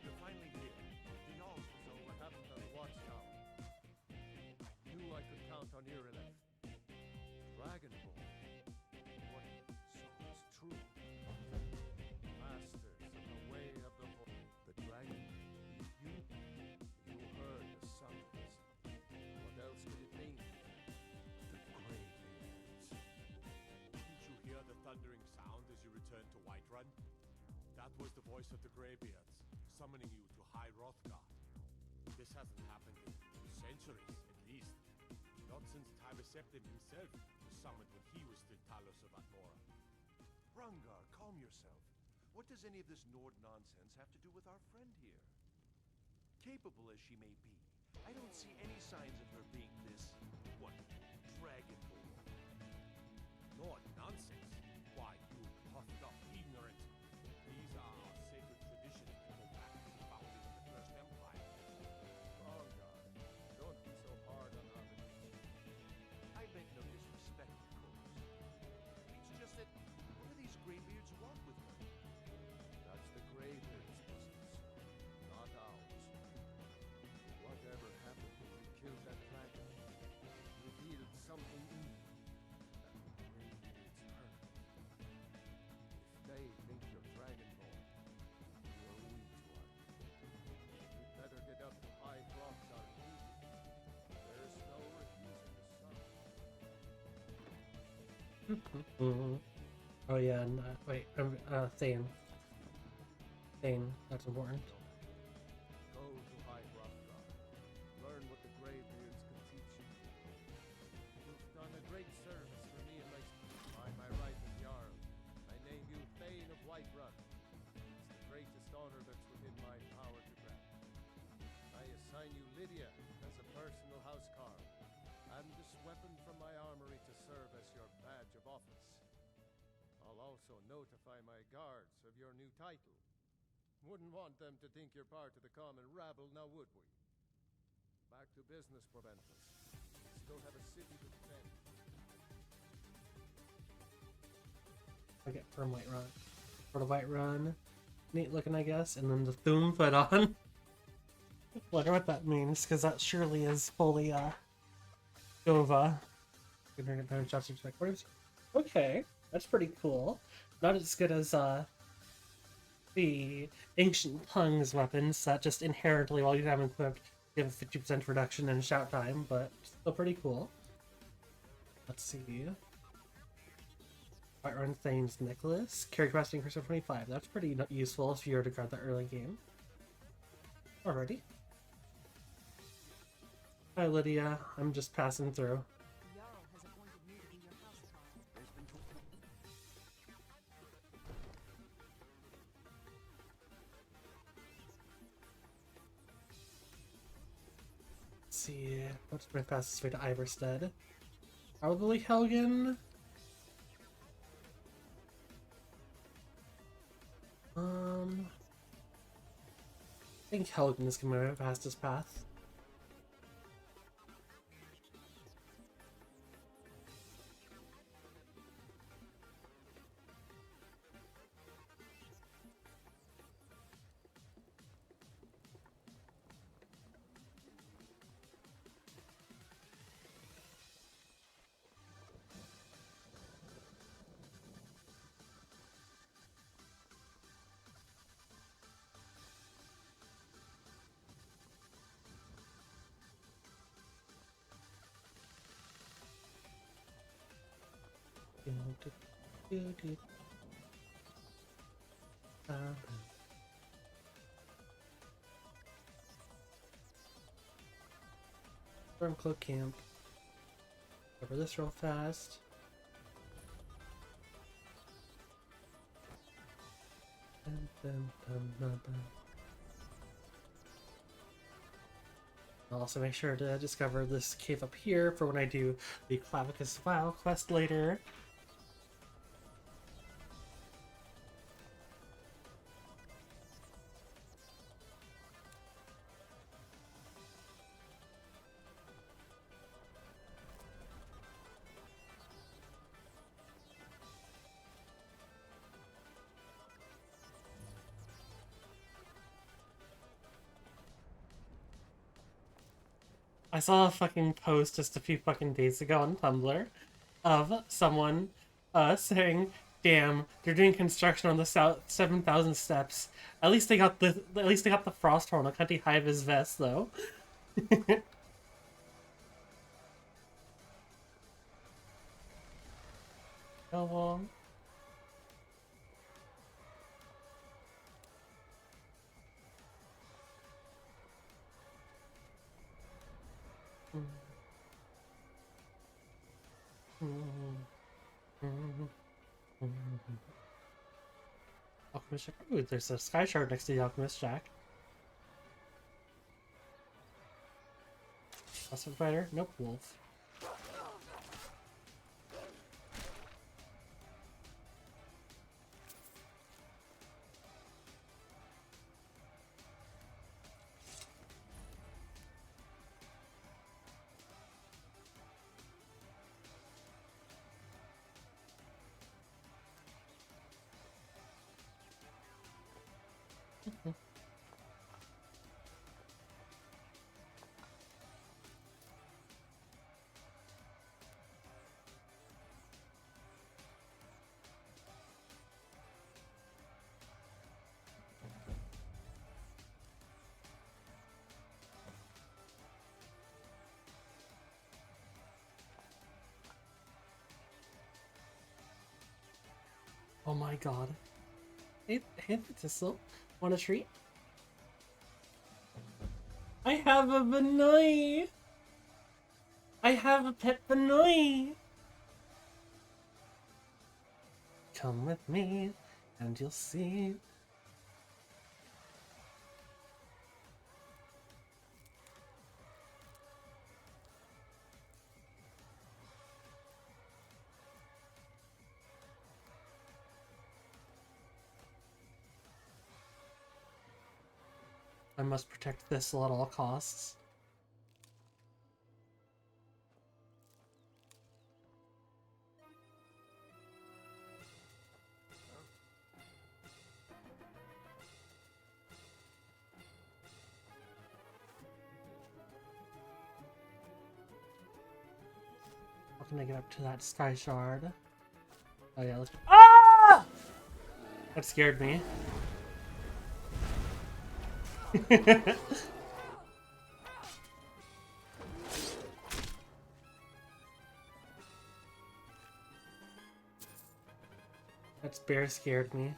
You're finally here. The Jarl. So what happened on the watchtower? I knew I could count on Irileth. Dragonborn. What? So it's true. Masters of the way of the the dragon. You heard the summons. What else could it mean? The Greybeards. Didn't you hear the thundering sound as you returned to Whiterun? That was the voice of the Greybeards, summoning you to High Hrothgar. This hasn't happened in centuries, at least. Not since Tybeseptim himself was summoned when he was still Talos of Atmora. Rungar, calm yourself. What does any of this Nord nonsense have to do with our friend here? Capable as she may be, I don't see any signs of her being this, what, dragonborn. Nord nonsense? Why, you puffed up ignorant. These are our sacred traditions that go back to the founding of the First Empire. Rungar, don't be so hard on our religion. I meant no disrespect, of course. It's just that, what do these Greybeards want with her? That's the Greybeards' business, not ours. Whatever happened when you killed that dragon revealed something in you that the Greybeards heard. If they think you're dragonborn, you're weak to us. You'd better get up to High Hrothgar immediately. There's no refusing the sun. Oh yeah, and wait, Thane. Thane, that's important. Go to High Hrothgar. Learn what the Greybeards can teach you. You've done a great service for me and by my right as Jarl. I name you Thane of Whiterun. It's the greatest honor that's within my power to grant. I assign you Lydia as a personal housecarl, and this weapon from my armory to serve as your badge of office. I'll also notify my guards of your new title. Wouldn't want them to think you're part of the common rabble, now would we? Back to business, Proventus. Still have a city to defend. Okay, from Whiterun. For the Whiterun. Neat looking, I guess. And then the Thum put on. Wonder what that means, because that surely is fully, Dova. Okay, that's pretty cool. Not as good as, the Ancient Tongues weapons that just inherently, while you have them equipped, give a 50% reduction in shout time, but still pretty cool. Let's see. Whiterun Thane's Necklace. Carry capacity increase of 25. That's pretty useful if you were to guard the early game. Alrighty. Hi Lydia, I'm just passing through. Let's see, what's my fastest way to Iverstead? Probably Helgen? I think Helgen is coming right past his path. Stormcloak camp. Cover this real fast. I'll also make sure to discover this cave up here for when I do the Clavicus Vial quest later. I saw a fucking post just a few fucking days ago on Tumblr of someone saying, "Damn, they're doing construction on the 7,000 steps. At least they got the frost horn. I can't hide his vest though." How long? Alchemist Jack. Ooh, there's a sky shard next to the Alchemist Jack. Awesome fighter? Nope, wolf. Oh my god. Hey, Thistle. Want a treat? I have a Vanoi! I have a pet Vanoi! Come with me, and you'll see. I must protect Thistle at all costs. How can I get up to that sky shard? Oh yeah, let's... Ah! That scared me. That bear scared me.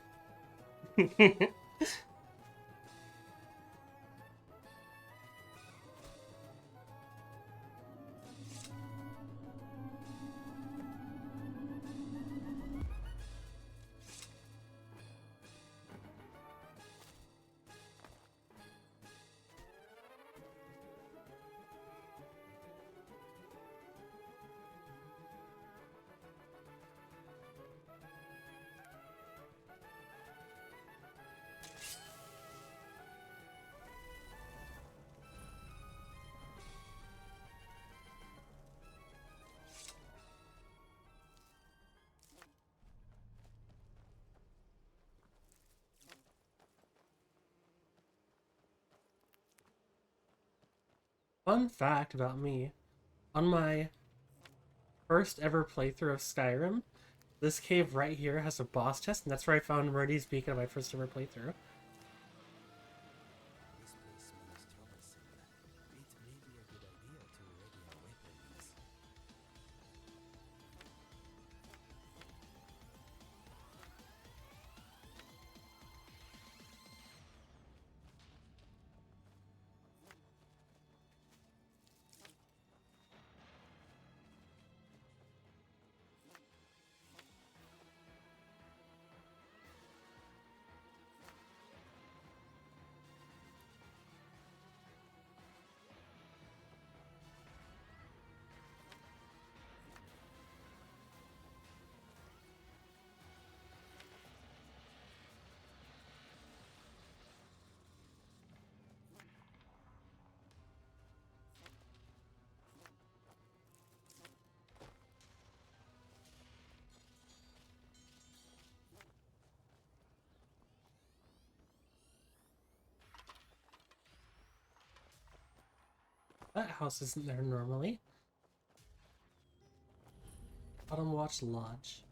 Fun fact about me, on my first ever playthrough of Skyrim, this cave right here has a boss test, and that's where I found Meridi's Beacon on my first ever playthrough. This place smells troublesome. It may be a good idea to ready our weapons. That house isn't there normally. Autumn Watch Lodge.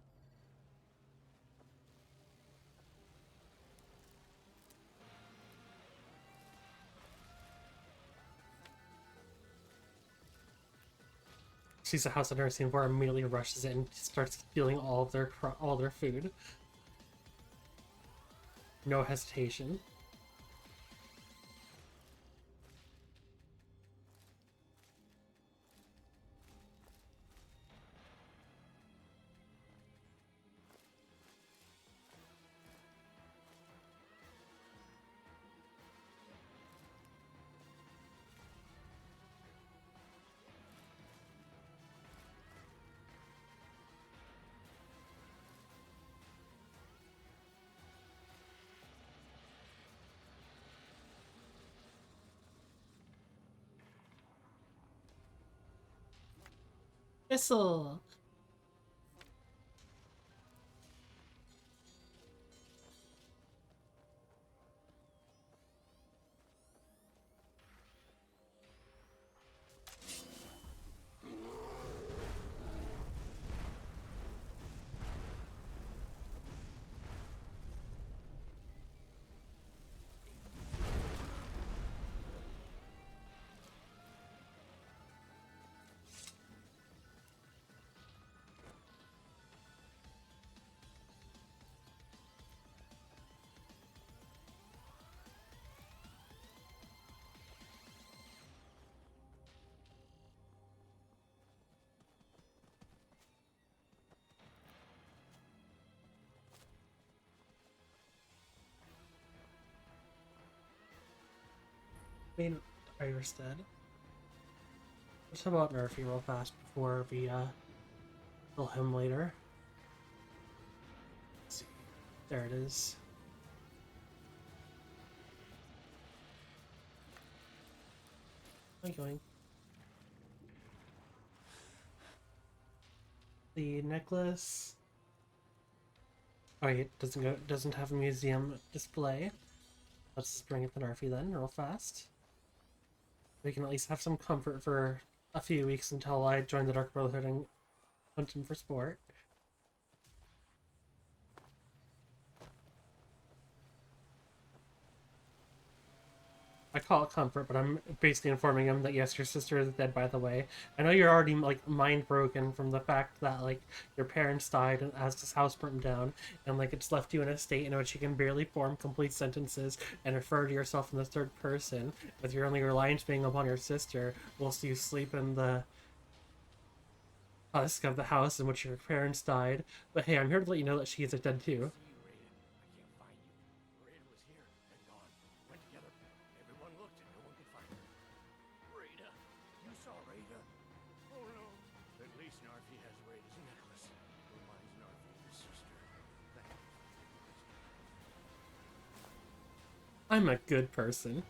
Sees a house I've never seen before, immediately rushes in and starts stealing all of their food. No hesitation. Thistle! Main Irstead. Let's talk about Nerfy real fast before we kill him later. Let's see. There it is. Going. The necklace. Oh, it doesn't have a museum display. Let's just bring up the Nerfy then, real fast. We can at least have some comfort for a few weeks until I join the Dark Brotherhood and hunt him for sport. I call it comfort, but I'm basically informing him that yes, your sister is dead, by the way. I know you're already like mind broken from the fact that like your parents died and as this house burned down, and like it's left you in a state in which you can barely form complete sentences and refer to yourself in the third person, with your only reliance being upon your sister, whilst you sleep in the husk of the house in which your parents died. But hey, I'm here to let you know that she is dead too. I'm a good person.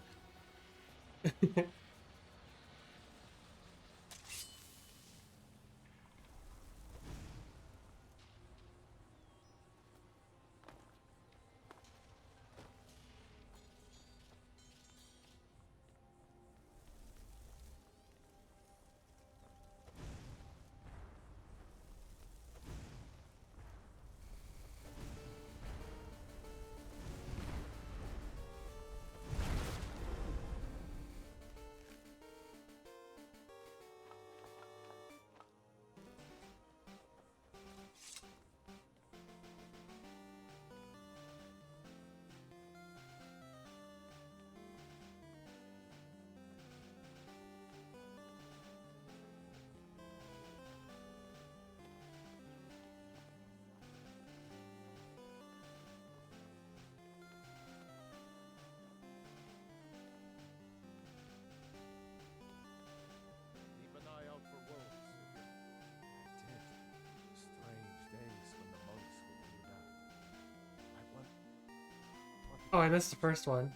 Oh, I missed the first one.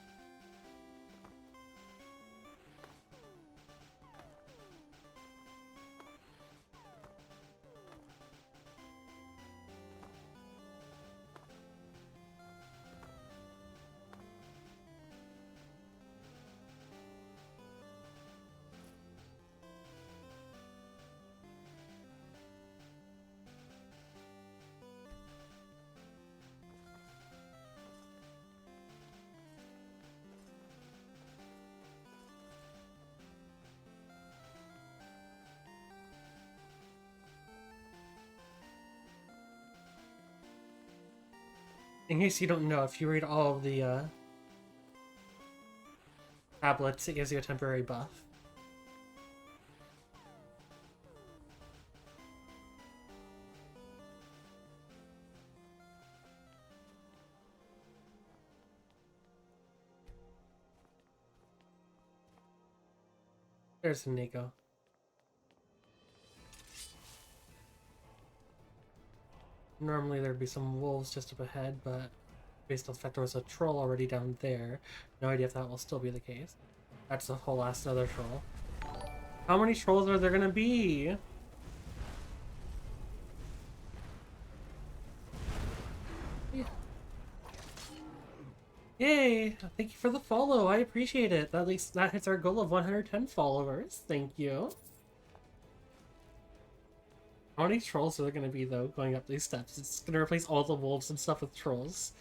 In case you don't know, if you read all of the tablets, it gives you a temporary buff. There's Nico. Normally there'd be some wolves just up ahead, but based on the fact there was a troll already down there, no idea if that will still be the case. That's the whole last other troll. How many trolls are there gonna be? Yeah. Yay! Thank you for the follow. I appreciate it. At least that hits our goal of 110 followers. Thank you. How many trolls are there going to be, though, going up these steps? It's going to replace all the wolves and stuff with trolls.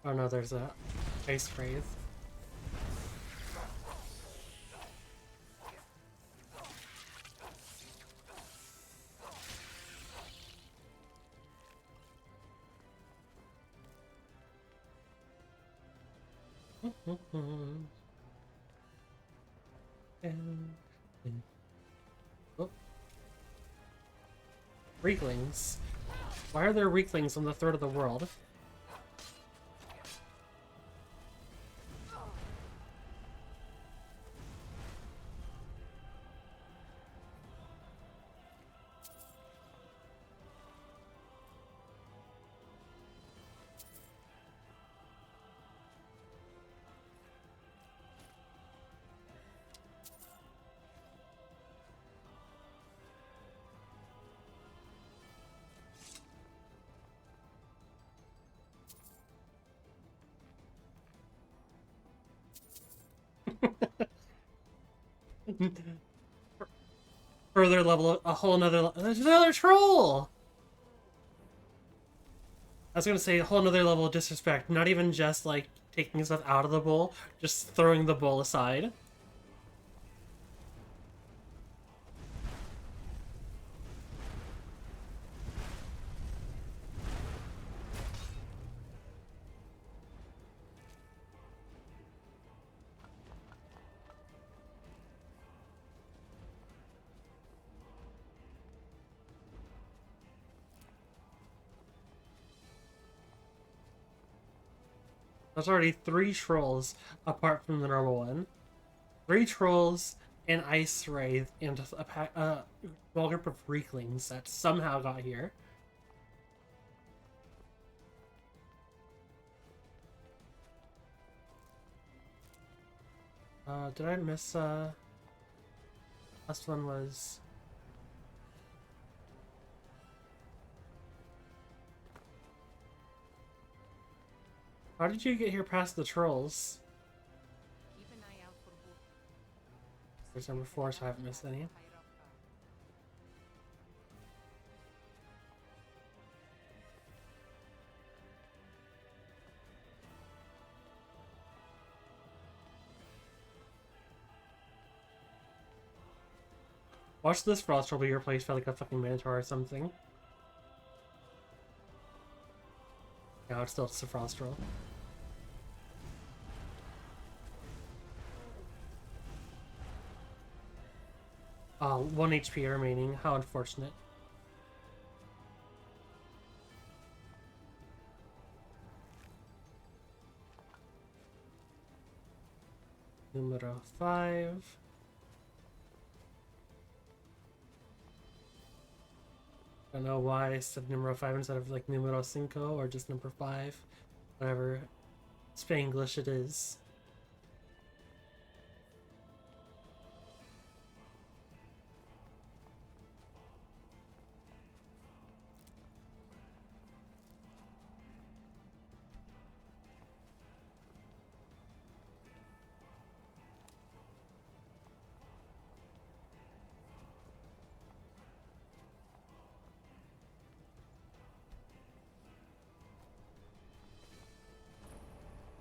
Oh no, there's a ice wraith. Oh. Weaklings. Why are there weaklings on the third of the world? Further level, a whole nother. There's another troll! I was gonna say a whole nother level of disrespect. Not even just like taking stuff out of the bowl, just throwing the bowl aside. There's already 3 trolls apart from the normal one. 3 trolls, an ice wraith, and a small group of weaklings that somehow got here. Did I miss, last one was... How did you get here past the trolls? There's number 4, so I haven't missed any. Watch this frost troll be replaced by like a fucking minotaur or something. No, it's still just a frost troll. Oh, 1 HP remaining. How unfortunate. Numero 5. I don't know why I said numero 5 instead of like numero 5 or just number 5. Whatever Spanglish it is.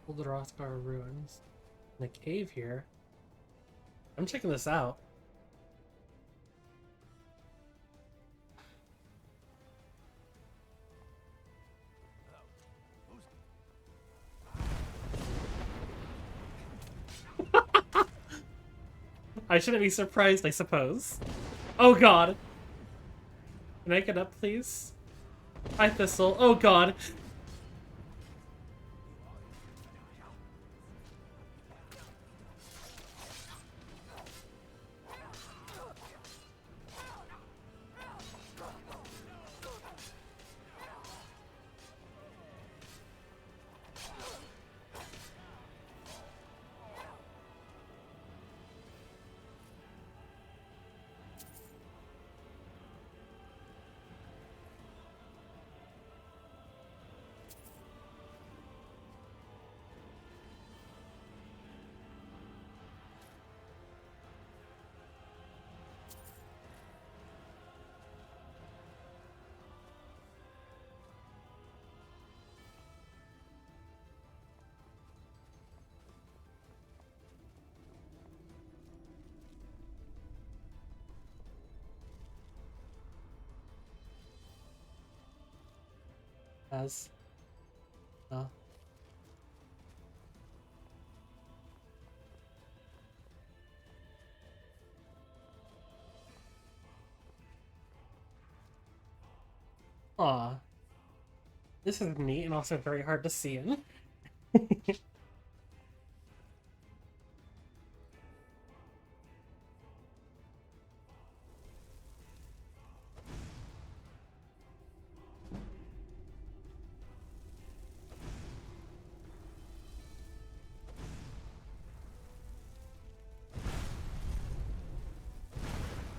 Old Rothgar ruins. In a cave here. I'm checking this out. I shouldn't be surprised, I suppose. Oh god! Can I get up, please? Hi, Thistle. Oh god! As Aw. This is neat and also very hard to see in.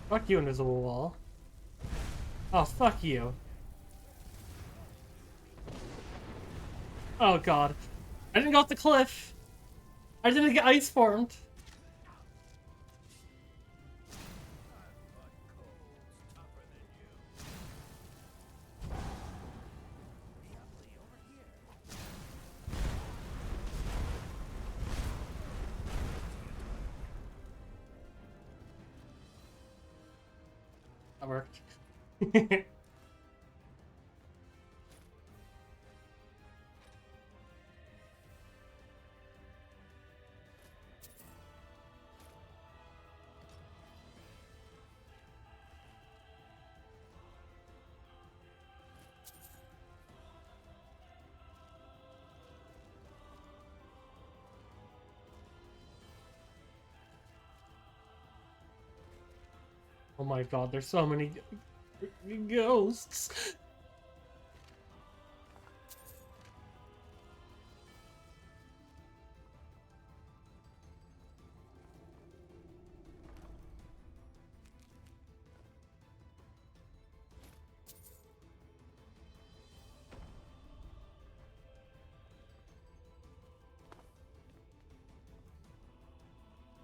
Fuck you, invisible wall. Oh, fuck you. Oh god. I didn't go off the cliff! I didn't get ice formed! That worked. Oh my god, there's so many ghosts.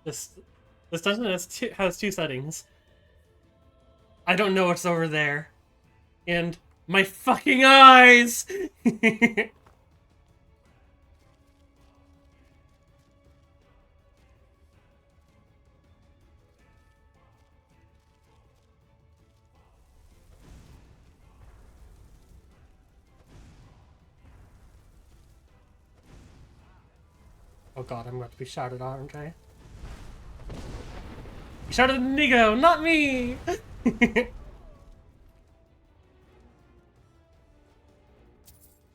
This dungeon has two settings. I don't know what's over there. And my fucking eyes! Oh god, I'm about to be shouted at, aren't I? You shouted at Nigo, not me!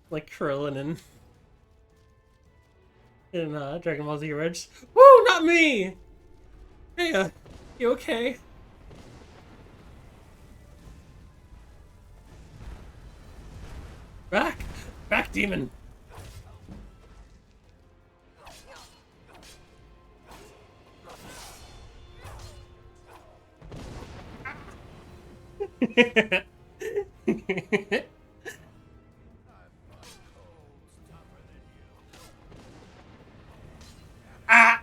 Like Krillin in Dragon Ball Z Ridge. Woo, not me! Hey, you okay? Back! Back, demon! Ah!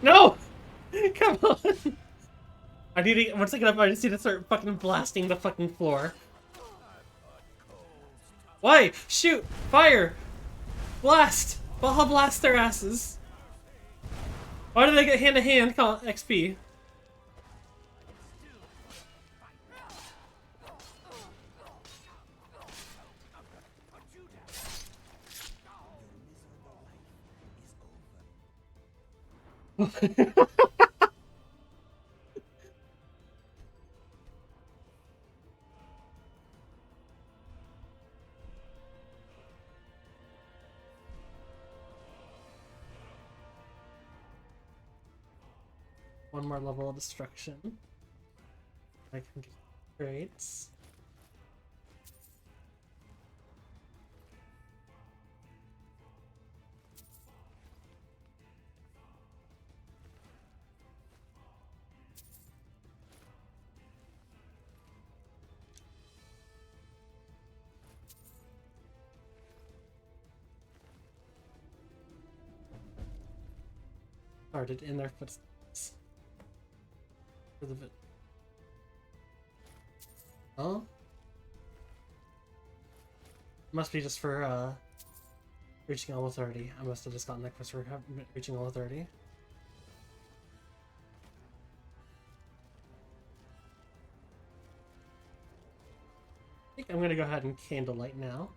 No! Come on! I need to, once I get up, I just need to start fucking blasting the fucking floor. Why? Shoot! Fire! Blast! Baja blast their asses! Why did I get hand-to-hand XP? One more level of destruction. I can get grades. Started in their footsteps. For the bit. Oh? Must be just for reaching level 30. I must have just gotten that quest for reaching level 30. I think I'm gonna go ahead and candlelight now.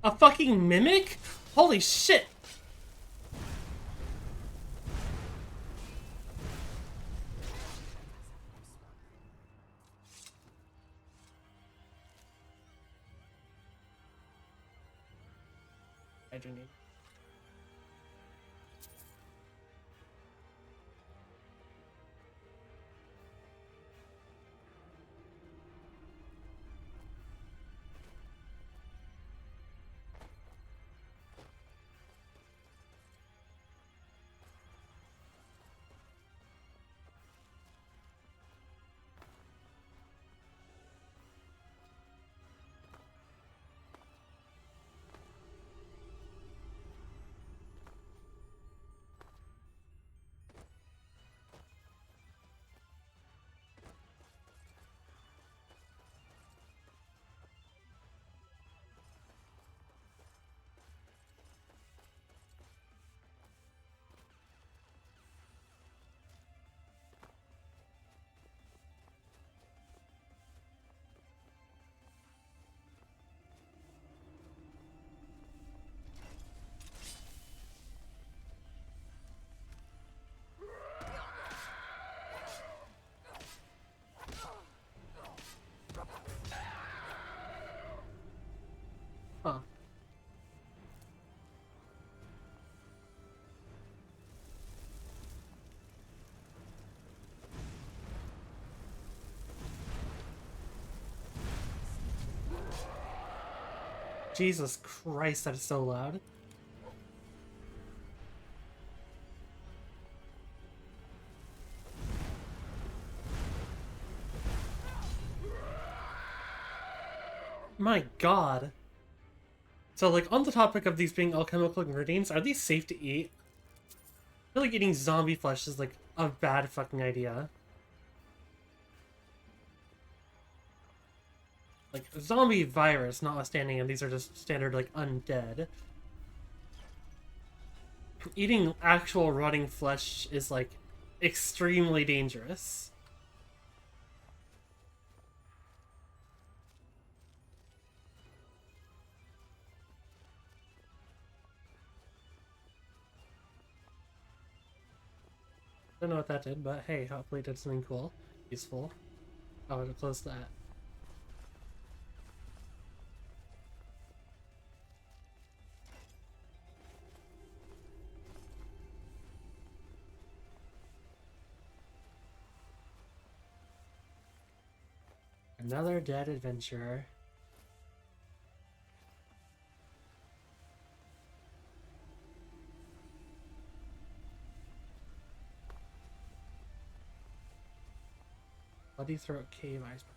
A fucking mimic? Holy shit! I do need. Huh. Jesus Christ, that is so loud. My god. So, like, on the topic of these being alchemical ingredients, are these safe to eat? feel like eating zombie flesh is like a bad fucking idea. Like, zombie virus notwithstanding, and these are just standard, like, undead. Eating actual rotting flesh is, like, extremely dangerous. Don't know what that did, but hey, hopefully it did something cool. Useful. Oh, to close that. Another dead adventurer. Bloody Throat Cave Iceberg.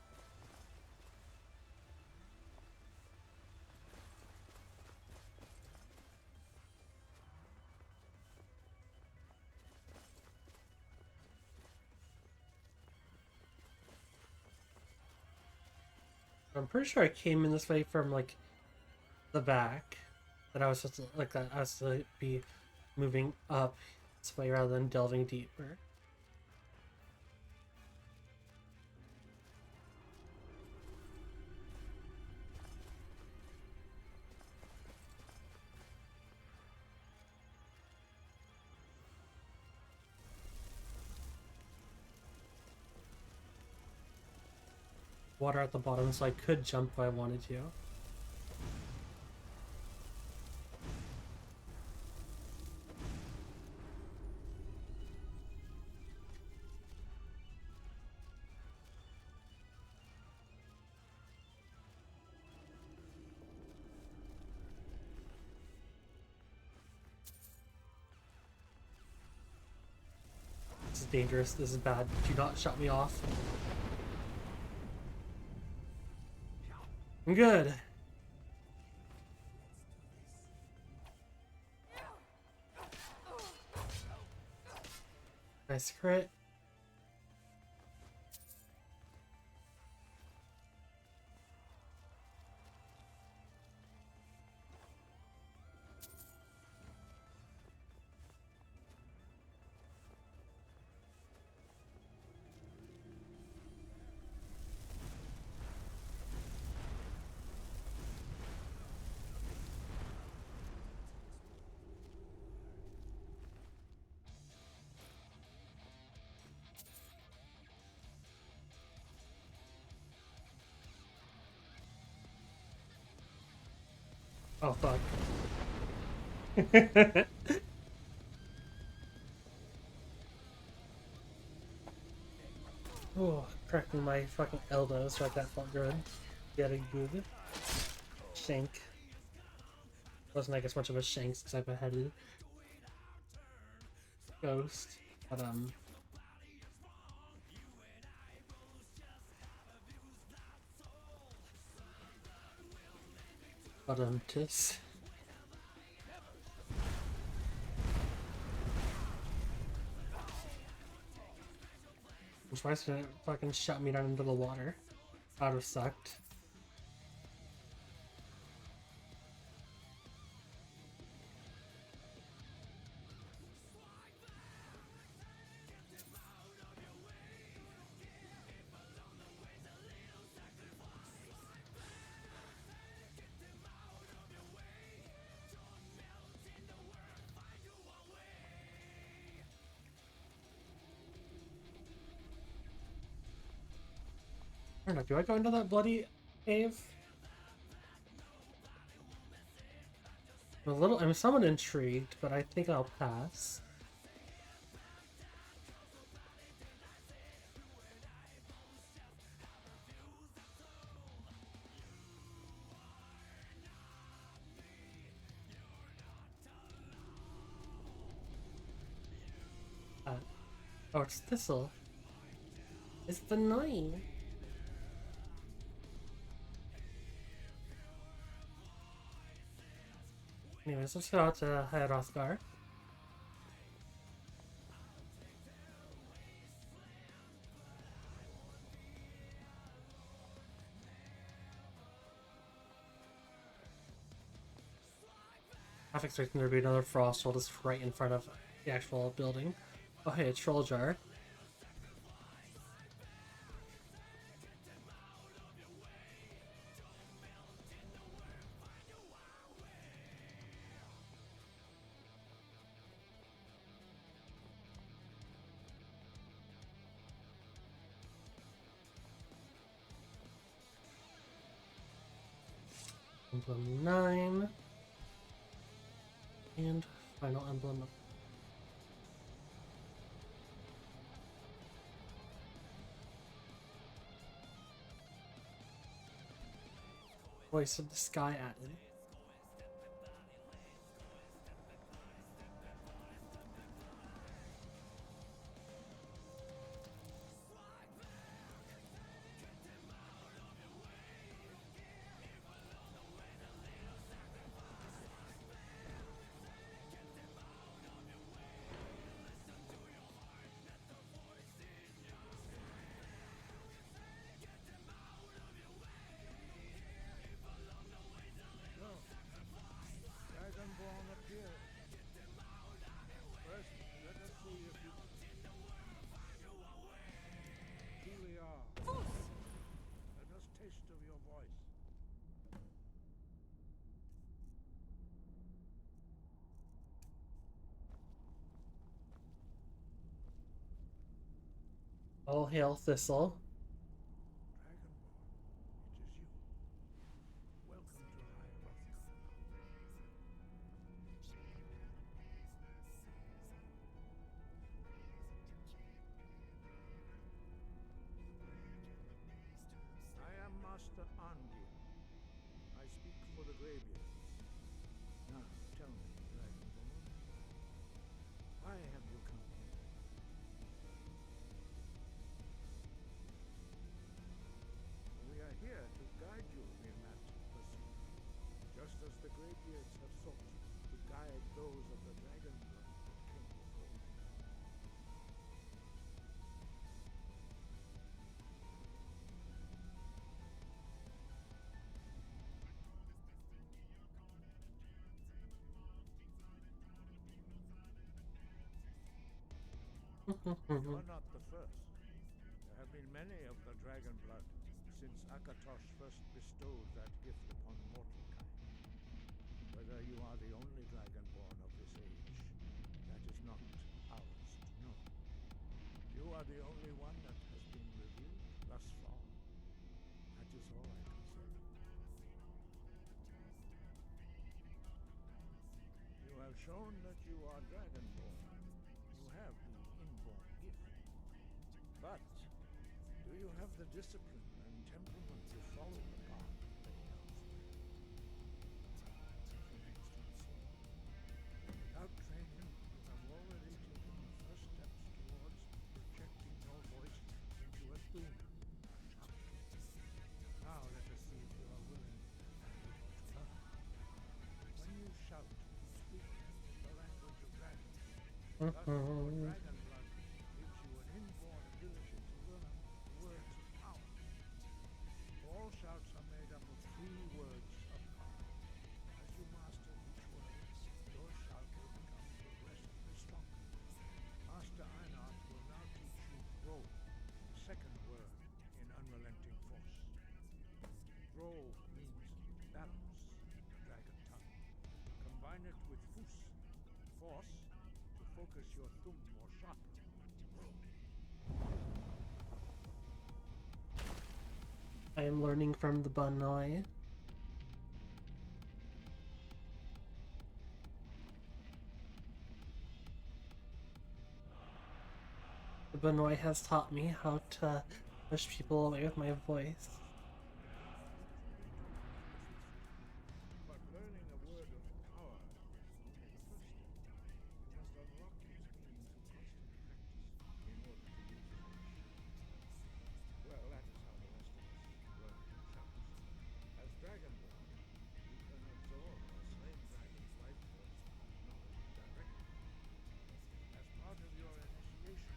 I'm pretty sure I came in this way from, like, the back. That I was supposed to, like, that I was supposed to be moving up this way rather than delving deeper. Water at the bottom, so I could jump if I wanted to. This is dangerous. This is bad. Do not shut me off. I'm good. Nice crit. Oh, fuck. Oh, cracking my fucking elbows right that felt good. Getting good. Shank. Wasn't, I guess, much of a shank since I've beheaded Ghost. Tis. I'm surprised it didn't fucking shut me down into the water. That would have sucked. I don't know, do I go into that bloody cave? I'm somewhat intrigued, but I think I'll pass. Oh, it's Thistle. It's benign. Anyways, let's go out to Hrothgar. half expecting there to be another frost wall just right in front of the actual building. Oh hey, a troll jar. Emblem 9. And final emblem. Voice of the Sky added. Dragonborn appear. First, let us see if you truly are. Let us taste of your voice. All hail Thistle. I am Master Angir. I speak for the Greybeards. Now, tell me, Dragonborn, why have you come here? We are here to guide you in that pursuit, just as the Greybeards have sought to guide those of the dragon blood that came before you. You are not the first. There have been many of the dragon blood since Akatosh first bestowed that gift upon mortal kind. Whether you are the only dragonborn of this age, that is not ours to know. You are the only one that has been revealed thus far. That is all I can say. You have shown that you are dragonborn. You have the inborn gift. But do you have the discipline and temperament to follow the path laid out for you? Remains to be seen. Without training, you have already taken the first steps towards projecting your voice into a doom. Now let us see if you are willing and able to learn. When you shout, speak the language of dragons. Thus, your dragon blood gives you an inborn ability to learn words of power. All shouts are made up of 3 words of power. As you master each word, your shout will become progressively stronger. Master Einard will now teach you Roll, the second word in Unrelenting Force. Roll means balance in the dragon tongue. Combine it with Fus, force, to focus your thumb more sharply. Roll. I am learning from the Banoi. The Banoi has taught me how to push people away with my voice. But learning a word of power is only the first step. You must unlock its meaning through constant practice in order to use it in shouts. Well, that is how the rest of us learn shouts. As Dragonborn, you can absorb a slain dragon's life force knowledge directly. As part of your initiation,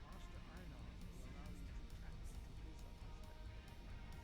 Master Einar will allow you to tap into his understanding.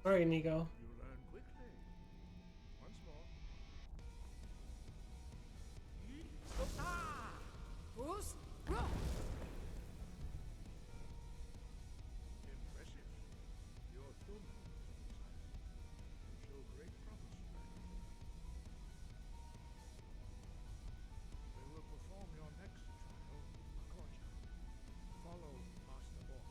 Alright, Nico. You learn quickly. Once more. Who's? Impressive. Your thumb show great promise. We will perform your next trial, Akorja. Follow Master Boy.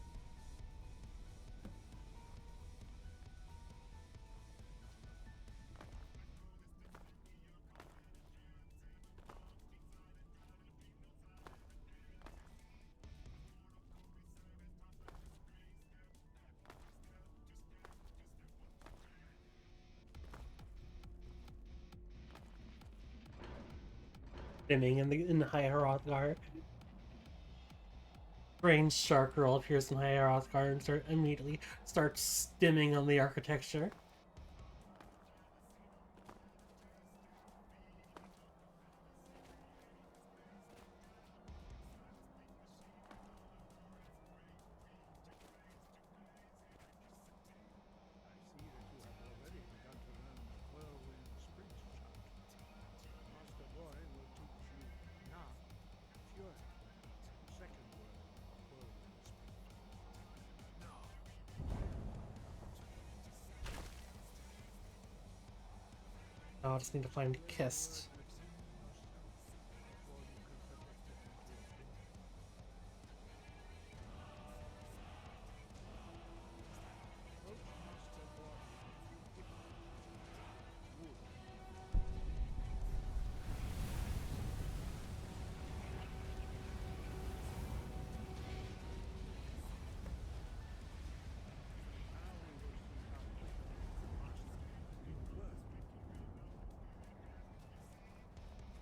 Dimming in the High Hrothgar. Strange shark girl appears in High Hrothgar and immediately starts stimming on the architecture. I see that you have already begun to learn the whirlwind sprint shot. Master Boy will teach you Na, Fury, second word, whirlwind sprint. No. Now I just need to find Kist.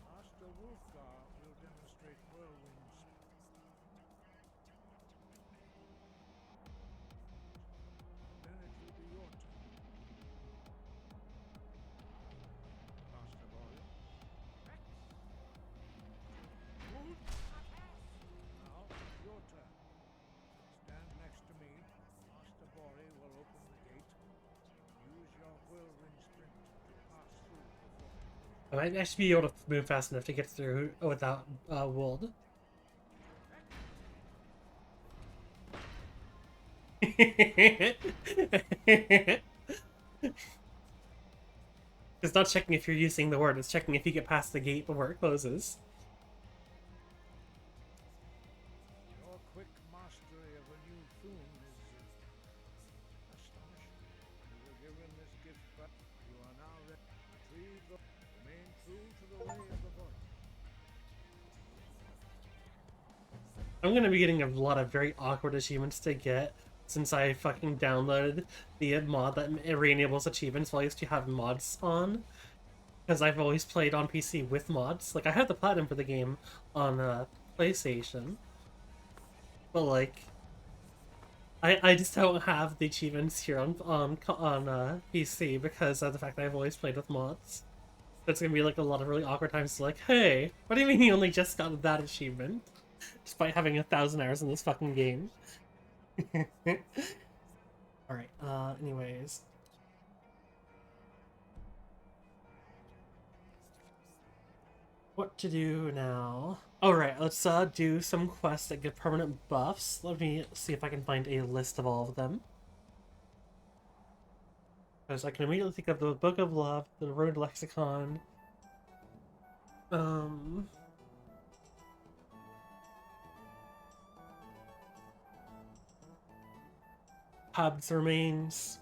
Master Wolfgar will demonstrate whirlwinds. Then it will be your turn. Master Boy. Now, your turn. Stand next to me. Master Boy will open the gate. Use your whirlwind sprint to pass through before. I might actually be able to move fast enough to get through without Wold. It's not checking if you're using the word, it's checking if you get past the gate before it closes. Your quick mastery of a new thune is astonishing. You were given this gift, but you are now ready. Retrieve the... Remain true to the way of the voice. I'm gonna be getting a lot of very awkward achievements to get since I fucking downloaded the mod that re-enables achievements while I used to have mods on. Because I've always played on PC with mods. Like, I have the platinum for the game on PlayStation. But, like, I just don't have the achievements here on PC because of the fact that I've always played with mods. So it's gonna be, like, a lot of really awkward times to, like, hey, what do you mean you only just got that achievement? Despite having 1,000 hours in this fucking game. Alright, anyways. What to do now? Alright, let's do some quests that give permanent buffs. Let me see if I can find a list of all of them. Because I can immediately think of the Book of Love, the Ruined Lexicon. Hab's Remains.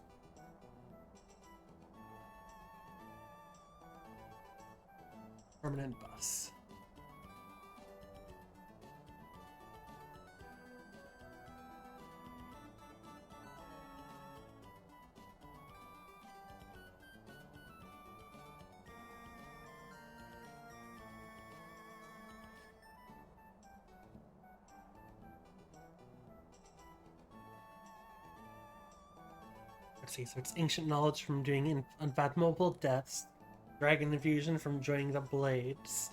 Permanent buffs. Let's see, so it's ancient knowledge from doing unfathomable deaths, dragon infusion from joining the Blades,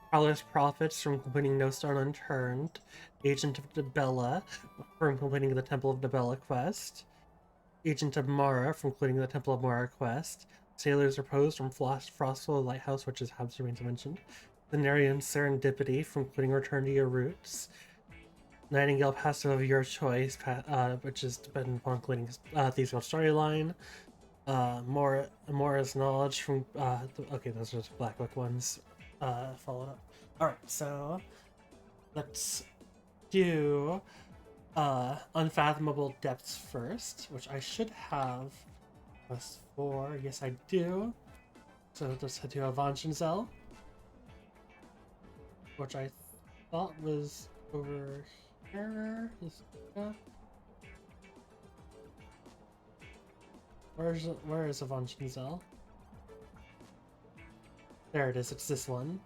Prowler's Prophets from completing No Stone Unturned, Agent of Debella from completing the Temple of Debella quest, agent of Mara from completing the Temple of Mara quest. Sailors Reposed from Frostfall Lighthouse, which is Habsburg mentioned. Lunarian Serendipity from completing Return to Your Roots. Nightingale passive of your choice, which is dependent upon completing Thieves Guild storyline. Mora's Knowledge from okay, those are just Black Book ones. Followed up. Alright, so let's do Unfathomable Depths first, which I should have +4. Yes, I do. So let's head to Avanchenzel, which I thought was over here. Where is Avanchenzel? There it is, it's this one.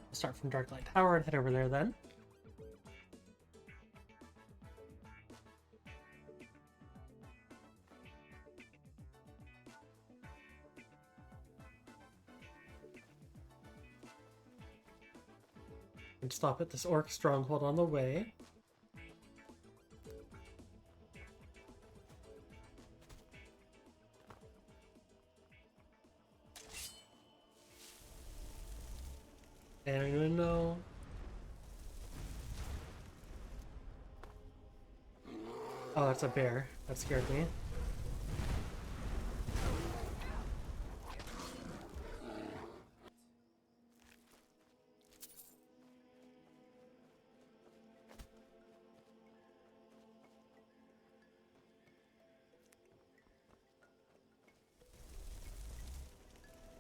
We'll start from Darklight Tower and head over there then. And stop at this orc stronghold on the way. And I don't even know. Oh, that's a bear. That scared me.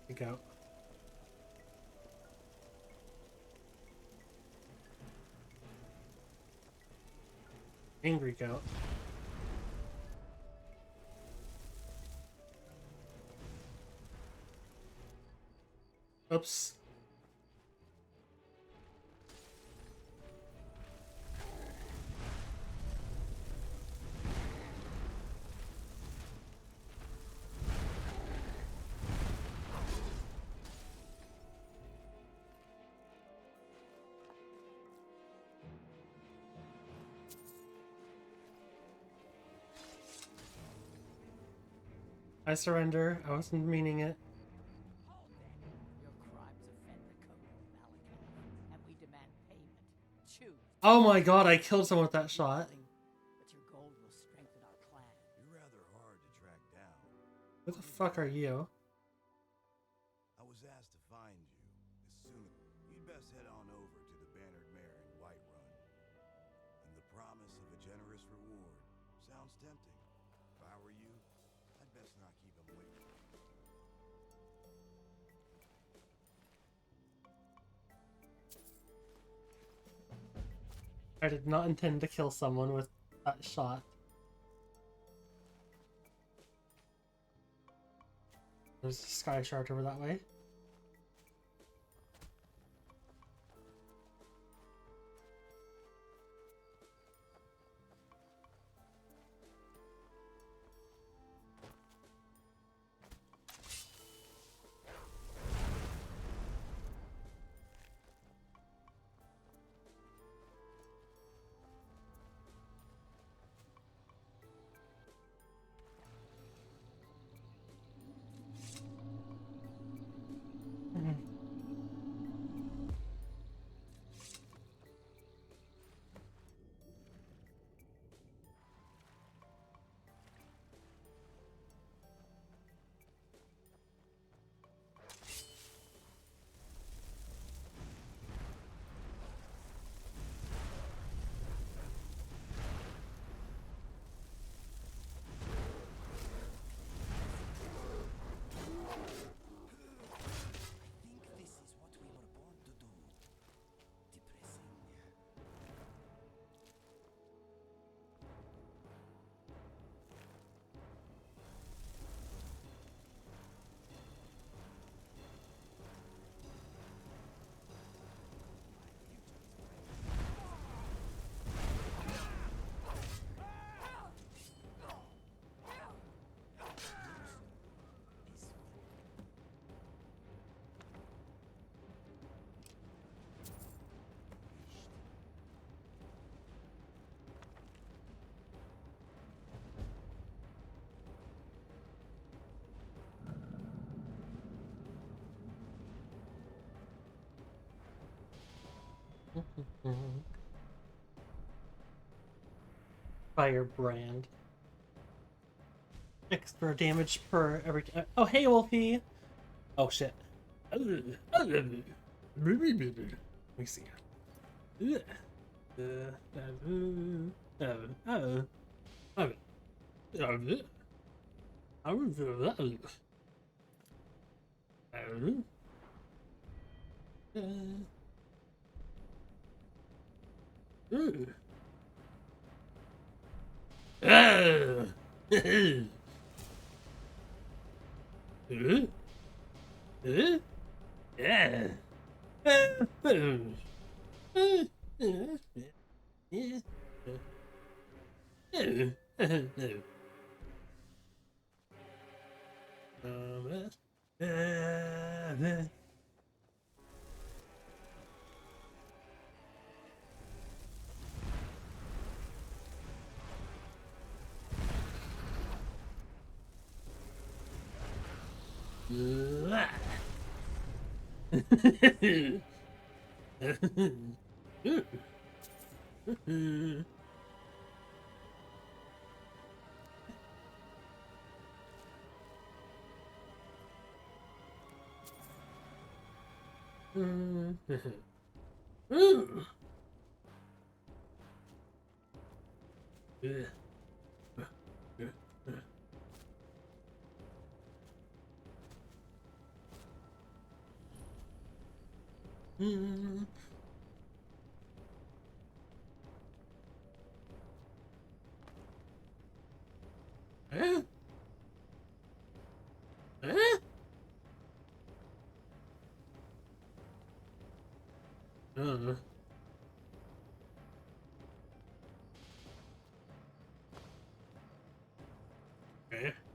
Here we go. Angry goat. Oops. I surrender. I wasn't meaning it. Your crimes offend the code of Malakath, and we demand payment. Choose. Oh my god, I killed someone with that shot. But your gold will strengthen our clan. You're rather hard to track down. Who the fuck are you? I was asked to find you as soon. You'd best head on over to the Bannered Mare in Whiterun. And the promise of a generous reward sounds tempting. If I were you, I'd best not keep him waiting. I did not intend to kill someone with that shot. There's a sky shard over that way. Firebrand. Extra damage per every time. Oh, hey, Wolfie! Oh, shit. Let me see.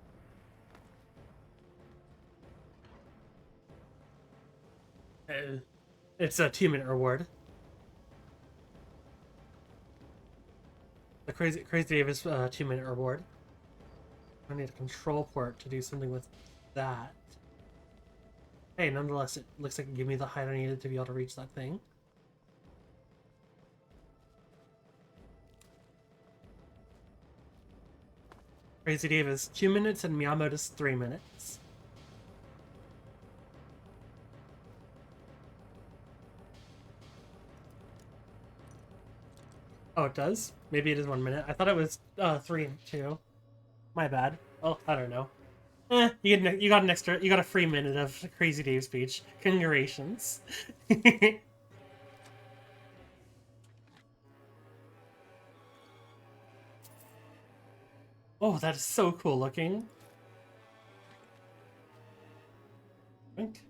Okay. It's a 2-minute reward. The Crazy Davis 2-minute reward. I need a control port to do something with that. Hey, nonetheless, it looks like it gave me the height I needed to be able to reach that thing. Crazy Davis 2 minutes and Miyamoto's 3 minutes. Oh, it does? Maybe it is 1 minute. I thought it was 3 and 2. My bad. Oh, I don't know. You got a free minute of Crazy Dave's speech. Congratulations. Oh, that is so cool looking. Think.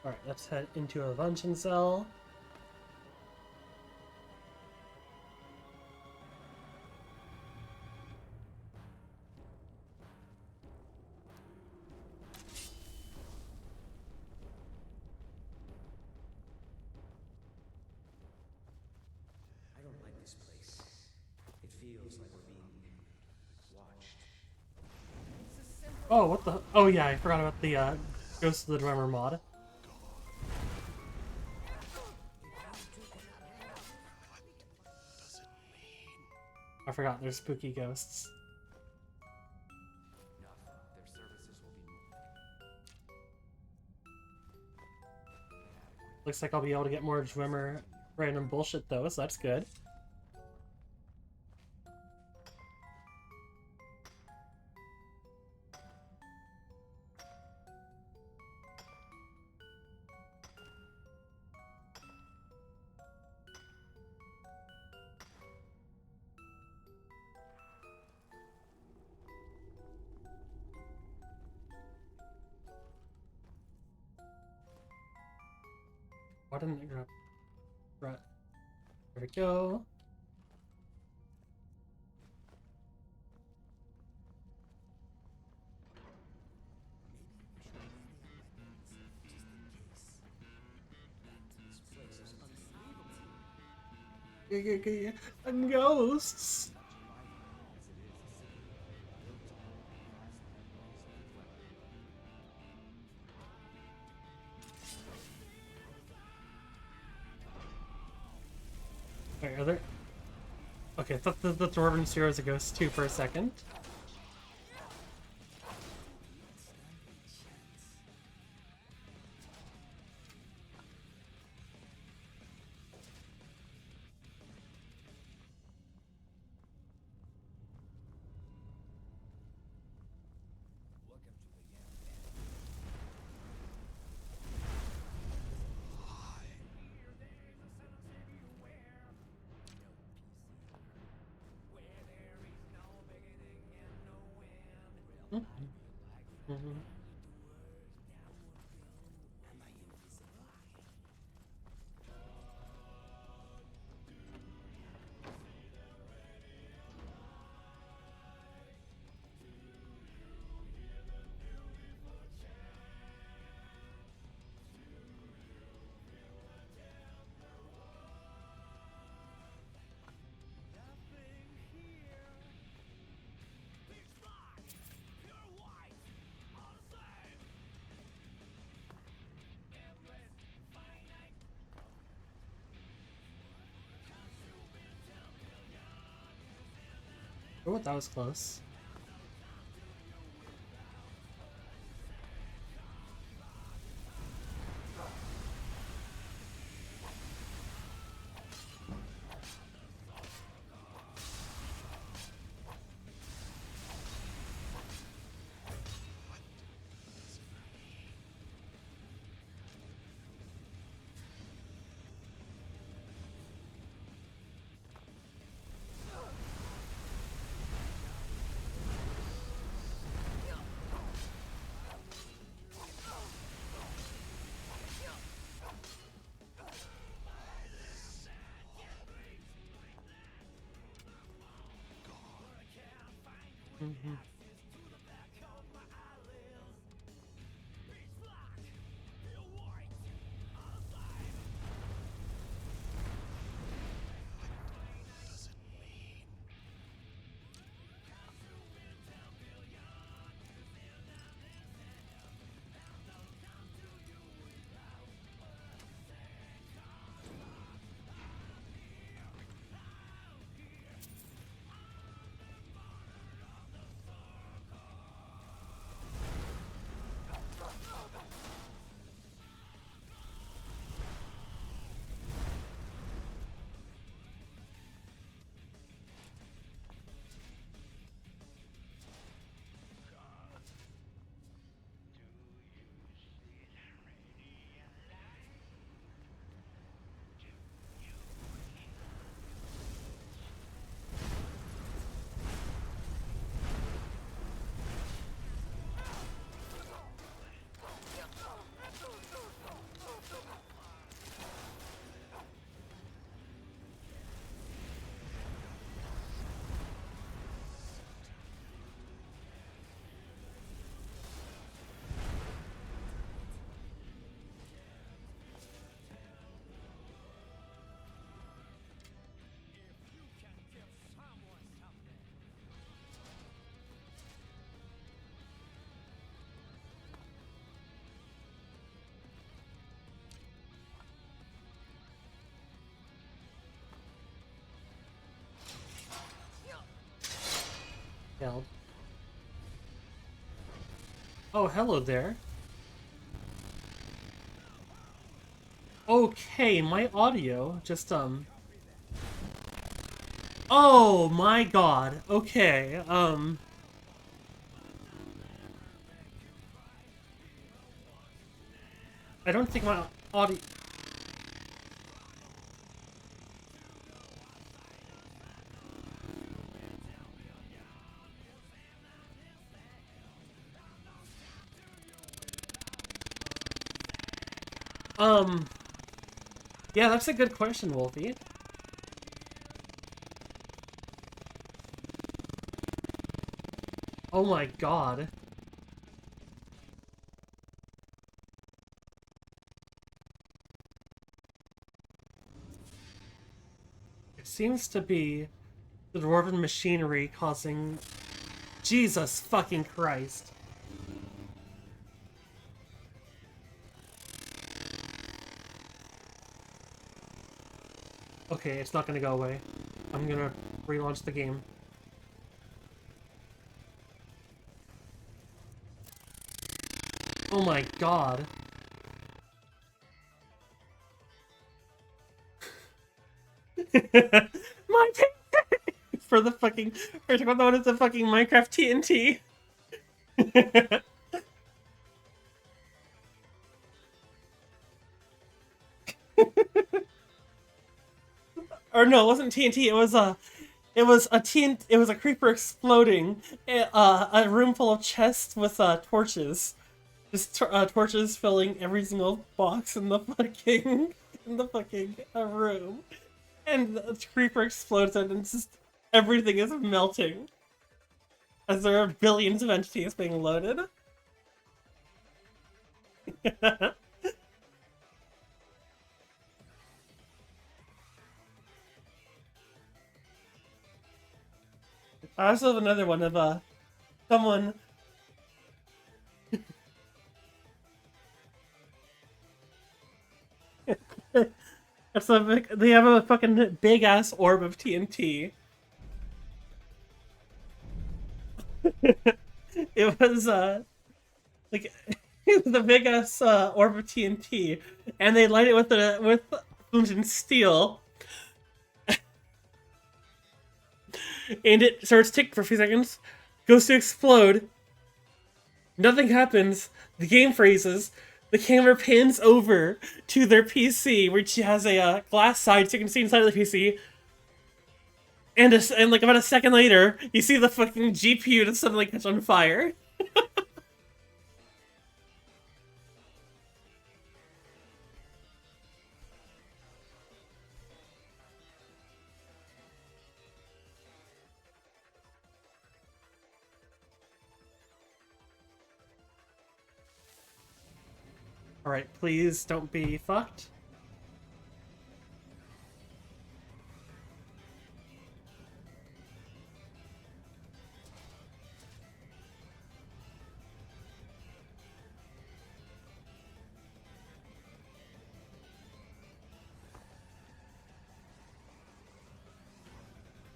Alright, let's head into a luncheon cell. I don't like this place. It feels like we're being watched. Oh, what the? Oh yeah, I forgot about the Ghost of the Drummer mod. I forgot there's spooky ghosts. Looks like I'll be able to get more Drummer random bullshit though, so that's good. Why didn't it grab? Right. There we go. Ghosts. Wait, are there? Okay, I thought the Dwarven Sphere was a ghost too for a second. Mm-hmm. Oh, that was close. Mm-hmm. Held. Oh, hello there. Okay, my audio just Oh my god. Okay. I don't think my audio Yeah, that's a good question, Wolfie. Oh my god. It seems to be the dwarven machinery causing... Jesus fucking Christ. Okay, it's not gonna go away. I'm gonna relaunch the game. Oh my god. My for the fucking... We're talking about it's a fucking Minecraft TNT. Or no, it wasn't TNT. It was a TNT. It was a creeper exploding. A room full of chests with torches, just torches filling every single box in the fucking room. And the creeper explodes and it's just everything is melting as there are billions of entities being loaded. I also have another one of someone. It's they have a fucking big ass orb of TNT. It was like the big ass orb of TNT, and they light it with flint steel, and it starts ticking for a few seconds, goes to explode. Nothing happens. The game freezes. The camera pans over to their PC, which has a glass side, so you can see inside of the PC. And like about a second later, you see the fucking GPU just suddenly catch on fire. Alright, please don't be fucked.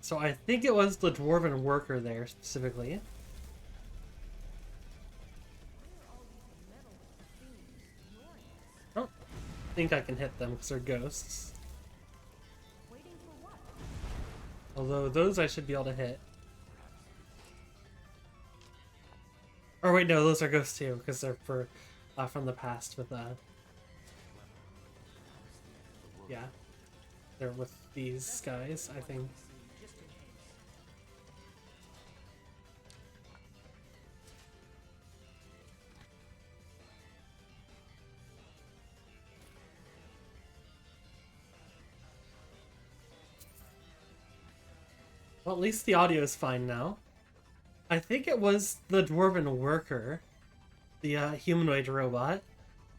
So I think it was the dwarven worker there, specifically. I don't think I can hit them because they're ghosts. Although those I should be able to hit. Or wait, no, those are ghosts too, because they're from the past with yeah. They're with these guys, I think. Well, at least the audio is fine now. I think it was the dwarven worker, the humanoid robot.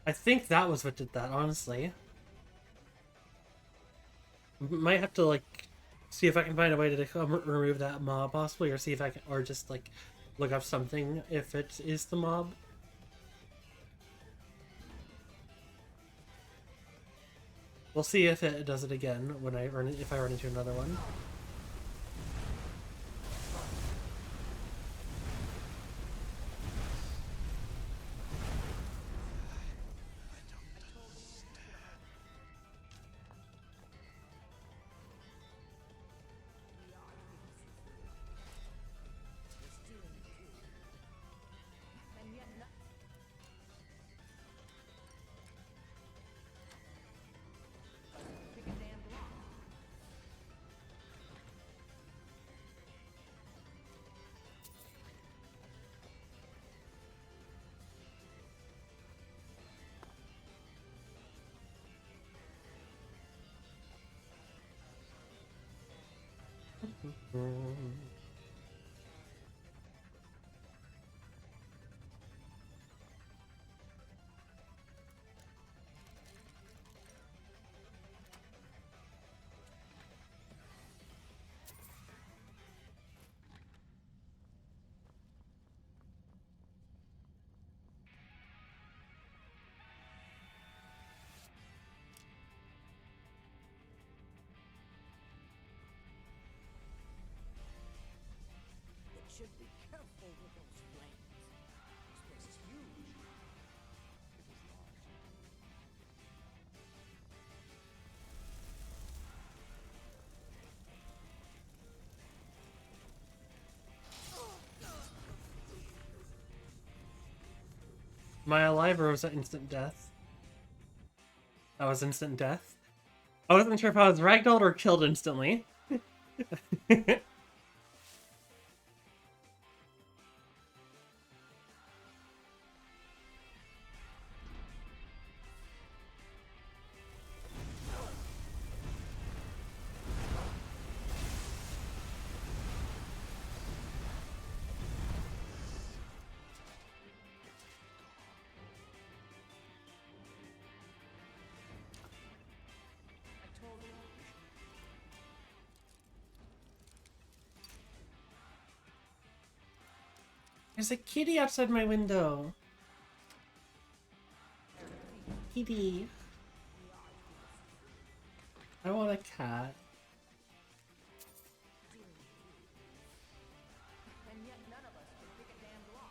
I think that was what did that, honestly. Might have to, like, see if I can find a way to remove that mob, possibly, or see if I can, or just, like, look up something if it is the mob. We'll see if it does it again when if I run into another one. Am I alive or was that instant death? That was instant death. I wasn't sure if I was ragdolled or killed instantly. There's a kitty outside my window. Kitty. I want a cat. And yet none of us can pick a damn lock.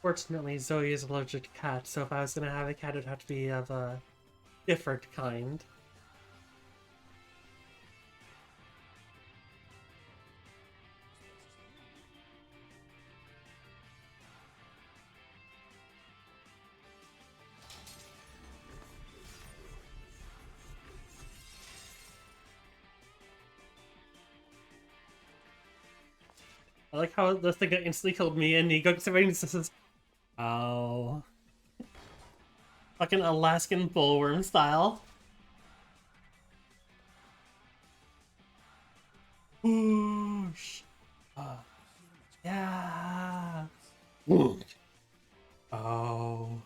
Fortunately, Zoe is allergic to cats, so if I was gonna have a cat, it'd have to be of a different kind. I like how this thing got instantly killed me, and he goes away and says, "Oh." Fucking Alaskan bullworm style. Whoosh. Yeah. Whoosh. Oh.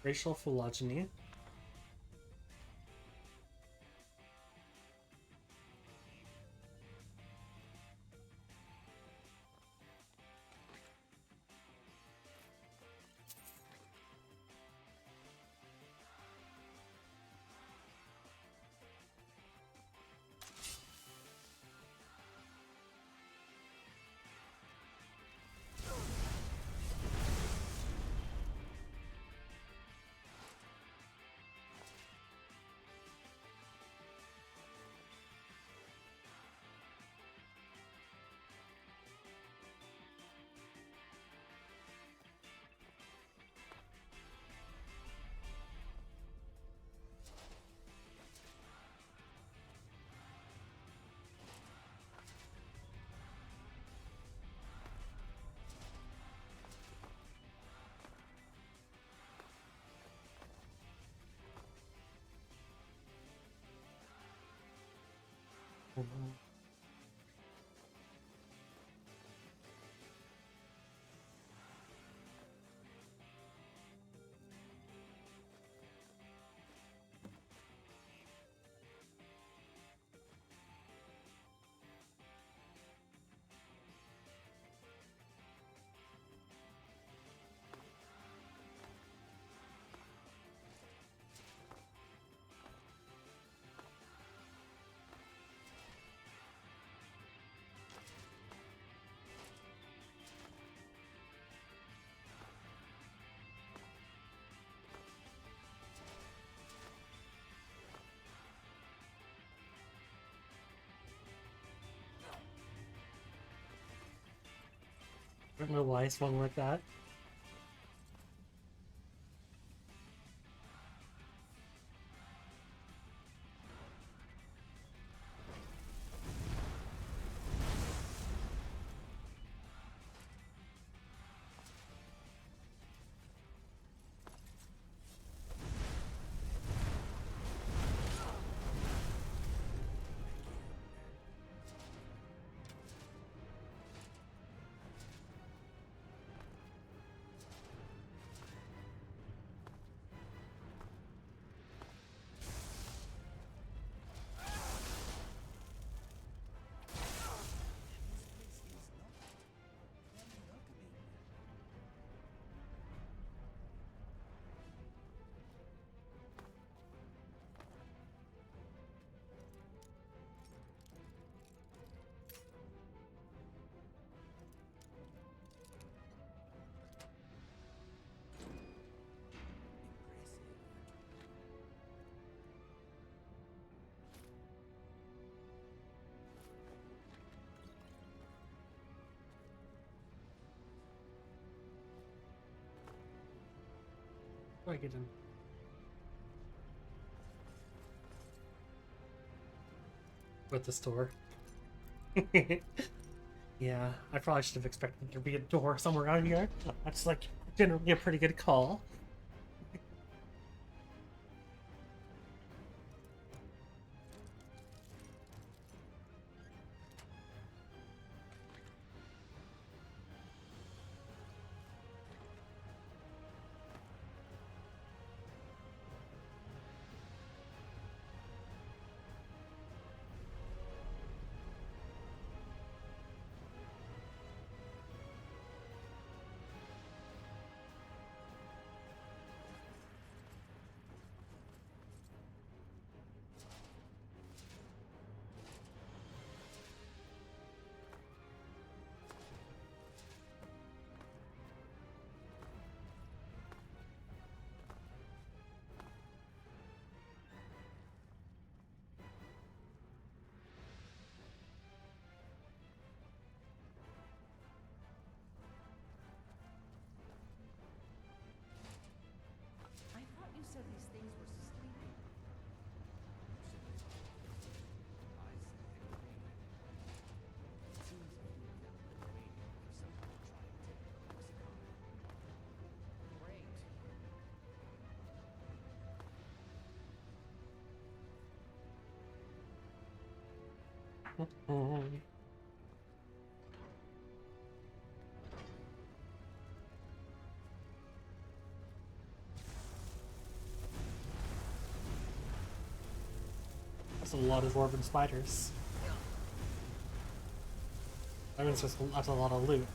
Racial phylogeny. I don't know why I swung like that. How do I get in? With the store. Yeah, I probably should have expected there to be a door somewhere around here. That's like generally a pretty good call. I thought you said these things were sleeping. That's a lot of dwarven spiders. That means that's a lot of loot.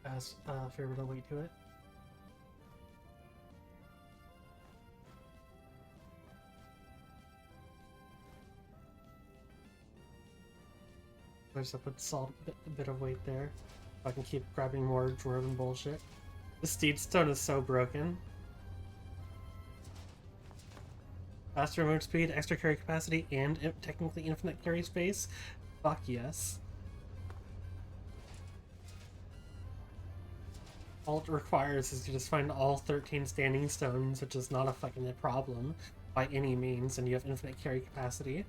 As favorite way to it. I just have to put a bit of weight there. If I can keep grabbing more dwarven bullshit. The steed stone is so broken. Faster movement speed, extra carry capacity, and technically infinite carry space. Fuck yes. All it requires is to just find all 13 standing stones, which is not a fucking problem by any means, and you have infinite carry capacity.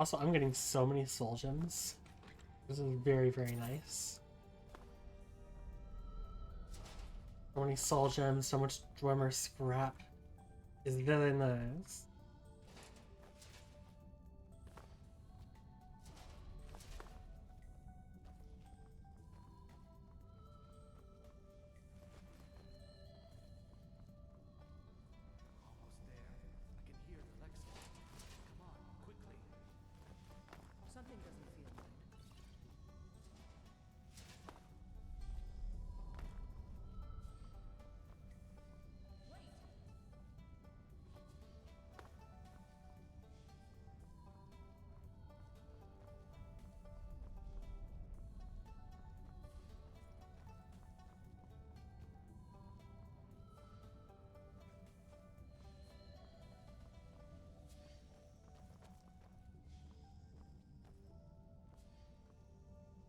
Also, I'm getting so many soul gems. This is very, very nice. So many soul gems, so much drummer scrap. Is very nice. Almost there. I can hear the Lexus. Come on, quickly. Something doesn't feel right.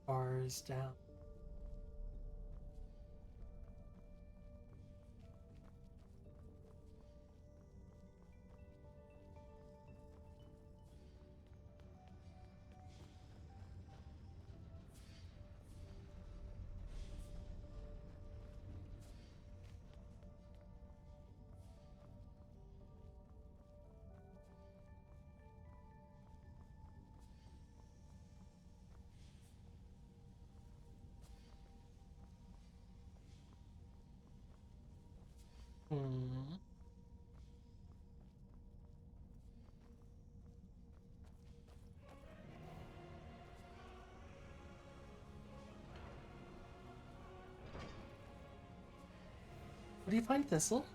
Bars down. Hmm. What do you find, Thistle?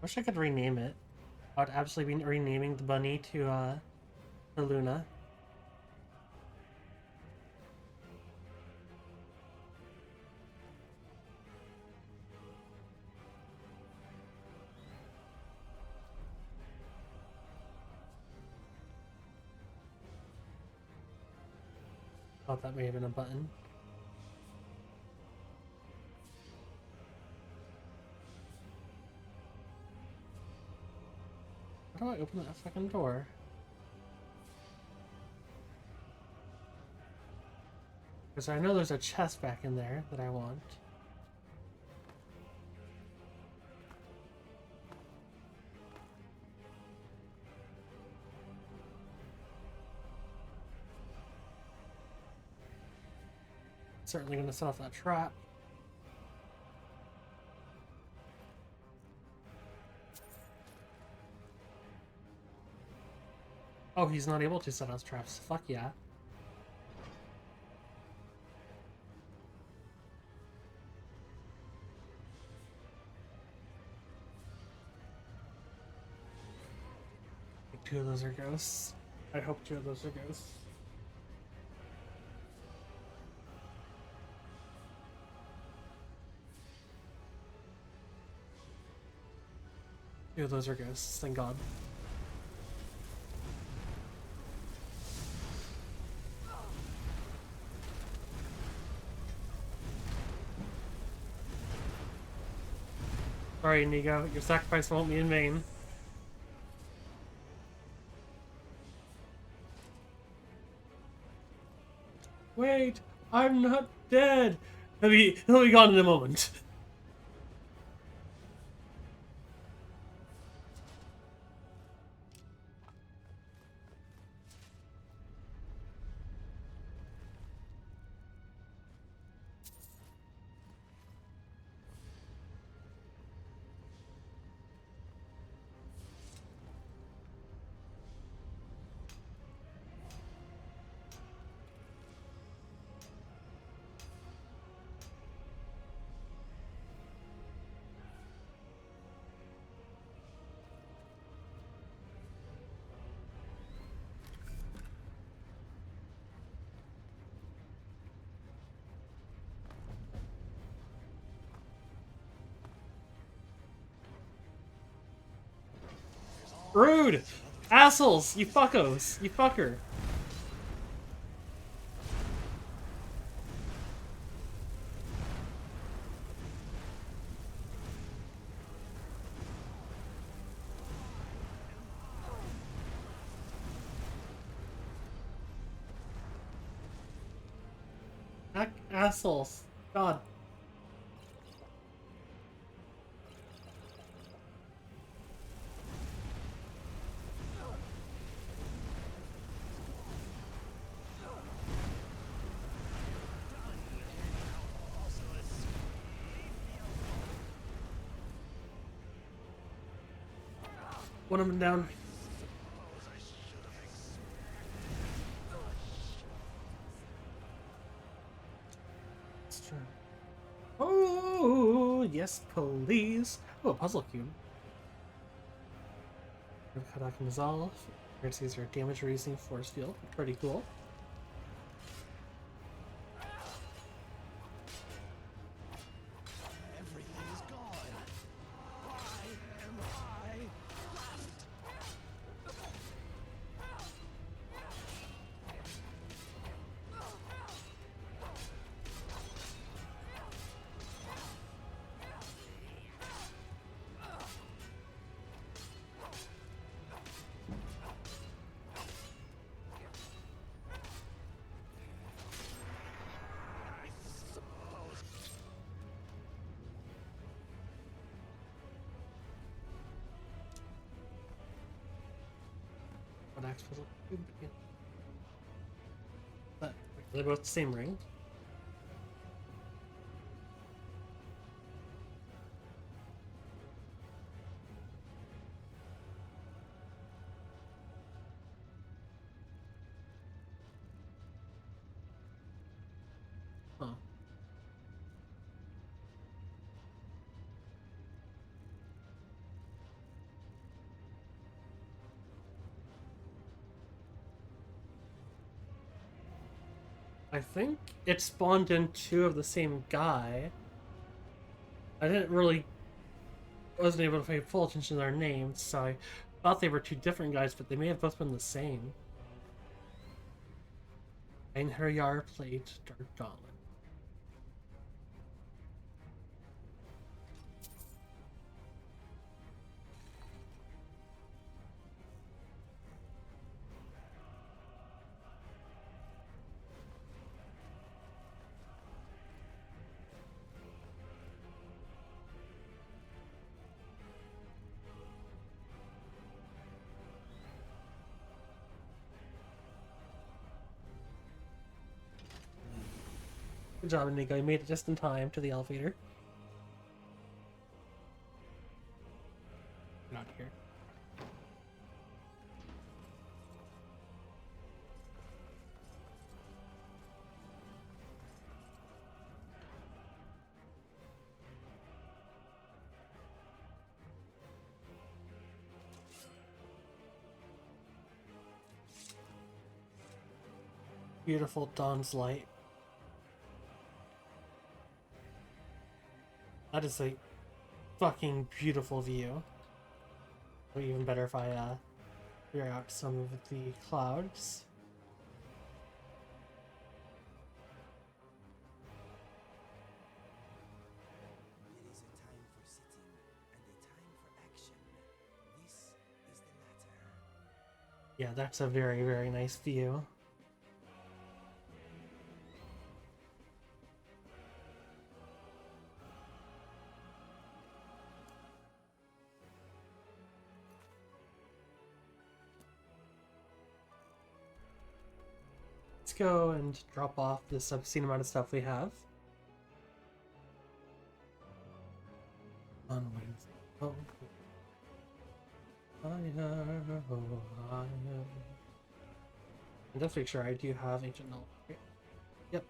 Wish I could rename it. I would absolutely be renaming the bunny to Luna. Thought that may have been a button. How do I open that fucking door? Because I know there's a chest back in there that I want. Certainly gonna set off that trap. Oh, he's not able to set off traps. Fuck yeah. I think 2 of those are ghosts. I hope 2 of those are ghosts. Two of those are ghosts, thank God. Sorry, Nigo, your sacrifice won't be in vain. Wait, I'm not dead. He'll be gone in a moment. Rude! Assholes! You fuckos! You fucker! Assholes! God. One of them down. Let's try. Oh, yes, please. Oh, a puzzle cube. Cut off and dissolve. Currencies are damage reducing force field. Pretty cool. Everything is gone. Why am I left? What axe puzzle cube? Yeah. But they're both the same ring. Huh. I think it spawned in two of the same guy. I wasn't able to pay full attention to their names, so I thought they were two different guys, but they may have both been the same. And Heriyar played Dark Gauntlet. Good job, Nico. You made it just in time to the elevator. Not here. Beautiful dawn's light. That is a fucking beautiful view. Or even better if I clear out some of the clouds. There is a time for sitting and a time for action. This is the latter. Yeah, that's a very, very nice view. Let's go and drop off this obscene amount of stuff we have. On Wednesday. Oh, higher. And just make sure I do have ancient knowledge. Right? Yep.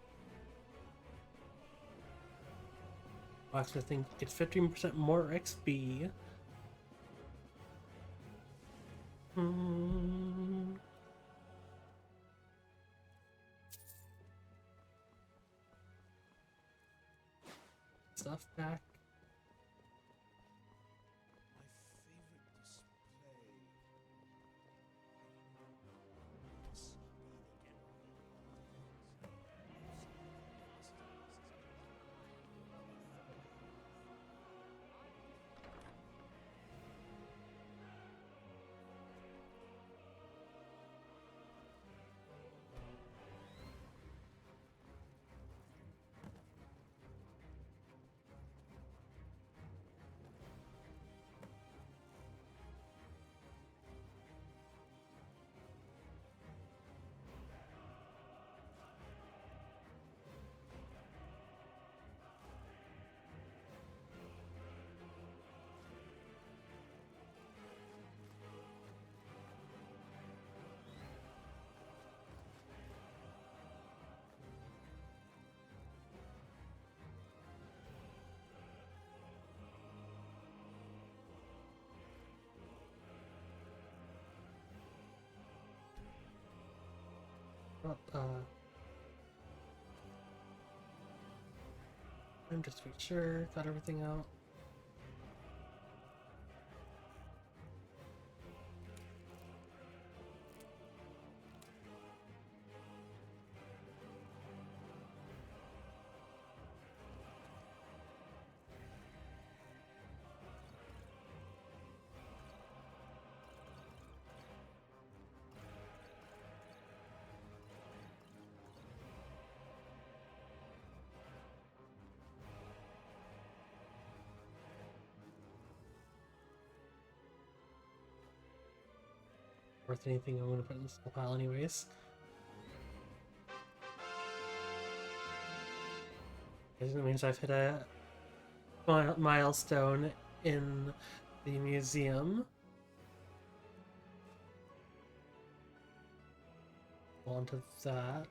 Blacksmithing gets 15% more XP. Stuff back. My favorite display. I'm just to be sure, got everything out. Worth anything I'm gonna put in this pile anyways. It means I've hit a milestone in the museum. On to that.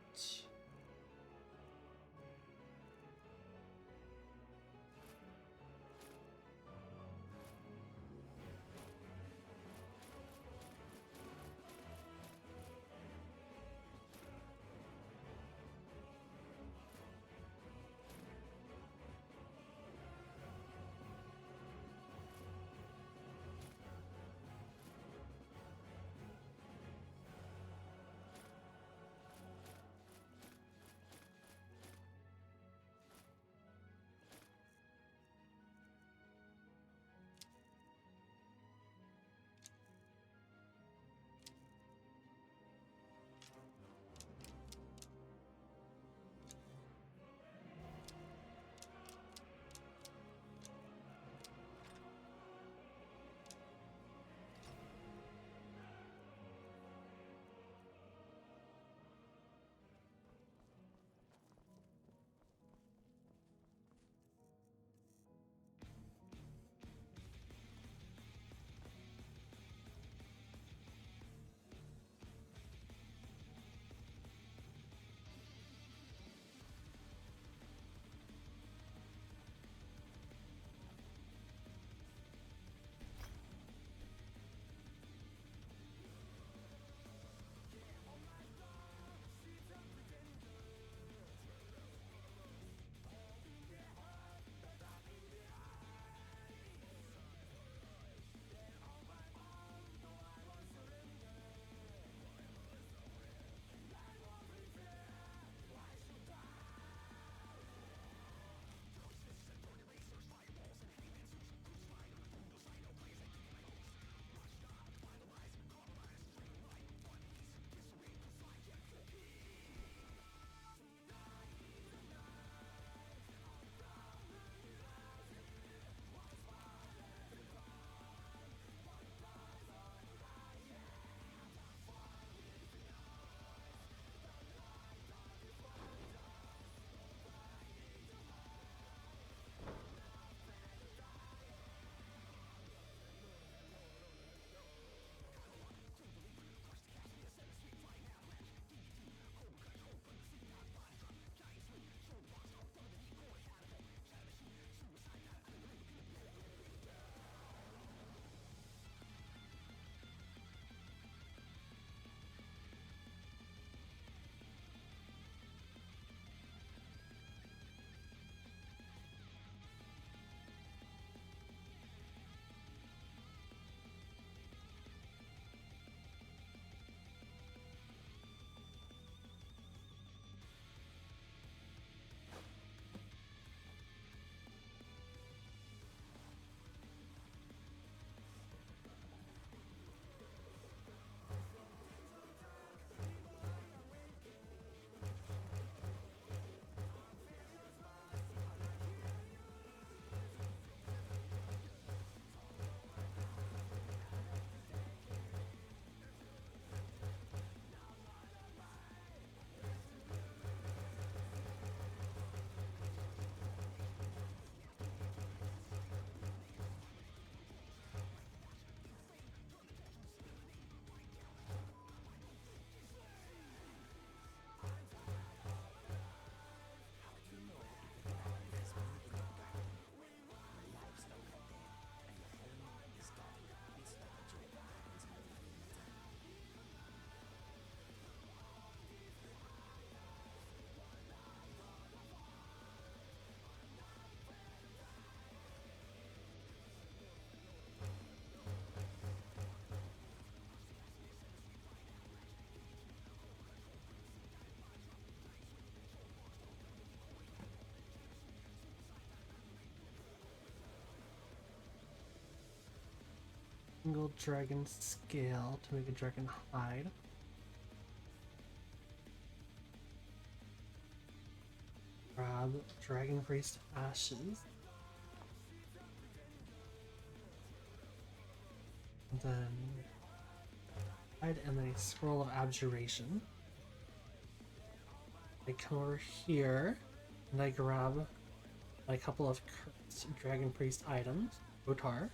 single dragon scale to make a dragon hide. Grab dragon priest ashes. And then hide, and then a scroll of abjuration. I come over here and I grab a couple of cursed dragon priest items. Otar.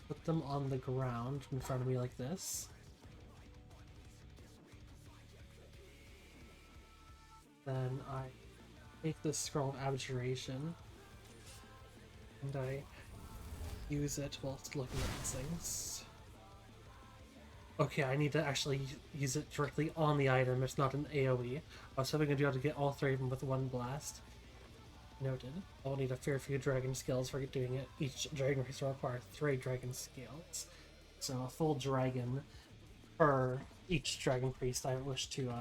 Put them on the ground in front of me like this. Then I take this scroll of abjuration and I use it whilst looking at these things. Okay, I need to actually use it directly on the item. It's not an AoE. I was hoping to be able to get all three of them with one blast. Noted. I'll need a fair few dragon skills for doing it. Each dragon priest will require 3 dragon skills. So a full dragon per each dragon priest I wish to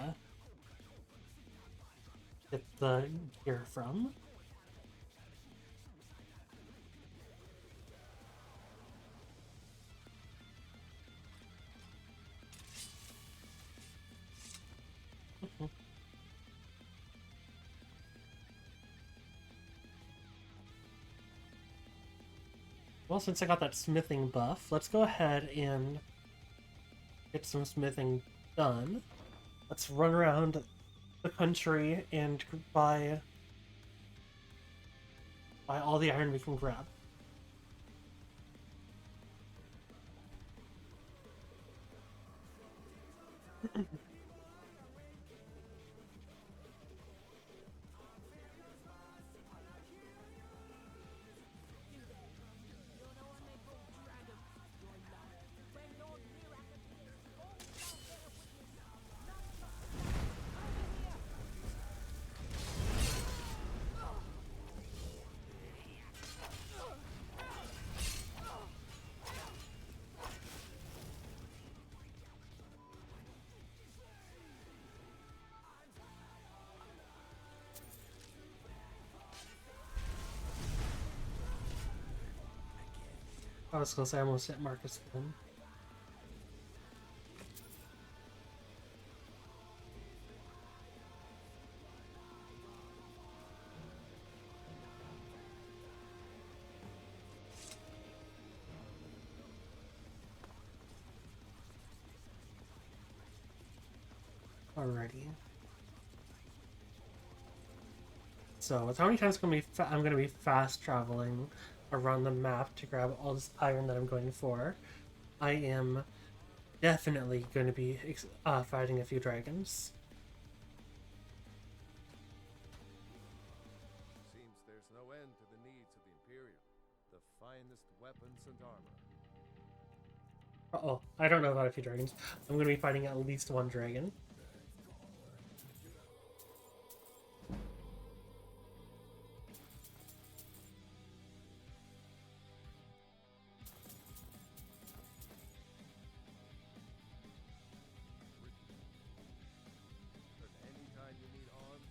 get the gear from. Well, since I got that smithing buff, let's go ahead and get some smithing done. Let's run around the country and buy all the iron we can grab. I was gonna say I almost hit Marcus again. Alrighty. So, how many times I'm gonna be fast traveling around the map to grab all this iron that I'm going for? I am definitely going to be fighting a few dragons. Seems there's no end to the needs of the Imperium. The finest weapons and armor. Uh-oh, I don't know about a few dragons. I'm going to be fighting at least one dragon. Anytime you need arms,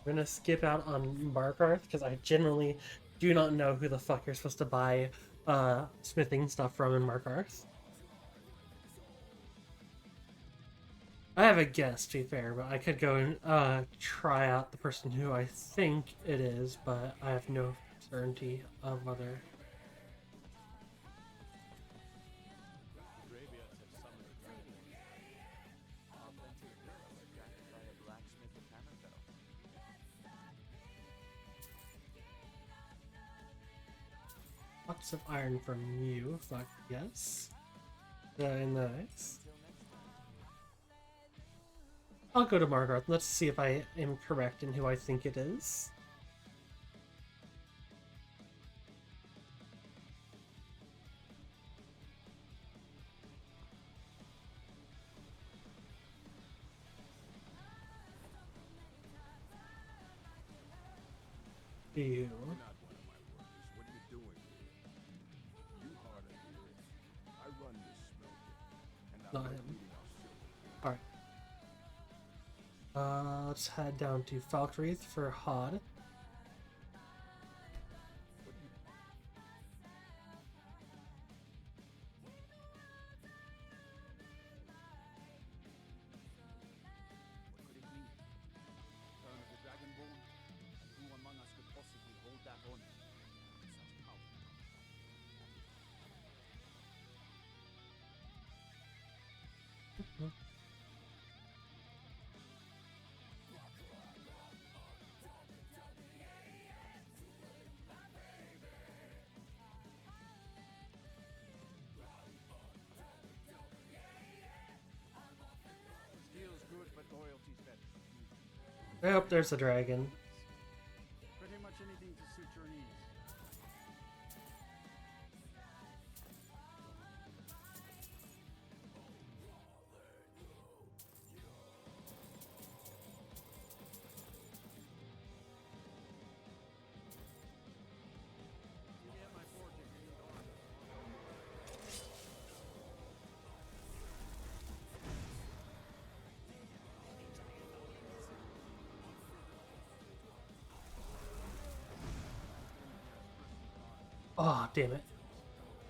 I'm gonna skip out on Markarth because I generally do not know who the fuck you're supposed to buy smithing stuff from in Markarth. I have a guess, to be fair, but I could go and try out the person who I think it is, but I have no certainty of whether. Lots of iron from you, fuck yes. Very nice. I'll go to Margaret. Let's see if I am correct in who I think it is. You. You're not one of my workers. What are you doing here? You hard of hearing. I run this smelter, and I'm Not him. leading our silver. Alright. Let's head down to Falkreath for Hod. What could it mean? Return of the Dragonborn? And who among us could possibly hold that honor? Such power. Steel's good, but loyalty's better. Yep, there's a dragon. Pretty much anything to suit your needs. You get my forge if you need armor. Oh, damn it.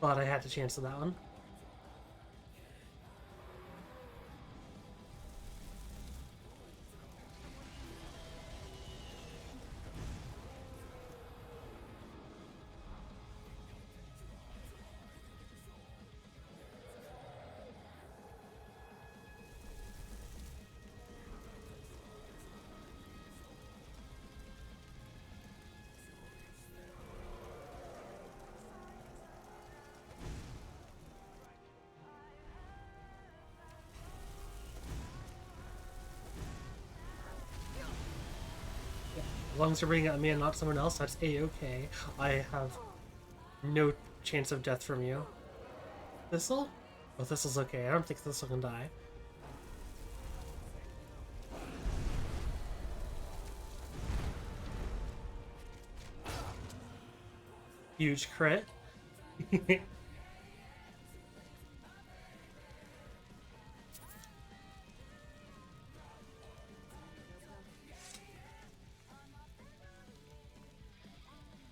Thought I had the chance of that one. As long as you're bringing out me and not someone else, that's a-okay. I have no chance of death from you. Thistle? Oh, Thistle's okay. I don't think Thistle can die. Huge crit.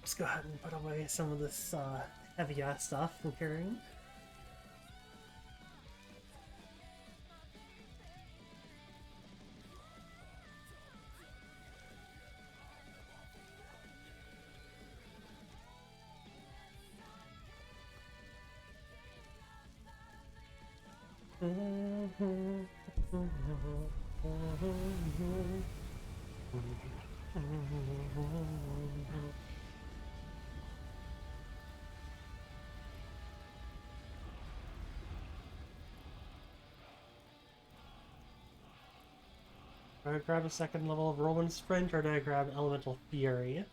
Let's go ahead and put away some of this heavy ass stuff I'm carrying. Do I grab a second level of Whirlwind Sprint, or do I grab Elemental Fury?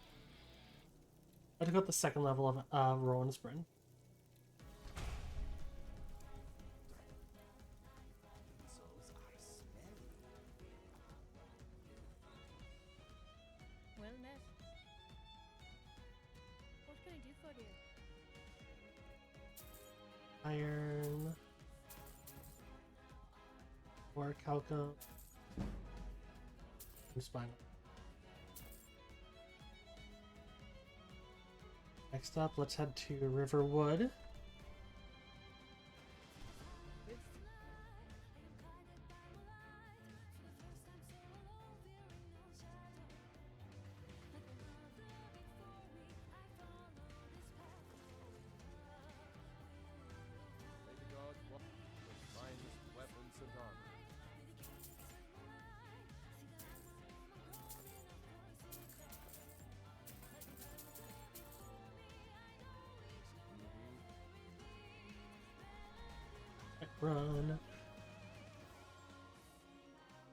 Let's go with the second level of Whirlwind Sprint. Well met. What can I do for you? Iron. Or Calco. Spinal. Next up, let's head to Riverwood. May the gods walk with finest weapons and armor. Run.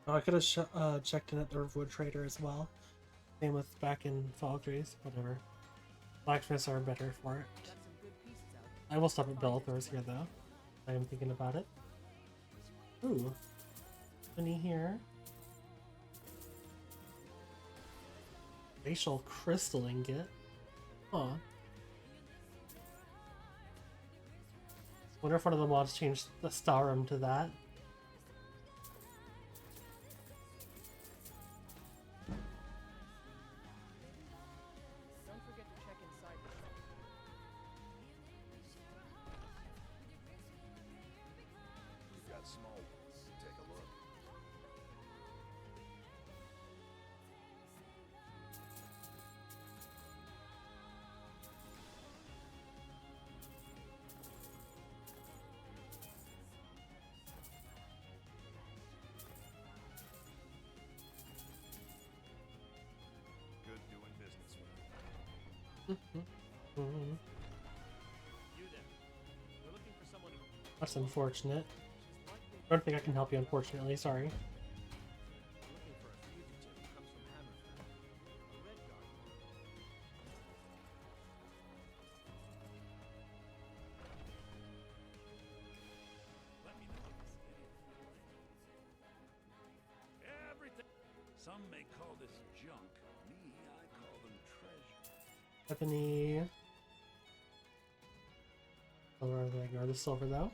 Oh, I could have checked in at the wood trader as well. Same with back in Falgrace, whatever. Blacksmiths are better for it. I will stop at Bellathor's here though. I am thinking about it. Ooh. Any here? Facial crystal ingot. Huh. Wonder if one of the mods changed the Starum to that. Don't forget to check inside the shop. We've got small ones. Take a look. Good doing business with them. You there. We're looking for someone who... That's unfortunate. I don't think I can help you, unfortunately. Sorry. Looking for a fugitive who comes from Hammerfell. A red guard. Let me know if you see anything. Everything. Some may call this junk. Me, I call them treasure. Ebony. I'll rather ignore the silver though.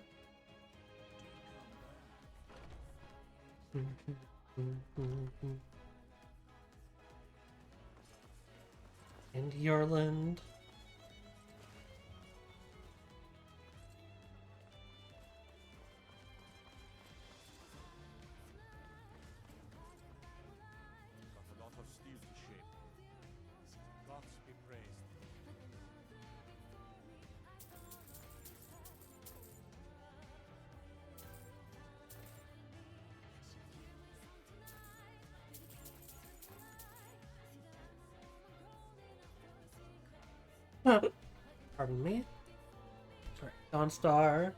And Yorland. Got a lot of steel to shape. Gods be praised. Pardon me. Sorry, Dawnstar.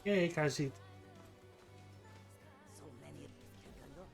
Yay, Kaji. So many. Take a look.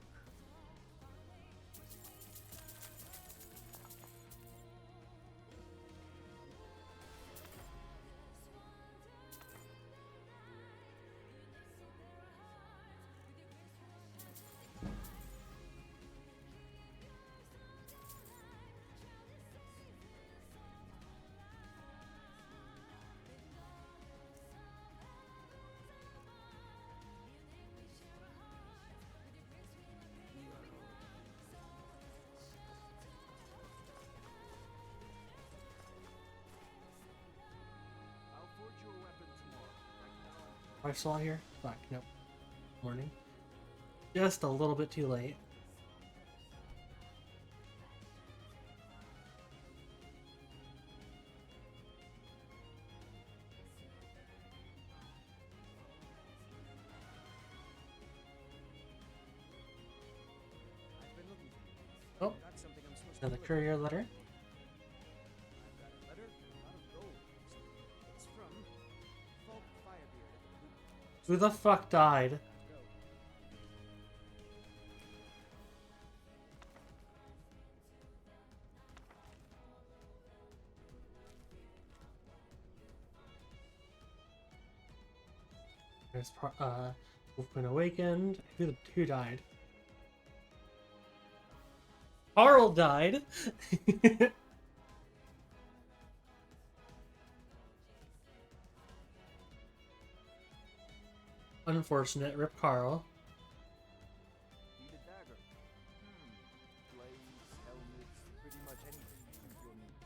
I'll forge you a weapon tomorrow. Right now, I saw here. Fuck, nope. Morning. Just a little bit too late. I've been looking for you. Oh, Got something I'm supposed another to courier letter. I've got a letter and a lot of gold. It's from Folk Firebeard at the Blue. Who the fuck died? Go. There's Wolfman Awakened. Who died? Carl died. Unfortunate. Rip Carl. Need a dagger. Blades, helmets, pretty much anything you think you'll need.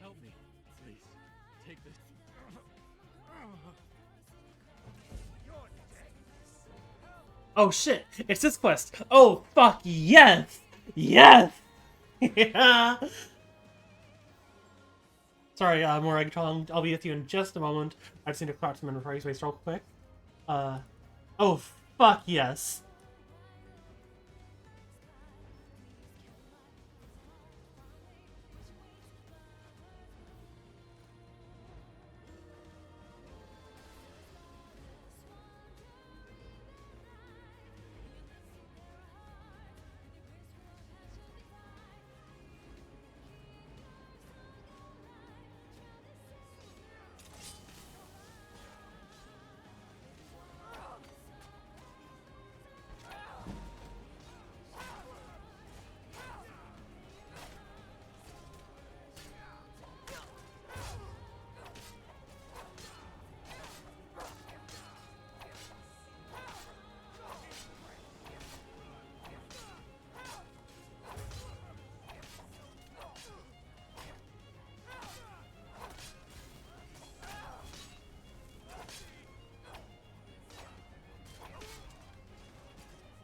Help me, please. Take this. You're dead. Oh shit! It's this quest! Oh fuck yes! Yes! Yeah! Sorry, Moragtong. I'll be with you in just a moment. I just need to crouch some inventory space real quick. Oh fuck yes!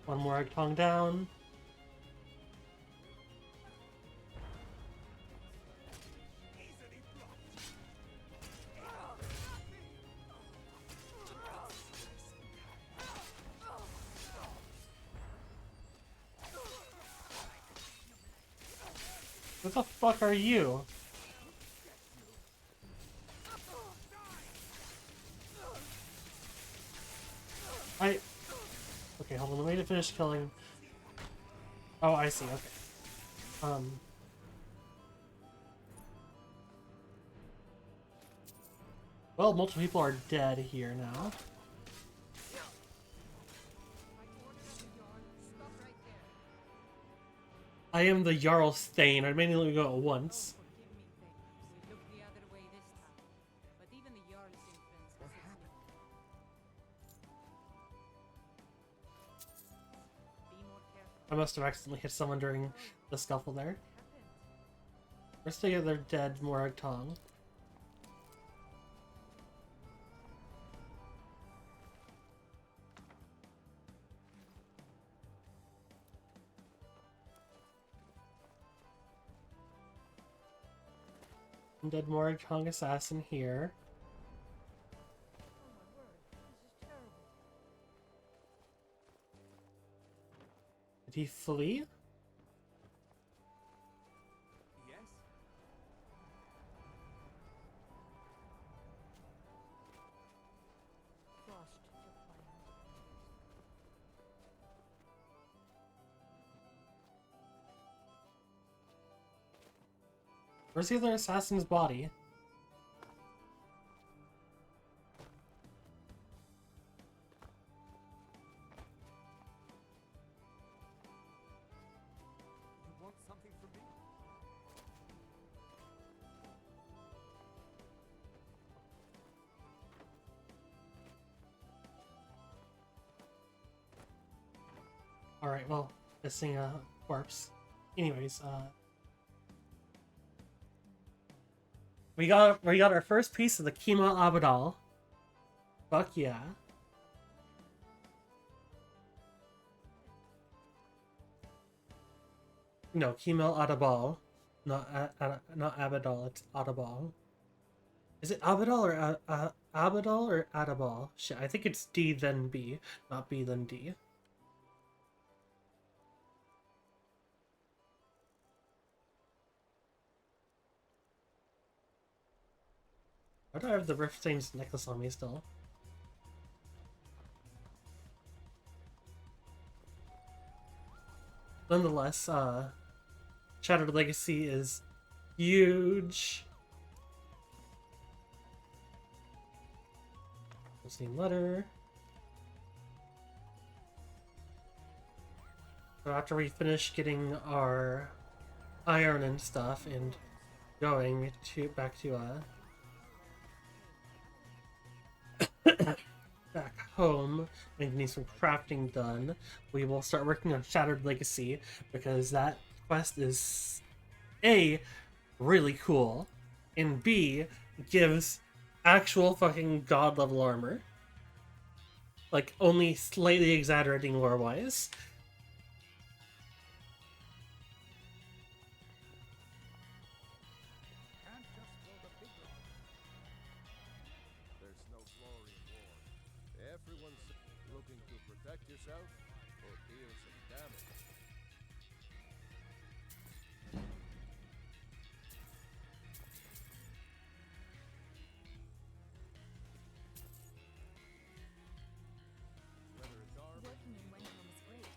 One more tongue down. What the fuck are you? Okay, hold on, let me to finish killing. Oh, I see, okay. Well, multiple people are dead here now. I am the Jarl Thane. I mainly only go at once. I must have accidentally hit someone during the scuffle there. We're still get their dead Morag Tong. Dead Morag Tong assassin here. Did he flee? Yes? Where's the other assassin's body? You want something from me? Alright, well, missing a corpse. Anyways, we got our first piece of the Kima Abadal. Fuck yeah. No, Kima Adabal. Not Abadal, it's Adabal. Is it Abadal or Abadal or Adabal? Shit, I think it's D then B, not B then D. Why do I have the Riftstain's necklace on me still? Nonetheless, Shattered Legacy is huge. Same letter. So after we finish getting our iron and stuff and going to back home and getting some crafting done, we will start working on Shattered Legacy because that quest is A, really cool, and B, gives actual fucking god level armor. like only slightly exaggerating lore-wise. Can't just throw the big rod. There's no glory in war. Everyone's looking to protect yourself or deal some damage. Whether it's armor, Working in Wenham is great.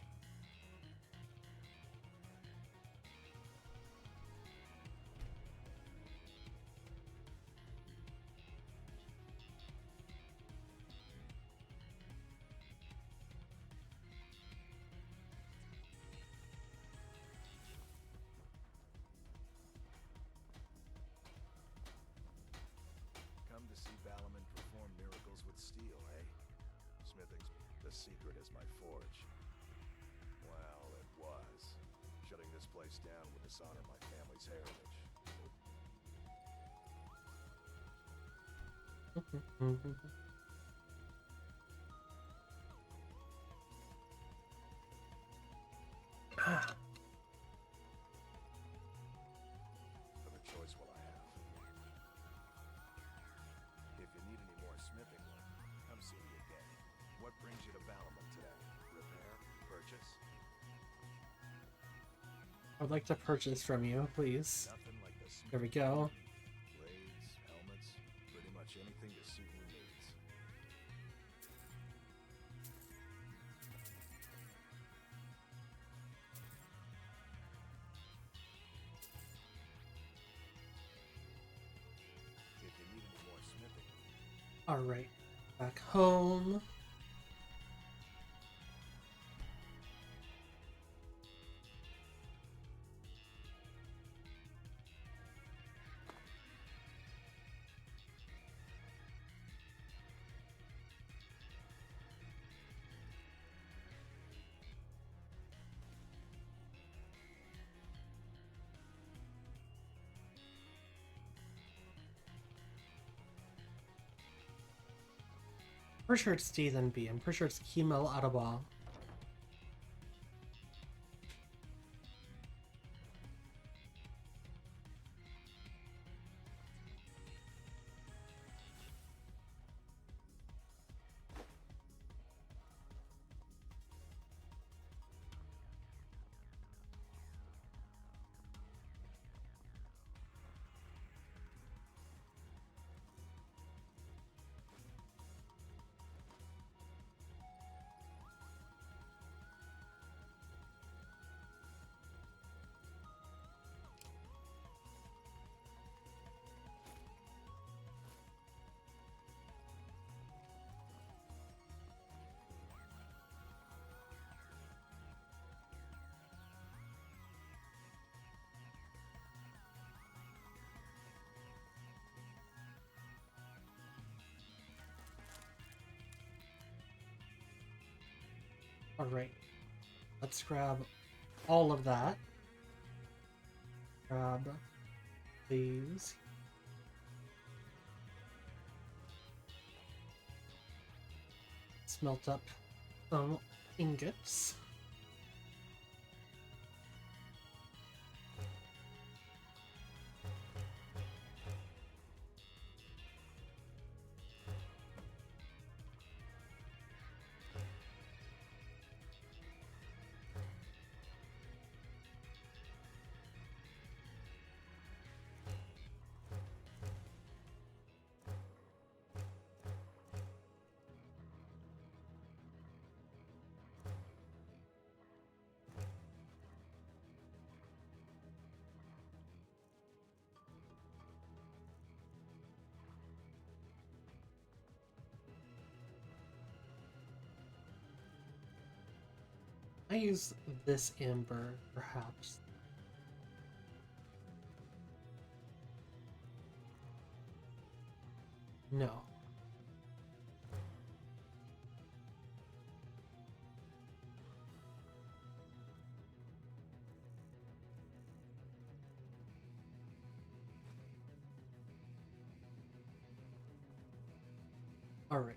Come to see Balamon perform miracles with steel, eh? Smithing's the secret is my forge. Well, it was. Shutting this place down would dishonor my family's heritage. Other choice will I have. If you need any more smithing work, come see me again. What brings you to Balamon today? Repair? Purchase? I'd like to purchase from you, please. Nothing like the There we go. blades, helmets, pretty much anything to suit your needs. If you need any more smithing, Alright, back home. Pretty sure it's D then B. I'm pretty sure it's Kimel Araba. Alright, let's grab all of that. Grab these. Smelt up some ingots. I use this amber, perhaps. No. All right.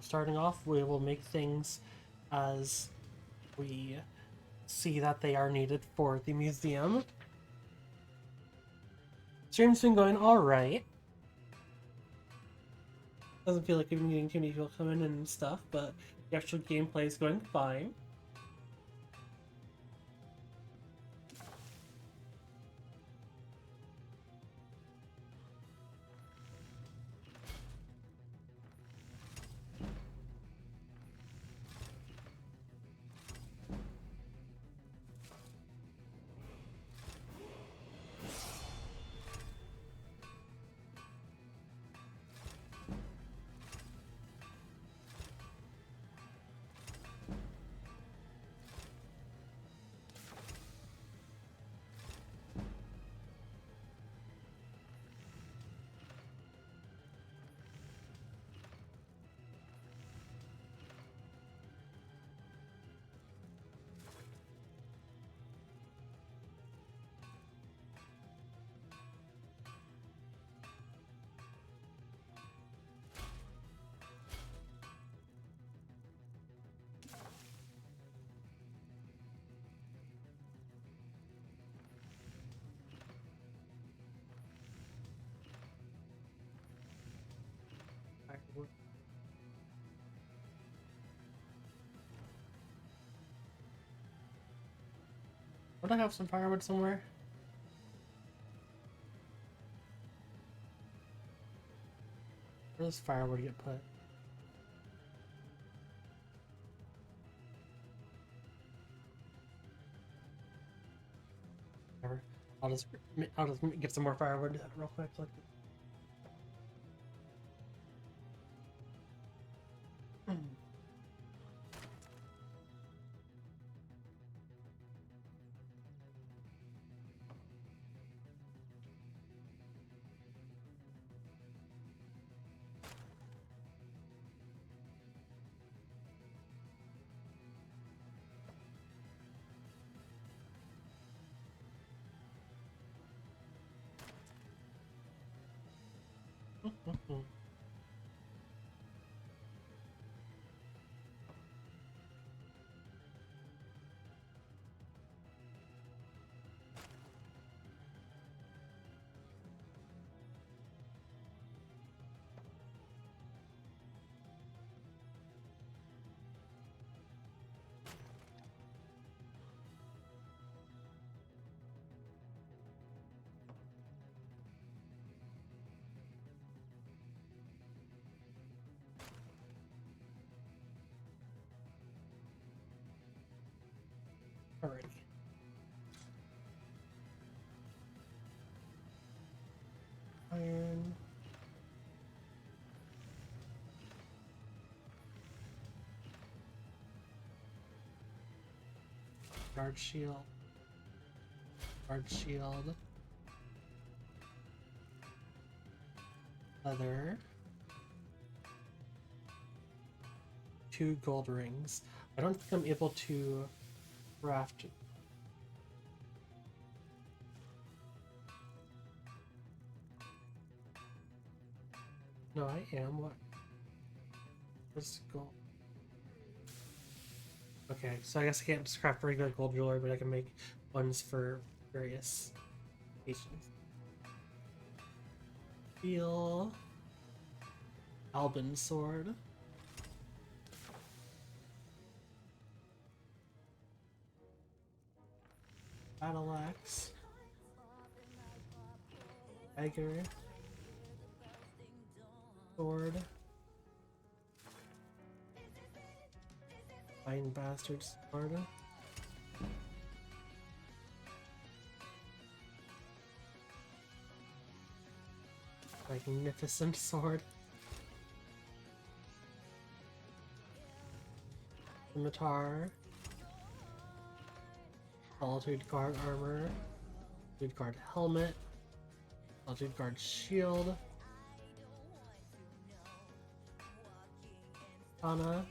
starting off, we will make things as we see that they are needed for the museum. Stream's been going alright. Doesn't feel like we've been getting too many people come in and stuff, but the actual gameplay is going fine. Would I have some firewood somewhere? Where does firewood get put? Whatever. I'll just get some more firewood real quick. Like. Alrighty. Iron. Guard shield. Guard shield. Leather. 2 gold rings. I don't think I'm able to craft. No, I am. What? Where's gold? Okay, so I guess I can't just craft regular gold jewelry, but I can make ones for various occasions. Steel. Albin sword. Battle axe. Dagger. Sword. Fine bastard sword. Magnificent sword. Scimitar. Solitude guard armor. Solitude guard helmet. Solitude guard shield. Katana.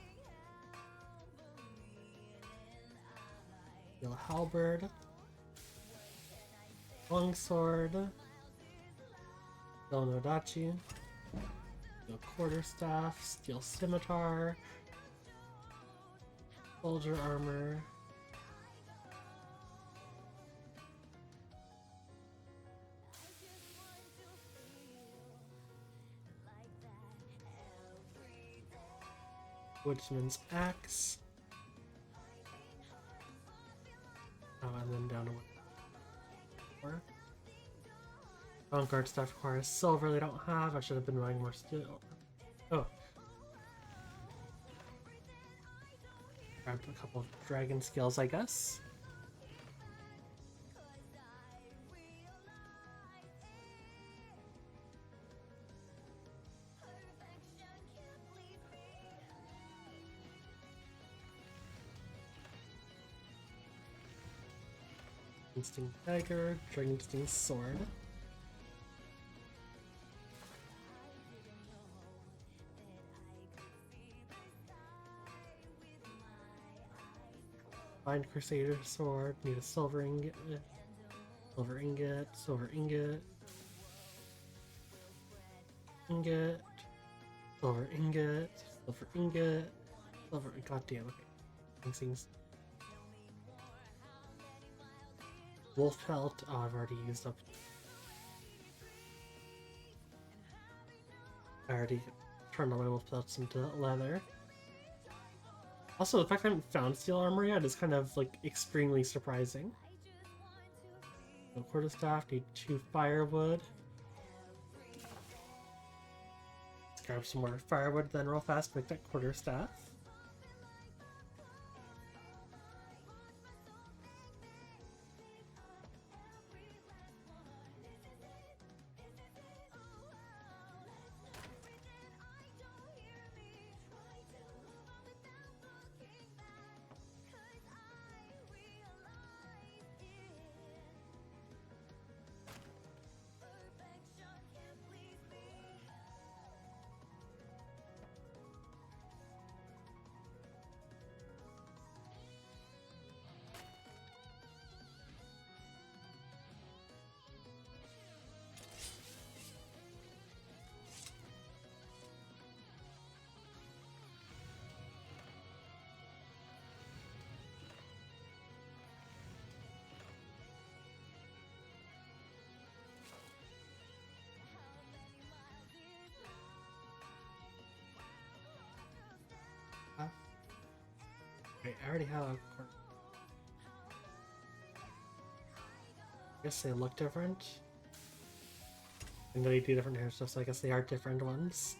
Steel halberd. Longsword. Donodachi. Steel quarterstaff, steel scimitar, soldier armor. Woodsman's axe. Oh, and then down to what? Vanguard stuff requires silver they don't have. I should have been buying more steel. Oh. Grabbed a couple of dragon skills, I guess. Instinct dagger, dragon instinct sword. Find Crusader sword, need a silver ingot, silver ingot, silver ingot, ingot, silver ingot, silver ingot, silver. Goddamn, okay. These things. Wolf pelt. Oh, I've already used up. I already turned all my wolf pelts into leather. Also, the fact I haven't found steel armor yet is kind of like extremely surprising. So quarterstaff, need 2 firewood. Let's grab some more firewood then real fast, make that quarterstaff. Wait, I already have a quarter. I guess they look different. And they do different hairstyles, so I guess they are different ones.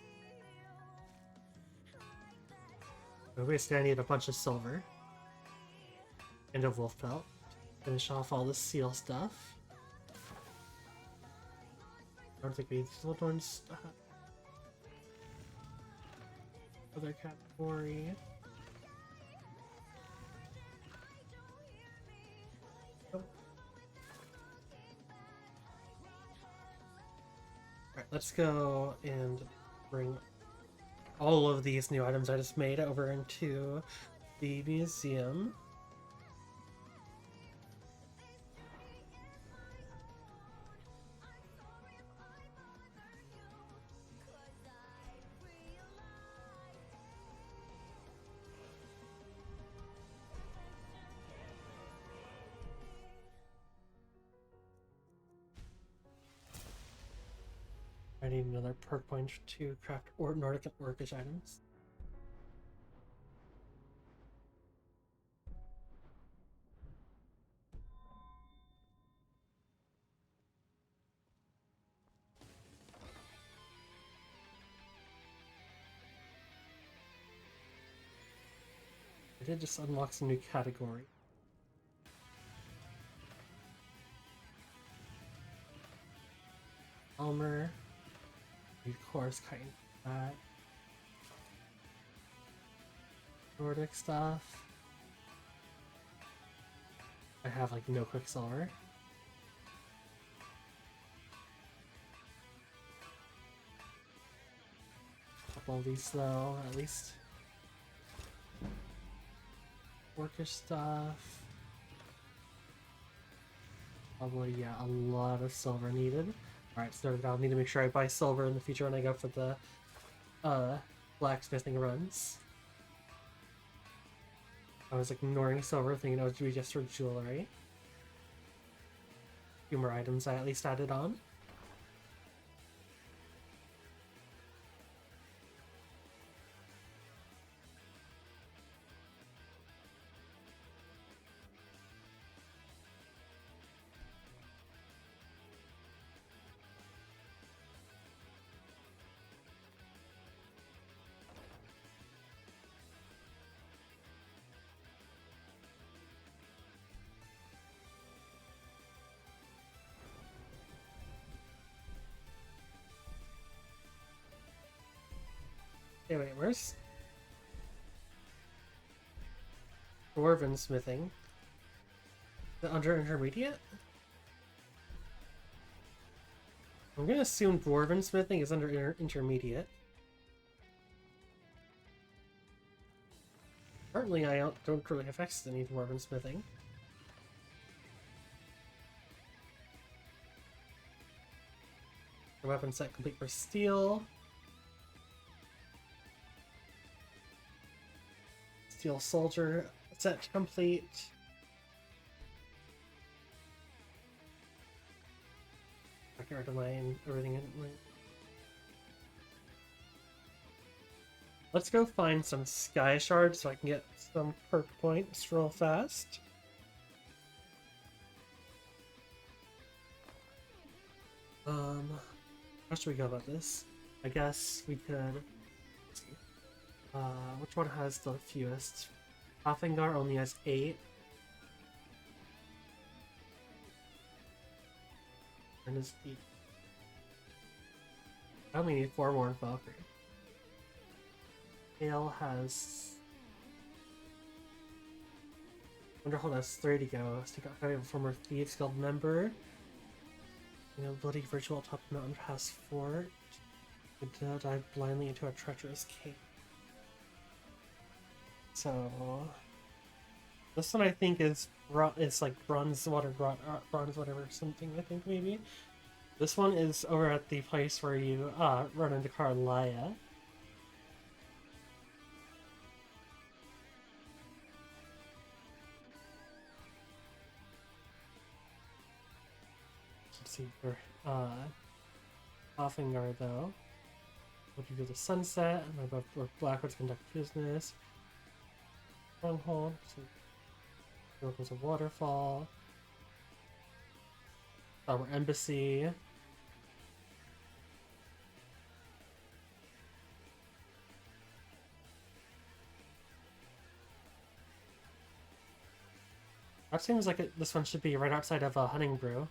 So basically I need a bunch of silver. And a wolf pelt. Finish off all the seal stuff. I don't think we need these little ones. Other category. Alright, let's go and bring all of these new items I just made over into the museum. I need another perk point to craft or Nordic and Orcish items. I did just unlock some new category. Elmer. Of course, kind of that. Nordic stuff. I have like no quicksilver. Couple of these though, at least. Orcish stuff. Probably, yeah, a lot of silver needed. Alright, so I'll need to make sure I buy silver in the future when I go for the blacksmithing runs. I was ignoring silver, thinking it would be just for jewelry. A few more items I at least added on. Hey, wait, where's Dwarven smithing? Is it under intermediate? I'm gonna assume Dwarven smithing is under intermediate. Currently, I don't really have access to any Dwarven smithing. The weapon set complete for steel. Steel soldier set complete. I can recommend everything in my... Let's go find some sky shards so I can get some perk points real fast. How should we go about this? I guess we could... which one has the fewest? Hafengar only has 8. And is 8. I only need 4 more in Valkyrie. Hale has... Wonderhold has 3 to go. Stick out 5 former Thieves Guild member. You know, Bloody Virtual Top Mountain has 4. And dive blindly into a treacherous cave. So this one I think is like bronze whatever something, I think maybe. This one is over at the place where you run into Carlia. Let's see for Offengar though. What do you do? The sunset and above where Blackwoods conduct business. Stronghold. So there's a waterfall. Our embassy. That seems like this one should be right outside of Hunting Brew.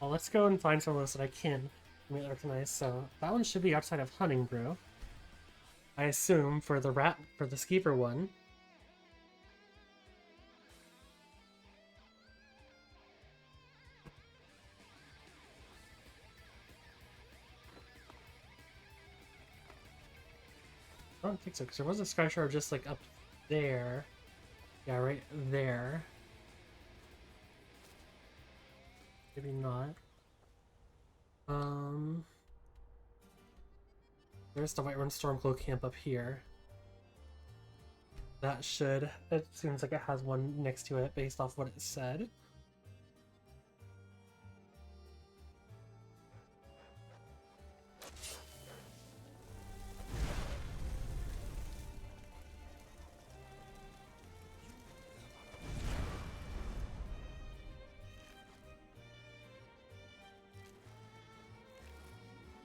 Well, let's go and find some of those that I can recognize. So that one should be outside of Hunting Brew, I assume, for the Skeeper one. I don't think so, because there was a Sky Shard just like up there. Yeah, right there. Maybe not. There's the Whiterun Stormcloak camp up here. That should... It seems like it has one next to it based off what it said.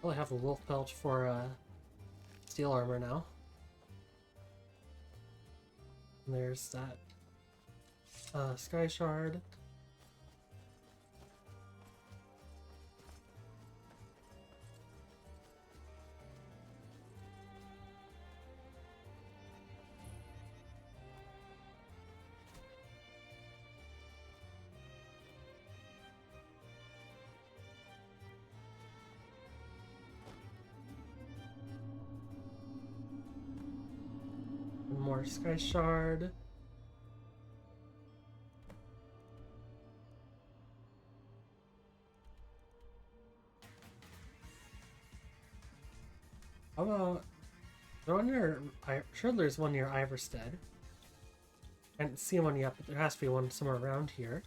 I have a wolf pelt for steel armor now. And there's that Sky Shard. more Sky Shard. How about... There one near... I'm sure there's one near Iverstead. I haven't seen one yet, but there has to be one somewhere around here.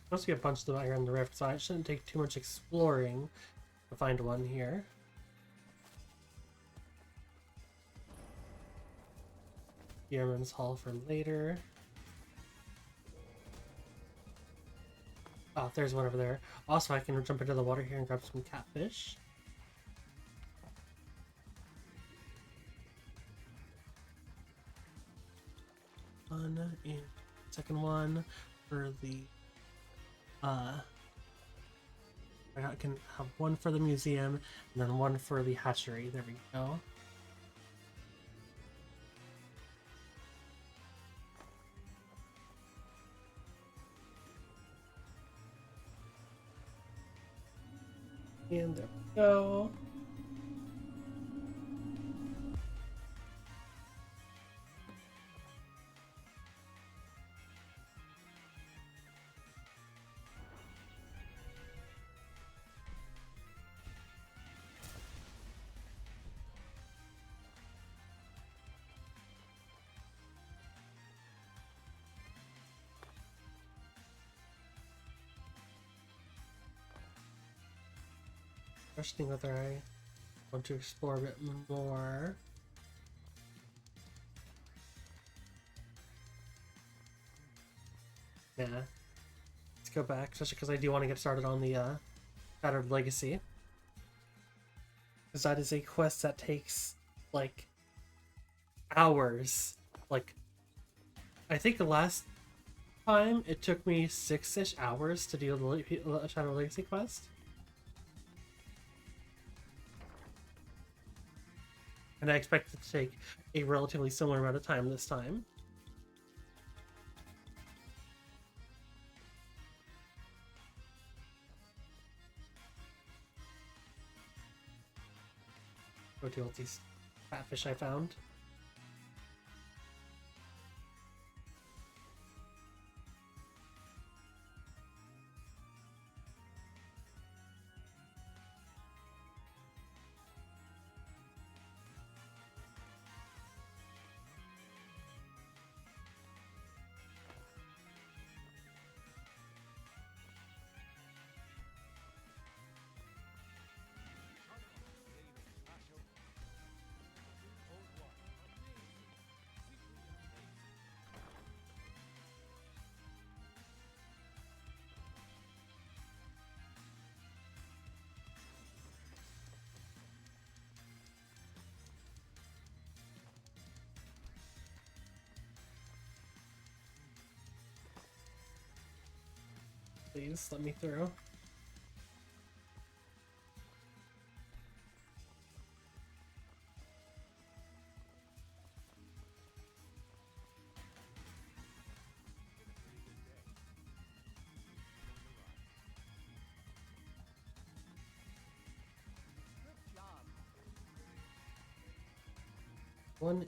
Supposed to be a bunch of them out here on the rift, so it shouldn't take too much exploring to find one here. Yeoman's Hall for later. Oh, there's one over there. Also, I can jump into the water here and grab some catfish. One and second one for the I can have one for the museum and then one for the hatchery. There we go. And there we go. Questioning whether I want to explore a bit more. Yeah. Let's go back, especially because I do want to get started on the Shattered Legacy. Because that is a quest that takes, like, hours. Like, I think the last time it took me 6-ish hours to do the Shattered Legacy quest. And I expect it to take a relatively similar amount of time this time. Go deal with these catfish I found. Please let me through. One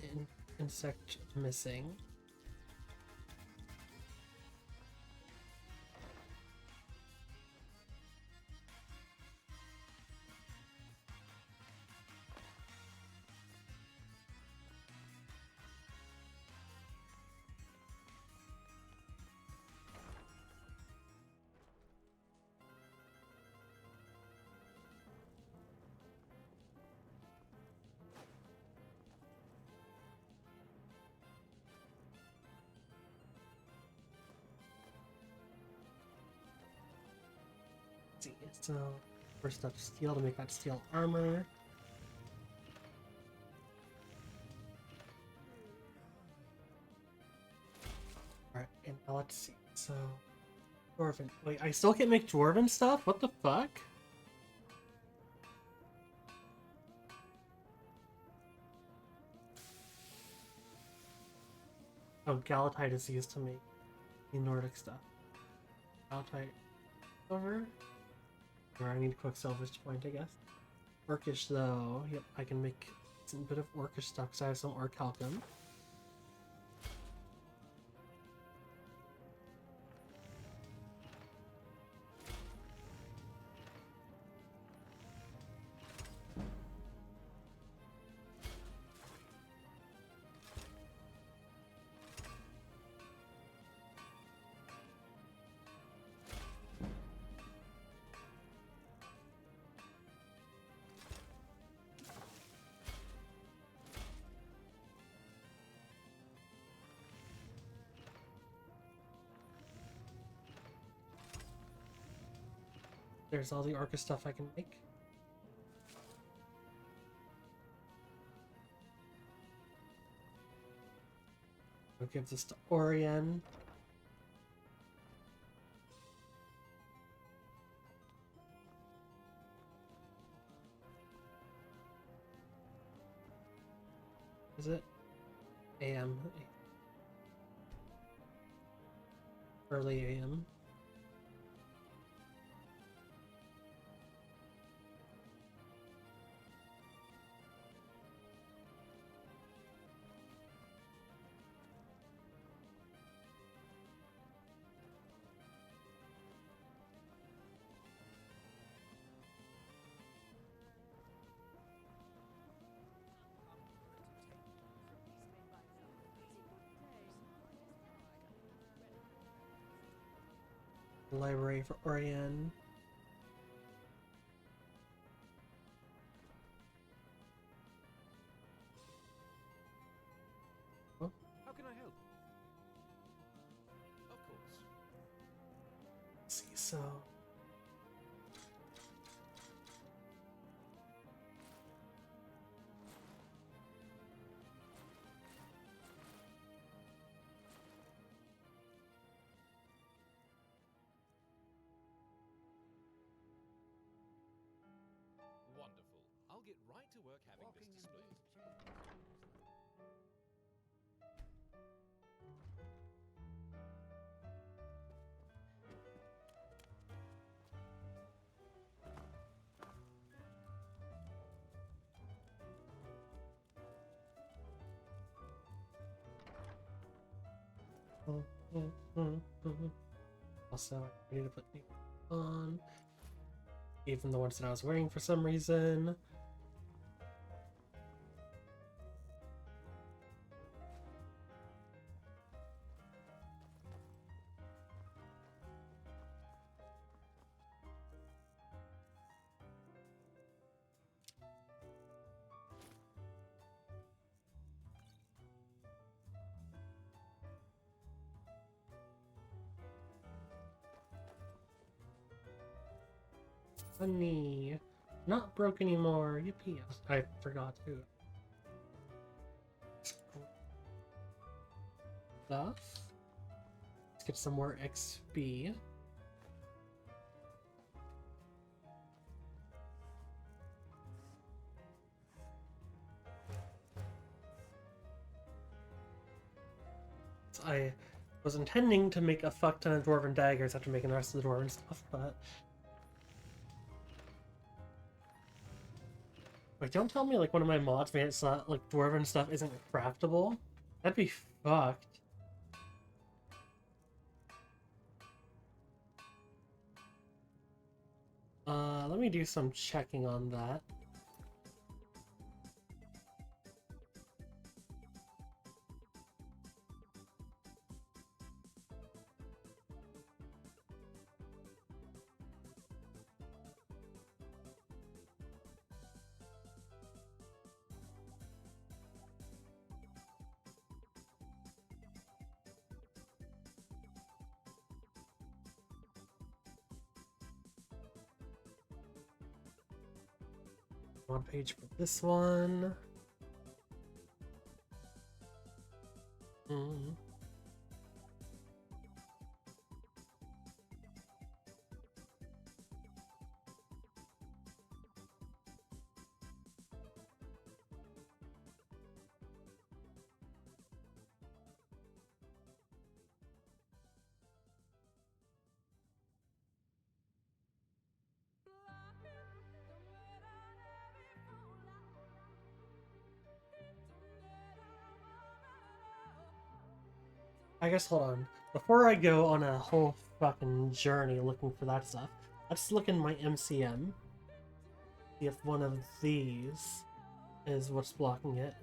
insect missing. see. So first up, steel to make that steel armor. Alright, and now let's see. So dwarven. Wait, I still can't make dwarven stuff? What the fuck? Oh, Galatite is used to make the Nordic stuff. Galatite over. Or I need Quicksilver's point, I guess. Orcish though. Yep, I can make some bit of Orcish stuff because I have some Orcalcum. There's all the Orca stuff I can make. I'll give this to Orion. Is it? AM. Early AM. Library for Orion. Oh. How can I help? Of course. Let's see, so Wonderful. I'll get right to work having this displayed. also I need to put me on. Even the ones that I was wearing for some reason. Honey, not broke anymore. Yippee! I forgot to. Stuff. Let's get some more XP. I was intending to make a fuck ton of dwarven daggers after making the rest of the dwarven stuff, but wait, don't tell me like one of my mods made it so that, like, dwarven stuff isn't craftable. That'd be fucked. Let me do some checking on that. Mod page for this one. Mm. I guess, hold on. Before I go on a whole fucking journey looking for that stuff, let's look in my MCM. See if one of these is what's blocking it.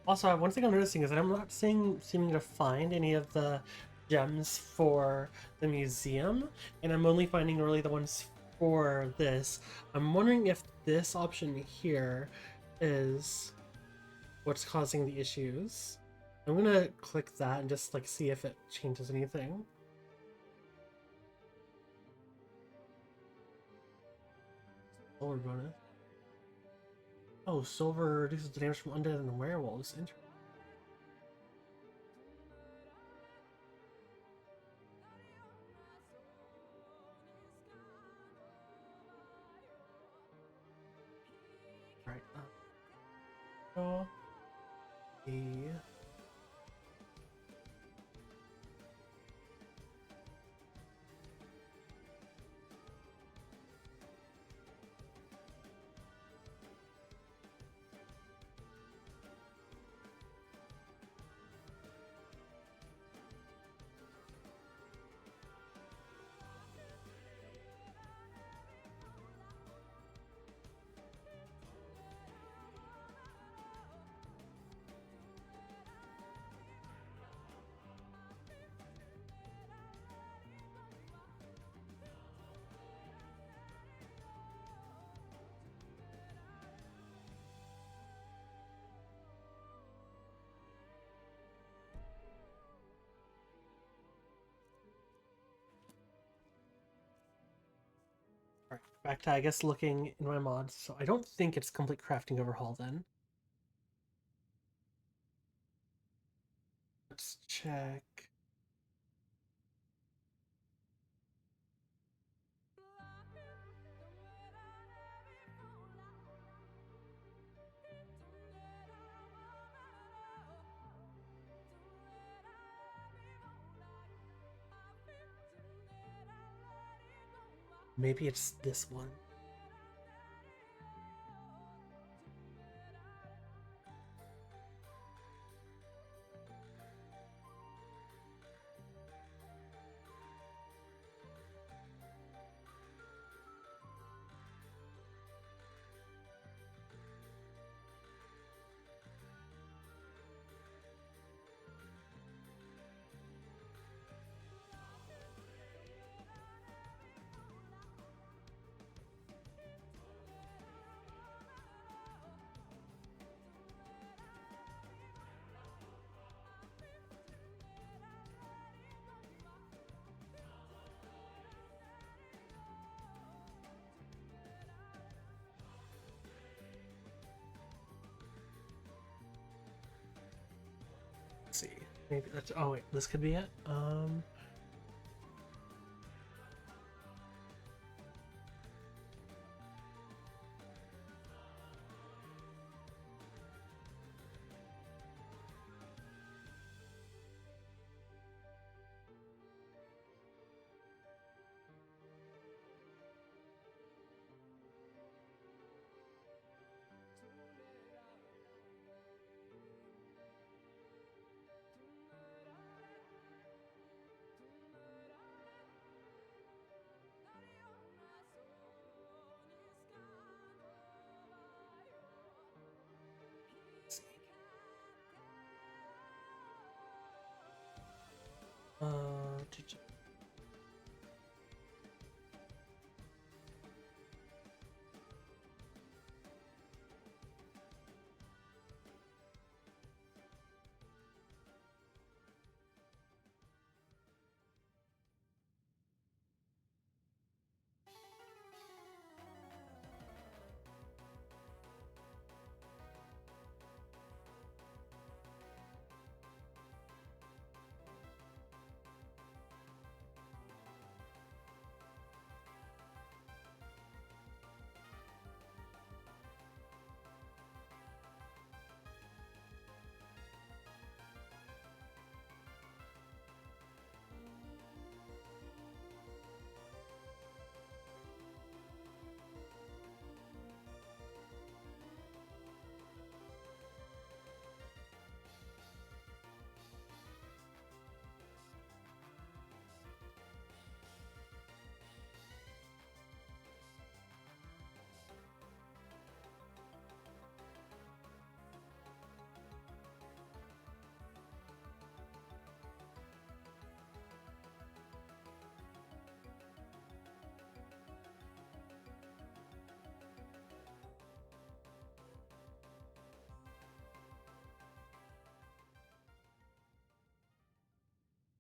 Also, one thing I'm noticing is that I'm not seeming to find any of the gems for the museum, and I'm only finding really the ones for this. I'm wondering if this option here is what's causing the issues. I'm gonna click that and just like see if it changes anything. Solar bonus. Oh, silver reduces the damage from undead and werewolves. Interesting. Right. Oh. The Alright, back to, I guess, looking in my mods. So I don't think it's complete crafting overhaul then. Let's check. Maybe it's this one. Let's see. Maybe that's. Oh wait, this could be it.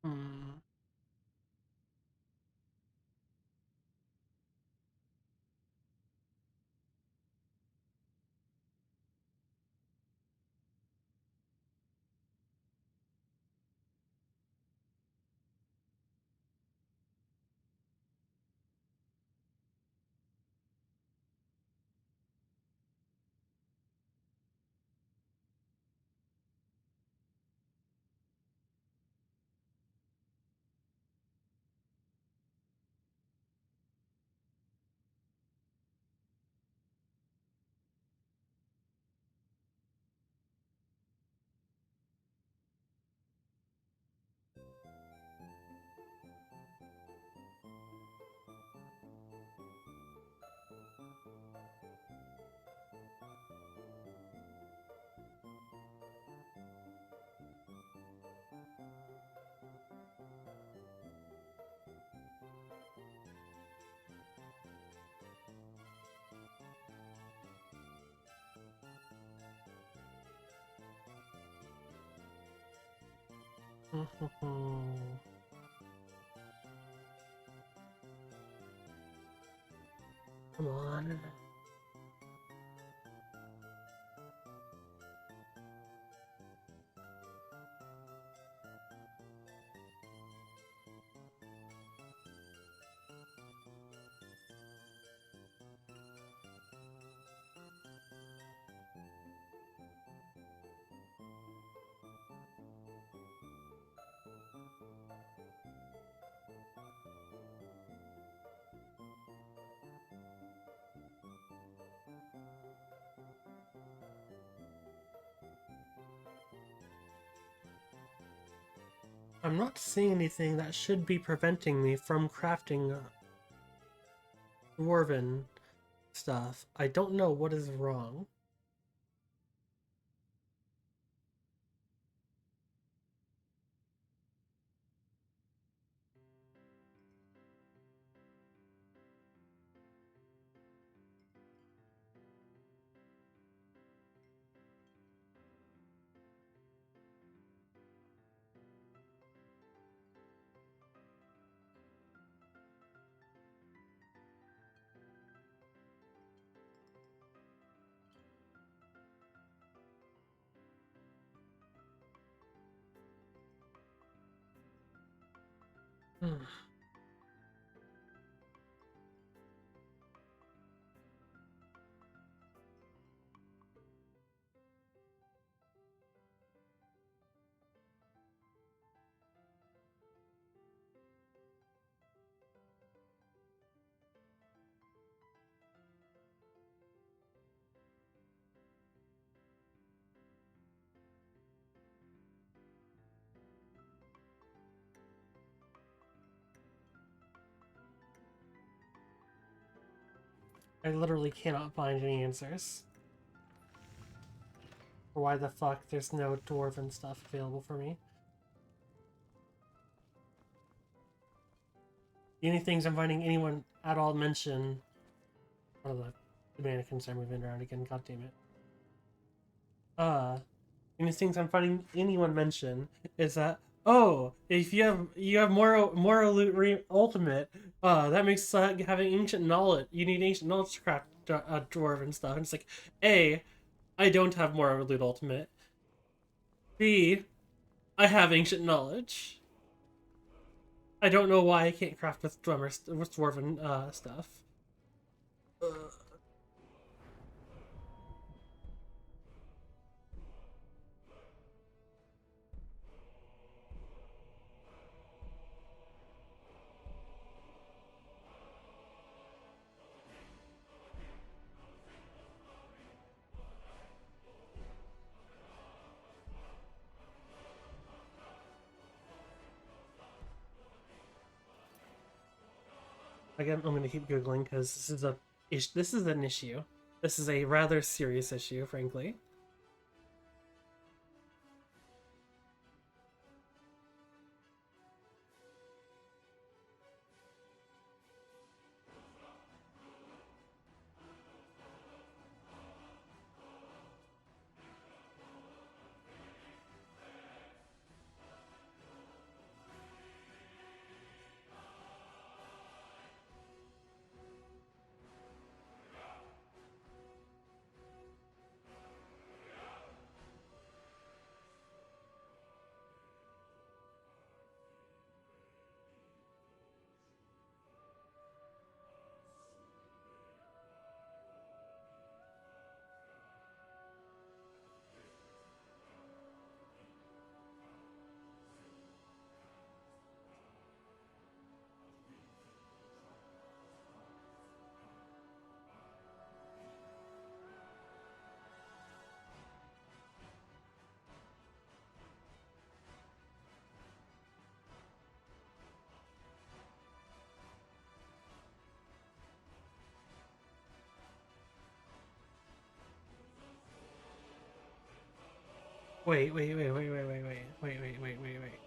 Hmm. Come on. I'm not seeing anything that should be preventing me from crafting dwarven stuff. I don't know what is wrong. I literally cannot find any answers. Or why the fuck there's no dwarven stuff available for me. The only things I'm finding anyone at all mention... Oh, the mannequins are moving around again, god damn it. Any things I'm finding anyone mention is that, oh, if you have more loot ultimate, that makes having ancient knowledge. You need ancient knowledge to craft a dwarf and stuff. And it's like, A, I don't have more loot ultimate. B, I have ancient knowledge. I don't know why I can't craft with dwarven stuff. Again, I'm going to keep googling because this is an issue. This is a rather serious issue, frankly. Wait, wait, wait, wait, wait, wait, wait, wait, wait, wait, wait, wait.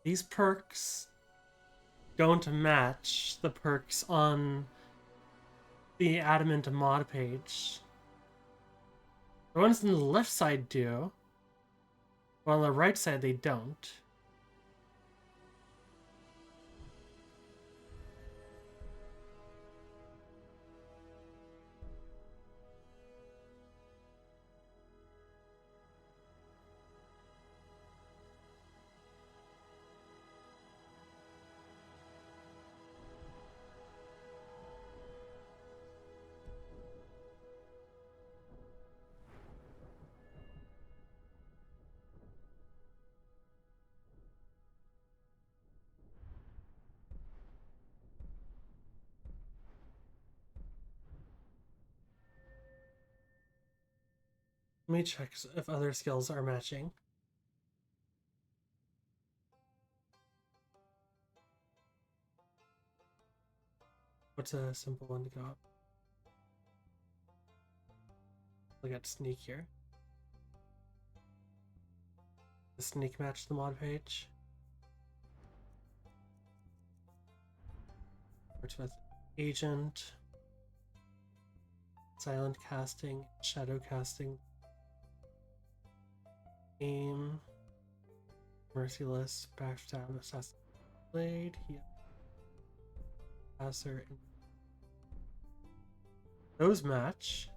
These perks don't match the perks on the Adamant mod page. The ones on the left side do, but on the right side they don't. Let me check if other skills are matching. What's a simple one to go up? I got sneak here. The sneak match the mod page. Works with agent, silent casting, shadow casting, aim, merciless, backstab, assassin blade, passer. Those match.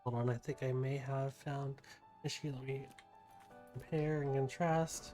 Hold on, I think I may have found issue. Let me compare and contrast.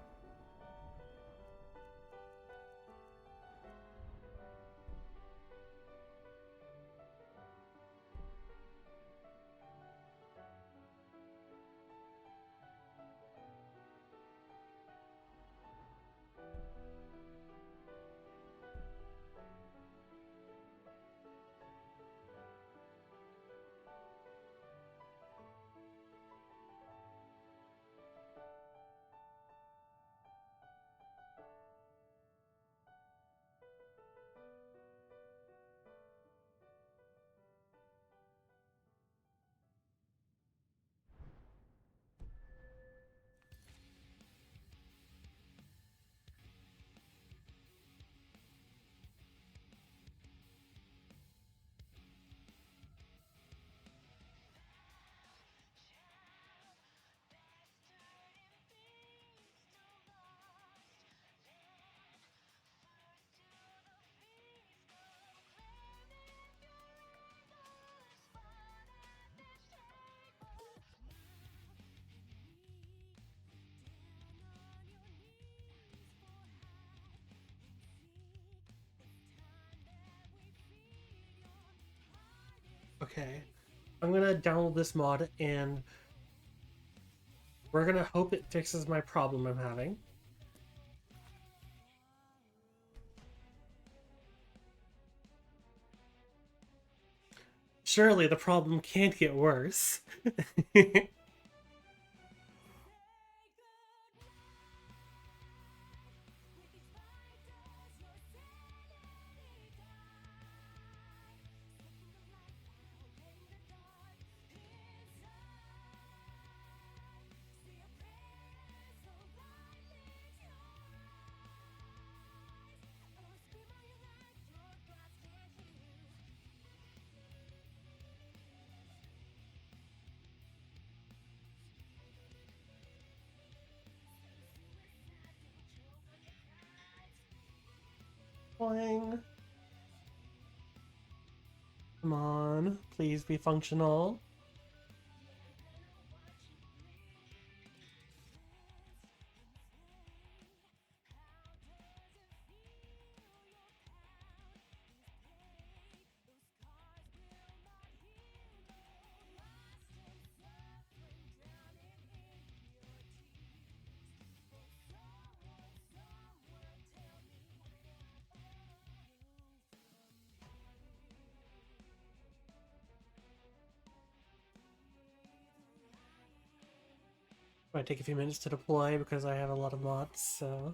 Okay, I'm gonna download this mod and we're gonna hope it fixes my problem I'm having. Surely the problem can't get worse. Boing. Come on, please be functional. Might take a few minutes to deploy because I have a lot of mods, so...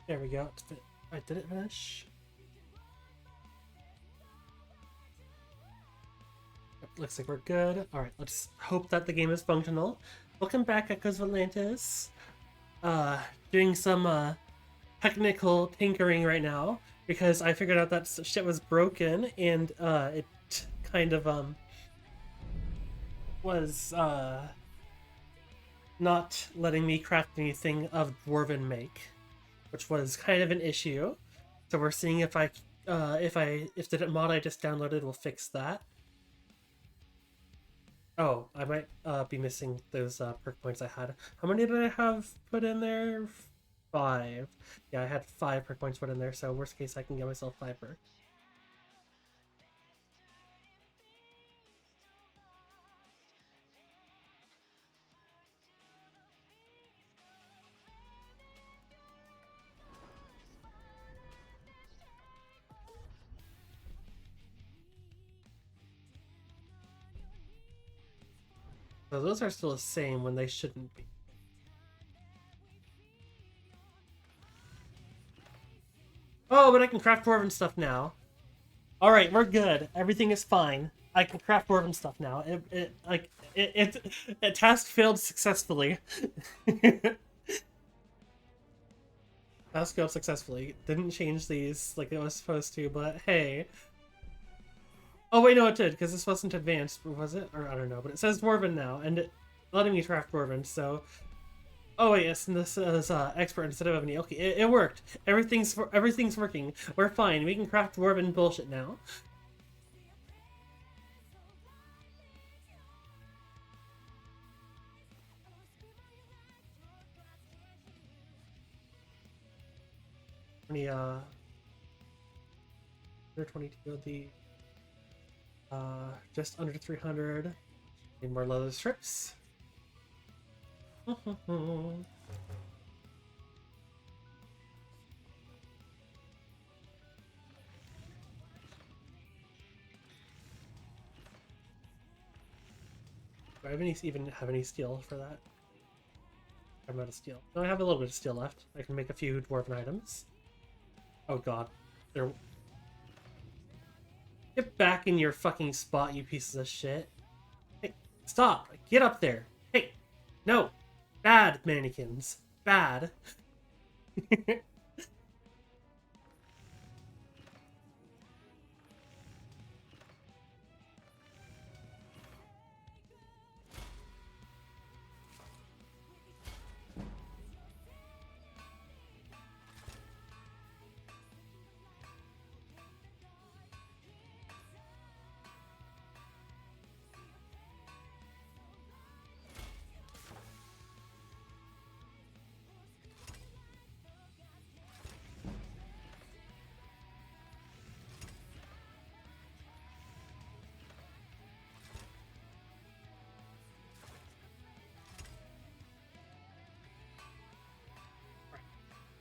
There we go. I did it finish. Looks like we're good. Alright, let's hope that the game is functional. Welcome back, Echoes of Atlantis. Doing some technical tinkering right now because I figured out that shit was broken and it kind of was not letting me craft anything of Dwarven make, which was kind of an issue. So we're seeing if I if the mod I just downloaded will fix that. Oh, I might be missing those perk points I had. How many did I have put in there? 5. Yeah, I had 5 perk points put in there, so worst case I can get myself 5 perks. So those are still the same when they shouldn't be. Oh, but I can craft dwarven stuff now. Alright, we're good. Everything is fine. I can craft dwarven stuff now. It task failed successfully. Task failed successfully. Didn't change these like it was supposed to, but hey. Oh wait, no, it did, because this wasn't advanced, was it? Or I don't know, but it says dwarven now, and it letting me craft dwarven, so. Oh wait, yes, and this is expert instead of ebony. Okay, it worked. Everything's working. We're fine. We can craft dwarven bullshit now. Any 122 of the just under 300. Need more leather strips. Do I even have any steel for that? I'm out of steel. No, I have a little bit of steel left. I can make a few dwarven items. Oh god. They're... Get back in your fucking spot, you pieces of shit. Hey, stop! Get up there! Hey! No! Bad mannequins. Bad.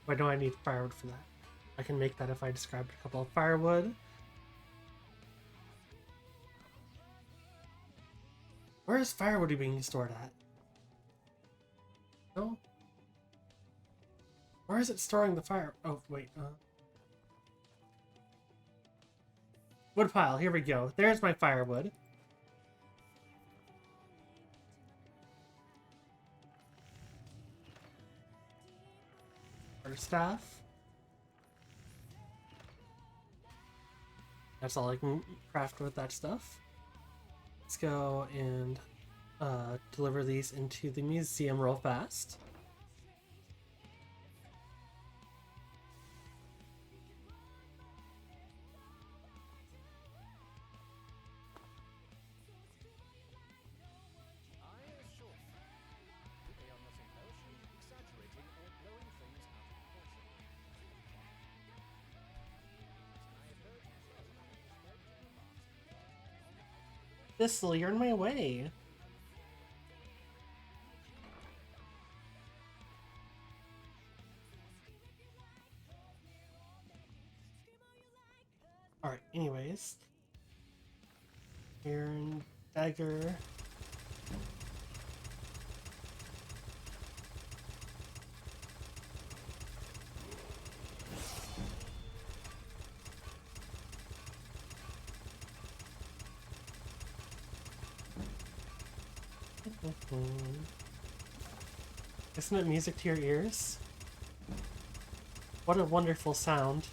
Why do I need firewood for that? I can make that if I described a couple of firewood. Where is firewood being stored at? No? Where is it storing the fire? Oh, wait. Wood pile. Here we go. There's my firewood. Staff. That's all I can craft with that stuff. Let's go and deliver these into the museum real fast. Thistle, you're in my way. Alright, anyways. Iron dagger. Isn't it music to your ears? What a wonderful sound.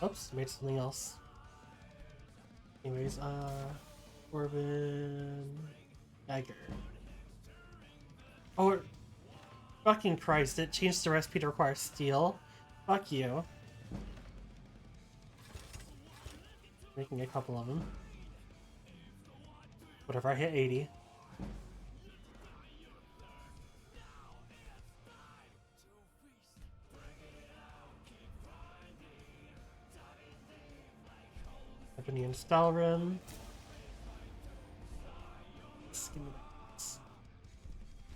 Oops, made something else. Anyways, Corbin dagger. Oh, fucking Christ! It changed the recipe to require steel. Fuck you. Making a couple of them. Whatever, I hit 80. Ebony and Stalrim.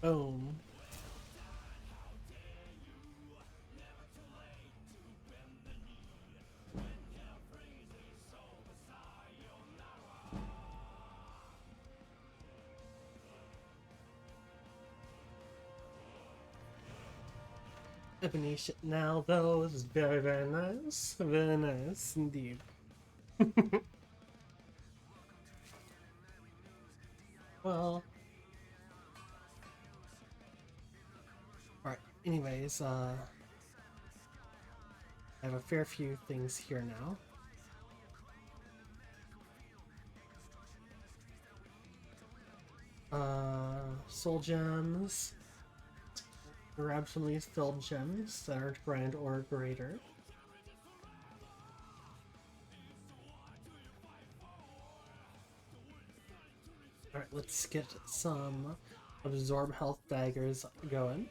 Boom. Ebony shit now, though, is very, very nice. Very nice indeed. Well. Alright, anyways, I have a fair few things here now. Soul gems. Grab some of these filled gems that are grand or greater. Alright, let's get some absorb health daggers going.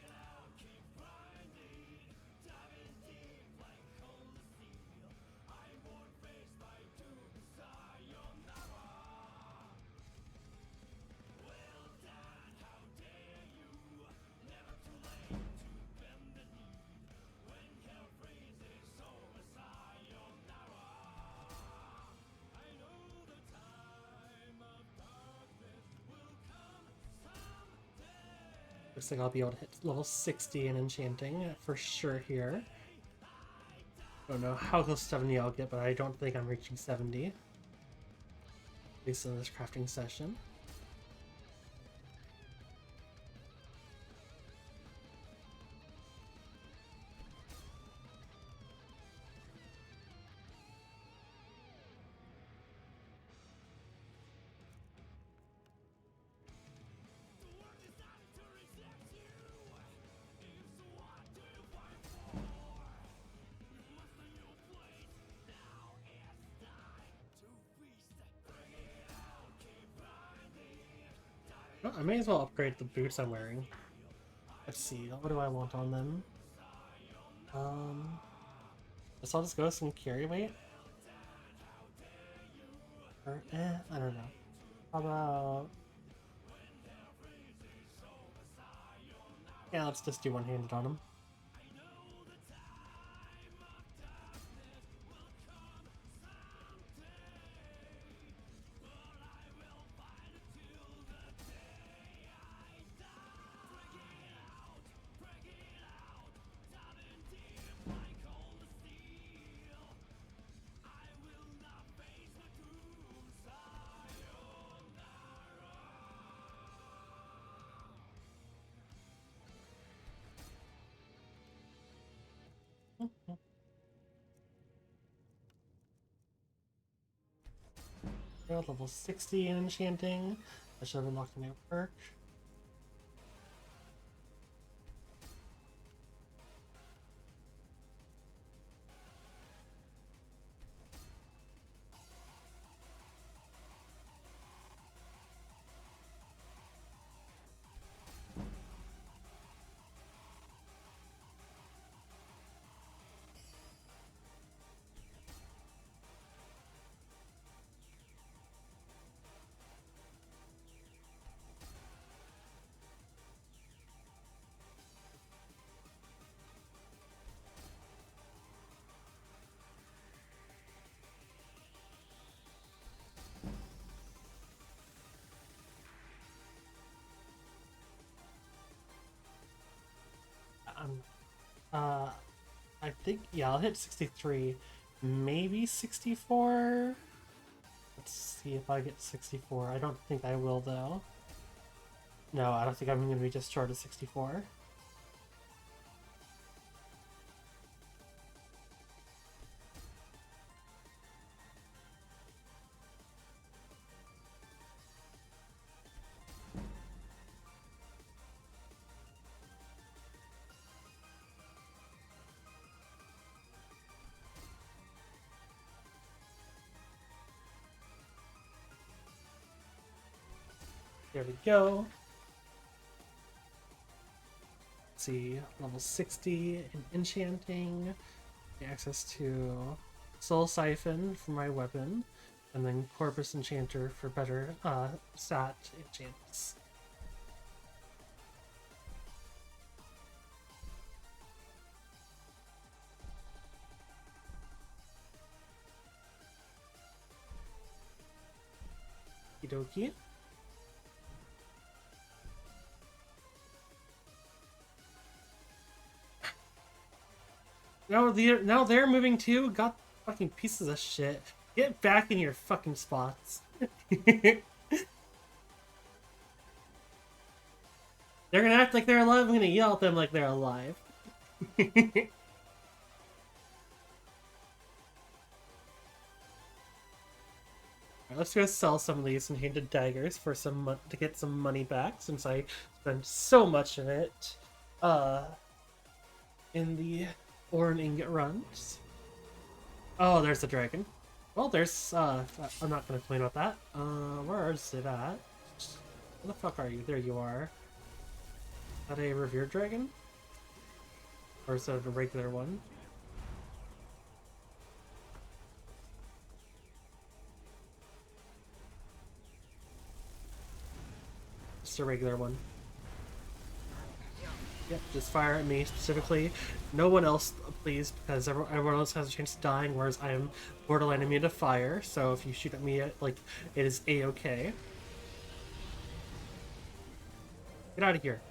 Looks like I'll be able to hit level 60 in enchanting for sure here. Don't know how close to 70 I'll get, but I don't think I'm reaching 70. At least in this crafting session. Well, I may as well upgrade the boots I'm wearing. Let's see, what do I want on them? Guess I'll just go with some carry weight? Or, I don't know. How about... Yeah, let's just do one-handed on them. Level 60 in enchanting. I should have unlocked a new perk. I think, yeah, I'll hit 63, maybe 64? Let's see if I get 64. I don't think I will, though. No, I don't think I'm going to be just short of 64. There we go. Let's see, level 60 in enchanting. Access to Soul Siphon for my weapon, and then Corpus Enchanter for better stat enchants. Okie dokie. Now they're moving too. God, fucking pieces of shit. Get back in your fucking spots. They're gonna act like they're alive. I'm gonna yell at them like they're alive. Alright, let's go sell some of these enchanted daggers for some to get some money back, since I spent so much of it in the ore and ingot runs. Oh, there's the dragon. Well, there's I'm not gonna complain about that. Where is it at? Where the fuck are you? There you are. Is that a revered dragon? Or is that a regular one? Just a regular one. Yep, just fire at me specifically. No one else, please, because everyone else has a chance of dying, whereas I am borderline immune to fire, so if you shoot at me, like, it is a-okay. Get out of here.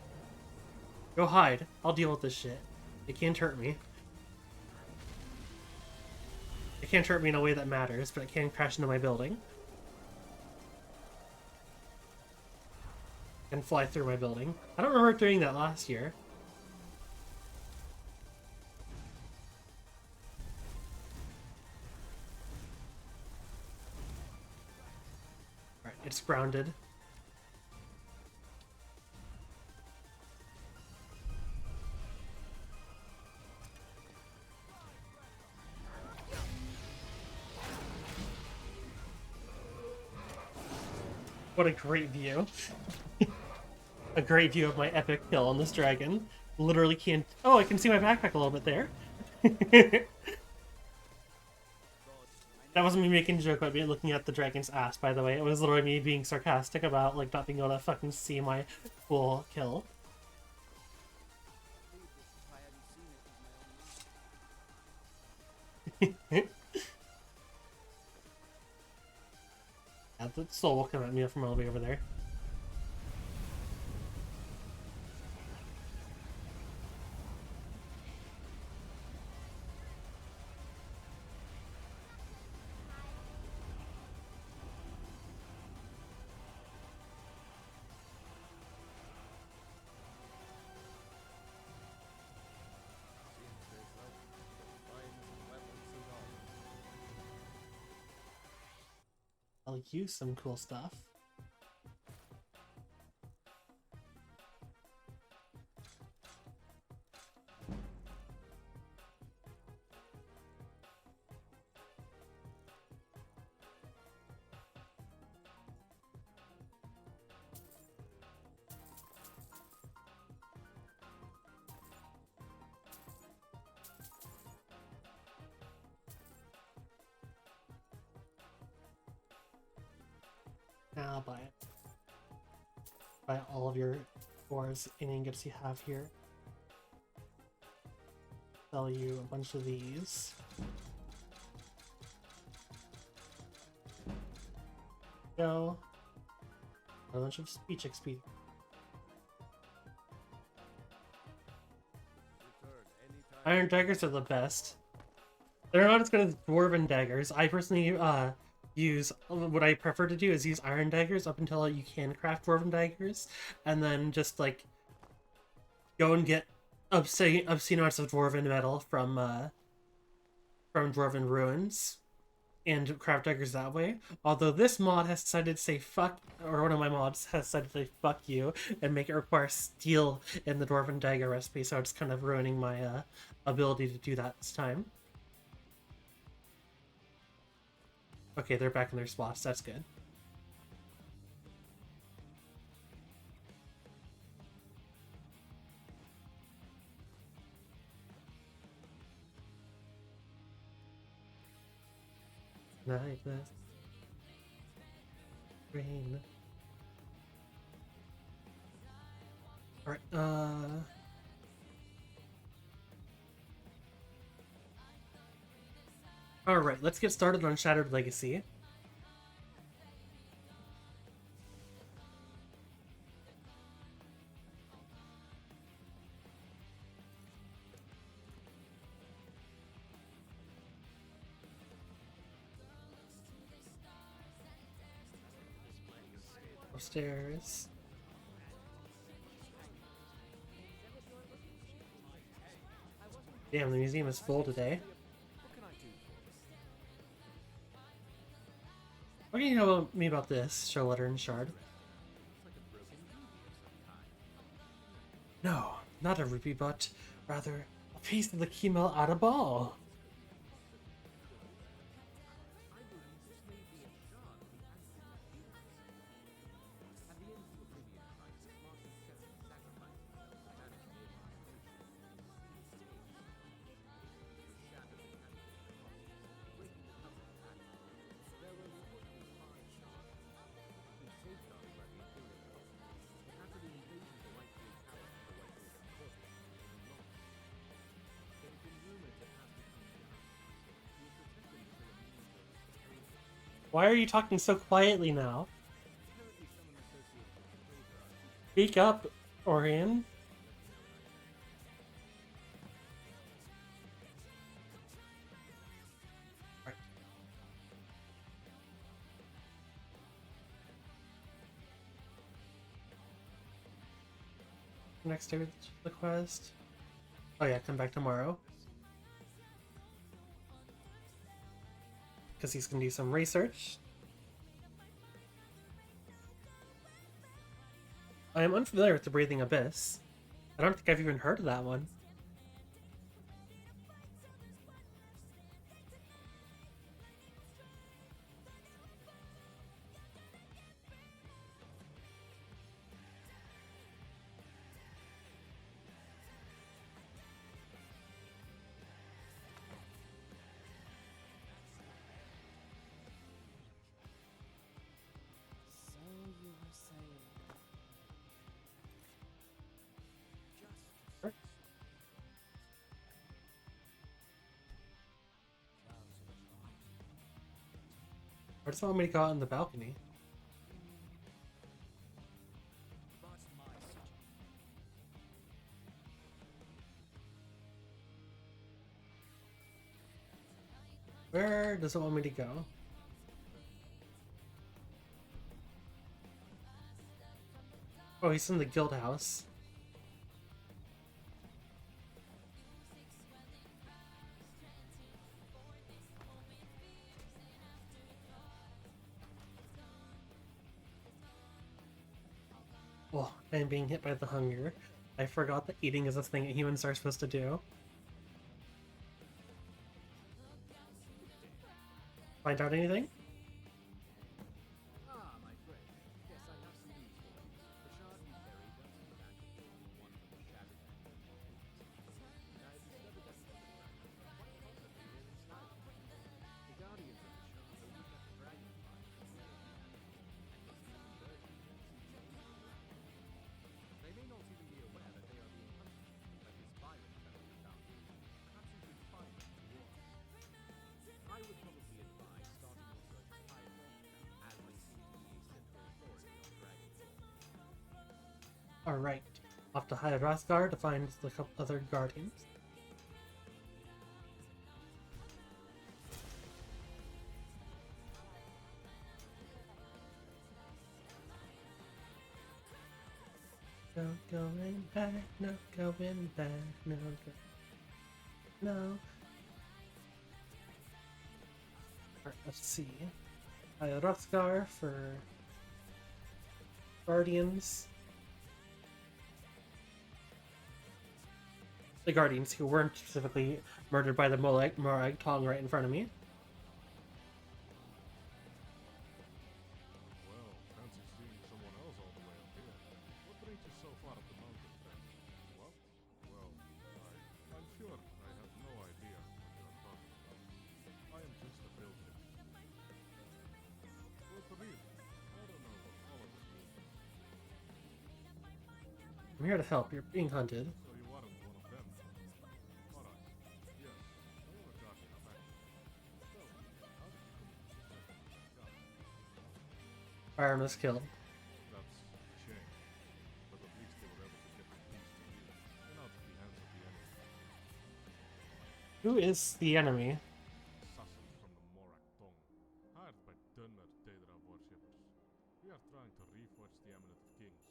Go hide. I'll deal with this shit. It can't hurt me. It can't hurt me in a way that matters, but it can crash into my building. And fly through my building. I don't remember doing that last year. Alright, it's grounded. What a great view. A great view of my epic kill on this dragon. Literally can't... Oh, I can see my backpack a little bit there. That wasn't me making a joke about me looking at the dragon's ass, by the way. It was literally me being sarcastic about, like, not being able to fucking see my full kill. Yeah, the soul will come at me from all the way over there. I'll use some cool stuff. Now I'll buy it. Buy all of your ores and ingots you have here. Sell you a bunch of these. Go. A bunch of speech XP. Iron daggers are the best. They're not as good as dwarven daggers. I personally use what I prefer to do is use iron daggers up until you can craft dwarven daggers, and then just like go and get obscene amounts of dwarven metal from dwarven ruins and craft daggers that way. Although this mod has decided to say fuck, or one of my mods has decided to say fuck you and make it require steel in the dwarven dagger recipe, so it's kind of ruining my ability to do that this time. Okay, they're back in their spots. That's good. like this. Rain. Alright, Alright, let's get started on Shattered Legacy. Upstairs. Damn, the museum is full today. What do you know about me about this, Charlotte and Shard? No, not a rupee, but rather a piece of the Kemel at a ball. Why are you talking so quietly now? Speak up, Orion. Right. Next day with the quest. Oh yeah, come back tomorrow. Because he's going to do some research. I am unfamiliar with the Breathing Abyss. I don't think I've even heard of that one. I just want me to go out on the balcony. Where does it want me to go? Oh, he's in the guild house. Oh, I'm being hit by the hunger. I forgot that eating is a thing that humans are supposed to do. Find out anything? Alright, off to Hydroskar to find the couple other guardians. No going back, no going back, no go. No. Alright, let's see. Hydroskar for guardians. The guardians who weren't specifically murdered by the Morag Tong right in front of me. Well, fancy seeing someone else all the way up here. What brings you so far up the mountain then? What? Well, I'm sure I have no idea what you're talking about. I am just a pilgrim. I'm here to help. You're being hunted. So you weren't one of them. Alright. Yes. I am a guardian of action. So, how did you come into this job? Byron was killed. That's a shame. But at least they were able to get the piece to you. And out of the hands of the enemy. Who is the enemy? Assassins from the Morak Tong, hired by Dunmer Daedra worshippers. We are trying to reforge the Amulet of Kings,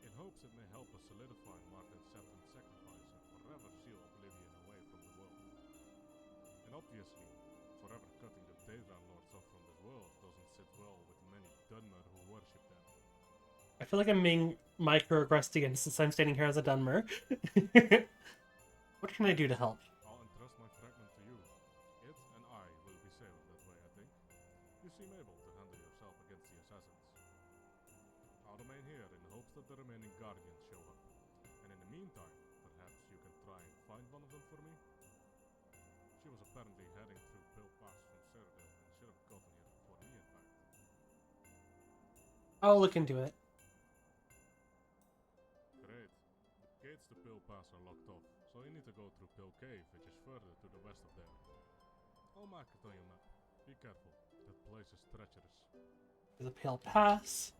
in hopes it may help us solidify Martin's Septon sacrifice and forever seal oblivion away from the world. And obviously, forever cutting the Daedra lords off from this world doesn't sit well with many Dunmer who worship them. I feel like I'm being microaggressed again since I'm standing here as a Dunmer. What can I do to help? I'll entrust my fragment to you. It and I will be safer that way, I think. You seem able to handle yourself against the assassins. I'll remain here in hopes that the remaining guardians show up. And in the meantime, perhaps you can try and find one of them for me? She was apparently heading through Pill Pass from Cyrodiil and should have gotten here before me, in fact. I'll look into it. Great. The gates to Pill Pass are locked off, so you need to go through Pill Cave, which is further to the west of there. I'll mark it on your map. Be careful. That place is treacherous. The Pale Pass.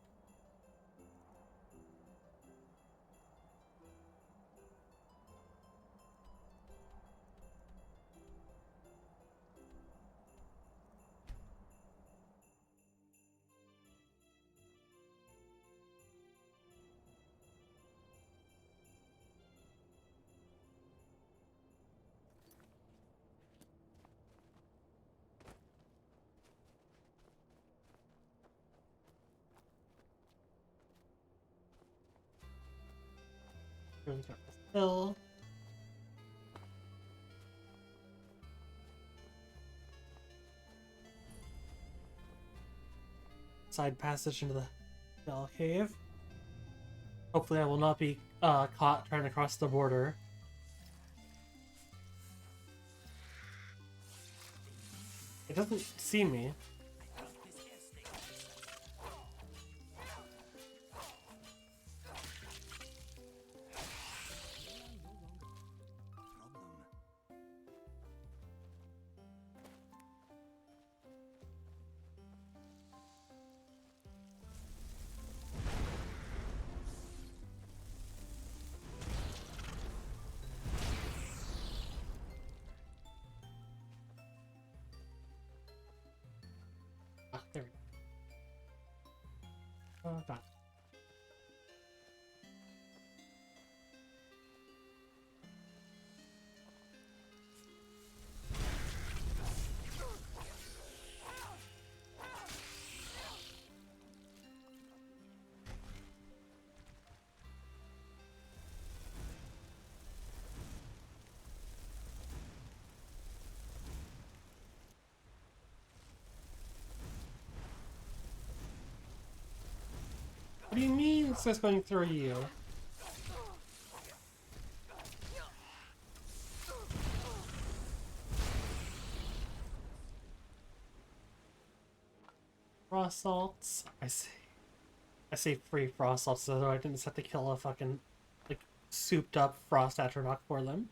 Ruins up the hill. Side passage into the Bell Cave. Hopefully I will not be caught trying to cross the border. It doesn't see me. Ah, there we go. That. What do you mean it's just going through you? Frost salts. I say free frost salts so I didn't just have to kill a fucking like souped up frost atronach for them.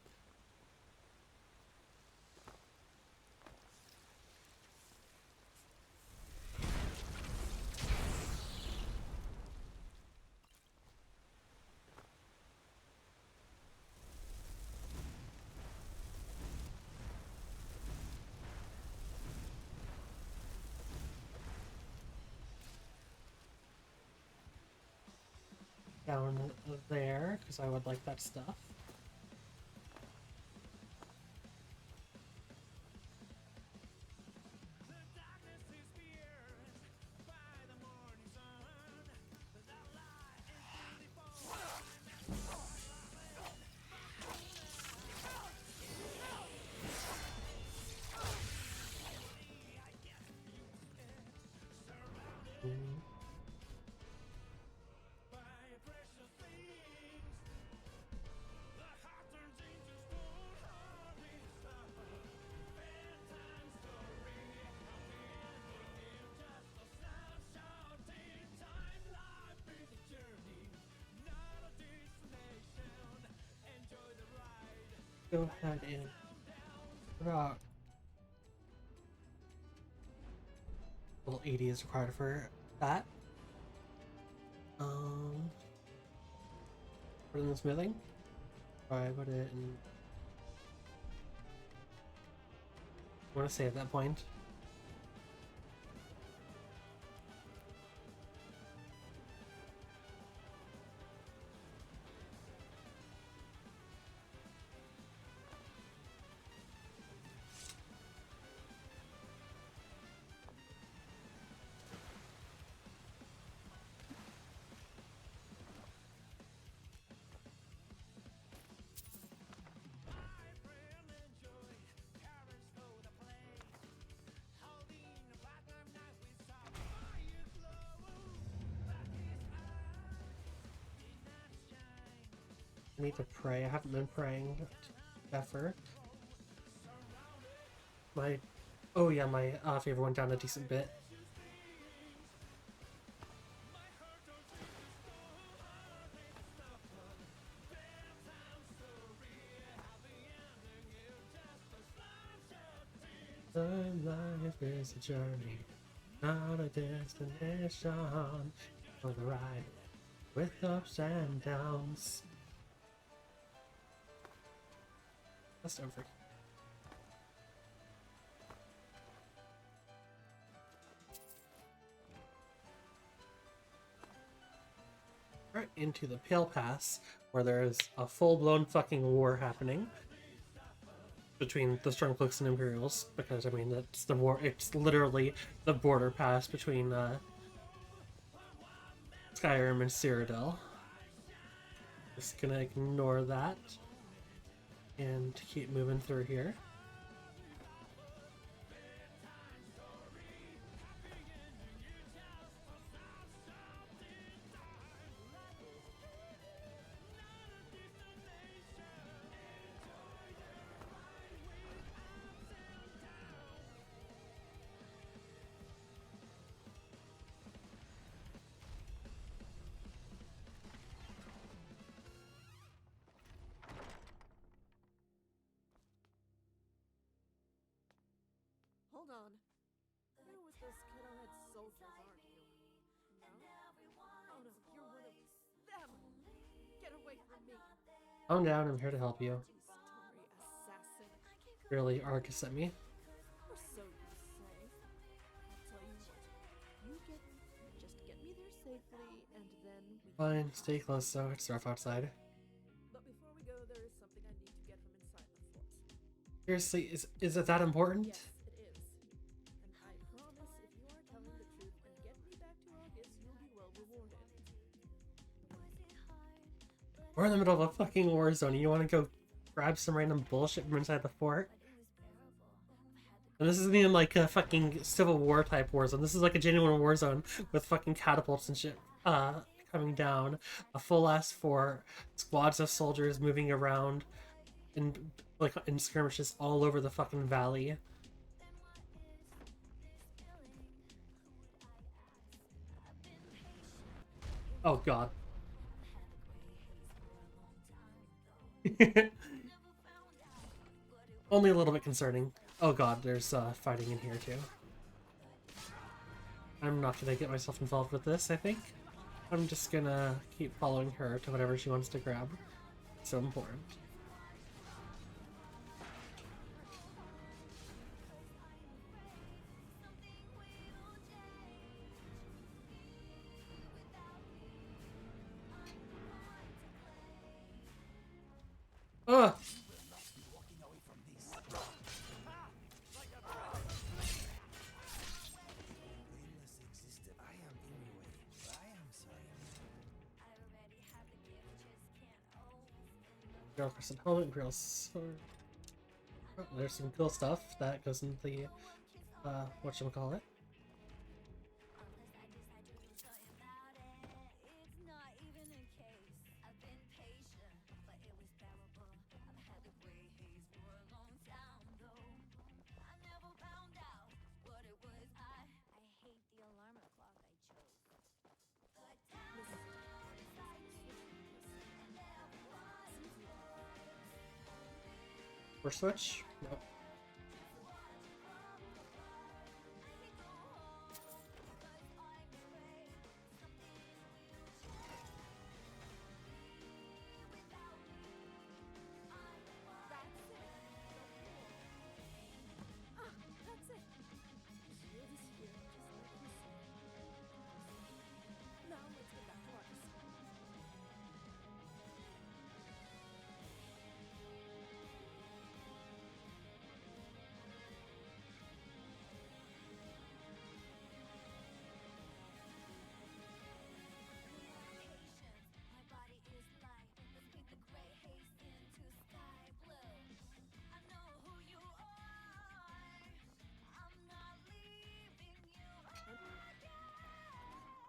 Down there, because I would like that stuff. go ahead and rock. Level 80 is required for that. Put in the smithing. Alright, put it in. I want to save that point. I need to pray. I haven't been praying ever. My, oh yeah, my favor went down a decent bit. Life is a journey, not a destination. For the ride, with ups and downs. Just over. Right into the Pale Pass, where there is a full-blown fucking war happening between the Stormcloaks and Imperials, because I mean that's the war. It's literally the border pass between Skyrim and Cyrodiil. Just gonna ignore that and keep moving through here. Hold on. You're with those kiddo-head soldiers, aren't you? No? Oh no, you're one of them! Get away from me! Calm down, I'm here to help you. Story assassin. Really, Arcus at me. Or so you say. I'll tell you what. You just get me there safely, and then we Fine, stay close though, it's rough outside. But before we go, there is something I need to get from inside the fort. Seriously, is it that important? Yes, it is. And I promise if you are telling the truth and get me back to August, you'll be well rewarded. We're in the middle of a fucking war zone. You want to go grab some random bullshit from inside the fort? And this isn't even like a fucking Civil War type war zone. This is like a genuine war zone with fucking catapults and shit coming down. A full ass fort, squads of soldiers moving around, and like in skirmishes all over the fucking valley. Oh god. Only a little bit concerning. Oh god, there's fighting in here too. I'm not gonna get myself involved with this, I think. I'm just gonna keep following her to whatever she wants to grab. It's so important. Ugh! Girl Crescent Helmet, Imperial Sword. Oh, there's some cool stuff that goes into the, whatchamacallit. Or switch? Nope. That's it. Shield is here, just like you said. Now let's get back to Argus.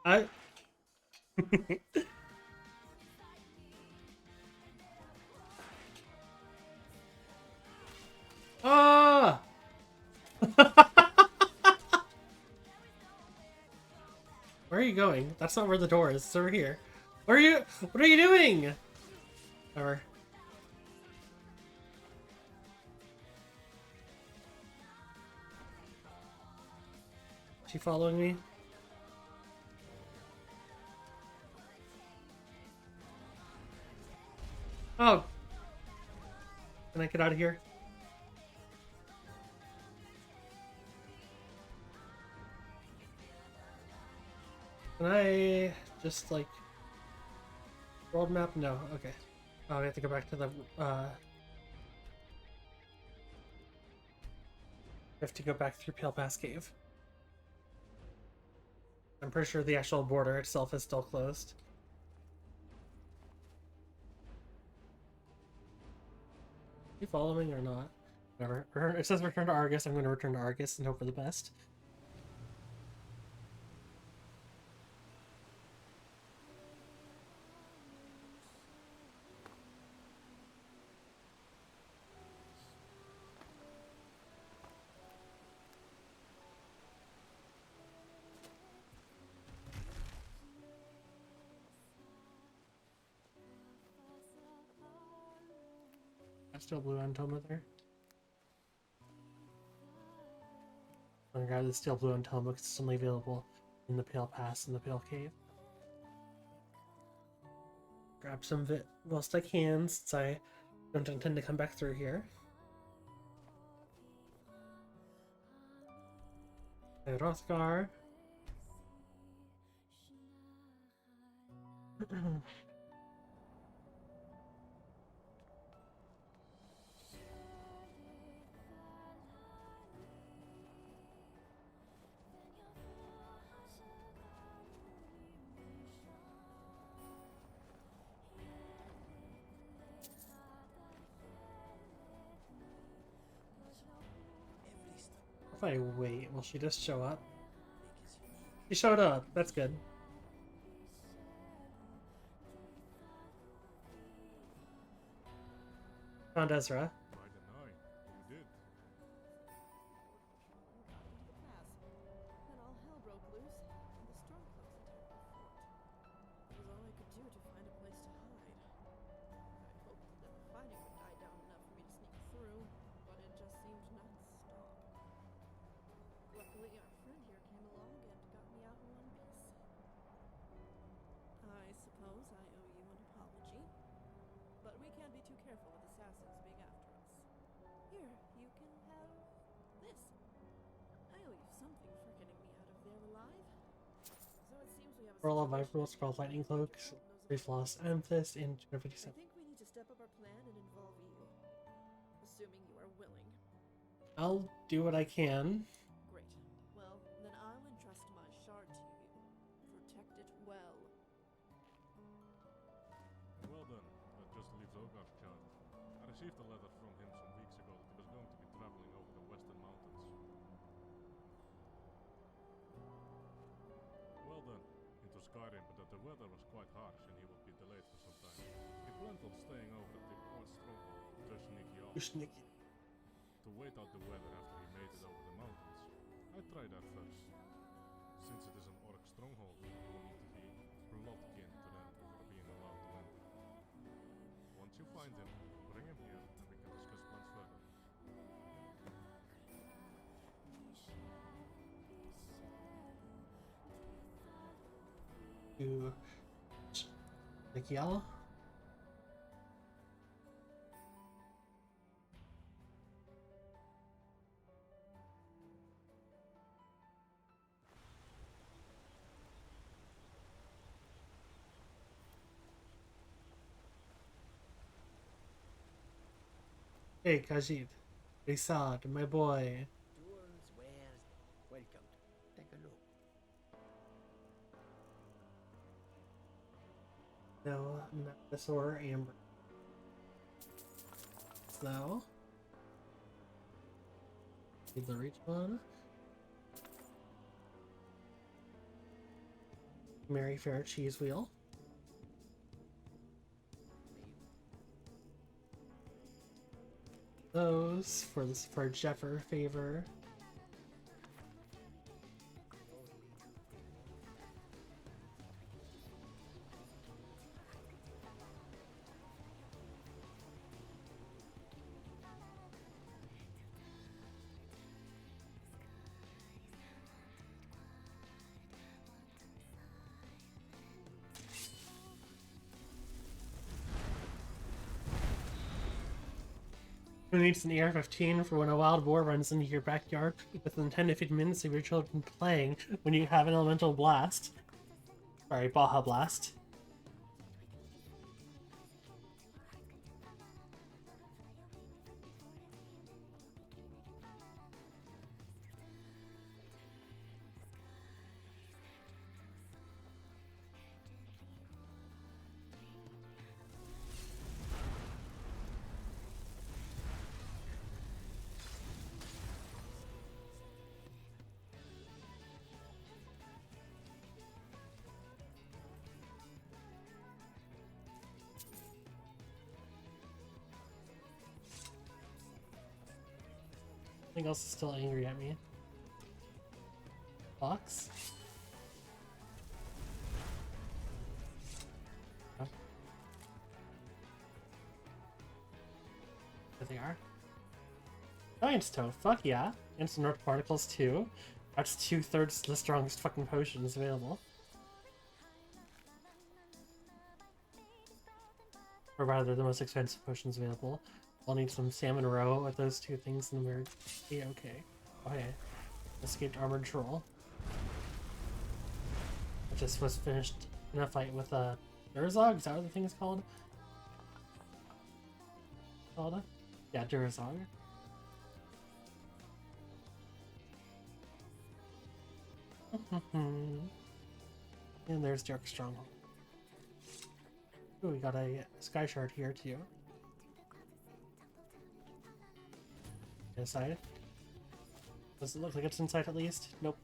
I. Ah! Where are you going? That's not where the door is. It's over here. Where are you? What are you doing? Whatever. Is she following me? Oh! Can I get out of here? Can I just, like... World map? No. Okay. Oh, we have to go back to the, We have to go back through Pale Pass Cave. I'm pretty sure the actual border itself is still closed. Are you following or not? Whatever. It says return to Argus. I'm going to return to Argus and hope for the best. I still blue Antoma there. Oh my god, the steel blue Antoma is only available in the Pale Pass and the Pale Cave. Grab some of it whilst I can, since I don't intend to come back through here. Hey, Rothgar. If I wait, will she just show up? She showed up. That's good. Found Ezra. By the night, you did. Got into the pass. Then all hell broke loose, and the Stormcloaks attacked the fort. It was all I could do to find a place to hide. I hoped that the fighting would die down enough for me to sneak through, but it just seemed not to stop. Luckily, our friend here came along and got me out in one piece. I suppose I owe you an apology, but we can't be too careful with assassins being after us. Here, you can have this. I owe you something for getting me out of there alive. So it seems we have a Roll of situation Vibrals, Scroll Lightning Cloaks, Refloss Amethyst, and I 257. think we need to step up our plan and involve you. Assuming you are willing. I'll do what I can. Great. Well, then I'll entrust my shard to you. Protect it well. Well done. That just leaves Ogar's charge. I received a letter from him some weeks ago that he was going to be traveling over the western mountains. Well done. Into Skyrim, but that the weather was quite harsh and he would be delayed for some time. He planned on staying over at the port stronghold, Tushnik. To wait out the weather after he made it over the mountains. I tried that first. Since it is an orc stronghold, you will need to be bloodkin to them before being allowed to enter. Once you find him, bring him here and we can discuss plans further. to like yellow. Hey Kajit, Risad, my boy. Doors, wares, welcome. Take a look. No, not disorder, amber. Snow. Need the reach one. Mary Fair cheese wheel. Those for Jeffer favor. Who needs an AR-15 for when a wild boar runs into your backyard within 10 to 15 minutes of your children playing when you have an elemental blast? Sorry, Baja Blast. Something else is still angry at me. Fox? Oh. There they are. Giant's Toe, fuck yeah. Instant North Particles too. That's 2/3 the strongest fucking potions available. Or rather, the most expensive potions available. I'll need some Salmon Row with those two things and we're okay. Okay. Escaped Armored Troll. I just was finished in a fight with a Durazog? Is that what the thing is called? Yeah, Durazog. And there's Dark Stronghold. Ooh, we got a Sky Shard here too. Inside. Does it look like it's inside at least? Nope.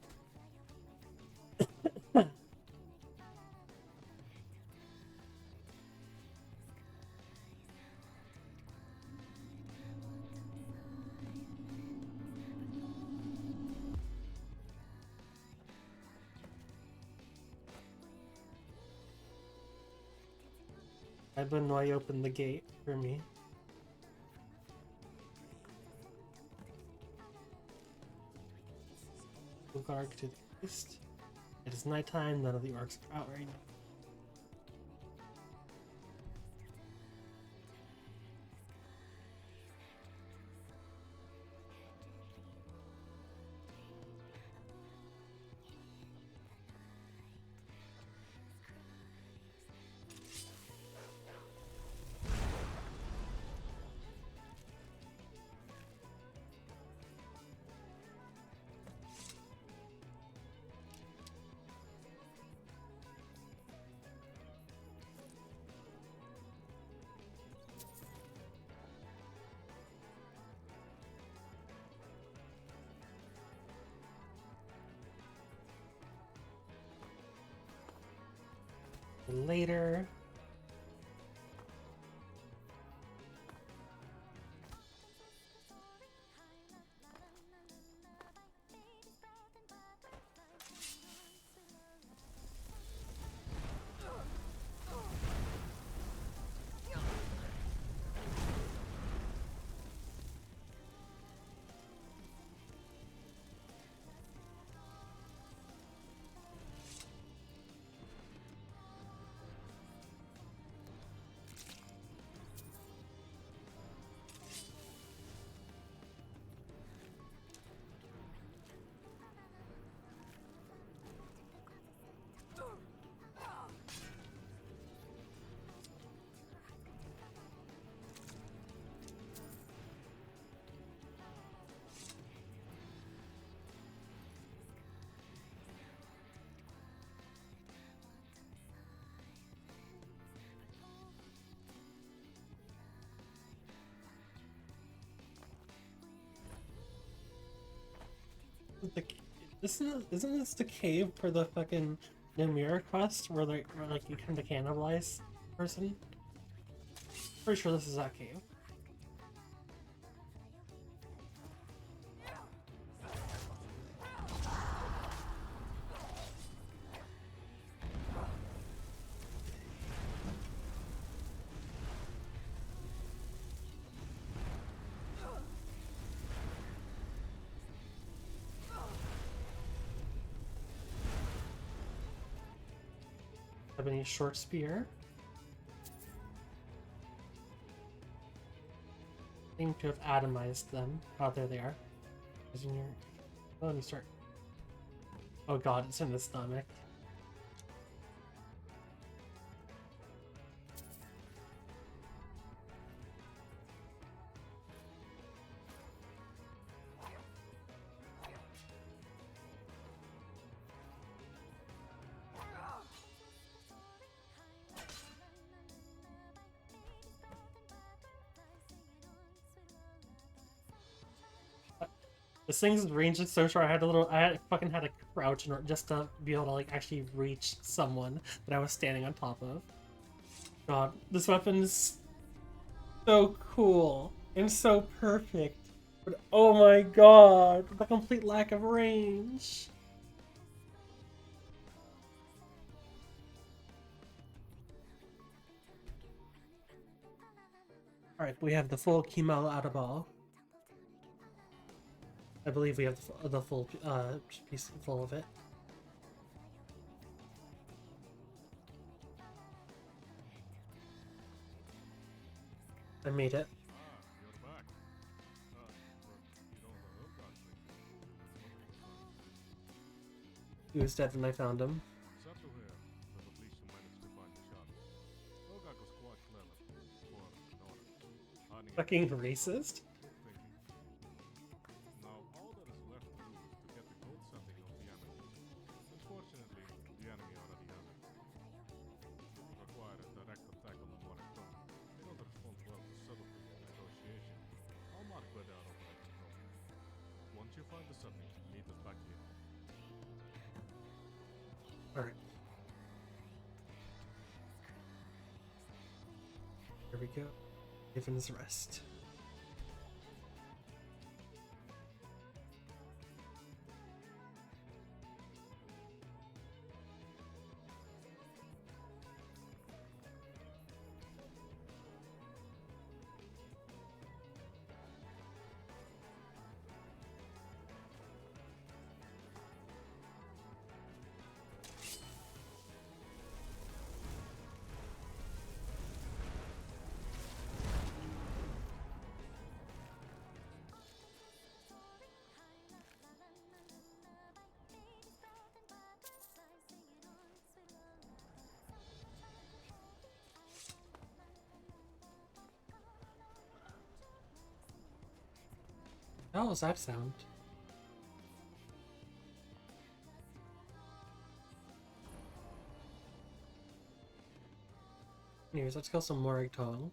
Benoit opened the gate for me. Ugarg to the east. It is nighttime, none of the orcs are out right now. Later. The, isn't this the cave for the fucking Namira quest where like you kind of cannibalize a person? Pretty sure this is that cave. Have any short spear? Seem to have atomized them. Oh, there they are. Is in your... Oh, and you start... Oh god, it's in the stomach. This thing's range is so short. I fucking had to crouch in order just to be able to like actually reach someone that I was standing on top of. God, this weapon is so cool and so perfect, but oh my god, the complete lack of range. All right, we have the full Kimal out of ball. I believe we have the full piece full of it. I made it. He was dead when I found him. Fucking racist? Alright. Here we go. Give him his rest. How was that sound? Anyways, let's kill some Morag Tong.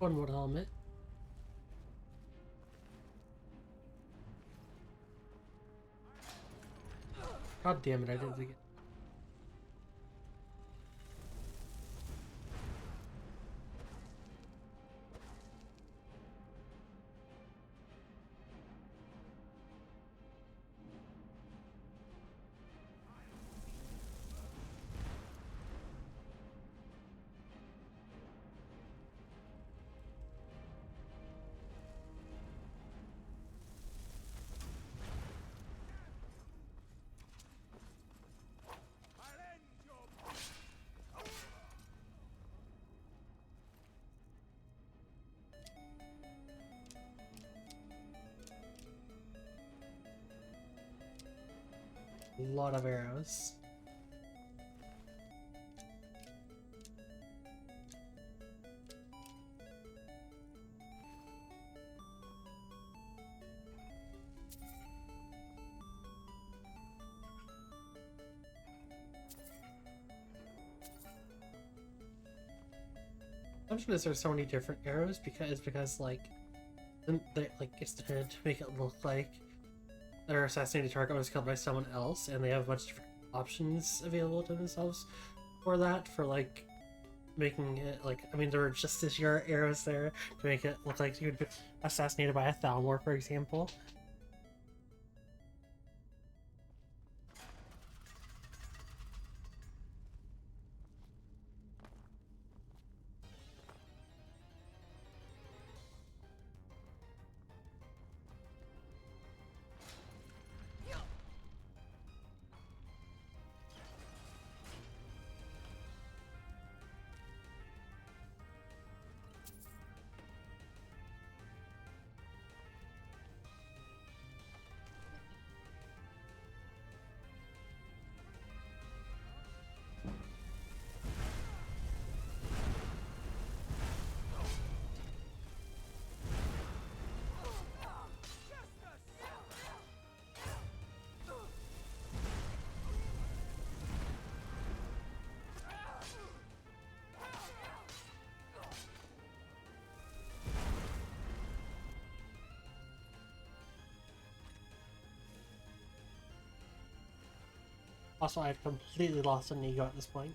One more helmet. God damn it, I did it again. A lot of arrows. I'm just noticed there's so many different arrows because like they like it's to make it look like their assassinated target was killed by someone else, and they have a bunch of different options available to themselves for that, for like making it like, I mean, there were just this your arrows there to make it look like you'd be assassinated by a Thalmor, for example. Also, I've completely lost an ego at this point.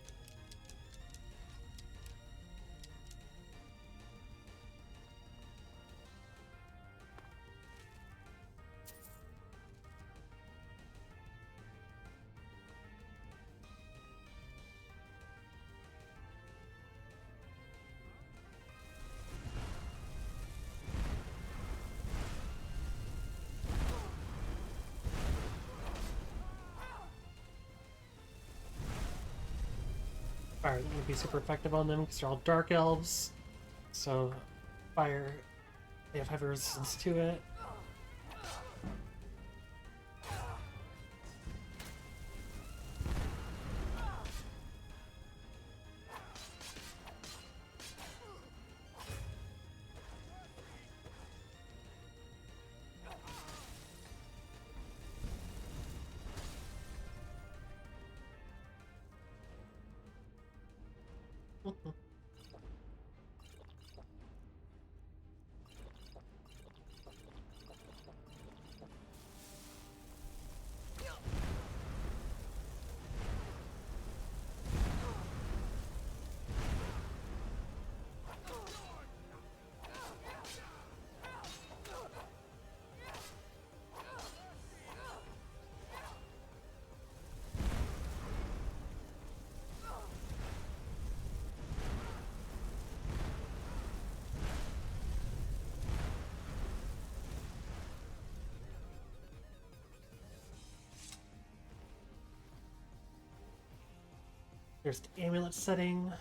Fire that would be super effective on them because they're all dark elves. So, fire, they have heavy resistance to it. There's the amulet setting.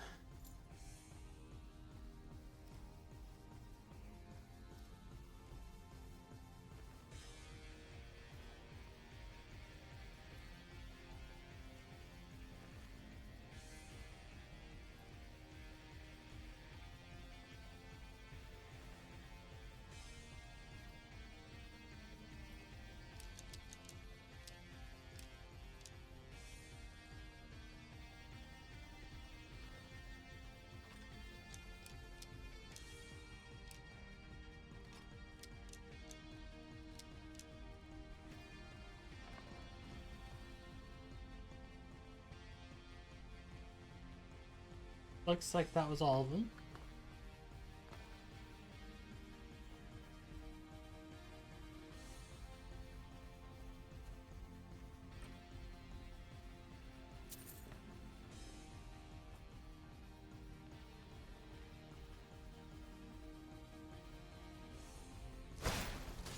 Looks like that was all of them.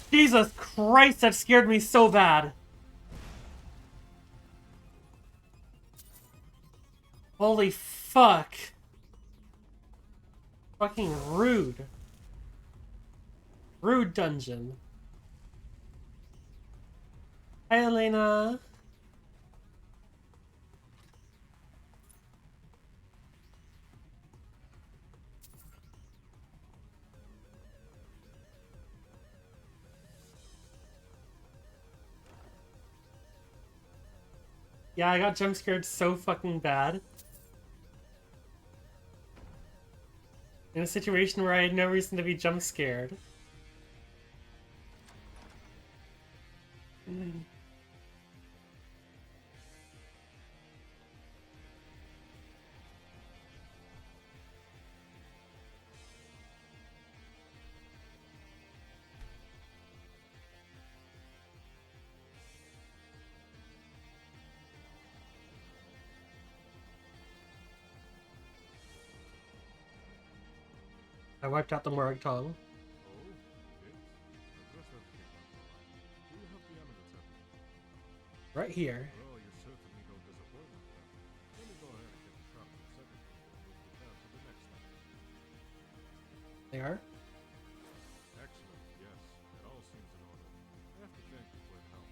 Jesus Christ, that scared me so bad. Holy fuck. Fucking rude. Rude dungeon. Hi, Elena. Yeah, I got jump scared so fucking bad. In a situation where I had no reason to be jump scared. I wiped out the Morag Tongue. Right here. Well, you certainly don't disappoint me. Let me go ahead and get the sharpened second and we'll prepare for the next one. They are? Excellent, yes. It all seems in order. I have to thank you for your help.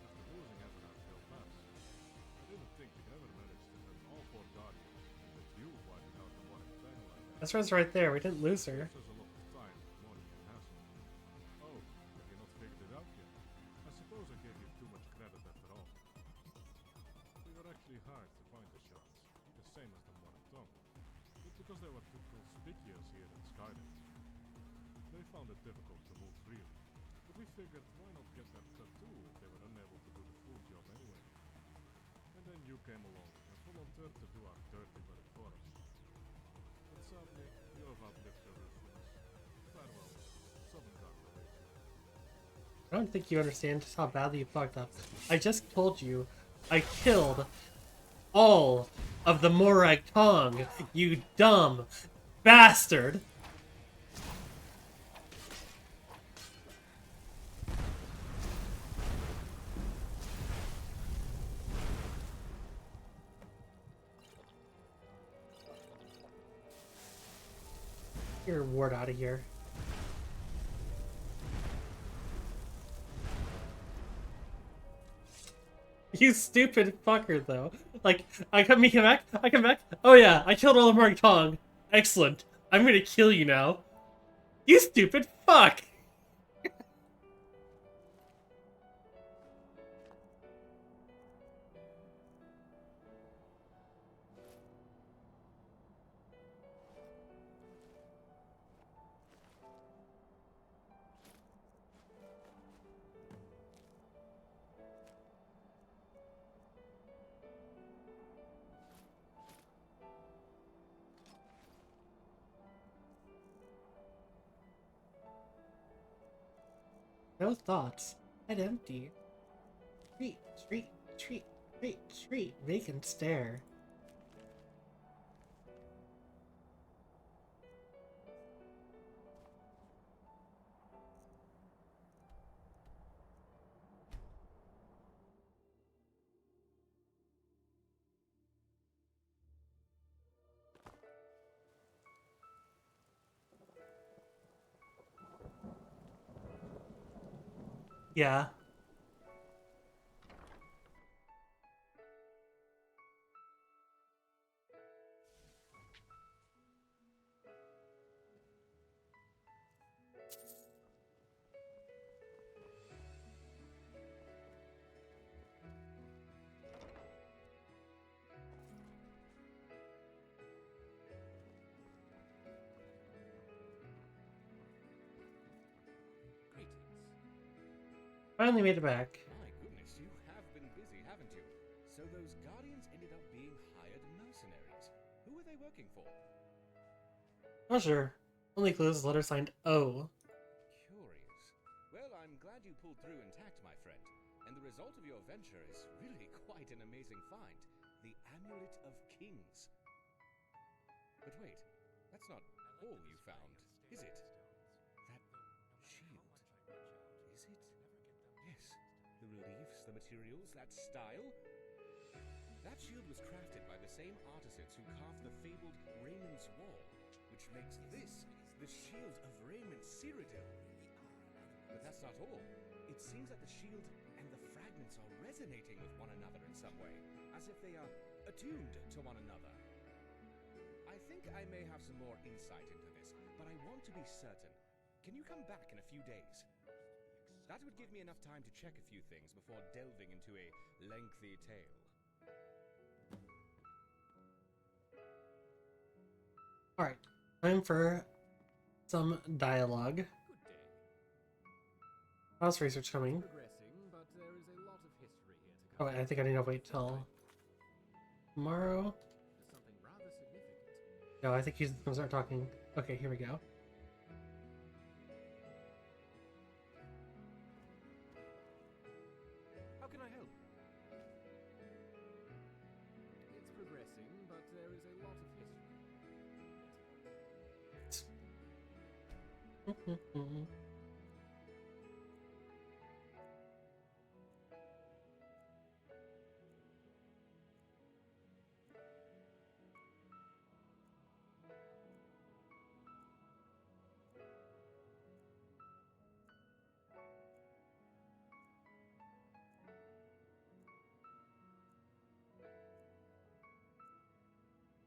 After losing Azeroth failed mass, I didn't think you'd ever manage to have all 4 Guardians and that you wiping out the one in Thane like that. That's right there. We didn't lose her. There's a lot of time, money, and hassle. Oh, have you not figured it out yet? I suppose I gave you too much credit after all. We were actually hired to find the shards, the same as the Morag Tongue. But because they were too conspicuous here in Skyrim, they found it difficult to move freely. But we figured, why not get that cut too if they were unable to do the full job anyway? And then you came along and volunteered to do our dirty work for us. But sadly, you have outlived your usefulness. Farewell, Sovngarde awaits you. I don't think you understand just how badly you fucked up. I just told you I killed all of the Morag Tongue, you dumb bastard! Get your ward out of here. You stupid fucker, though. Like, I come back. Oh yeah, I killed all the Morag Tongue. Excellent. I'm gonna kill you now. You stupid fuck! No thoughts. Head empty. Treat. Vacant stare. Yeah. Finally made it back. My goodness, you have been busy, haven't you? So those Guardians ended up being hired mercenaries. Who were they working looking for? Oh, sure. Only clue is a letter signed O. Curious. Well, I'm glad you pulled through intact, my friend. And the result of your venture is really quite an amazing find. The Amulet of Kings. But wait, that's not all you found, is it? That shield. Is it? Yes. The reliefs, the materials, that style. That shield was crafted by the same artisans who carved the fabled Raymond's Wall, which makes this the shield of Raymond Cyrodiil. But that's not all. It seems that the shield and the fragments are resonating with one another in some way, as if they are attuned to one another. I think I may have some more insight into this, but I want to be certain. Can you come back in a few days? That would give me enough time to check a few things before delving into a lengthy tale. Alright, time for some dialogue. House research coming. But there is a lot of history here to Oh, cover. wait, I think I need to wait till tomorrow. There's something rather significant. No, I think he's gonna start talking. Okay, here we go. How can I help? It's progressing, but there is a lot of history.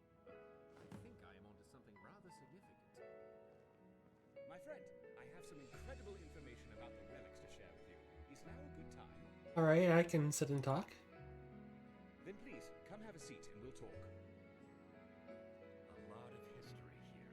I think I am onto something rather significant. My friend, I have some incredible information about the relics to share with you. Is now a good time? Alright, I can sit and talk. Then please, come have a seat and we'll talk. A lot of history here.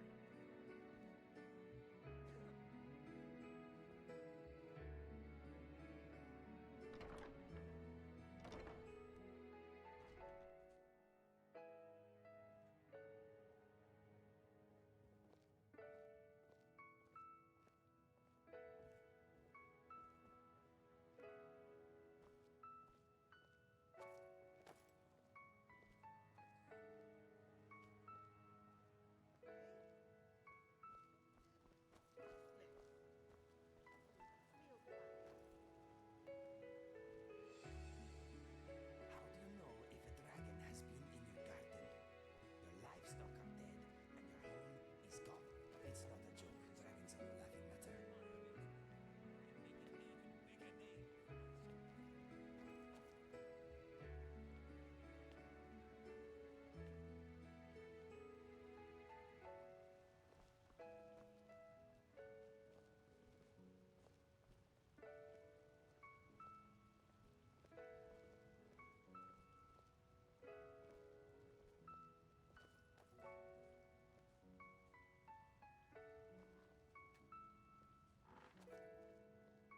How do you know if a dragon has been in your garden? Your livestock are dead, and your home is gone. It's not a joke. Dragons are a laughing matter.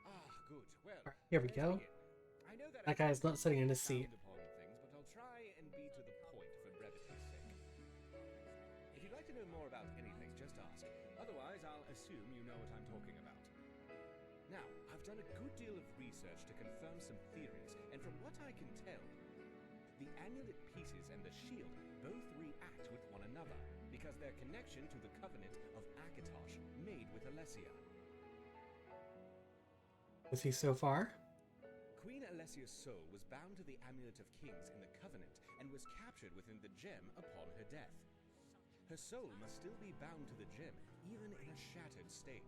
Ah, good. Well, Here we let's go. begin. I know that That guy is not sitting in his seat. expound upon things, but I'll try and be to the point for brevity's sake. If you'd like to know more about anything, just ask. Otherwise, I'll assume you know what I'm talking about. Now, I've done a good deal of research to confirm some theories, and from what I can tell, the amulet pieces and the shield both react with one another, because their connection to the covenant of Akatosh made with Alessia. Is he so far? Queen Alessia's soul was bound to the Amulet of Kings in the Covenant and was captured within the gem upon her death. Her soul must still be bound to the gem, even in a shattered state.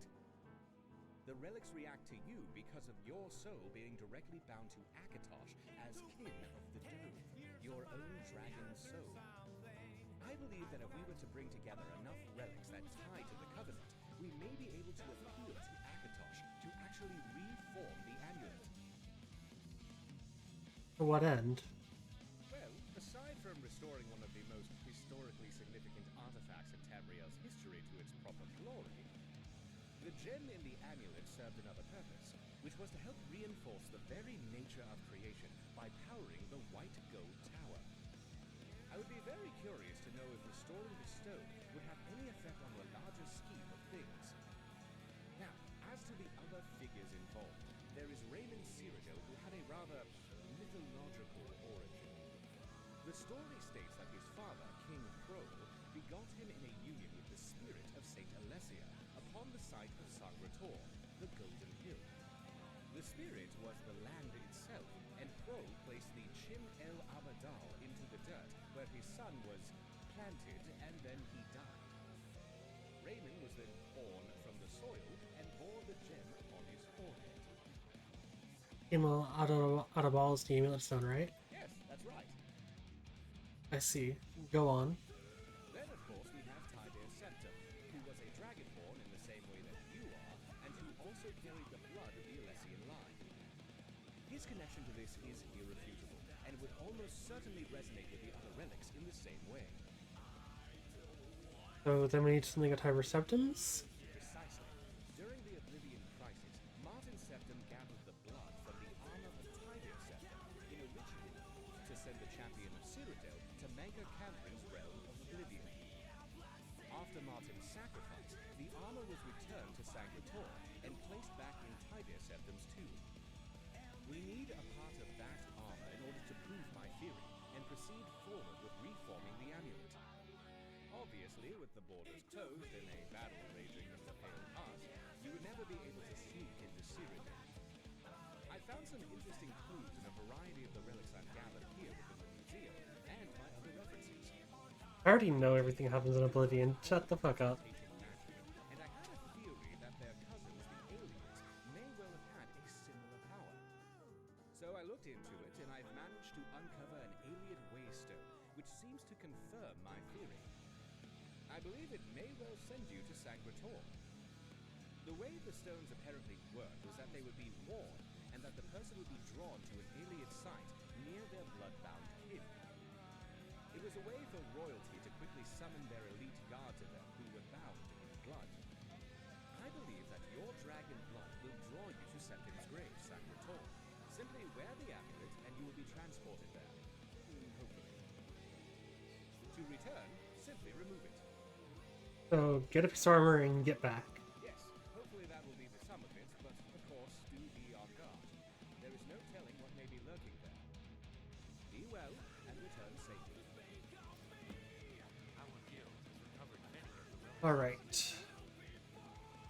The relics react to you because of your soul being directly bound to Akatosh as kin of the Dove, your own dragon soul. I believe that if we were to bring together enough relics that tie to the Covenant, we may be able to appeal to Akatosh to actually reform the amulet. For what end? Well, aside from restoring one of the most historically significant artifacts in Tamriel's history to its proper glory, the gem in the amulet served another purpose, which was to help reinforce the very nature of creation by powering the White Gold Tower. I would be very curious to know if restoring the stone would have any effect on the larger scheme of things. Now, as to the other figures involved, there is Raymond Cyrodiil, who had a rather mythological origin. The story states that his father, King Kroll, begot him in a union with the spirit of Saint Alessia upon the site of Sangrator, the Golden Hill. The spirit was the land itself, and Kroll placed the Chim El Abadal into the dirt, where his son was planted, and then he died. Raymond was then born from the soil and bore the gem upon his forehead. Emo out of balls to amulet stone, right? Yes, that's right. I see. Go on. Then, of course, we have Tydeus Septim, who was a dragonborn in the same way that you are, and who also carried the blood of the Alessian line. His connection to this is irrefutable, and would almost certainly resonate with the other relics in the same way. So then we need something at Tiber Septums? Precisely. During the Oblivion Crisis, Martin Septim gathered the blood from the armor of Tydeus Septim in a ritual to send the champion of Cyrodiil to Manka Campion's realm of Oblivion. After Martin's sacrifice, the armor was returned to Sangrator and placed back in Tydeus Septim's tomb. We need a part of that armor in order to prove my theory and proceed forward with reforming the amulet. Obviously, with the borders closed and a battle raging in the Pale Pass, you would never be able to sneak into Cyrodiil. I found some interesting clues in a variety of the relics I've gathered here within the museum, and my other references. I already know everything happens in Oblivion. Shut the fuck up. And I had a theory that their cousins, the aliens, may well have had a similar power. So I looked into it, and I've managed to uncover an alien waystone, which seems to confirm my theory. I believe it may well send you to Sangrator. The way the stones apparently work was that they would be worn, and that the person would be drawn to an alien site near their blood-bound kin. It was a way for royalty to quickly summon their elite guard to them who were bound in blood. I believe that your dragon blood will draw you to Septim's grave, Sangrator. Simply wear the amulet, and you will be transported there. Hopefully. To return, simply remove it. So get a piece of armor and get back. Yes, hopefully that will be the sum of it, but of course, do be on guard. There is no telling what may be lurking there. Be well, and return safely. Alright.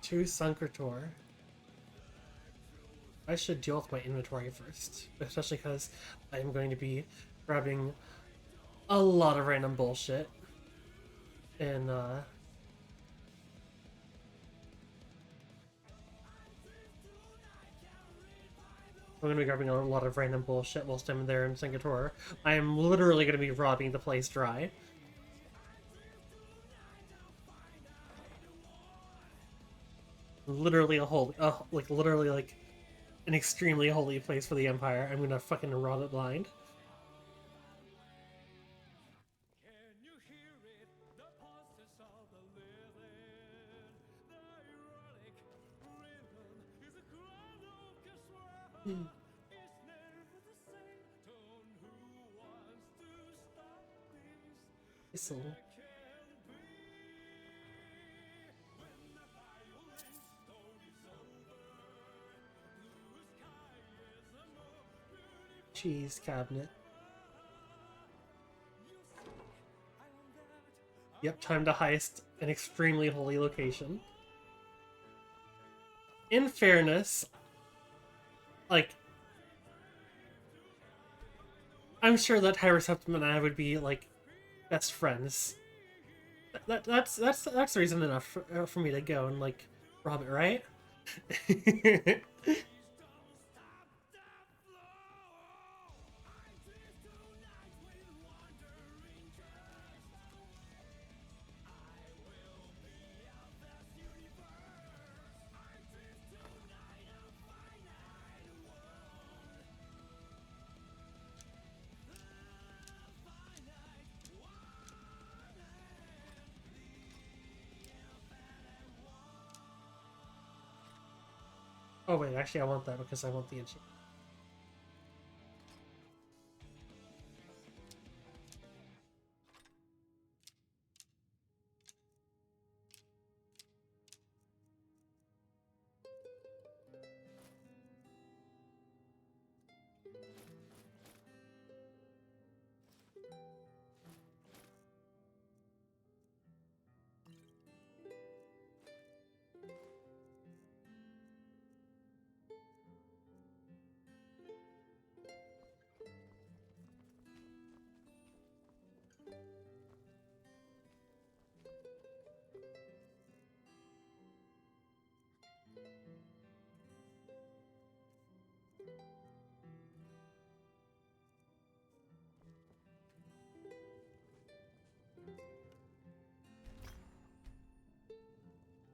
To Sankrator. I should deal with my inventory first, especially because I'm going to be grabbing a lot of random bullshit. And, I'm going to be grabbing a lot of random bullshit whilst I'm there in Sangrator. I am literally going to be robbing the place dry. Literally a holy, literally like an extremely holy place for the Empire. I'm gonna fucking rob it blind. Whistle. Cheese cabinet. Yep, time to heist an extremely holy location. In fairness, like, I'm sure that Septim and I would be like best friends. That's the reason enough for me to go and like rob it, right? Oh wait, actually I want that because I want the enchantment.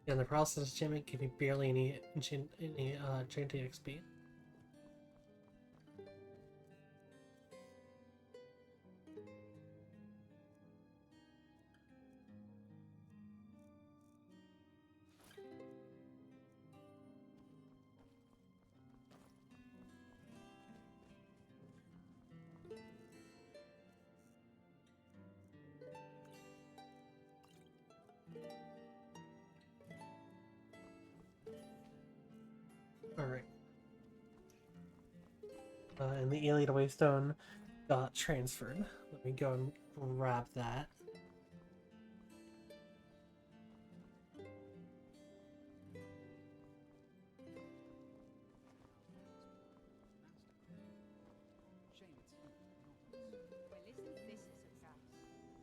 And the process enchantment gave me barely any enchanting XP. Alright. And the Alien Waystone got transferred. Let me go and grab that.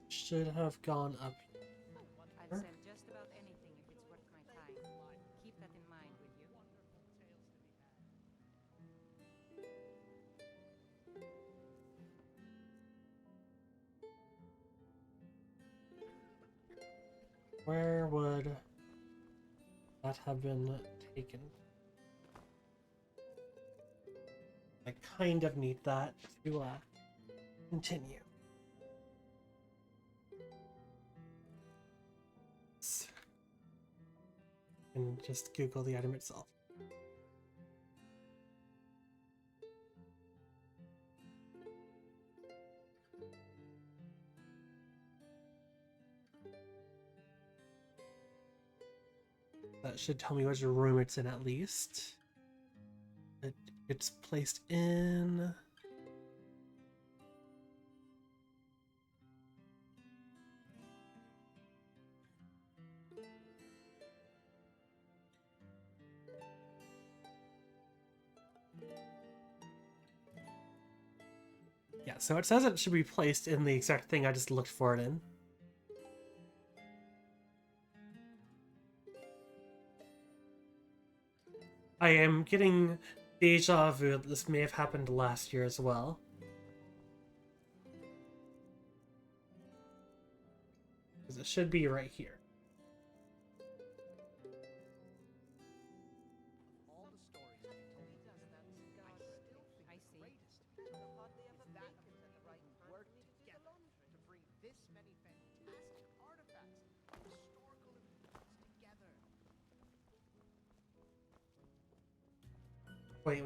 Should have gone up I'd here. sell just about anything if it's worth my time. Keep that in mind, will you? Where would that have been taken? I kind of need that to continue. And just Google the item itself. That should tell me which room it's in at least. It's placed in... Yeah, so it says it should be placed in the exact thing I just looked for it in. I am getting deja vu that this may have happened last year as well. Because it should be right here. Wait.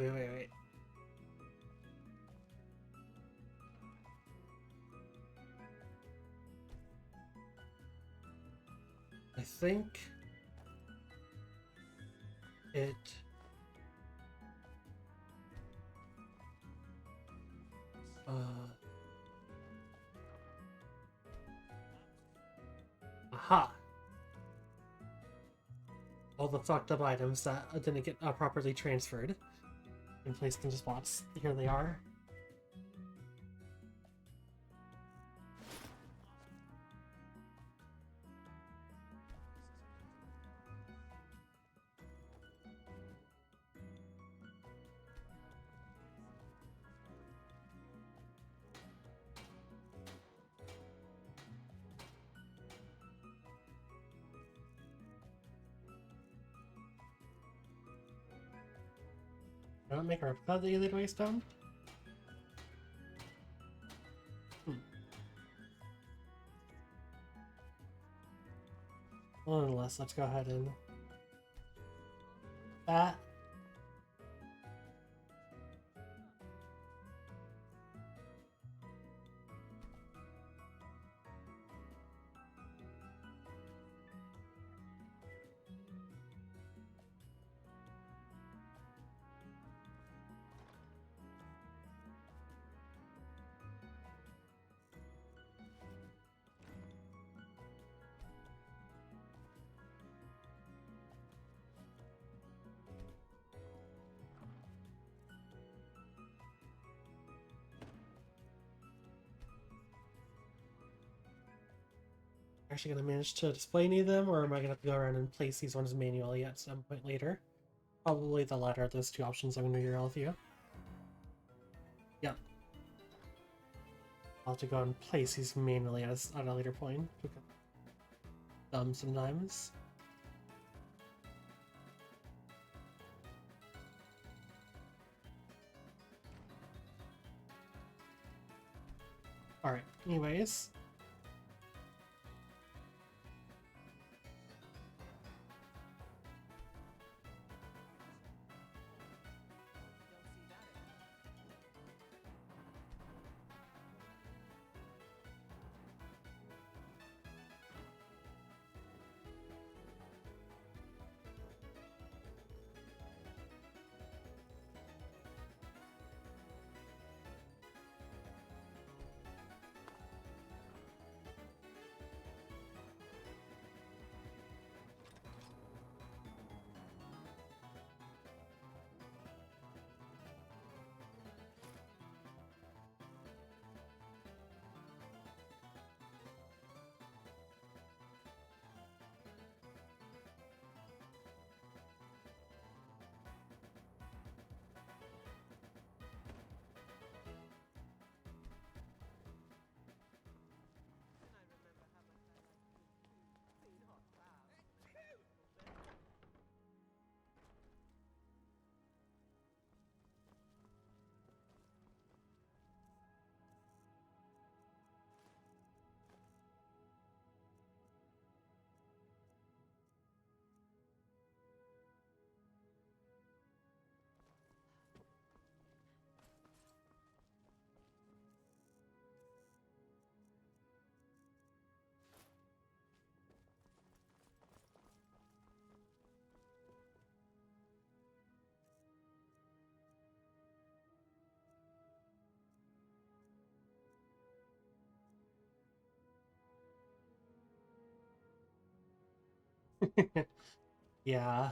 I think it... Aha! All the fucked up items that didn't get properly transferred and placed into spots. Here they are. Did I not make a replica of the Alien Waystone? Well, nonetheless, let's go ahead and... that. Actually gonna manage to display any of them, or am I gonna have to go around and place these ones manually at some point later? Probably the latter of those two options. I'm gonna agree with you. I'll have to go and place these manually at a later point. Sometimes. Alright, anyways. Yeah.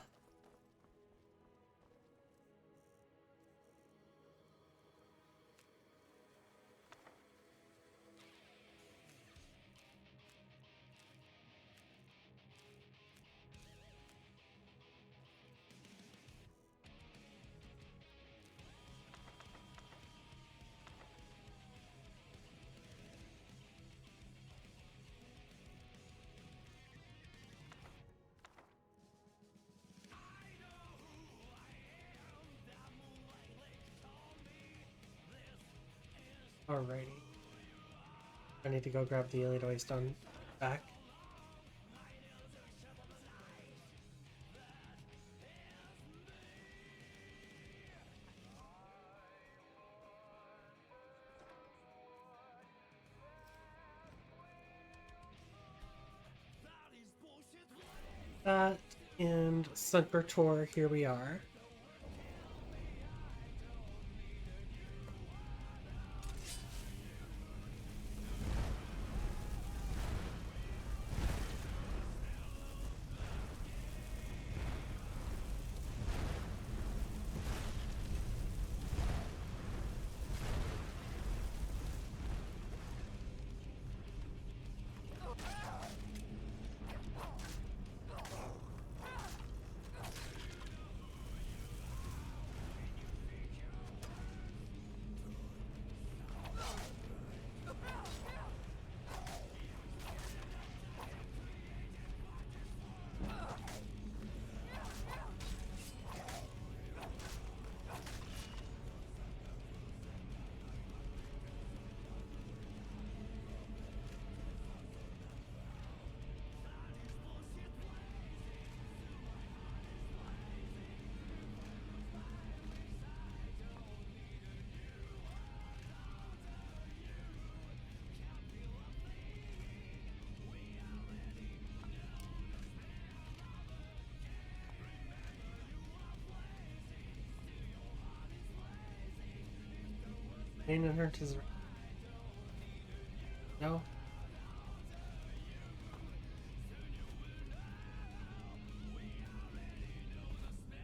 Alrighty. I need to go grab the Elite Stone back. That and Sunker Tour, here we are. Thane and her is... No?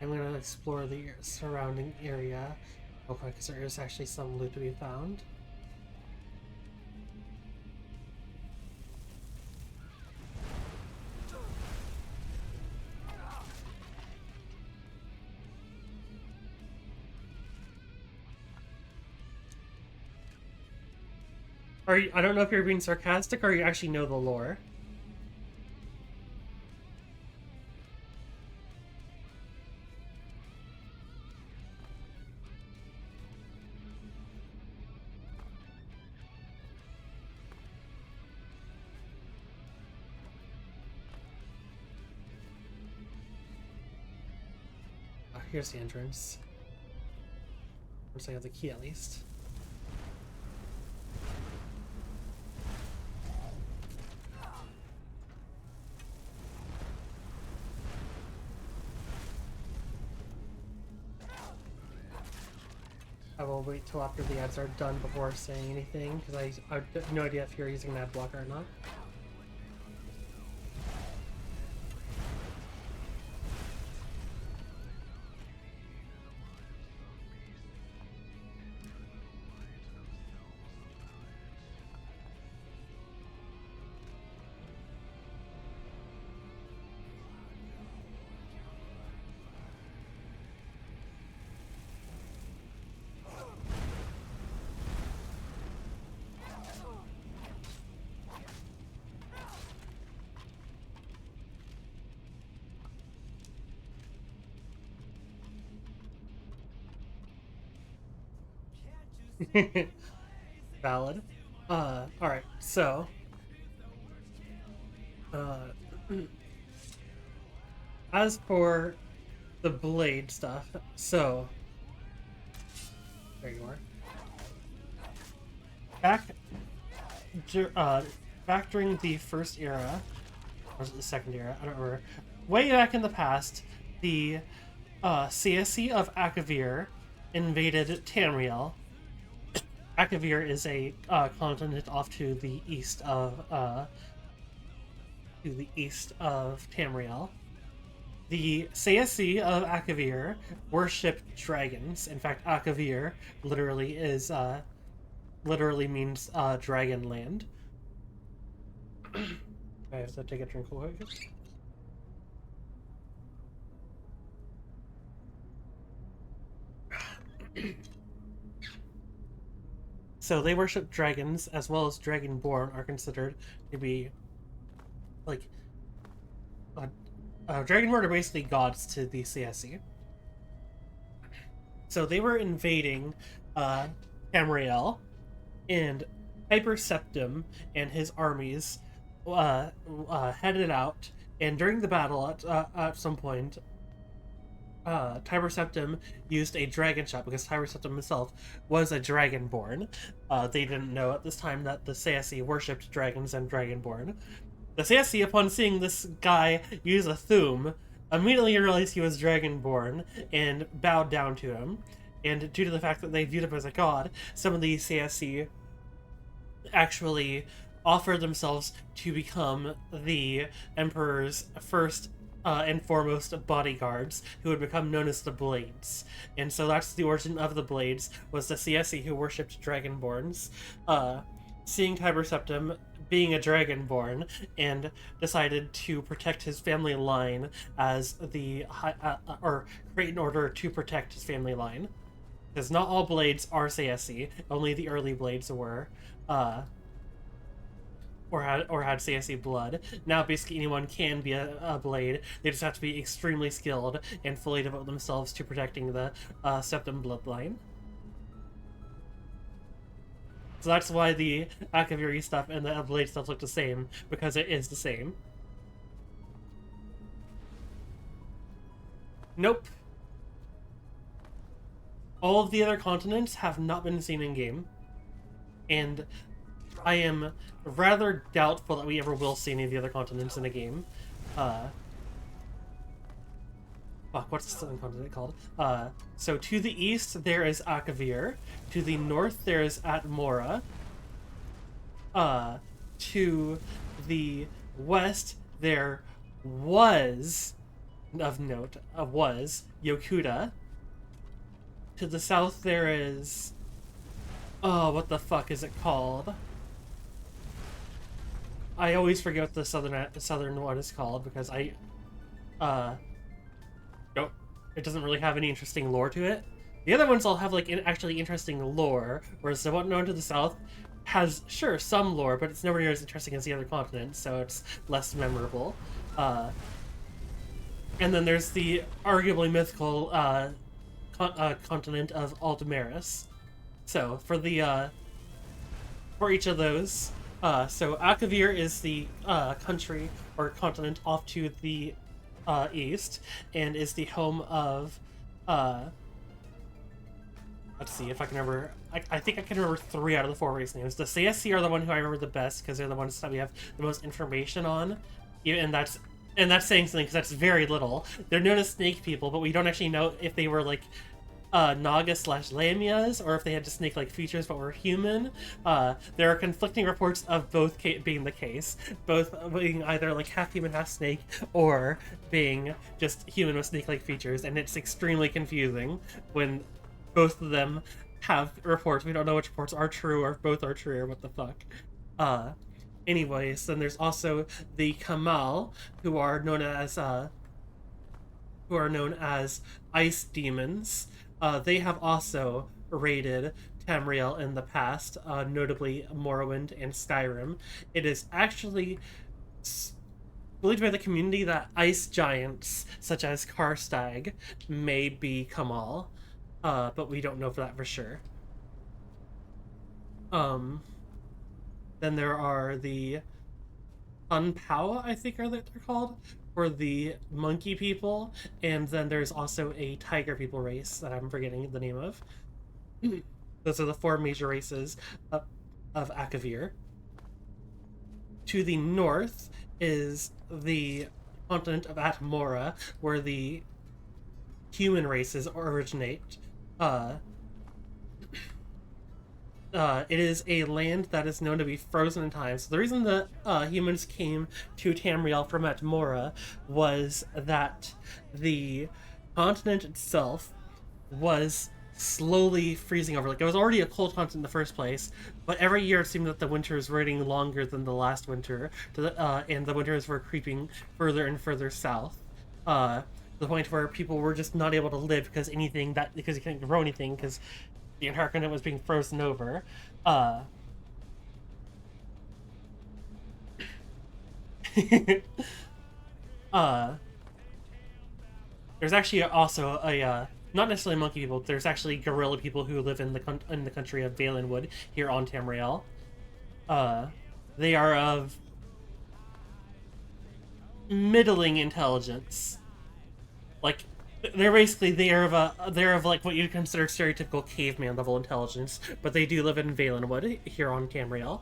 I'm gonna explore the surrounding area real quick because there is actually some loot to be found. Are you, I don't know if you're being sarcastic or you actually know the lore. Here's the entrance. Once I have the key, at least. I will wait till after the ads are done before saying anything, because I have no idea if you're using an ad blocker or not. Valid. Alright, so as for the blade stuff, so there you are. Back during the first era, or was it the second era? I don't remember. Way back in the past, the CSC of Akavir invaded Tamriel. Akavir is a continent off to the east of Tamriel. The CSC of Akavir worshipped dragons. In fact, Akavir literally means dragon land. I have to take a drink real quick. So they worship dragons, as well as dragonborn are considered to be like dragonborn are basically gods to the CSC. So they were invading Tamriel, and Hyper Septim and his armies headed out. And during the battle, at some point, Tiber Septim used a dragon shot because Tiber Septim himself was a dragonborn. They didn't know at this time that the CSC worshipped dragons and dragonborn. The CSC, upon seeing this guy use a Thum, immediately realized he was dragonborn and bowed down to him. And due to the fact that they viewed him as a god, some of the CSC actually offered themselves to become the Emperor's first and foremost bodyguards, who would become known as the Blades. And so that's the origin of the Blades, was the CSC who worshipped dragonborns, seeing Tiber Septim being a dragonborn, and decided to protect his family line as or create an order to protect his family line. Because not all Blades are CSC, only the early Blades were, or had CSC blood. Now basically anyone can be a blade. They just have to be extremely skilled and fully devote themselves to protecting the Septim bloodline. So that's why the Akaviri stuff and the blade stuff look the same, because it is the same. Nope. All of the other continents have not been seen in game, and I am rather doubtful that we ever will see any of the other continents in a game. Fuck, what's the southern continent called? So to the east, there is Akavir. To the north, there is Atmora. To the west, there was, of note, was Yokuda. To the south, there is... Oh, what the fuck is it called? I always forget what the southern one is called, because it doesn't really have any interesting lore to it. The other ones all have, like, actually interesting lore, whereas the one known to the south has, sure, some lore, but it's nowhere near as interesting as the other continents, so it's less memorable. And then there's the arguably mythical continent of Aldemaris. So for the for each of those, so Akavir is the country or continent off to the east, and is the home of let's see if I can remember. I think I can remember 3 out of the 4 race names. The CSC are the one who I remember the best because they're the ones that we have the most information on, and that's saying something because that's very little. They're known as snake people, but we don't actually know if they were like Naga/Lamias or if they had just snake-like features but were human. There are conflicting reports of both being the case, both being either like half human, half snake, or being just human with snake-like features, and it's extremely confusing when both of them have reports. We don't know which reports are true or if both are true or what the fuck. Anyways, then there's also the Kamal, who are known as ice demons. They have also raided Tamriel in the past, notably Morrowind and Skyrim. It is actually believed by the community that ice giants, such as Karstag, may be Kamal, but we don't know for that for sure. Then there are the Unpow, I think they're called, for the monkey people, and then there's also a tiger people race that I'm forgetting the name of. Those are the 4 major races of Akavir. To the north is the continent of Atmora, where the human races originate. It is a land that is known to be frozen in time. So the reason the humans came to Tamriel from Atmora was that the continent itself was slowly freezing over. Like, it was already a cold continent in the first place, but every year it seemed that the winters were getting longer than the last winter, and the winters were creeping further and further south. To the point where people were just not able to live because you couldn't grow anything because the entire continent was being frozen over. There's actually also a not necessarily monkey people. There's actually gorilla people who live in the country of Valenwood here on Tamriel. They are of middling intelligence. Like, they're of like what you'd consider stereotypical caveman level intelligence, but they do live in Valenwood here on Tamriel.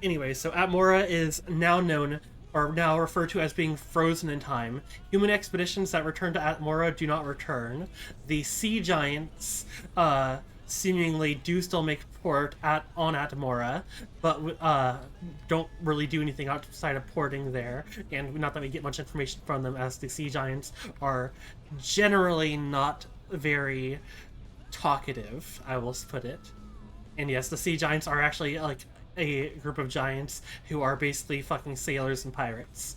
Anyway, so Atmora is now known, or now referred to as being frozen in time. Human expeditions that return to Atmora do not return. The sea giants, seemingly do still make port on Atmora, but don't really do anything outside of porting there, and not that we get much information from them, as the sea giants are generally not very talkative, I will put it. And yes, the sea giants are actually like a group of giants who are basically fucking sailors and pirates.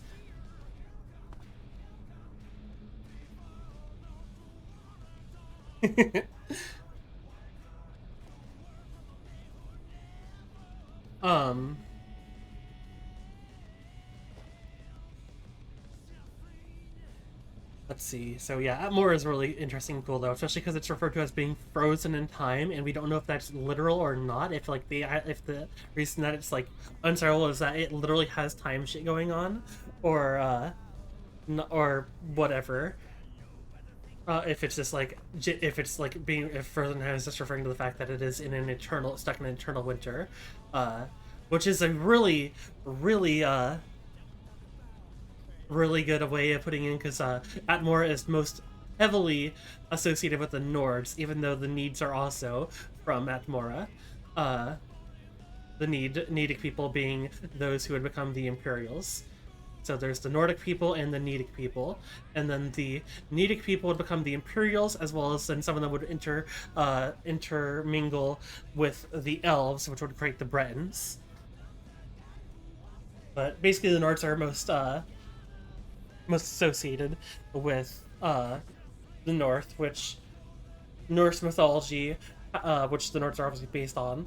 Let's see. So yeah, Atmora is really interesting and cool though, especially because it's referred to as being frozen in time, and we don't know if that's literal or not. If the reason that it's like unstable is that it literally has time shit going on, or whatever. If frozen time is just referring to the fact that it is stuck in an eternal winter, which is a really good way of putting in, because Atmora is most heavily associated with the Nords, even though the Needs are also from Atmora. The Nedic people being those who would become the Imperials. So there's the Nordic people and the Nedic people, and then the Nedic people would become the Imperials, as well as then some of them would intermingle with the Elves, which would create the Bretons. But basically the Nords are most associated with the North, which Norse mythology, which the Nords are obviously based on,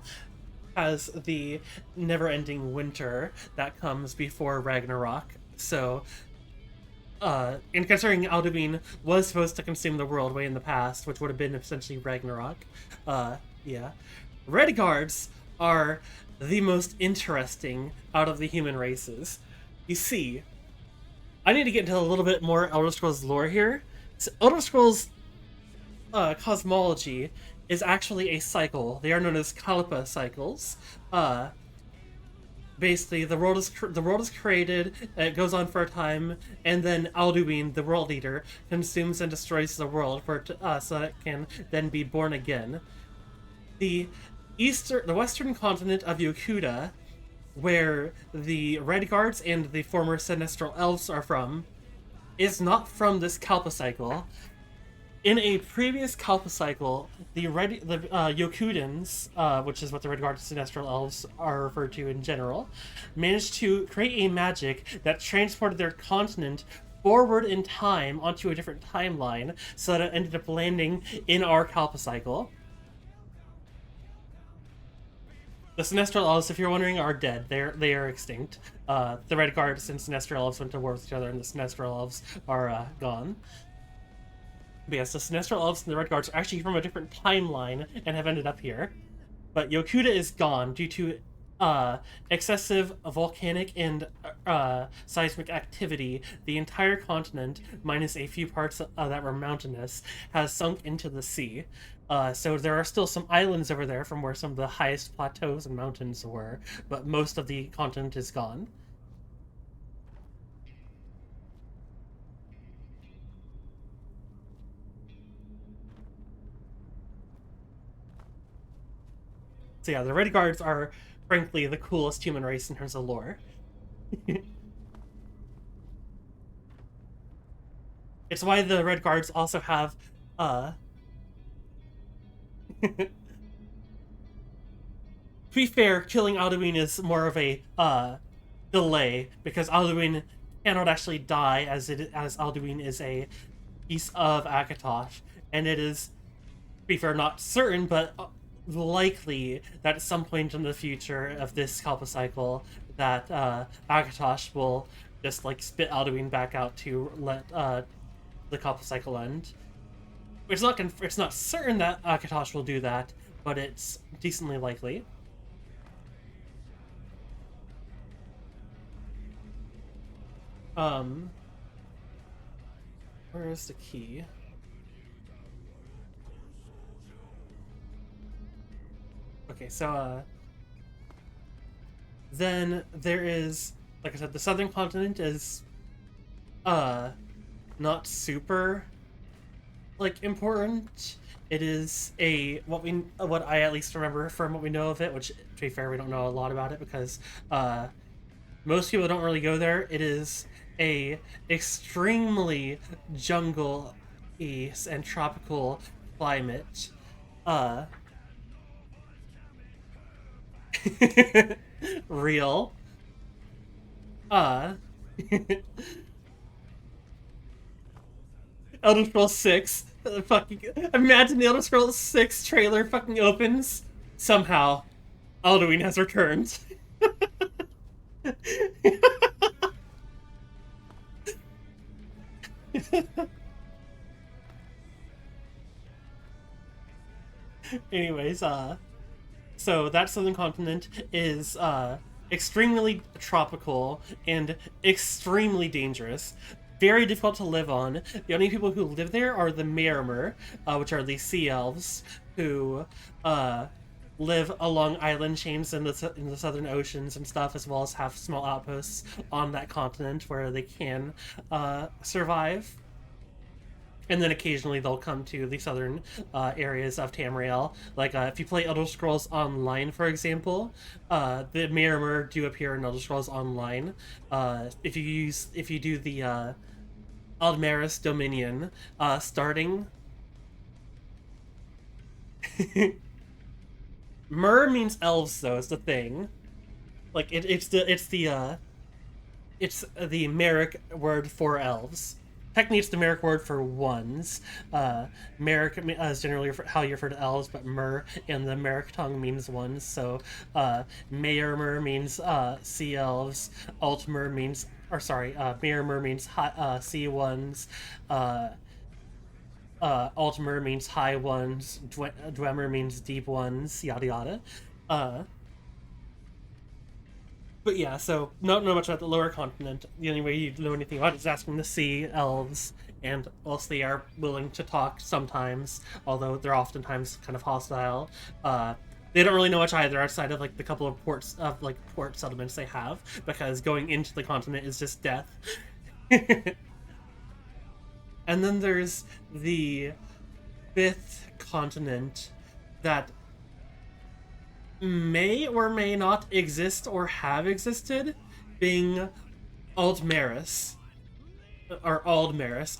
has the never-ending winter that comes before Ragnarok. So, and considering Alduin was supposed to consume the world way in the past, which would have been essentially Ragnarok, yeah. Red Guards are the most interesting out of the human races. You see, I need to get into a little bit more Elder Scrolls lore here. So Elder Scrolls cosmology is actually a cycle. They are known as Kalpa cycles. Basically, the world is created, it goes on for a time, and then Alduin, the world leader, consumes and destroys the world so that it can then be born again. The western continent of Yokuda, where the Red Guards and the former Sinestral Elves are from, is not from this Kalpa cycle. In a previous Kalpa cycle, the Yokudans, which is what the Red Guards and Sinestral Elves are referred to in general, managed to create a magic that transported their continent forward in time onto a different timeline, so that it ended up landing in our Kalpa cycle. The Sinestral Elves, if you're wondering, are dead. They are extinct. The Red Guards and Sinestral Elves went to war with each other, and the Sinestral Elves are gone. But yes, the Sinestral Elves and the Red Guards are actually from a different timeline and have ended up here. But Yokuda is gone due to excessive volcanic and seismic activity. The entire continent, minus a few parts that were mountainous, has sunk into the sea. So there are still some islands over there from where some of the highest plateaus and mountains were, but most of the continent is gone. So yeah, the Red Guards are, frankly, the coolest human race in terms of lore. It's why the Red Guards also have, to be fair, killing Alduin is more of a, delay, because Alduin cannot actually die, as Alduin is a piece of Akatosh, and it is, to be fair, not certain, but likely that at some point in the future of this Kalpa cycle that Akatosh will just like spit Alduin back out to let the Kalpa cycle end. It's not certain that Akatosh will do that, but it's decently likely. Where is the key? Okay, so, then there is, like I said, the southern continent is, not super, like, important. It is what I at least remember from what we know of it, which, to be fair, we don't know a lot about it because, most people don't really go there. It is a extremely jungle-y and tropical climate. Real. Elder Scrolls 6. Fucking imagine the Elder Scrolls 6 trailer fucking opens. Somehow, Alduin has returned. Anyways, so that southern continent is extremely tropical and extremely dangerous. Very difficult to live on. The only people who live there are the Merimer, which are the sea elves, who live along island chains in the southern oceans and stuff, as well as have small outposts on that continent where they can survive. And then occasionally they'll come to the southern areas of Tamriel. Like, if you play Elder Scrolls Online, for example, the Merimer do appear in Elder Scrolls Online. If you do the Aldmeris Dominion, starting... Mer means elves, though, is the thing. Like, it's the Merric word for elves. technically it's the numeric word for ones. Merrick is generally how you refer to elves, but mer in the Merrick tongue means ones. So Mayermer means sea elves. Altmer means, or sorry, Mayermer means sea ones. Altimer means high ones. Dwemer means deep ones. Yada yada. But yeah, so not know much about the lower continent. The only way you know anything about it is asking the sea elves, and whilst they are willing to talk sometimes, although they're oftentimes kind of hostile, they don't really know much either outside of like the couple of port settlements they have, because going into the continent is just death. And then there's the fifth continent that may or may not exist or have existed, being Aldmeris. Or Aldmeris.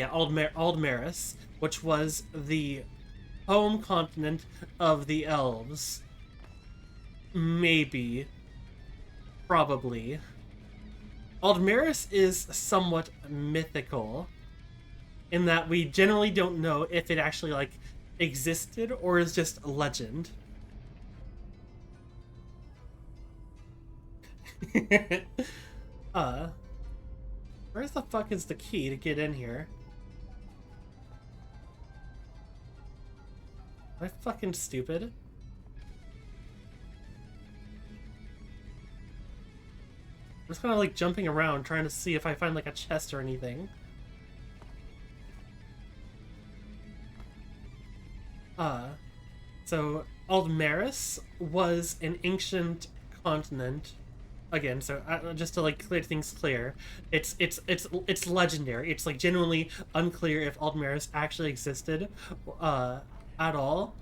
Aldmeris, which was the home continent of the elves. Maybe. Probably. Aldmeris is somewhat mythical, in that we generally don't know if it actually, like, existed or is just a legend. Where the fuck is the key to get in here? Am I fucking stupid? I'm just kind of like jumping around trying to see if I find like a chest or anything. So Aldmeris was an ancient continent. Again, so just to like clear things clear, it's legendary. It's like genuinely unclear if Aldmeris actually existed, at all,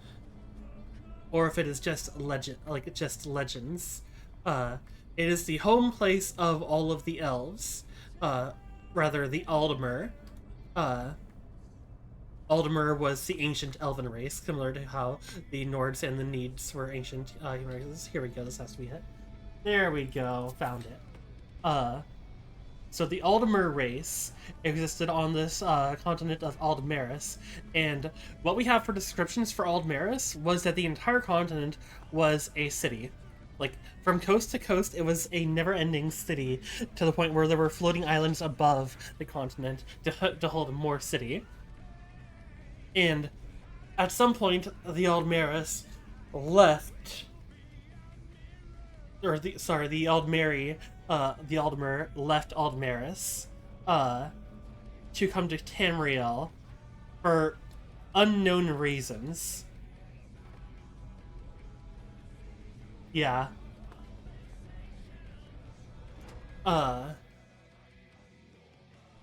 or if it is just legend, like just legends. It is the home place of all of the elves, rather the Aldmer. Aldmer was the ancient elven race, similar to how the Nords and the Needs were ancient human races. Here we go, this has to be it. There we go, found it. So the Aldmer race existed on this continent of Aldmeris, and what we have for descriptions for Aldmeris was that the entire continent was a city. Like, from coast to coast, it was a never-ending city, to the point where there were floating islands above the continent to hold more city. And at some point, the Aldmeris left, or the Aldmeri, the Aldmer left Aldmeris, to come to Tamriel for unknown reasons. Yeah.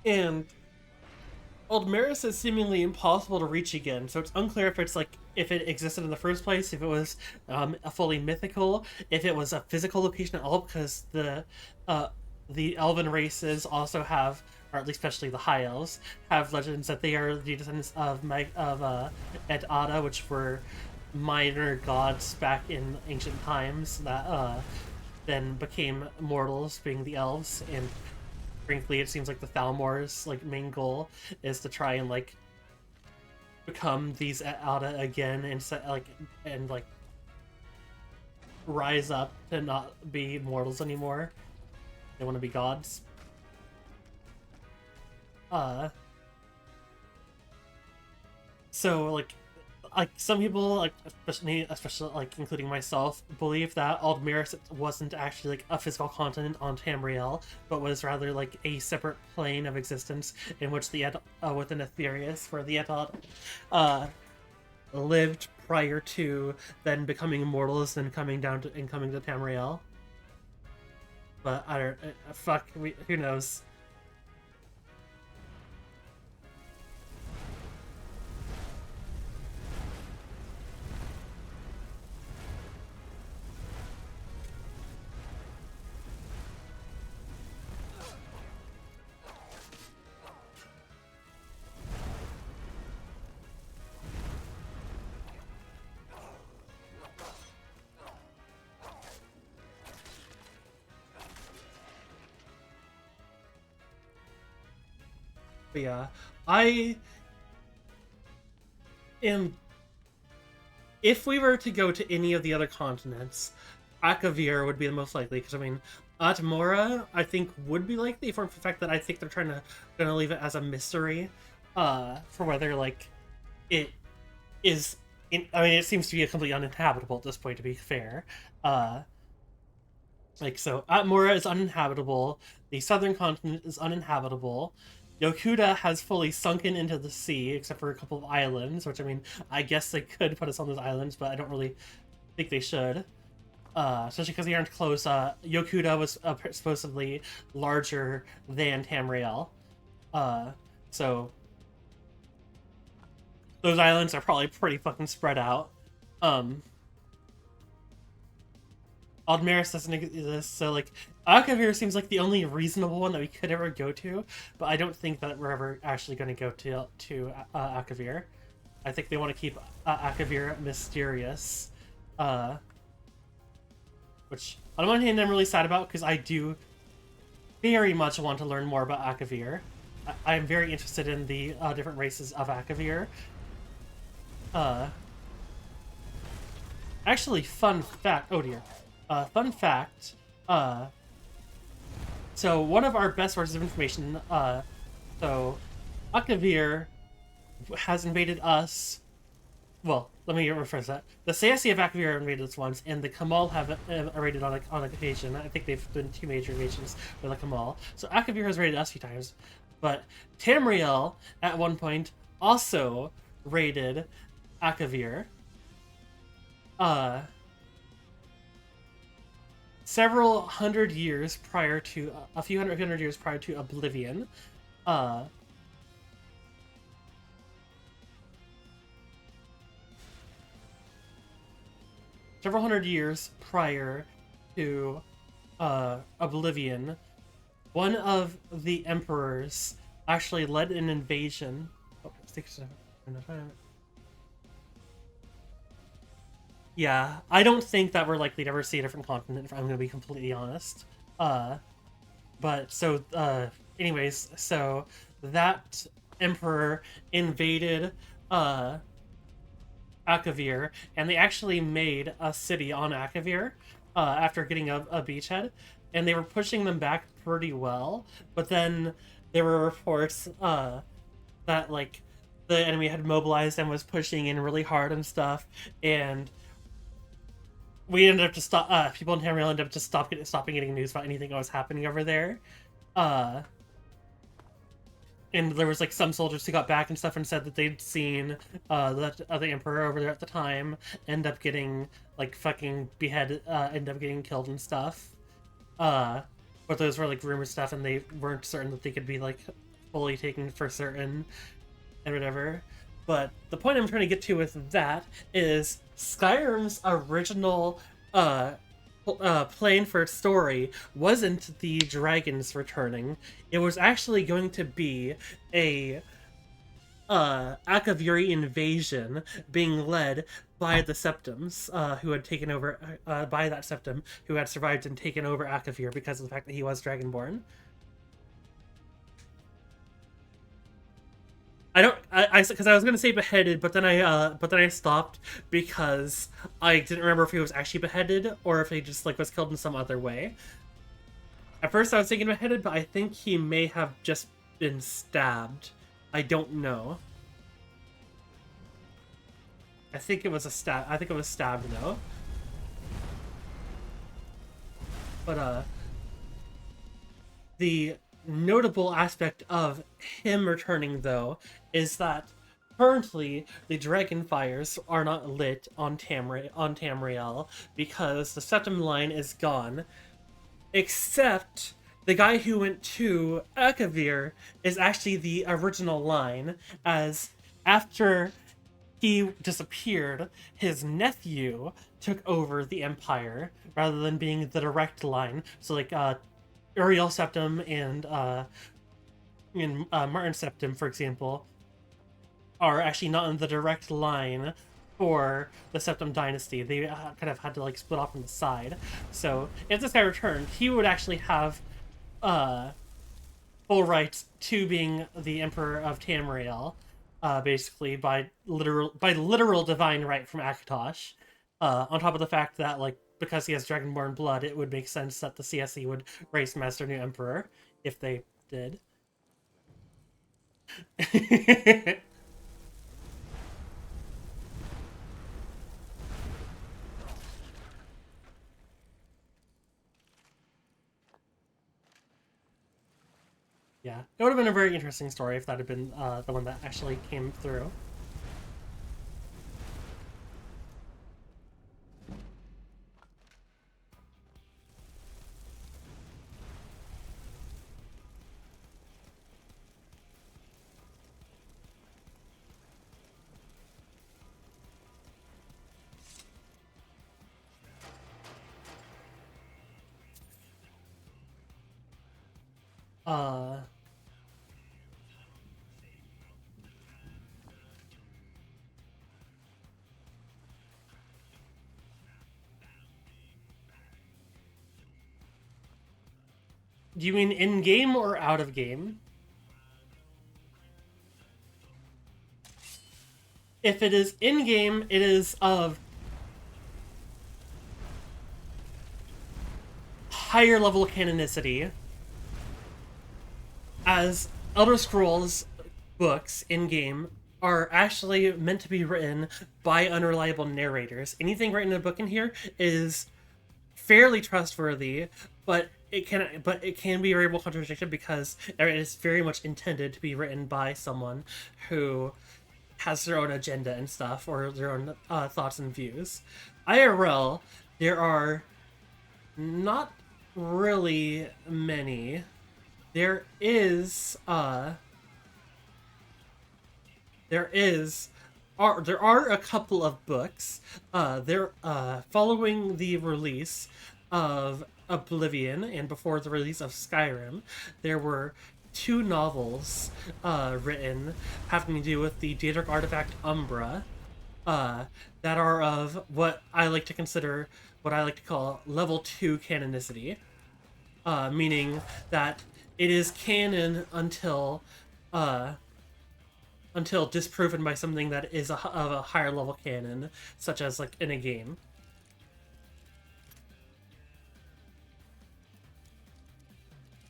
And Aldmeris is seemingly impossible to reach again, so it's unclear if it's like if it existed in the first place, if it was a fully mythical, if it was a physical location at all, because the elven races also have, or at least especially the high elves, have legends that they are the descendants of Ed Ada, which were minor gods back in ancient times that then became mortals, being the elves. And frankly, it seems like the Thalmor's like main goal is to try and like become these Ada again, and rise up to not be mortals anymore. They want to be gods. So like some people, like especially like including myself, believe that Aldmeris wasn't actually like a physical continent on Tamriel, but was rather like a separate plane of existence in which the within Aetherius, where the Etod lived prior to then becoming immortals and coming to Tamriel. But I don't who knows. But yeah, I am. If we were to go to any of the other continents, Akavir would be the most likely. Because I mean, Atmora I think would be likely for the fact that I think they're gonna leave it as a mystery, for whether like it is. I mean, it seems to be a completely uninhabitable at this point. To be fair, so Atmora is uninhabitable. The southern continent is uninhabitable. Yokuda has fully sunken into the sea, except for a couple of islands, which I mean, I guess they could put us on those islands, but I don't really think they should. Especially because they aren't close. Yokuda was supposedly larger than Tamriel. So those islands are probably pretty fucking spread out. Aldmeris doesn't exist, so like Akavir seems like the only reasonable one that we could ever go to, but I don't think that we're ever actually going to go to Akavir. I think they want to keep Akavir mysterious, which on one hand I'm really sad about because I do very much want to learn more about Akavir. I'm very interested in the different races of Akavir. Actually, fun fact. Oh dear. Fun fact, so one of our best sources of information, so Akavir has invaded us. Well, let me rephrase that. The Saesi of Akavir invaded us once, and the Kamal have raided on occasion. I think they've been 2 major invasions with the Kamal. So Akavir has raided us a few times, but Tamriel at one point also raided Akavir. Several hundred years prior to, a few hundred years prior to Oblivion, several hundred years prior to Oblivion, one of the emperors actually led an invasion. Oh, yeah, I don't think that we're likely to ever see a different continent, if I'm going to be completely honest. But so, anyways, so that emperor invaded Akavir, and they actually made a city on Akavir after getting a beachhead, and they were pushing them back pretty well. But then there were reports that like the enemy had mobilized and was pushing in really hard and stuff, and we ended up just people in Tamriel ended up just stopping getting news about anything that was happening over there. And there was like some soldiers who got back and stuff and said that they'd seen the emperor over there at the time end up getting like fucking beheaded, end up getting killed and stuff. But those were like rumor stuff, and they weren't certain that they could be like fully taken for certain and whatever. But the point I'm trying to get to with that is Skyrim's original plan for its story wasn't the dragons returning. It was actually going to be a Akaviri invasion being led by the Septums, who had taken over, by that Septum, who had survived and taken over Akavir because of the fact that he was Dragonborn. Because I was gonna say beheaded, but then I stopped because I didn't remember if he was actually beheaded or if he just like was killed in some other way. At first I was thinking beheaded, but I think he may have just been stabbed. I don't know. I think it was stabbed though. But the notable aspect of him returning, though, is that currently the dragon fires are not lit on Tamriel because the Septum line is gone, except the guy who went to Akavir is actually the original line, as after he disappeared, his nephew took over the Empire rather than being the direct line. So like Uriel Septum and Martin Septum, for example, are actually not in the direct line for the Septum dynasty. They kind of had to like split off on the side. So if this guy returned, he would actually have full rights to being the Emperor of Tamriel, basically by literal divine right from Akatosh. On top of the fact that, like, because he has Dragonborn blood, it would make sense that the CSE would race him as their new Emperor, if they did. Yeah, it would have been a very interesting story if that had been the one that actually came through. Uh... Do you mean in-game or out of game? If it is in-game, it is of higher level canonicity, as Elder Scrolls books in-game are actually meant to be written by unreliable narrators. Anything written in a book in here is fairly trustworthy, but it can be variable contradiction because it is very much intended to be written by someone who has their own agenda and stuff, or their own thoughts and views. IRL, there are not really many. There are a couple of books. Following the release of Oblivion and before the release of Skyrim, there were 2 novels written having to do with the Daedric artifact Umbra, that are of what I like to call level 2 canonicity, meaning that it is canon until disproven by something that is of a higher level canon, such as like in a game.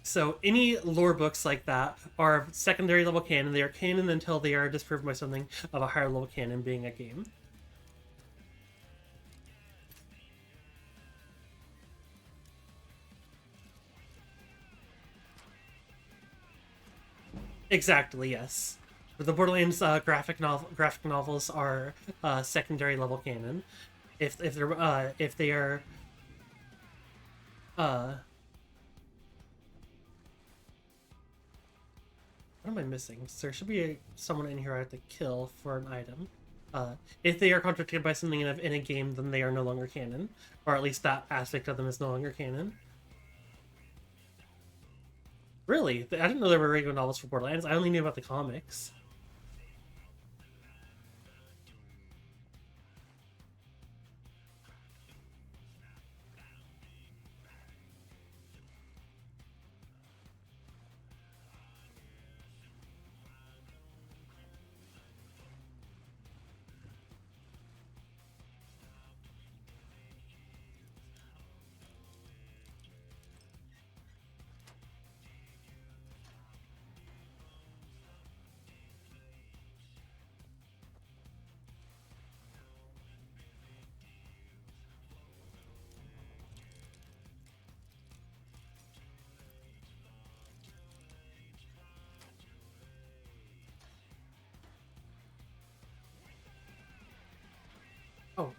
So any lore books like that are secondary level canon. They are canon until they are disproven by something of a higher level canon, being a game. Exactly, yes. But the Borderlands graphic novels are secondary level canon. If they are what am I missing? So there should be someone in here I have to kill for an item. If they are contradicted by something in a game, then they are no longer canon, or at least that aspect of them is no longer canon. Really? I didn't know there were regular novels for Borderlands. I only knew about the comics. Oh.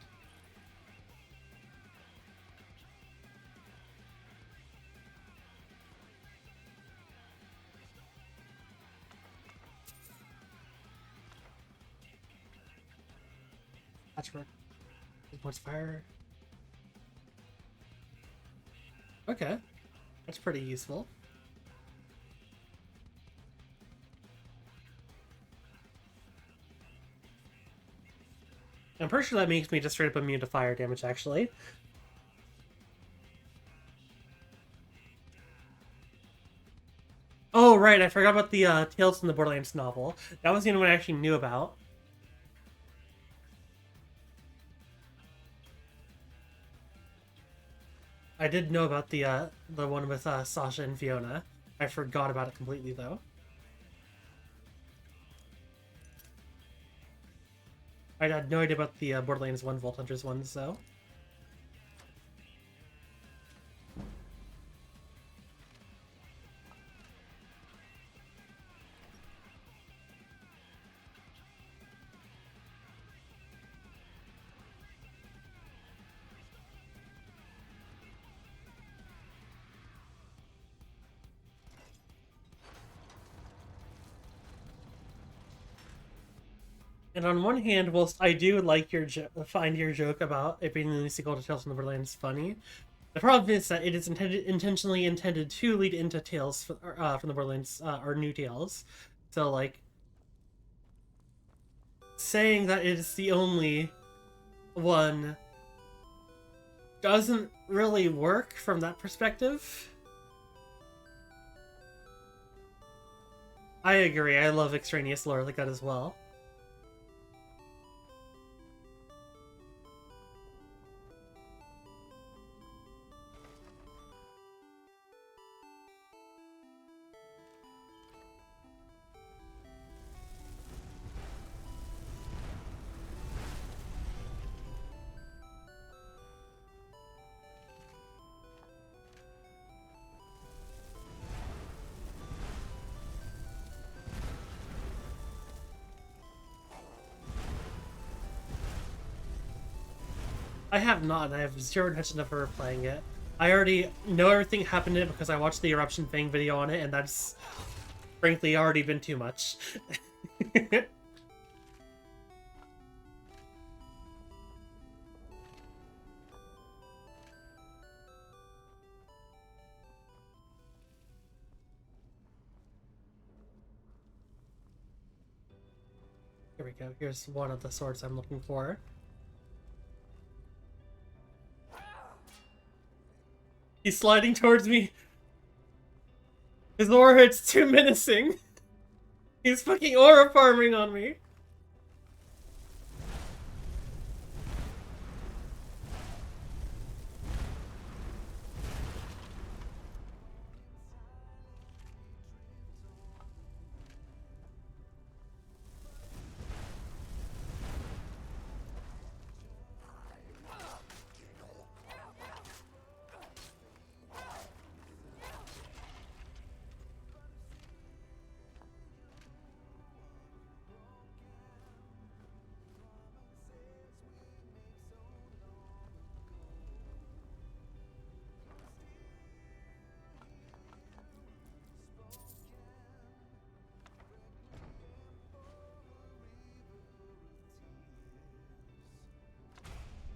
Patchwork. Points of fire. Okay. That's pretty useful. I'm pretty sure that makes me just straight up immune to fire damage, actually. Oh, right, I forgot about the Tales from the Borderlands novel. That was the only one I actually knew about. I did know about the one with Sasha and Fiona. I forgot about it completely, though. I had no idea about the Borderlands 1 Vault Hunters ones, though. And on one hand, whilst I do like find your joke about it being the sequel to Tales from the Borderlands funny, the problem is that it is intentionally intended to lead into Tales from the Borderlands or New Tales. So like saying that it is the only one doesn't really work from that perspective. I agree. I love extraneous lore like that as well. I have not, and I have zero intention of ever playing it. I already know everything happened in it because I watched the Eruption Fang video on it, and that's frankly already been too much. Here we go. Here's one of the swords I'm looking for. He's sliding towards me. His aura, it's too menacing. He's fucking aura farming on me.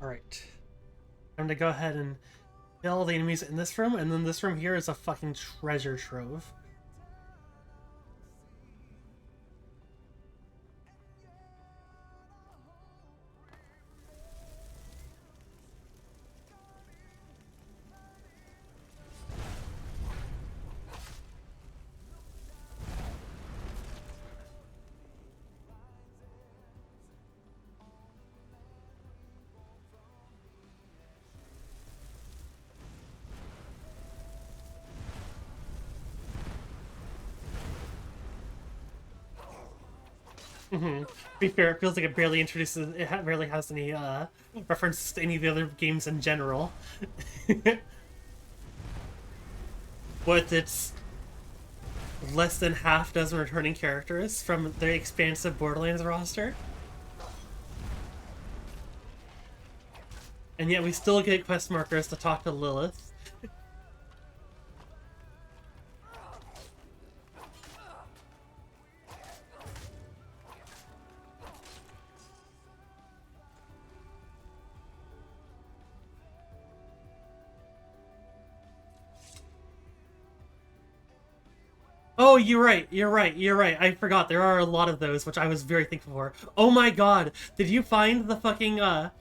Alright. I'm gonna go ahead and kill all the enemies in this room, and then this room here is a fucking treasure trove. To be fair, it feels like it barely introduces, barely has any references to any of the other games in general. With its less than half dozen returning characters from the expansive Borderlands roster. And yet we still get quest markers to talk to Lilith. Oh, you're right, you're right, you're right. I forgot, there are a lot of those, which I was very thankful for. Oh my god, did you find the fucking, and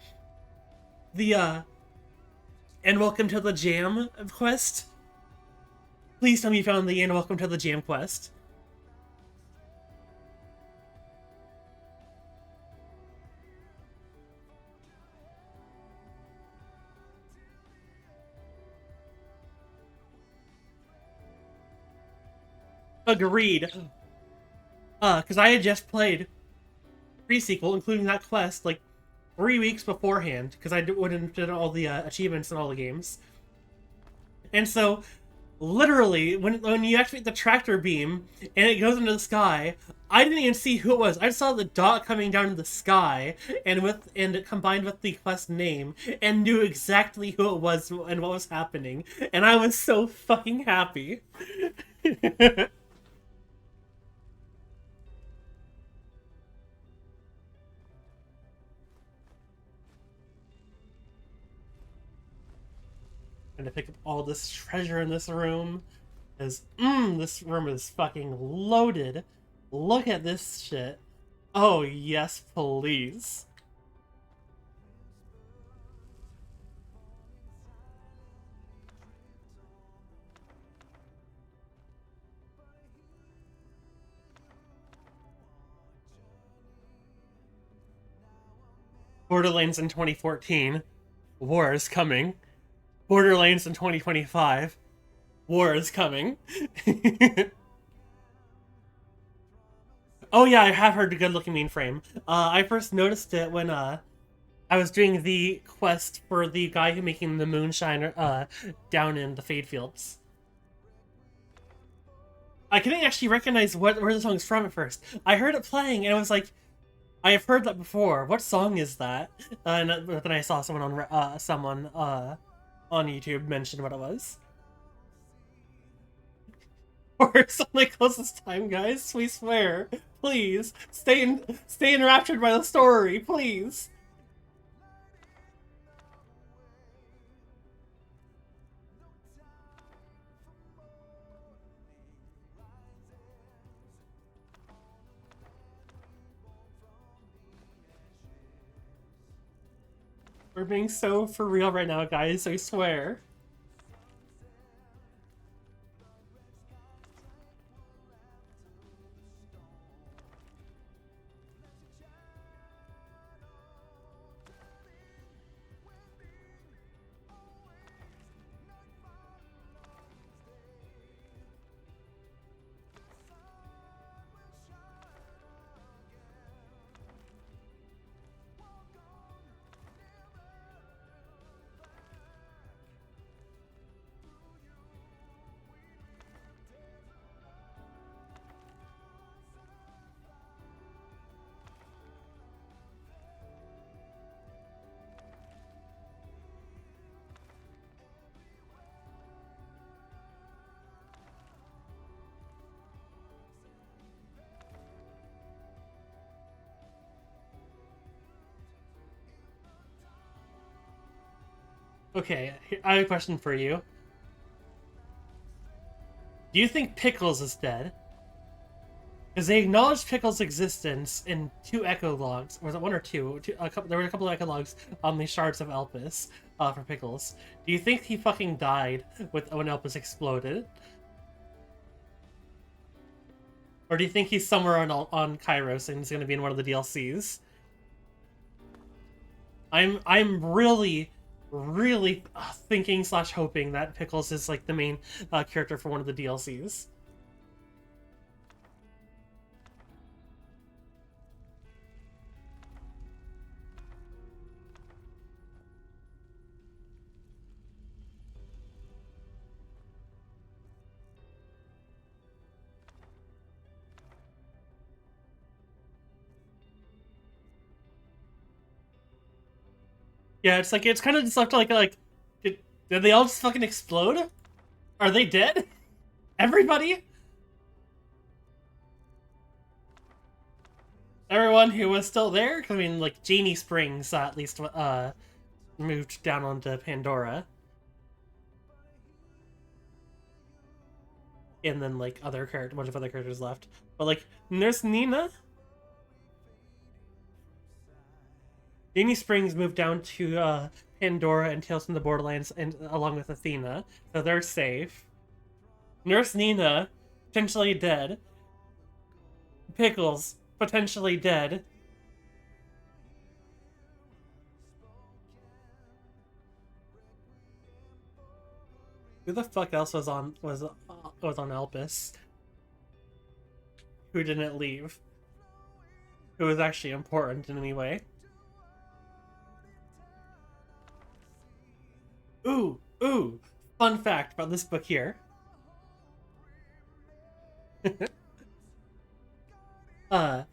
welcome to the Jam quest? Please tell me you found the and welcome to the Jam quest. Agreed. Because I had just played pre-sequel, including that quest, like 3 weeks beforehand, because I wouldn't did all the achievements in all the games. And so, literally, when you activate the tractor beam and it goes into the sky, I didn't even see who it was. I saw the dot coming down in the sky, and it combined with the quest name, and knew exactly who it was and what was happening. And I was so fucking happy. And to pick up all this treasure in this room. Because, this room is fucking loaded. Look at this shit. Oh, yes, please. Borderlands in 2014. War is coming. Borderlands in 2025. War is coming. Oh yeah, I have heard a good-looking mainframe. I first noticed it when I was doing the quest for the guy who making the moonshine down in the Fade Fields. I couldn't actually recognize where the song's from at first. I heard it playing and I was like, I have heard that before. What song is that? And then I saw someone on YouTube mention what it was. Or something closest time, guys. We swear. Please stay enraptured by the story, please. We're being so for real right now, guys. I swear. Okay, I have a question for you. Do you think Pickles is dead? Because they acknowledged Pickles' existence in 2 echo logs. Or was it 1 or 2? There were a couple of echo logs on the shards of Elpis for Pickles. Do you think he fucking died when Elpis exploded? Or do you think he's somewhere on Kairos and he's going to be in one of the DLCs? I'm really thinking / hoping that Pickles is like the main character for one of the DLCs. Yeah, it's like, it's kind of just left like did they all just fucking explode? Are they dead? Everybody? Everyone who was still there? 'Cause, I mean, like, Genie Springs at least moved down onto Pandora. And then, like, a bunch of other characters left. But, like, Nurse Nina? Genie Springs moved down to Pandora and Tales from the Borderlands, and along with Athena, so they're safe. Nurse Nina, potentially dead. Pickles, potentially dead. Who the fuck else was on Elpis? who didn't leave, who was actually important in any way. Ooh, fun fact about this book here.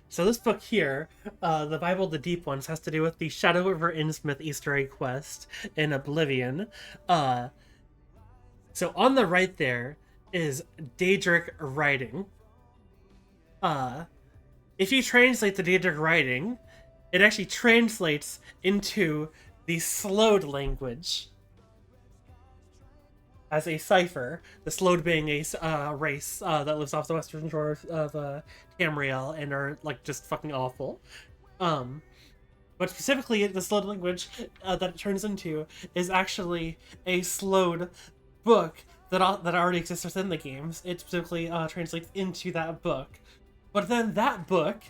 So this book here, the Bible the Deep Ones, has to do with the Shadow River Innsmouth Easter egg quest in Oblivion. So on the right there is Daedric writing. If you translate the Daedric writing, it actually translates into the Slode language as a cipher. The Slode being a race that lives off the western shore of Tamriel and are like just fucking awful. But specifically, the Slode language that it turns into is actually a Slode book that already exists within the games. It specifically translates into that book. But then that book,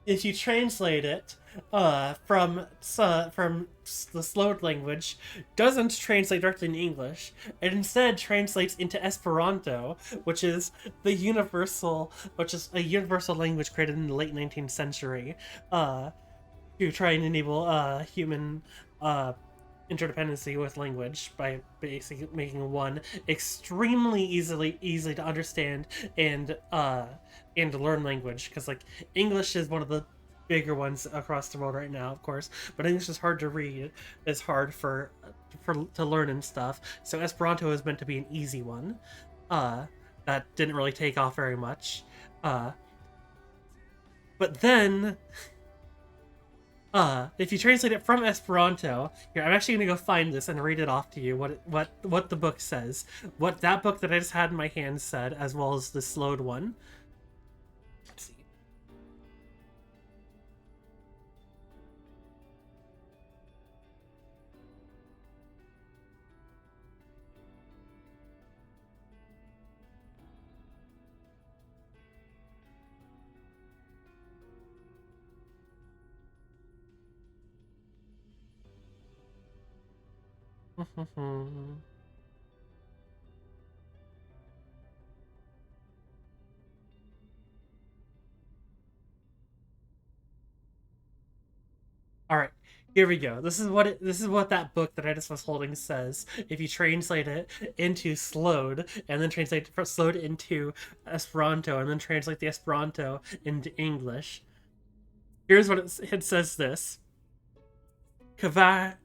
if you translate it from the Slode language, doesn't translate directly in English. It instead translates into Esperanto, which is a universal language created in the late 19th century to try and enable human interdependency with language by basically making one extremely easy to understand and to learn language, because like English is one of the bigger ones across the world right now, of course, but English is hard to read. It's hard to learn and stuff. So Esperanto is meant to be an easy one. That didn't really take off very much. But then if you translate it from Esperanto, here, I'm actually gonna go find this and read it off to you, what the book says. What that book that I just had in my hand said, as well as the Slode one. Let's see. All right, here we go. This is what that book that I just was holding says. If you translate it into Slode and then translate Slode into Esperanto and then translate the Esperanto into English. Here's what it says. This Kavak,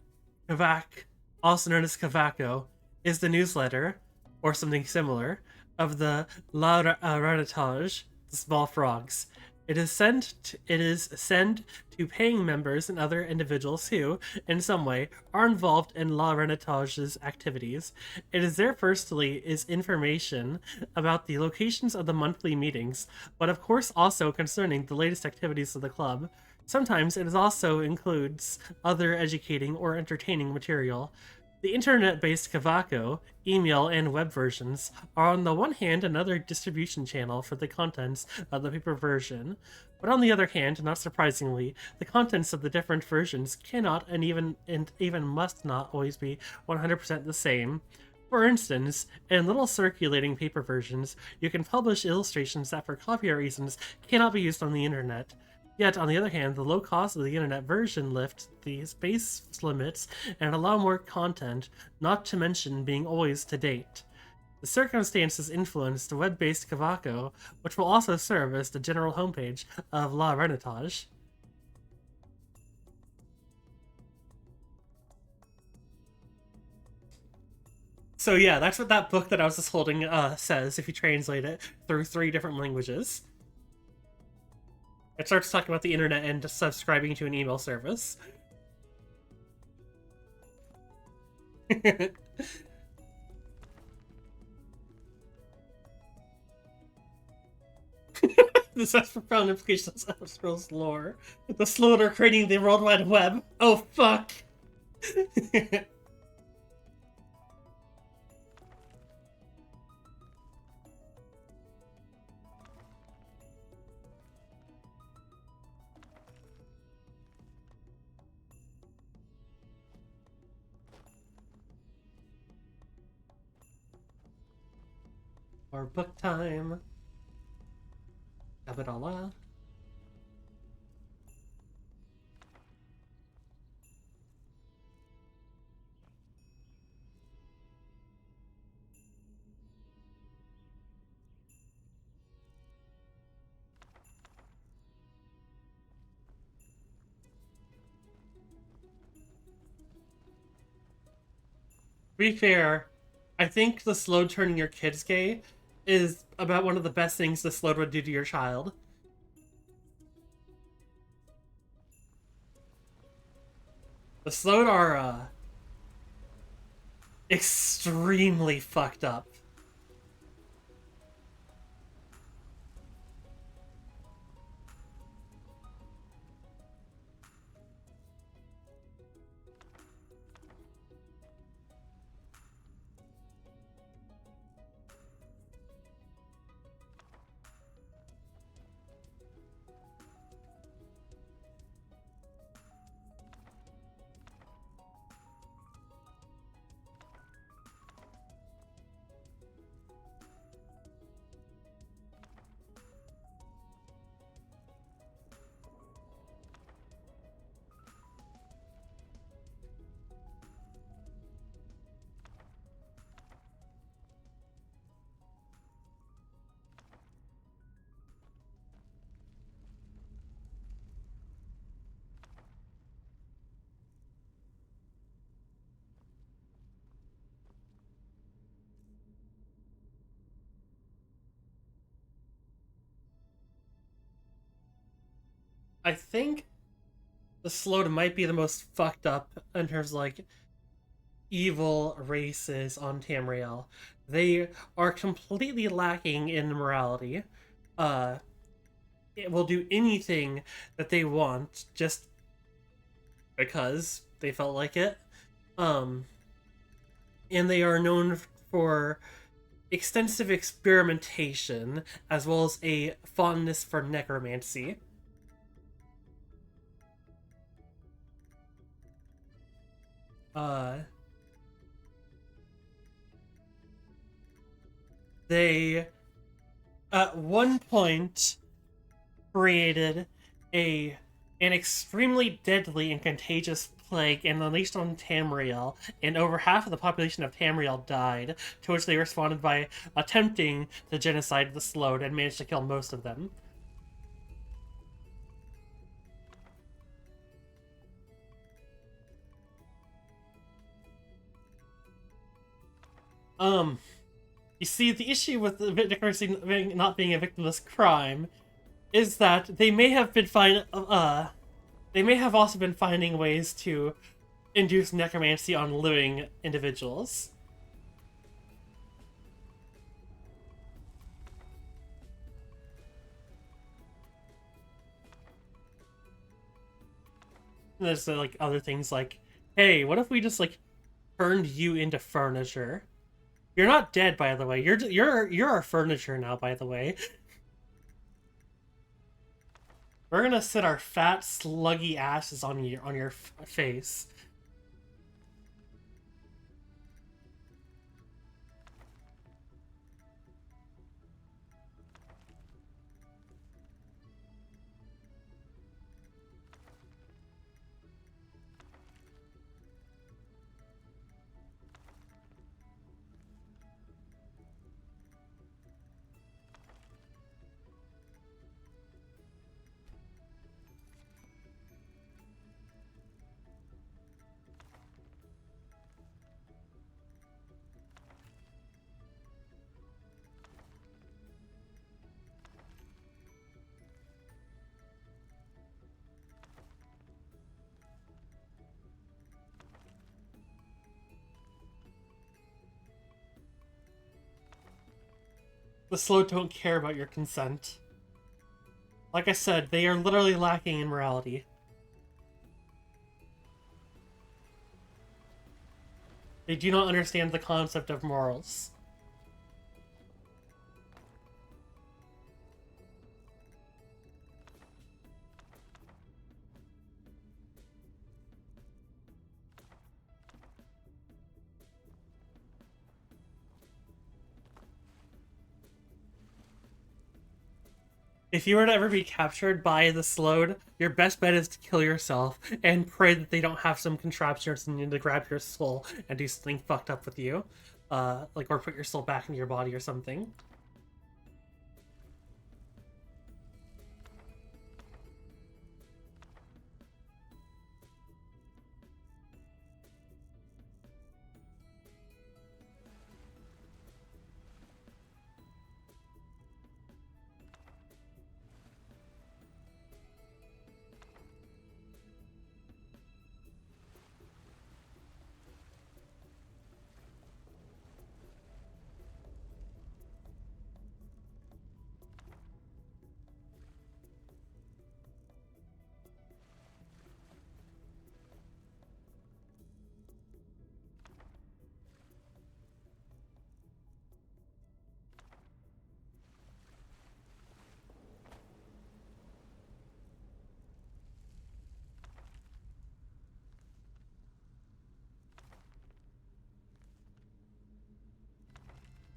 also known as Kavako, is the newsletter, or something similar, of the La Raditage, the Small Frogs. It is sent to paying members and other individuals who, in some way, are involved in La Renatage's activities. It is there firstly is information about the locations of the monthly meetings, but of course also concerning the latest activities of the club. Sometimes it also includes other educating or entertaining material. The internet-based Kavako, email, and web versions are on the one hand another distribution channel for the contents of the paper version, but on the other hand, not surprisingly, the contents of the different versions cannot and even must not always be 100% the same. For instance, in little circulating paper versions, you can publish illustrations that for copyright reasons cannot be used on the internet. Yet, on the other hand, the low cost of the internet version lifts the space limits and allow more content, not to mention being always to date. The circumstances influenced the web-based Kavako, which will also serve as the general homepage of La Renatage. So yeah, that's what that book that I was just holding says if you translate it through 3 different languages. It starts talking about the internet and subscribing to an email service. This has profound implications on Elder Scrolls lore. The Slode are creating the World Wide Web. Oh, fuck! Or book time. Abadala. To be fair, I think the Slode turning your kids gay is about one of the best things the Slode would do to your child. The Slode are extremely fucked up. I think the Slode might be the most fucked up in terms of like evil races on Tamriel. They are completely lacking in morality. It will do anything that they want just because they felt like it. And they are known for extensive experimentation as well as a fondness for necromancy. They at one point created an extremely deadly and contagious plague and unleashed on Tamriel, and over half of the population of Tamriel died, to which they responded by attempting to genocide the Slode and managed to kill most of them. You see, the issue with the necromancy not being a victimless crime is that they may have been they may have also been finding ways to induce necromancy on living individuals. There's like other things like, hey, what if we just like turned you into furniture? You're not dead, by the way. You're our furniture now, by the way. We're gonna sit our fat, sluggy asses on your face. The Slode don't care about your consent. Like I said, they are literally lacking in morality. They do not understand the concept of morals. If you were to ever be captured by the Slode, your best bet is to kill yourself and pray that they don't have some contraption or something to grab your soul and do something fucked up with you. Like, or put your soul back into your body or something.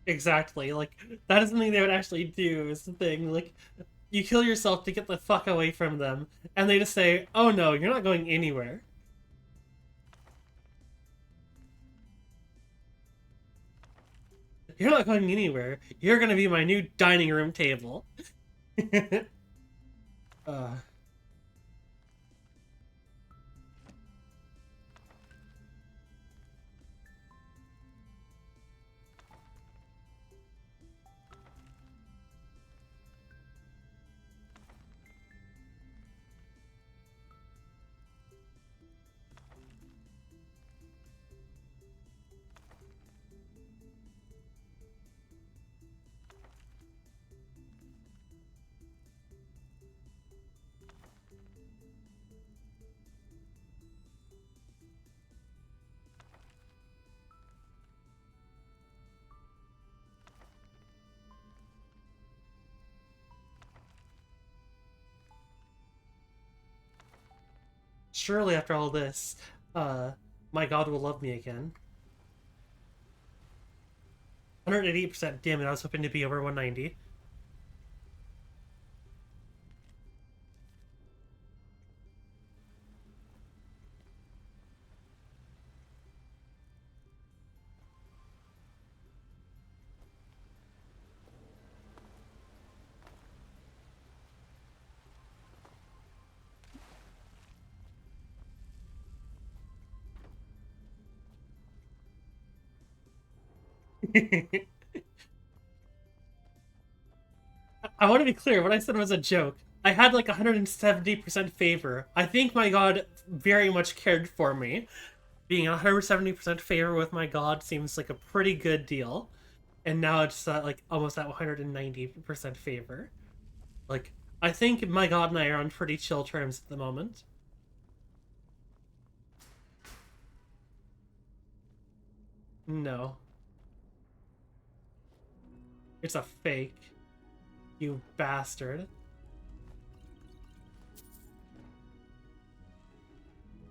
Exactly. Like, that is something they would actually do, is the thing. Like, you kill yourself to get the fuck away from them, and they just say, oh no, you're not going anywhere. You're not going anywhere. You're gonna be my new dining room table. uh... Surely after all this, my god will love me again. 188%, damn it, I was hoping to be over 190. I want to be clear, what I said was a joke. I had like 170% favor. I think my god very much cared for me. Being 170% favor with my god seems like a pretty good deal. And now it's like almost at 190% favor. Like, I think my god and I are on pretty chill terms at the moment. No. It's a fake. You bastard.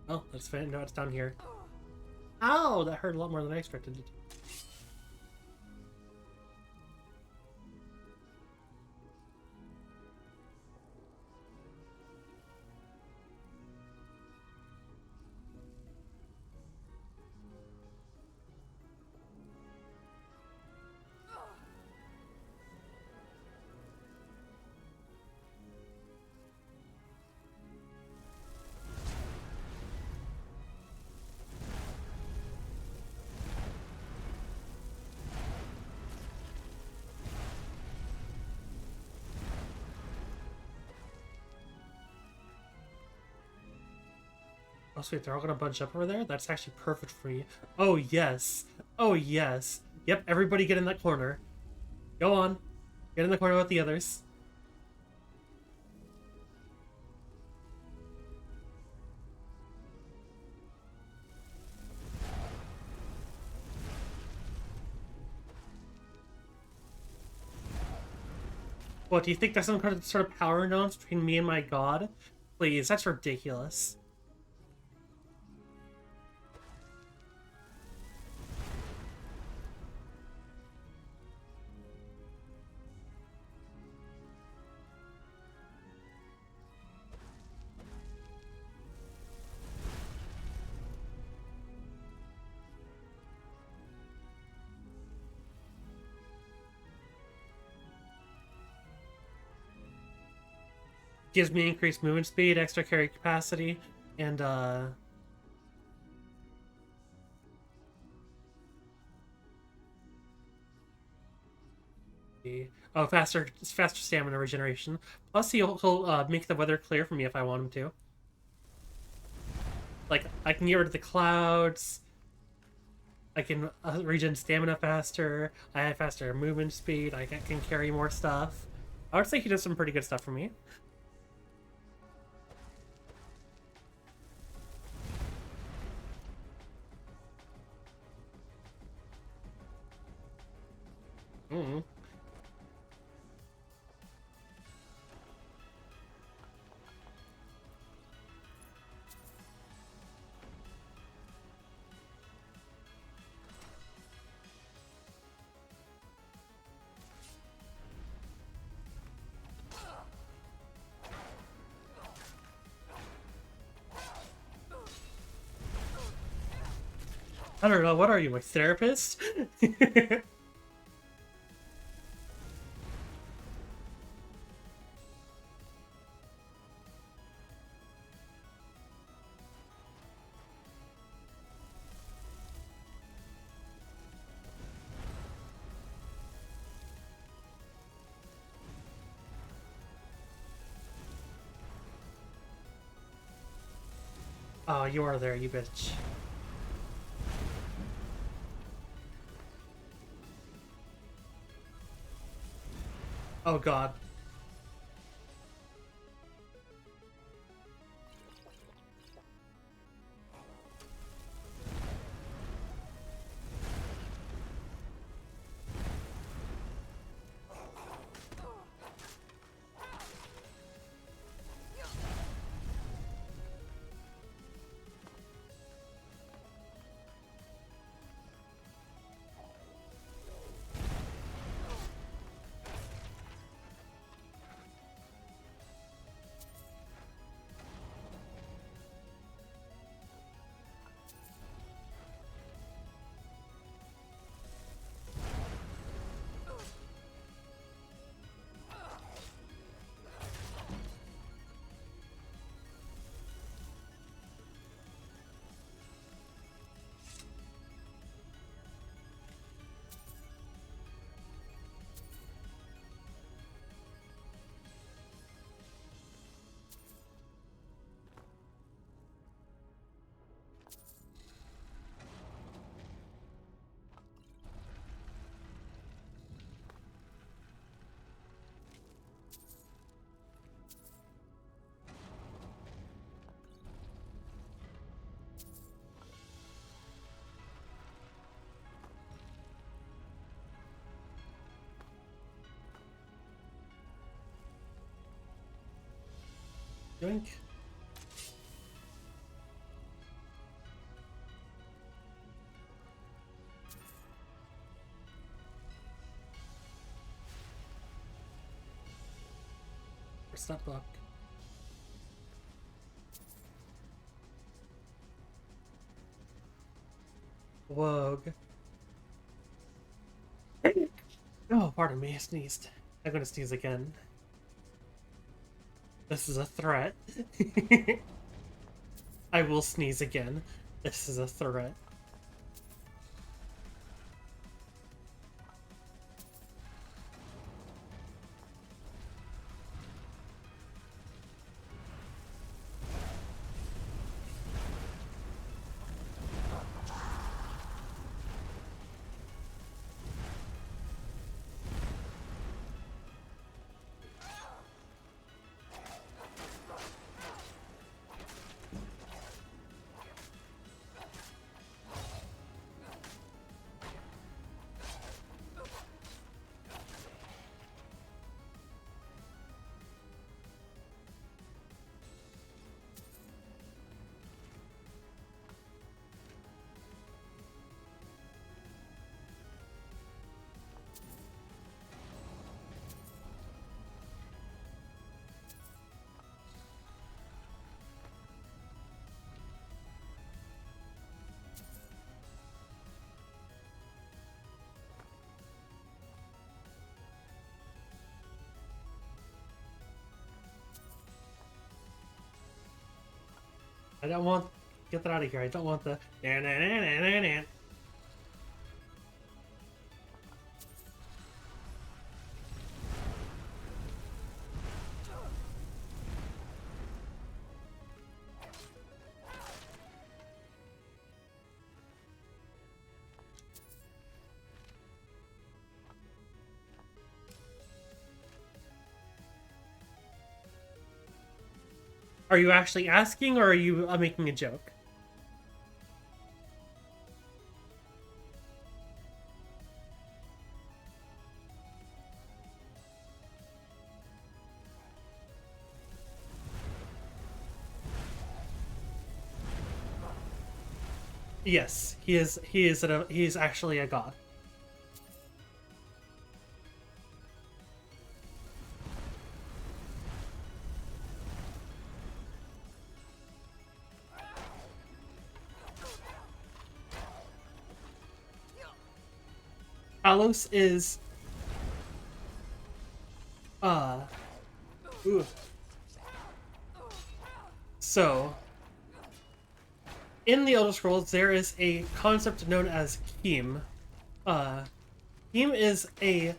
Oh, that's fine. No, it's down here. Ow! That hurt a lot more than I expected it to. Oh, sweet, they're all gonna bunch up over there? That's actually perfect for me. Oh, yes. Oh, yes. Yep, everybody get in that corner. Go on. Get in the corner with the others. What, do you think there's some kind of sort of power imbalance between me and my god? Please, that's ridiculous. Gives me increased movement speed, extra carry capacity, and faster stamina regeneration. Plus, he'll make the weather clear for me if I want him to. Like, I can get rid of the clouds. I can regen stamina faster. I have faster movement speed. I can carry more stuff. I would say he does some pretty good stuff for me. Mm-hmm. I don't know, what are you, my therapist? Oh, you are there, you bitch. Oh god. Yoink. Where's that book? Wogue. Oh, pardon me, I sneezed. I'm gonna sneeze again. This is a threat. I will sneeze again. This is a threat. I don't want... Get that out of here. I don't want the... Na-na-na-na-na-na. Are you actually asking, or are you making a joke? Yes, he is. He is actually a god. Talos is ooh. So in the Elder Scrolls there is a concept known as Keem. Keem is a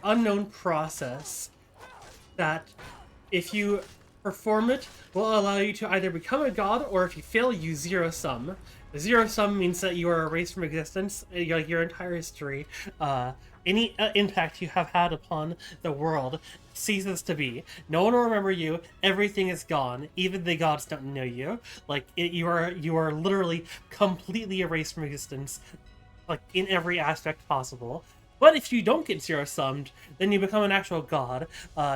unknown process that, if you perform it, will allow you to either become a god, or if you fail, you zero sum. Zero sum means that you are erased from existence, like your entire history. Any impact you have had upon the world ceases to be. No one will remember you. Everything is gone. Even the gods don't know you. Like you are literally completely erased from existence, like in every aspect possible. But if you don't get zero summed, then you become an actual god.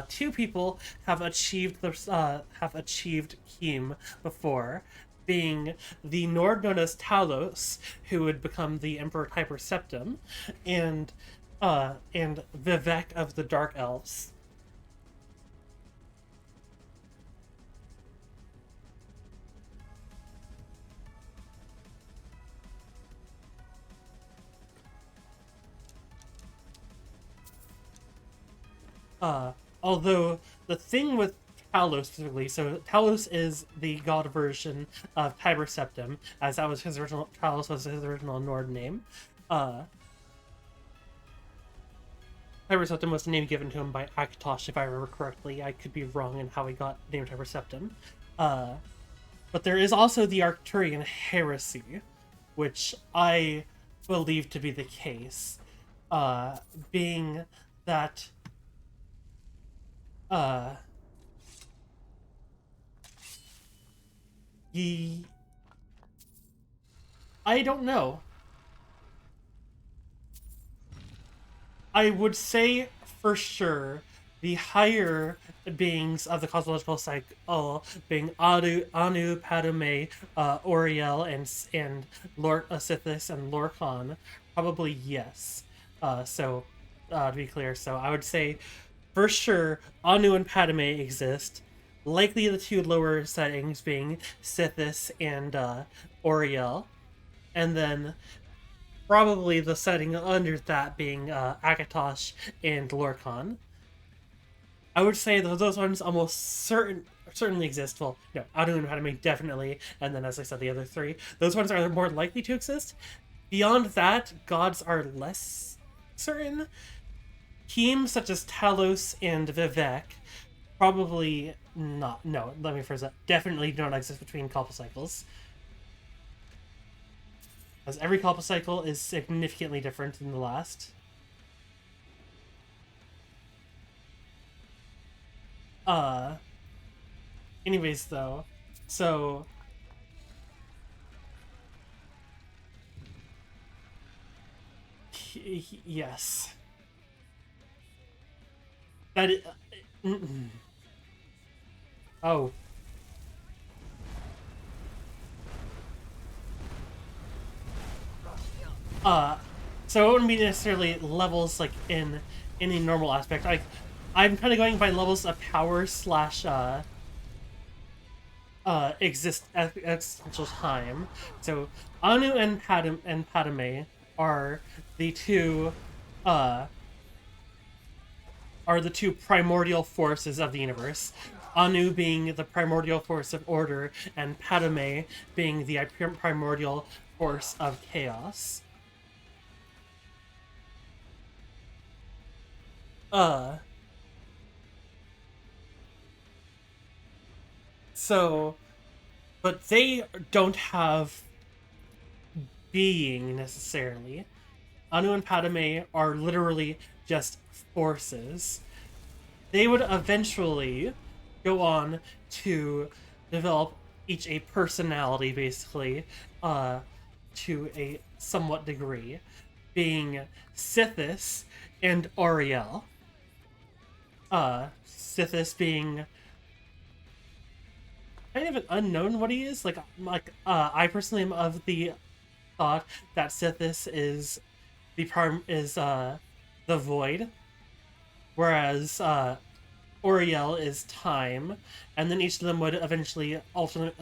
Two people have achieved Keem before, being the Nord known as Talos, who would become the Emperor Tiber Septim, and Vivek of the Dark Elves. Although the thing with Talos specifically, so Talos is the god version of Tiber Septim, as that was his original. Talos was his original Nord name. Tiber Septim was the name given to him by Akatosh, if I remember correctly. I could be wrong in how he got the name Tiber Septim. But there is also the Arcturian heresy, which I believe to be the case, being that I don't know. I would say for sure the higher beings of the cosmological cycle, being Anu, Padme, Oriel, and Lord Sithis and Lorcan, probably yes. To be clear, so I would say for sure Anu and Padme exist. Likely the two lower settings being Sithis and Oriel, and then probably the setting under that being Akatosh and Lorcan. I would say that those ones almost certainly exist. Well, no, Anu and Padme definitely, and then as I said, the other three. Those ones are more likely to exist. Beyond that, gods are less certain. Teams such as Talos and Vivek probably not. No, let me phrase that. Definitely don't exist between couple cycles. As every couple cycle is significantly different than the last. Anyways, though, so yes, that is, oh. So it wouldn't be necessarily levels like in any normal aspect. I'm kind of going by levels of power slash existential time. So Anu and Padme are the two primordial forces of the universe. Anu being the primordial force of order, and Padme being the primordial force of chaos. So, but they don't have being necessarily. Anu and Padme are literally just forces. They would eventually go on to develop each a personality, basically, to a somewhat degree, being Sithis and Auriel. Sithis being kind of an unknown what he is. I personally am of the thought that Sithis is the void, whereas Auriel is time, and then each of them would eventually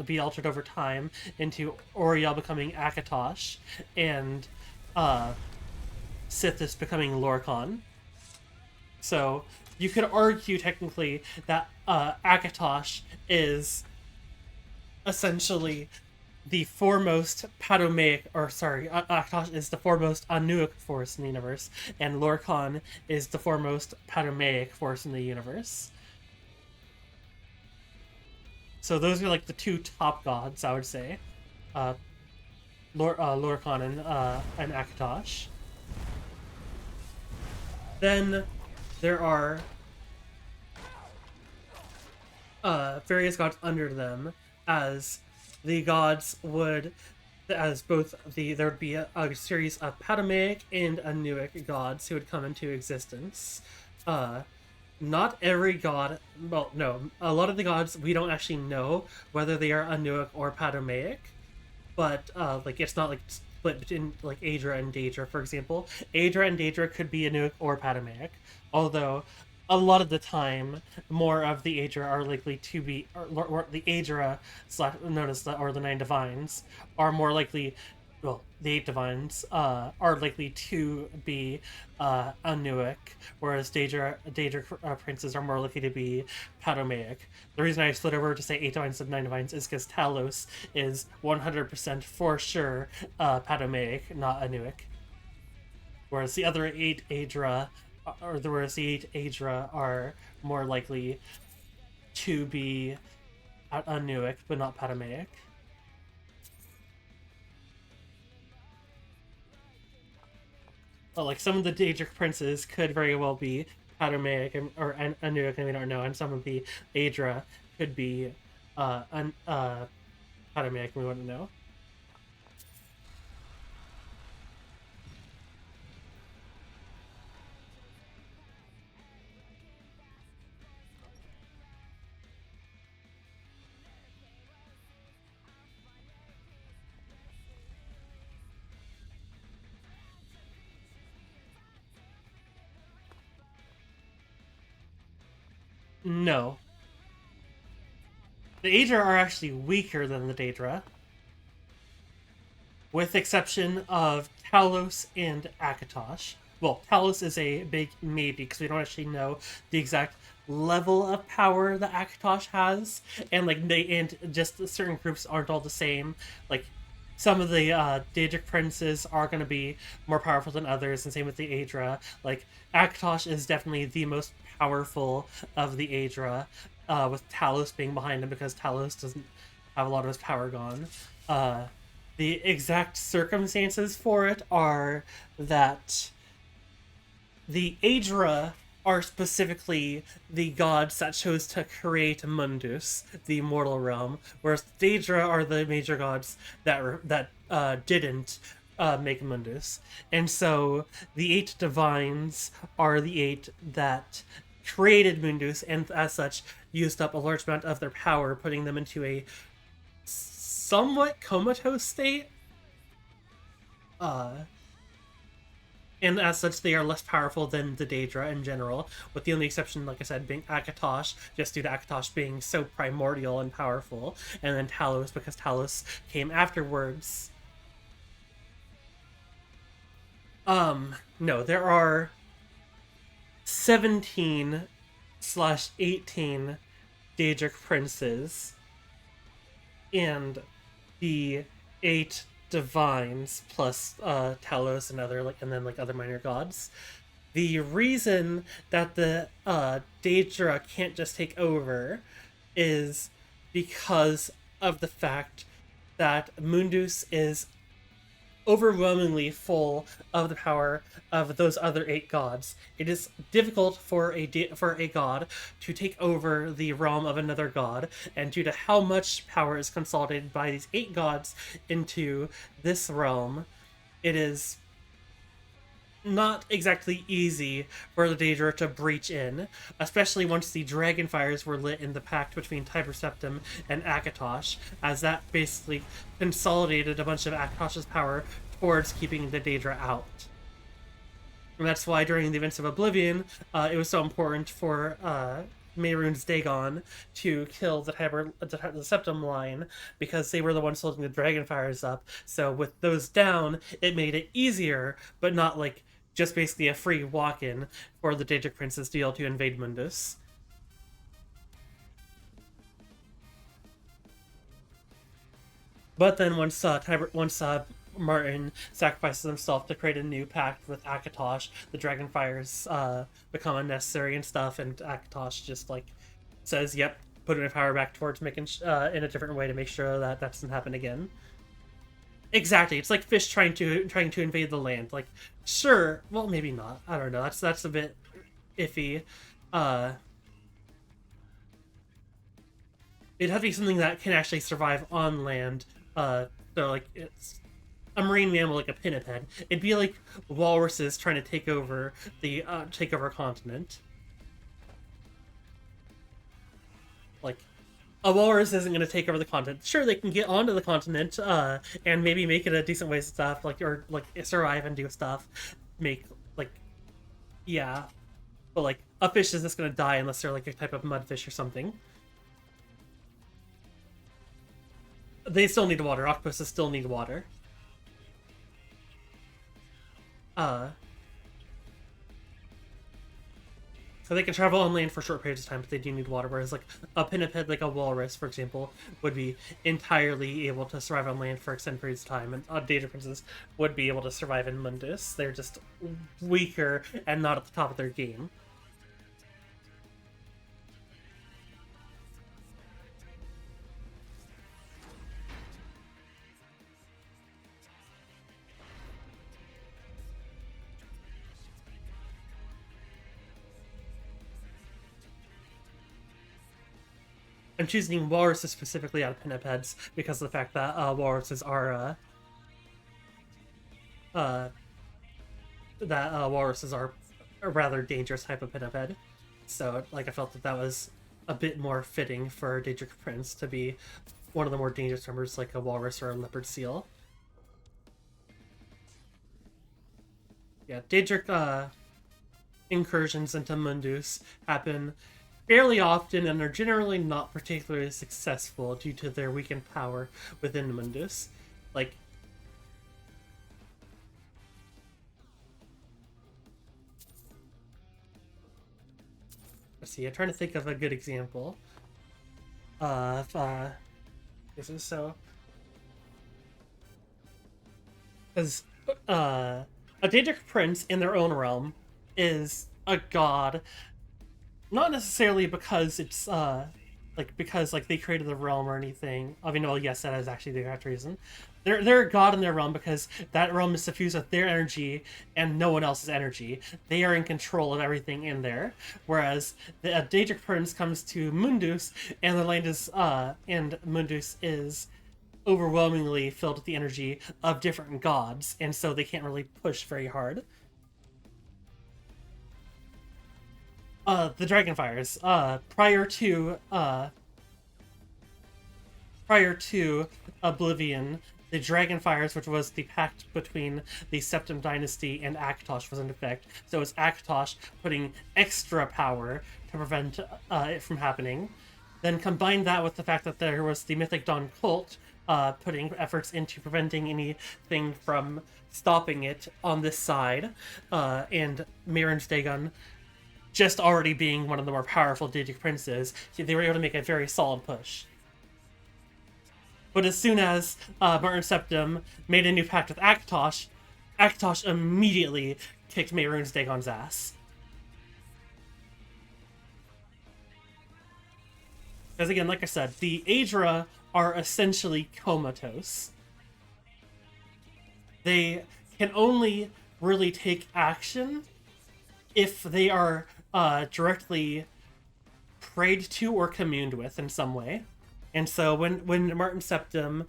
be altered over time into Auriel becoming Akatosh and Sithis becoming Lorkhan. So you could argue technically that Akatosh is essentially the foremost Padomaic, Akatosh is the foremost Anuic force in the universe, and Lorkhan is the foremost Padomaic force in the universe. So those are like the two top gods, I would say. Lorkhan and Akatosh. Then there are various gods under them, as the gods would, as both there would be a series of Padomaic and Anuic gods who would come into existence. Not every god, well, no, a lot of the gods we don't actually know whether they are Anuic or Padomaic, but it's not like split between like Aedra and Daedra, for example. Aedra and Daedra could be Anuic or Padomaic, although a lot of the time, more of the Aedra are likely to be, or the Aedra known as the Nine Divines are more likely. Well, the Eight Divines are likely to be Anuic, whereas Daedra princes are more likely to be Padomaic. The reason I split over to say Eight Divines and Nine Divines is because Talos is 100% for sure Padomaic, not Anuic. Whereas the other eight Aedra are more likely to be Anuic, but not Padomaic. But like some of the Daedric princes could very well be Padomaic or Anuic, and we don't know, and some of the Aedra could be Padomaic, and we wouldn't know. No. The Aedra are actually weaker than the Daedra, with exception of Talos and Akatosh. Well, Talos is a big maybe, because we don't actually know the exact level of power that Akatosh has, and just certain groups aren't all the same. Like, some of the Daedric princes are going to be more powerful than others, and same with the Aedra. Like, Akatosh is definitely the most powerful of the Aedra, with Talos being behind him because Talos doesn't have a lot of his power gone. The exact circumstances for it are that the Aedra are specifically the gods that chose to create Mundus, the mortal realm, whereas Daedra are the major gods that didn't make Mundus. And so the Eight Divines are the eight that created Mundus, and as such used up a large amount of their power, putting them into a somewhat comatose state. And as such, they are less powerful than the Daedra in general, with the only exception, like I said, being Akatosh, just due to Akatosh being so primordial and powerful, and then Talos, because Talos came afterwards. No, there are 17/18 Daedric princes and the 8 divines plus Talos and other minor gods. The reason that the Daedra can't just take over is because of the fact that Mundus is overwhelmingly full of the power of those other 8 gods. It is difficult for a god to take over the realm of another god, and due to how much power is consolidated by these 8 gods into this realm, it is not exactly easy for the Daedra to breach in, especially once the dragon fires were lit in the pact between Tiber Septim and Akatosh, as that basically consolidated a bunch of Akatosh's power towards keeping the Daedra out. And that's why during the events of Oblivion, it was so important for Mehrunes Dagon to kill the Septim line, because they were the ones holding the dragon fires up. So with those down, it made it easier, but not like just basically a free walk-in for the Daedric princes to be able to invade Mundus. But then once Martin sacrifices himself to create a new pact with Akatosh, the dragon fires become unnecessary and stuff, and Akatosh just says, "Yep, put my power back towards making in a different way to make sure that doesn't happen again." Exactly, it's like fish trying to invade the land. Like, sure, well, maybe not. I don't know. That's a bit iffy. It'd have to be something that can actually survive on land. So it's a marine mammal like a pinniped. It'd be like walruses trying to take over a continent. Like, a walrus isn't going to take over the continent. Sure, they can get onto the continent and maybe make it a decent way of stuff, or survive and do stuff. Yeah. But a fish is just going to die unless they're a type of mudfish or something. They still need water. Octopuses still need water. So they can travel on land for short periods of time, but they do need water. Whereas a pinniped, like a walrus, for example, would be entirely able to survive on land for extended periods of time, and Daedric princes would be able to survive in Mundus. They're just weaker and not at the top of their game. I'm choosing walruses specifically out of pinnipeds because of the fact that walruses are a rather dangerous type of pinniped. So I felt that was a bit more fitting for Daedric Prince to be one of the more dangerous members, like a walrus or a leopard seal. Yeah, Daedric incursions into Mundus happen fairly often and are generally not particularly successful due to their weakened power within Mundus. Let's see, I'm trying to think of a good example of this is so, because a Daedric prince in their own realm is a god. Not necessarily because it's because they created the realm or anything. I mean, well, yes, that is actually the exact reason. They're a god in their realm because that realm is suffused with their energy and no one else's energy. They are in control of everything in there. Whereas the Daedric prince comes to Mundus, and the land is and Mundus is overwhelmingly filled with the energy of different gods, and so they can't really push very hard. The Dragonfires. Prior to Oblivion, the Dragonfires, which was the pact between the Septim Dynasty and Akatosh, was in effect. So it was Akatosh putting extra power to prevent it from happening. Then combine that with the fact that there was the Mythic Dawn cult putting efforts into preventing anything from stopping it on this side, and Mehrunes Dagon just already being one of the more powerful Daedric princes, they were able to make a very solid push. But as soon as Martin Septim made a new pact with Akatosh, Akatosh immediately kicked Mehrunes Dagon's ass. Because again, like I said, the Aedra are essentially comatose. They can only really take action if they are directly prayed to or communed with in some way. And so when Martin Septim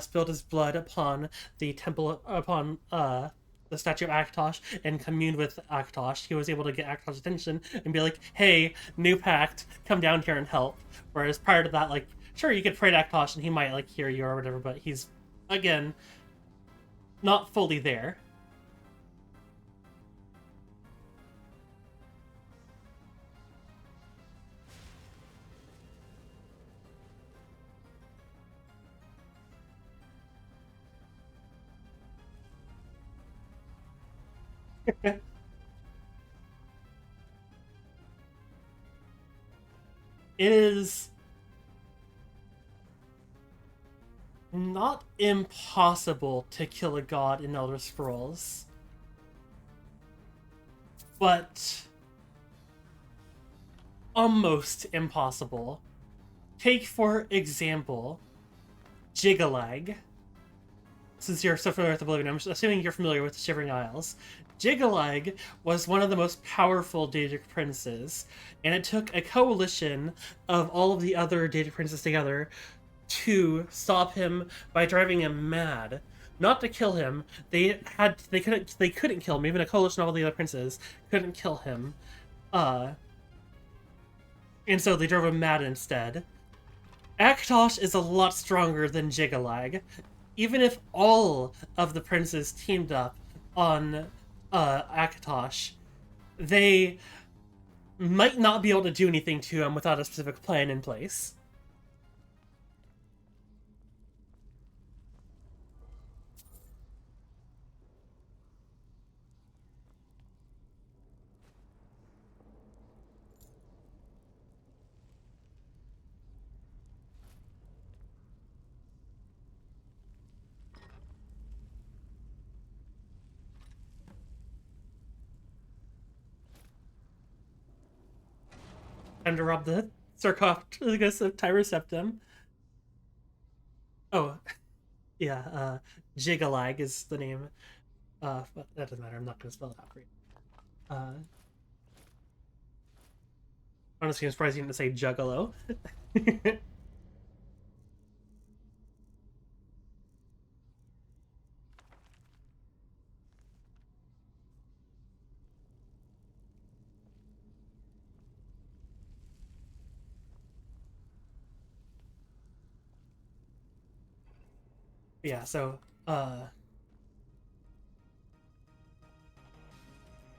spilled his blood upon the temple, upon the statue of Akatosh, and communed with Akatosh, he was able to get Akatosh's attention and be like, hey, new pact, come down here and help. Whereas prior to that, like, sure, you could pray to Akatosh and he might, like, hear you or whatever, but he's, again, not fully there. It is not impossible to kill a god in Elder Scrolls, but almost impossible. Take, for example, Jigalag. Since you're so familiar with Oblivion, I'm assuming you're familiar with the Shivering Isles. Jigalag was one of the most powerful Daedric princes, and it took a coalition of all of the other Daedric princes together to stop him by driving him mad. Not to kill him. They couldn't kill him. Even a coalition of all the other princes couldn't kill him. And so they drove him mad instead. Akatosh is a lot stronger than Jigalag. Even if all of the princes teamed up on Akatosh, they might not be able to do anything to him without a specific plan in place. Time to rob the sarcophagus of Tyrus Septim. Oh, yeah, Jigalag is the name. But that doesn't matter, I'm not going to spell it out for you. Honestly, I'm surprised you didn't say Juggalo. Yeah, so,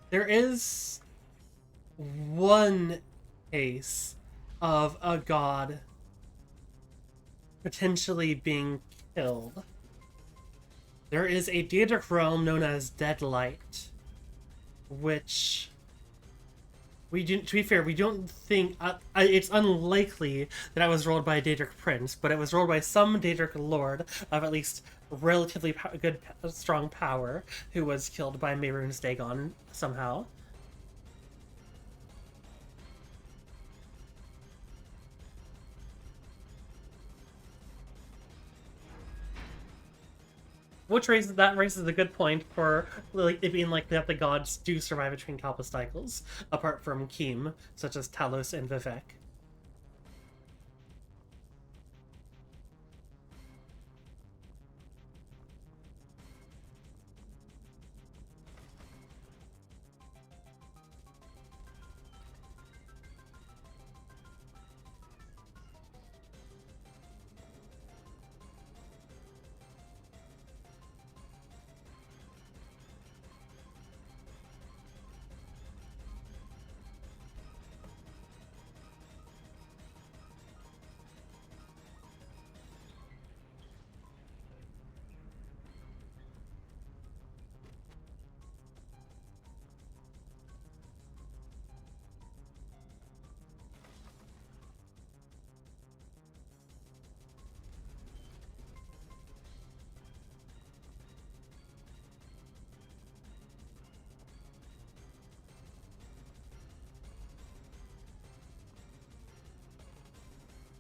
there is one case of a god potentially being killed. There is a Daedric realm known as Deadlight, which to be fair, we don't think it's unlikely that it was rolled by a Daedric prince, but it was rolled by some Daedric lord of at least relatively good, strong power, who was killed by Mehrunes Dagon somehow. Which raises a good point for it being likely that the gods do survive between Kalpa cycles, apart from Keem, such as Talos and Vivek.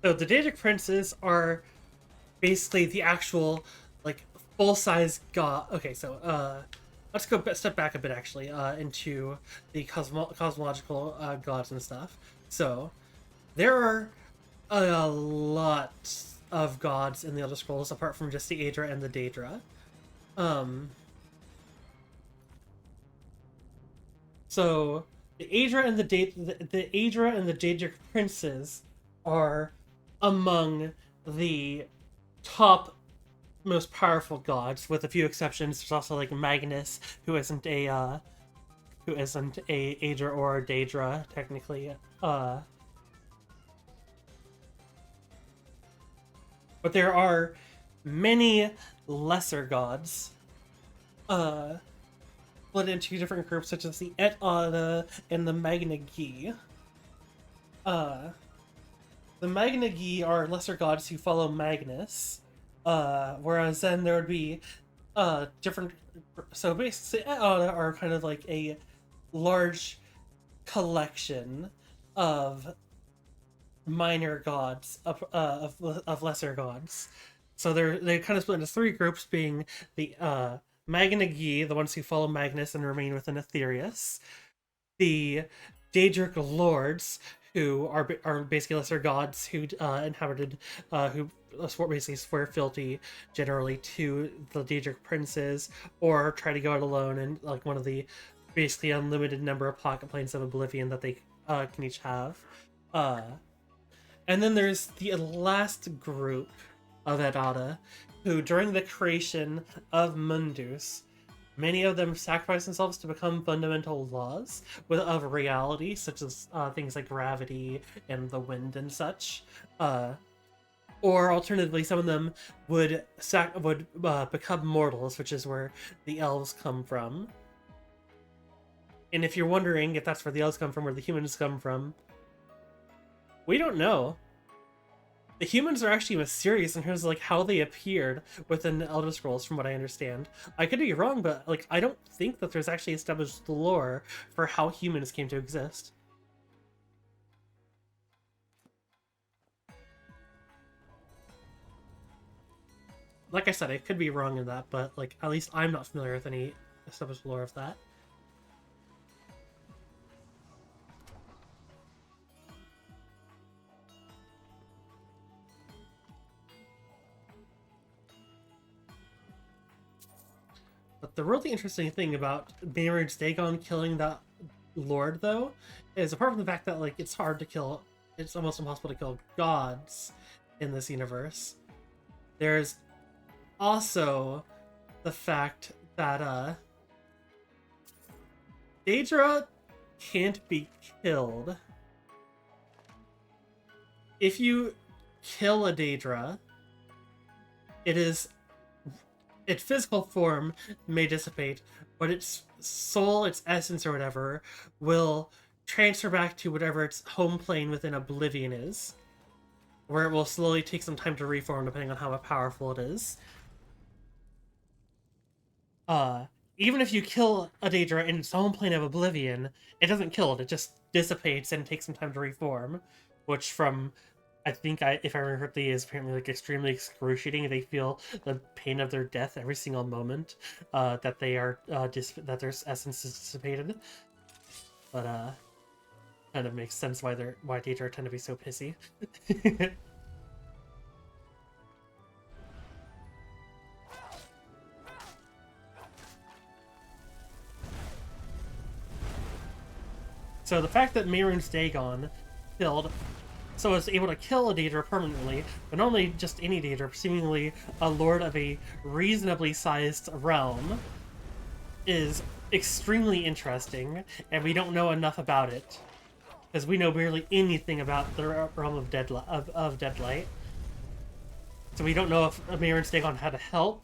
So the Daedric princes are basically the actual, like, full-size god. Okay, so let's go step back a bit actually into the cosmological gods and stuff. So there are a lot of gods in the Elder Scrolls apart from just the Aedra and the Daedra. So the Aedra and the Aedra and the Daedric princes are among the top most powerful gods, with a few exceptions. There's also like Magnus, who isn't a Aedra or a Daedra technically. But there are many lesser gods. Split into different groups such as the Et Ada and the Magna Gi. The Magna Gi are lesser gods who follow Magnus. Whereas then there would be different. So basically, Et Ada are kind of like a large collection of minor gods of lesser gods. So they kind of split into three groups, being the Magna Gi, the ones who follow Magnus and remain within Aetherius, the Daedric Lords, who are basically lesser gods who inhabited who basically swear fealty generally to the Daedric princes, or try to go out alone and like one of the basically unlimited number of pocket planes of Oblivion that they can each have. And then there's the last group of Et Ada, who during the creation of Mundus, many of them sacrifice themselves to become fundamental laws of reality, such as things like gravity and the wind and such. Or alternatively, some of them would become mortals, which is where the elves come from. And if you're wondering if that's where the elves come from, where the humans come from, we don't know. The humans are actually mysterious in terms of like how they appeared within the Elder Scrolls, from what I understand. I could be wrong, but like I don't think that there's actually established lore for how humans came to exist. Like I said, I could be wrong in that, but like at least I'm not familiar with any established lore of that. But the really interesting thing about Maynard's Dagon killing that lord, though, is apart from the fact that like it's hard to kill, it's almost impossible to kill gods in this universe. There's also the fact that Daedra can't be killed. If you kill a Daedra, its physical form may dissipate, but its soul, its essence, or whatever, will transfer back to whatever its home plane within Oblivion is, where it will slowly take some time to reform depending on how powerful it is. Even if you kill a Daedra in its home plane of Oblivion, it doesn't kill it, it just dissipates and takes some time to reform, which from I think if I remember correctly, is apparently like extremely excruciating. They feel the pain of their death every single moment that they are that their essence is dissipated. But kind of makes sense why Daedra tend to be so pissy. So the fact that Mehrunes Dagon was able to kill a Daedra permanently, but not only just any Daedra, seemingly a lord of a reasonably sized realm, is extremely interesting, and we don't know enough about it, because we know barely anything about the realm of Deadlight. So we don't know if Mehrunes Dagon had help.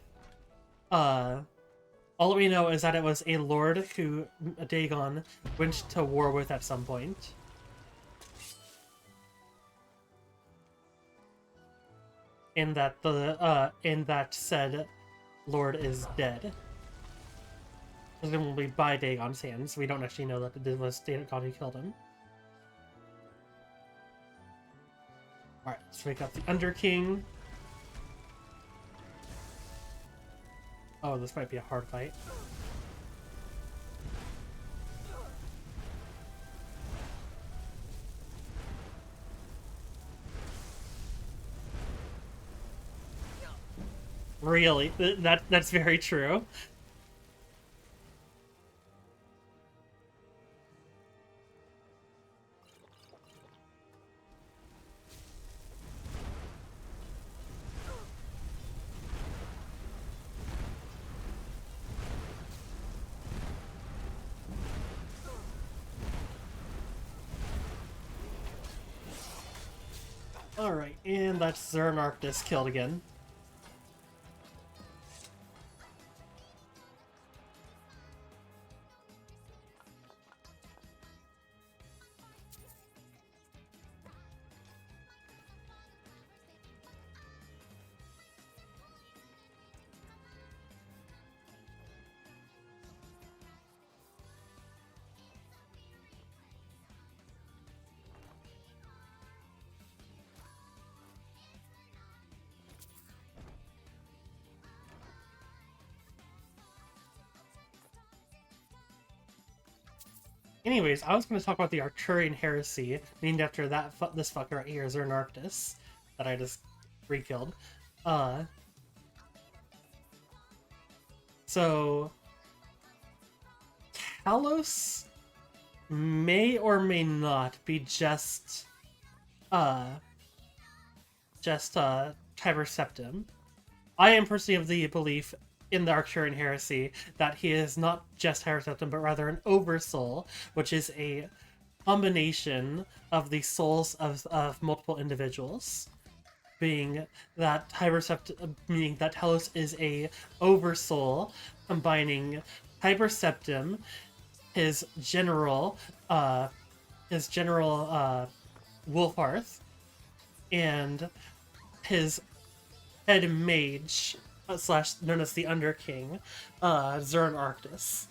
All we know is that it was a lord who Dagon went to war with at some point. And that that said lord is dead. Presumably by Dagon's hands. We don't actually know that it was Dagon who killed him. Alright, so we got the Underking. Oh, this might be a hard fight. Really? That's very true. Alright, and that's Zernarctus killed again. Anyways, I was going to talk about the Arcturian heresy, named after this fucker right here, Zernarctus, that I just re-killed. So Talos may or may not be just Tiber Septim. I am personally of the belief in the Arcturian heresy that he is not just Tiber Septim, but rather an oversoul, which is a combination of the souls of multiple individuals. Being that meaning that Talos is a oversoul, combining Tiber Septim, his general Wolfarth, and his head mage / known as the Underking, Zernarctus.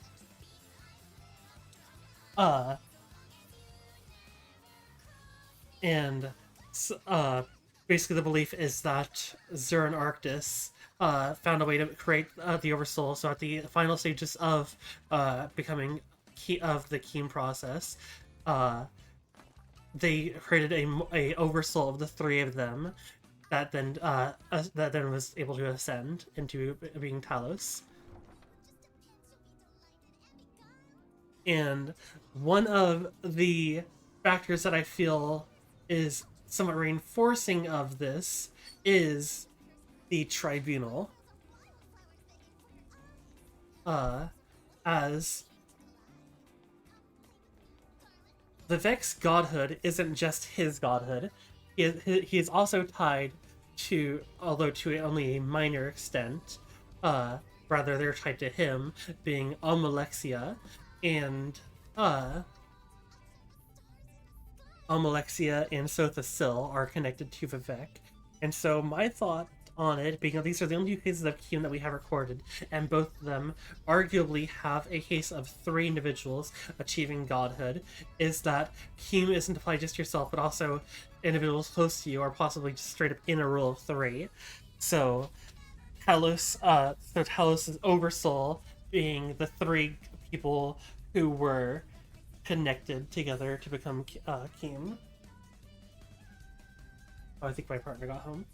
Basically the belief is that Zernarctus found a way to create the Oversoul, so at the final stages of becoming of the Keem process, they created a Oversoul of the three of them that then was able to ascend into being Talos. And one of the factors that I feel is somewhat reinforcing of this is the Tribunal. As Vivek's godhood isn't just his godhood. He is also tied to, although to only a minor extent, rather they're tied to him, being Almalexia, and Almalexia and Sotha Sil are connected to Vivek. And so my thought on it, being that these are the only two cases of Keem that we have recorded, and both of them arguably have a case of 3 individuals achieving godhood, is that Keem isn't applied just to yourself, but also individuals close to you, or possibly just straight up in a rule of 3. So Talos' Oversoul being the 3 people who were connected together to become Keem. Oh, I think my partner got home.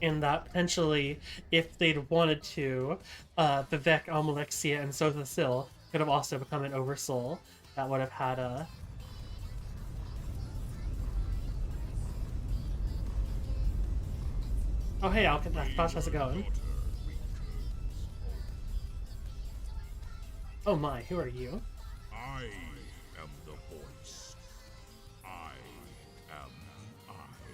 And that potentially, if they'd wanted to, Vivek, Almalexia, and Sotha Sil could have also become an Oversoul that would have had a... Oh hey, Alcatash, how's it going? Oh my, who are you? I am the voice. I am the eye.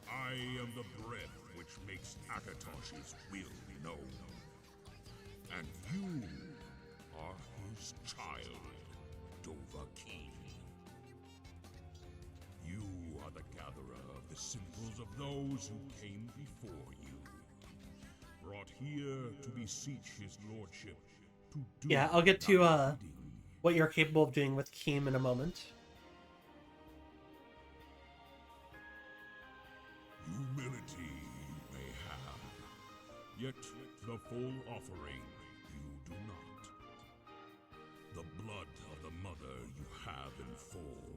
I am the breath which makes Akatosh's will known. And you are his child, Dovahkiin. You are the gatherer of the symbols of those who came before you. Brought here to beseech his lordship. Yeah, I'll get to what you're capable of doing with Keem in a moment. Yet the full offering you do not. The blood of the mother you have in full.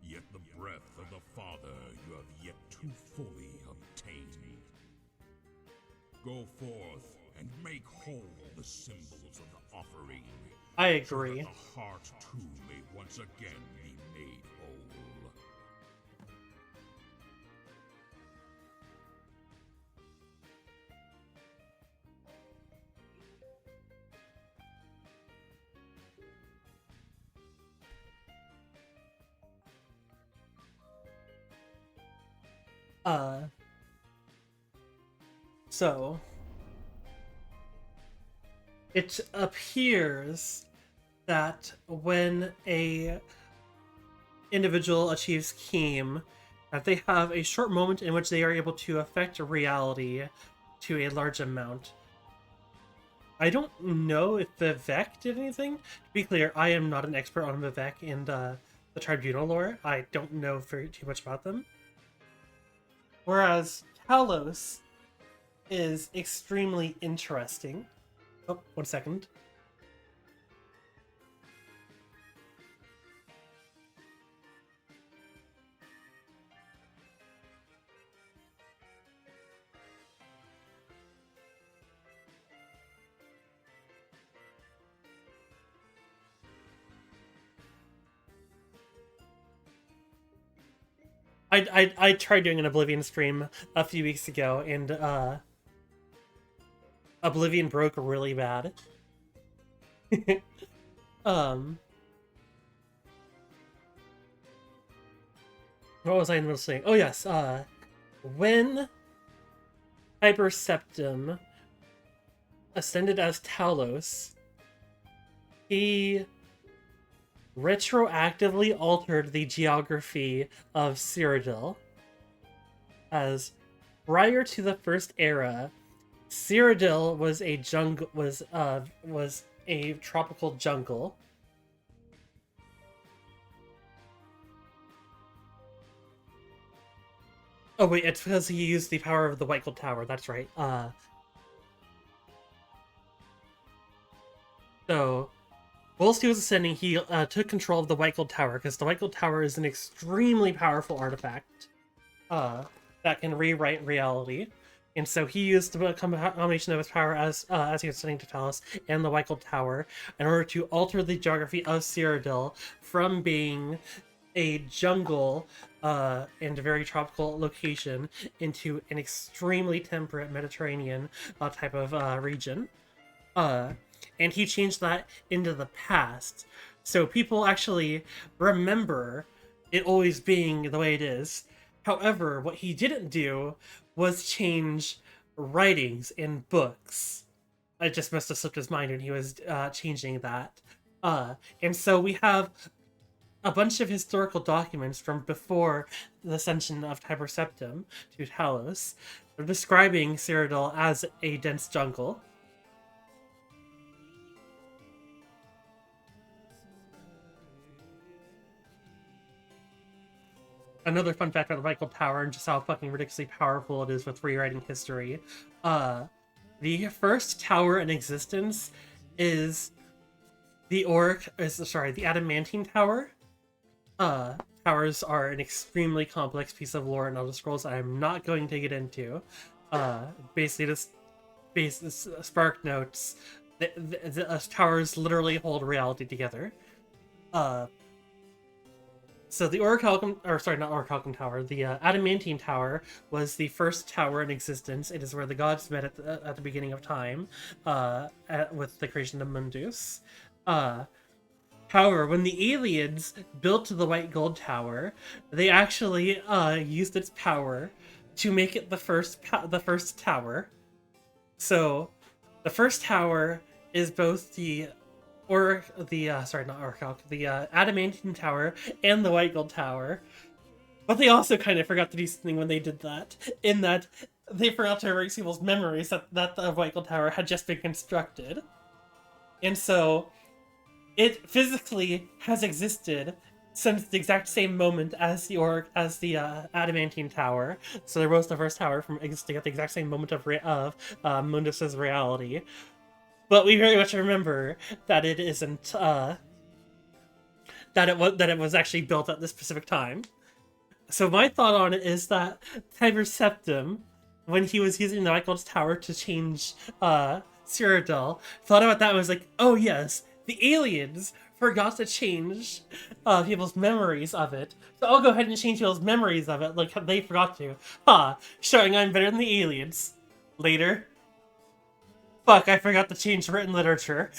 Yet the breath of the father you have yet to fully obtain. Go forth and make whole the symbols of the offering. I agree. So that the heart too may once again be made whole. So it appears that when a individual achieves Keem, that they have a short moment in which they are able to affect reality to a large amount. I don't know if Vivek did anything. To be clear, I am not an expert on Vivek and the Tribunal lore. I don't know very too much about them. Whereas Talos is extremely interesting. Oh, 1 second. I tried doing an Oblivion stream a few weeks ago, and Oblivion broke really bad. What was I in the middle of saying? Oh yes, when Hyper Septim ascended as Talos, he retroactively altered the geography of Cyrodiil. As prior to the first era, Cyrodiil was a jungle was a tropical jungle. Oh wait, it's because he used the power of the White Gold Tower, that's right. So whilst he was ascending, he took control of the White Gold Tower, because the White Gold Tower is an extremely powerful artifact that can rewrite reality. And so he used the combination of his power as he was ascending to Talos and the White Gold Tower in order to alter the geography of Cyrodiil from being a jungle and a very tropical location into an extremely temperate Mediterranean type of region. And he changed that into the past. So people actually remember it always being the way it is. However, what he didn't do was change writings in books. It just must have slipped his mind when he was changing that. And so we have a bunch of historical documents from before the ascension of Hyper Septim to Talos describing Cyrodiil as a dense jungle. Another fun fact about the White Gold Tower and just how fucking ridiculously powerful it is with rewriting history. The first tower in existence is the Adamantine Tower. Towers are an extremely complex piece of lore in Elder Scrolls I'm not going to get into. Basically, this Spark notes. The towers literally hold reality together. So the not Orichalcum Tower, the Adamantine Tower was the first tower in existence. It is where the gods met at the beginning of time, with the creation of Mundus. However, when the aliens built the White Gold Tower, they actually used its power to make it the first tower. So, the first tower is both the Adamantine Tower and the White Gold Tower. But they also kind of forgot to do something when they did that, in that they forgot to erase people's memories that the White Gold Tower had just been constructed. And so it physically has existed since the exact same moment as the adamantine tower. So there was the first tower from existing at the exact same moment of Mundus's reality. But we very much remember that it isn't that it was actually built at this specific time. So my thought on it is that Tiber Septim, when he was using the Michael's Tower to change Cyrodiil, thought about that and was like, oh yes, the aliens forgot to change people's memories of it. So I'll go ahead and change people's memories of it like they forgot to. Showing I'm better than the aliens. Later. Fuck, I forgot to change written literature.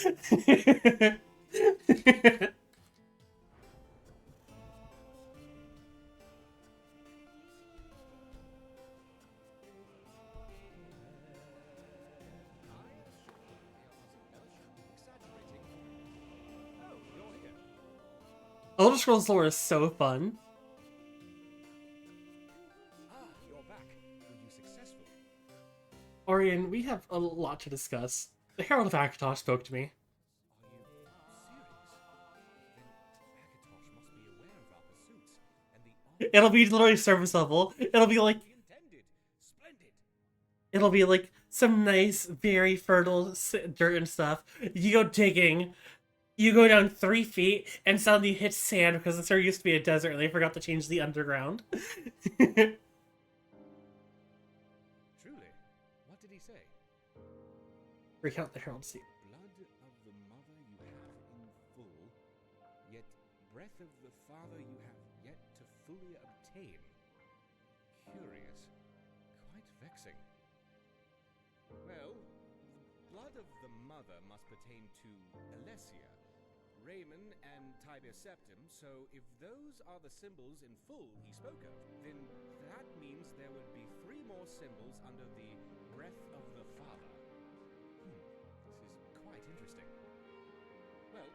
Elder Scrolls lore is so fun. You're back. Were you successful? Orion, we have a lot to discuss. The Herald of Akatosh spoke to me. It'll be literally service level. It'll be like some nice, very fertile dirt and stuff. You go digging, you go down 3 feet, and suddenly you hit sand because there used to be a desert and they forgot to change the underground. Truly? What did he say? Recount the Herald Seed. Blood of the mother you have in full, yet breath of the father you have yet to fully obtain. Curious. Quite vexing. Well, the blood of the mother must pertain to Alessia, Raymond, and Tiber Septim, so if those are the symbols in full he spoke of, then that means there would be 3 more symbols under the breath of the father. This is quite interesting. Well,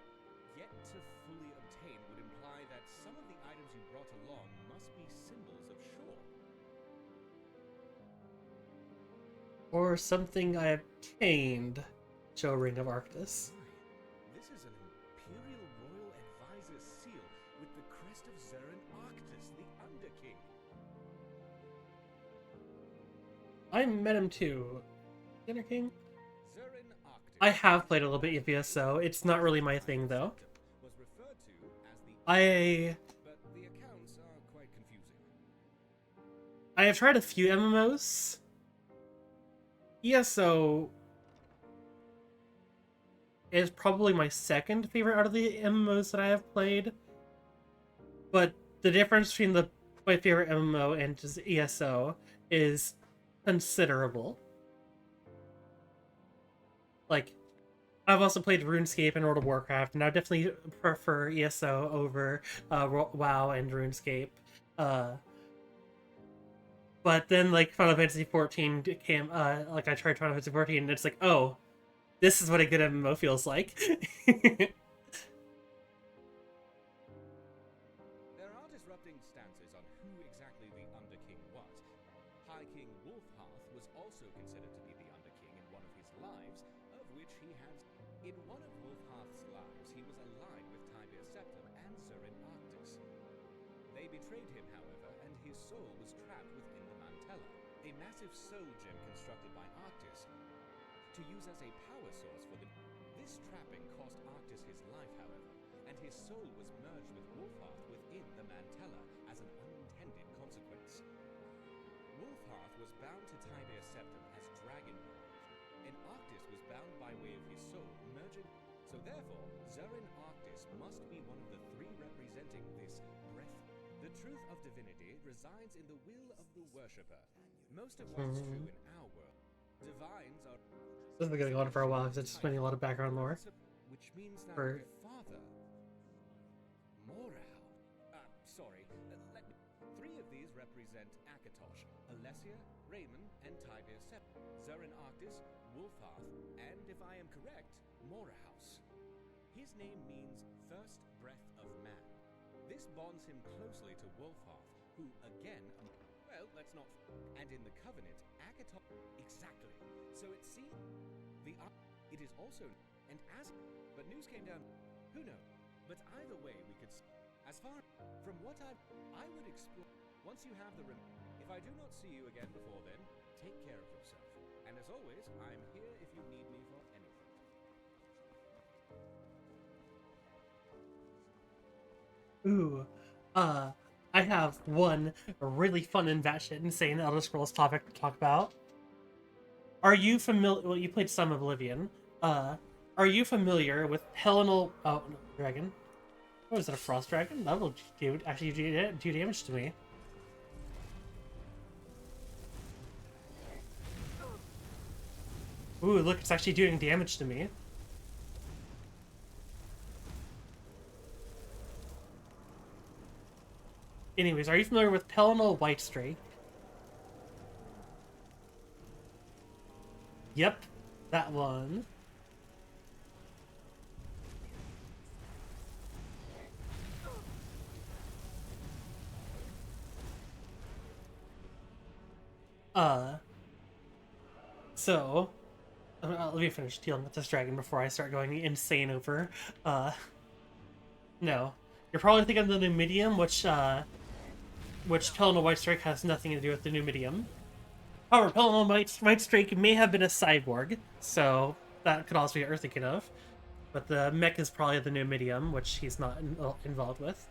yet to fully obtain would imply that some of the items you brought along must be symbols of Shore. Or something I obtained. Joe Ring of Arctis. This is an Imperial Royal Advisor seal with the crest of Zerin Arctis, the Underking. I met him too. Inner King? Zerin Arctis. I have played a little bit of EPSO. It's not really my thing though. Was referred to as the but the accounts are quite confusing. I have tried a few MMOs. ESO is probably my second favorite out of the MMOs that I have played. But the difference between my favorite MMO and just ESO is considerable. Like, I've also played RuneScape and World of Warcraft, and I definitely prefer ESO over WoW and RuneScape. But then, like, Final Fantasy XIV came, like, I tried Final Fantasy XIV, and it's like, oh, this is what a good MMO feels like. There are disrupting stances on who exactly the Underking was. High King Wolfhearth was also considered to be the Underking in one of his lives, of which he has... In one of Wolfhearth's lives, he was allied with Tiber Septim and Zerin Arctis. They betrayed him, however, and his soul was trapped within the Mantella, a massive soul gem constructed by Arctis to use as a power source for the... This trapping cost Arctis his life, however, and his soul was merged with Wolfhearth within the Mantella as an unintended consequence. Wolfhearth was bound to Tiber Septim as Dragonborn, and Arctis was bound by way of his soul, merging... So therefore, Zerin Arctis must be one of the 3 representing this breath. The truth of divinity resides in the will of the worshipper. Most of what is true in our world. Divines are... This has been going on for a while because it's just been a lot of background lore. Which means that For... the father... Morahau. Sorry. Let me... 3 of these represent Akatosh, Alessia, Raymond, and Tiber Septim. Zerin Arctis, Wolfhearth, and, if I am correct, Morahouse. His name means first breath of man. This bonds him closely to Wolfhearth, who, again... Well, let's not... And in the Covenant, Akatosh... Exactly. So it seems... It is also... And as... But news came down... Who knows? But either way, we could... As far from what I would explore once you have the if I do not see you again before then, take care of yourself. And as always, I'm here if you need me for anything. Ooh, I have one really fun and batshit insane Elder Scrolls topic to talk about. Are you familiar? Well, you played some Oblivion. Are you familiar with Hellenal? Oh, no, dragon. What is it? A frost dragon? That will actually do damage to me. Ooh, look, it's actually doing damage to me. Anyways, are you familiar with Pelennor Whitestrake? Yep, that one. So, let me finish dealing with this dragon before I start going insane over, no. You're probably thinking of the new medium, which Pelennor Whitestrake has nothing to do with the new medium. However, Pelennor Whitestrake may have been a cyborg, so that could also be what you're thinking of. But the mech is probably the new medium, which he's not involved with.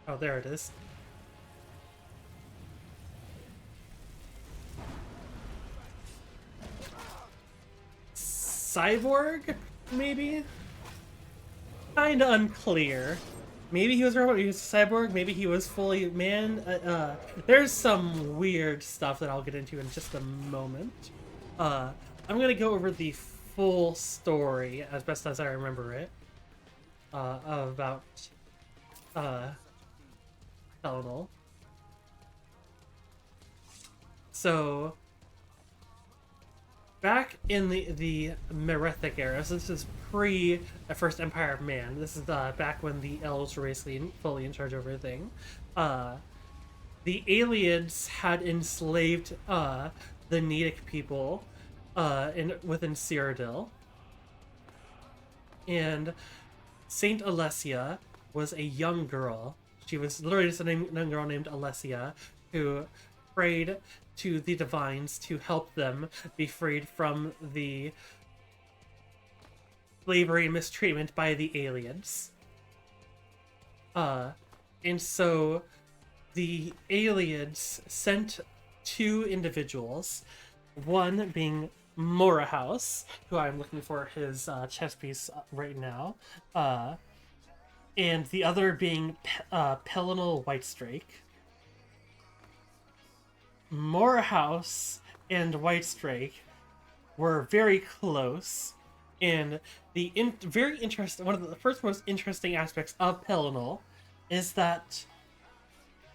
Oh, there it is. Cyborg, maybe? Kinda unclear. Maybe he was a robot, he was a cyborg, maybe he was fully man. There's some weird stuff that I'll get into in just a moment. I'm gonna go over the full story as best as I remember it. About Pelennor. So back in the Merethic era, so this is pre the First Empire of Man. This is back when the elves were basically fully in charge of everything. The aliens had enslaved the Nedic people within Cyrodiil. And Saint Alessia was a young girl. She was literally just a young girl named Alessia who prayed to the divines to help them be freed from the slavery and mistreatment by the aliens. And so the aliens sent two individuals, one being Morahouse, who I'm looking for his chess piece right now, and the other being Pelennor Whitestrake. Morahouse and Whitestrake were very close, and the very interesting one of the first most interesting aspects of Pelennor is that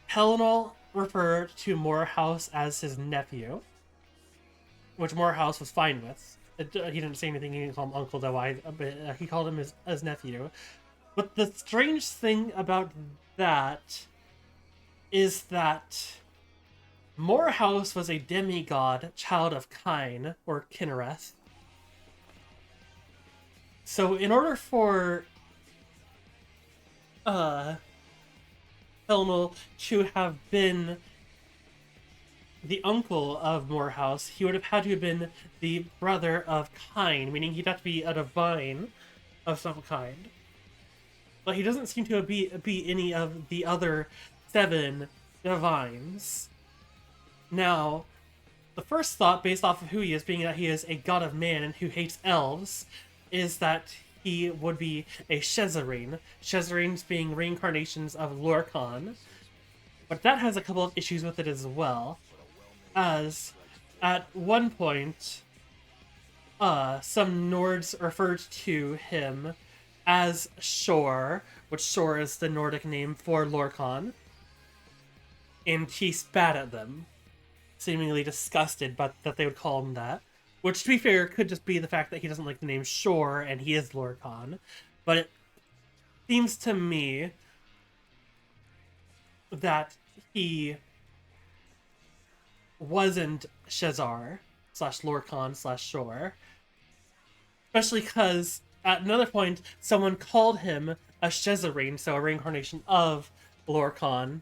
Pelennor referred to Morahouse as his nephew, which Morahouse was fine with. He didn't say anything. He didn't call him uncle, though. He called him his nephew. But the strange thing about that is that Morahouse was a demigod, child of Kine, or Kinnereth. So in order for Pelennor to have been the uncle of Morahouse, he would have had to have been the brother of Kine, meaning he'd have to be a divine of some kind. But he doesn't seem to be any of the other 7 divines. Now, the first thought, based off of who he is, being that he is a god of man and who hates elves, is that he would be a Shezarene. Shezarenes being reincarnations of Lorkhan. But that has a couple of issues with it as well. As, at one point, some Nords referred to him as Shor, which Shor is the Nordic name for Lorkhan. And he spat at them, seemingly disgusted but that they would call him that. Which, to be fair, could just be the fact that he doesn't like the name Shor and he is Lorkhan. But it seems to me that he wasn't Shezar. slash Lorcan slash Shore. Especially because at another point, someone called him a Shezarene, so a reincarnation of Lorcan.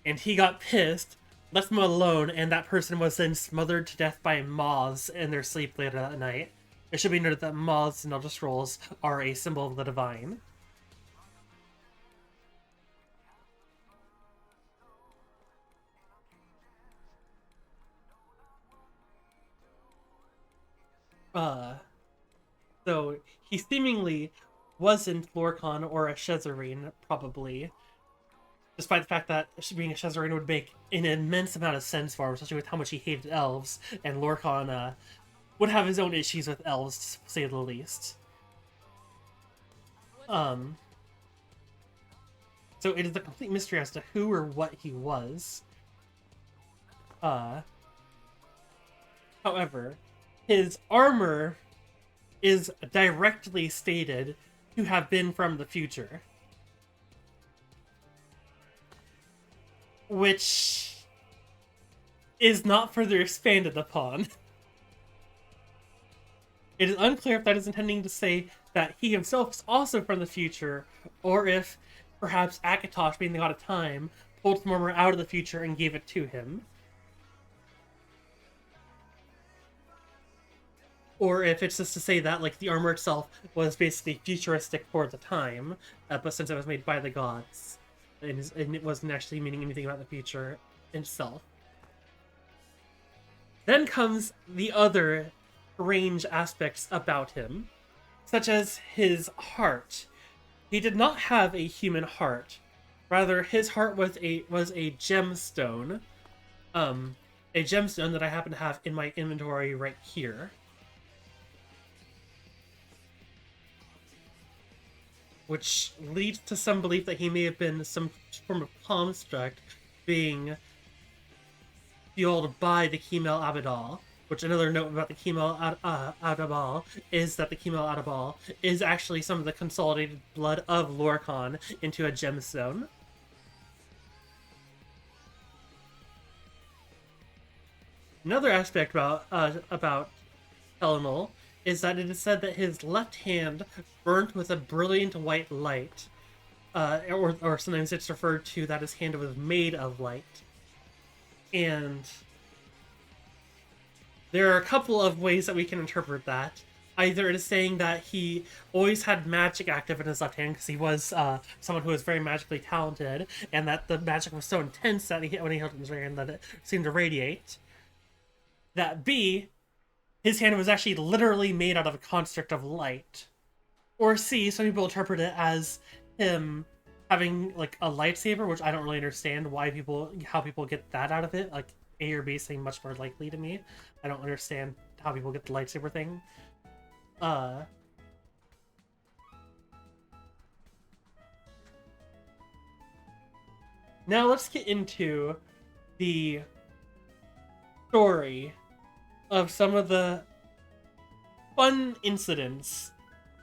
And he got pissed, left him alone, and that person was then smothered to death by moths in their sleep later that night. It should be noted that moths in Elder Scrolls are a symbol of the divine. So he seemingly wasn't Lorcan or a Shezarene, probably. Despite the fact that being a Shezarene would make an immense amount of sense for him, especially with how much he hated elves, and Lorcan would have his own issues with elves, to say the least. So it is a complete mystery as to who or what he was. However, his armor is directly stated to have been from the future. Which is not further expanded upon. It is unclear if that is intending to say that he himself is also from the future, or if perhaps Akatosh, being the god of time, pulled some armor out of the future and gave it to him. Or if it's just to say that, like, the armor itself was basically futuristic for the time, but since it was made by the gods, and it wasn't actually meaning anything about the future itself. Then comes the other strange aspects about him, such as his heart. He did not have a human heart. Rather, his heart was a gemstone. A gemstone that I happen to have in my inventory right here. Which leads to some belief that he may have been some form of construct being fueled by the Chemel Abadal. Which, another note about the Chemel Abadal is that the Chemel Abadal is actually some of the consolidated blood of Lorcan into a gemstone. Another aspect about Helnal is that it is said that his left hand burnt with a brilliant white light. Or sometimes it's referred to that his hand was made of light. And there are a couple of ways that we can interpret that. Either it is saying that he always had magic active in his left hand because he was someone who was very magically talented, and that the magic was so intense that when he held it in his right hand that it seemed to radiate. That B, his hand was actually literally made out of a construct of light. Or C, some people interpret it as him having like a lightsaber, which I don't really understand how people get that out of it. Like A or B seem much more likely to me. I don't understand how people get the lightsaber thing. Now let's get into the story of some of the fun incidents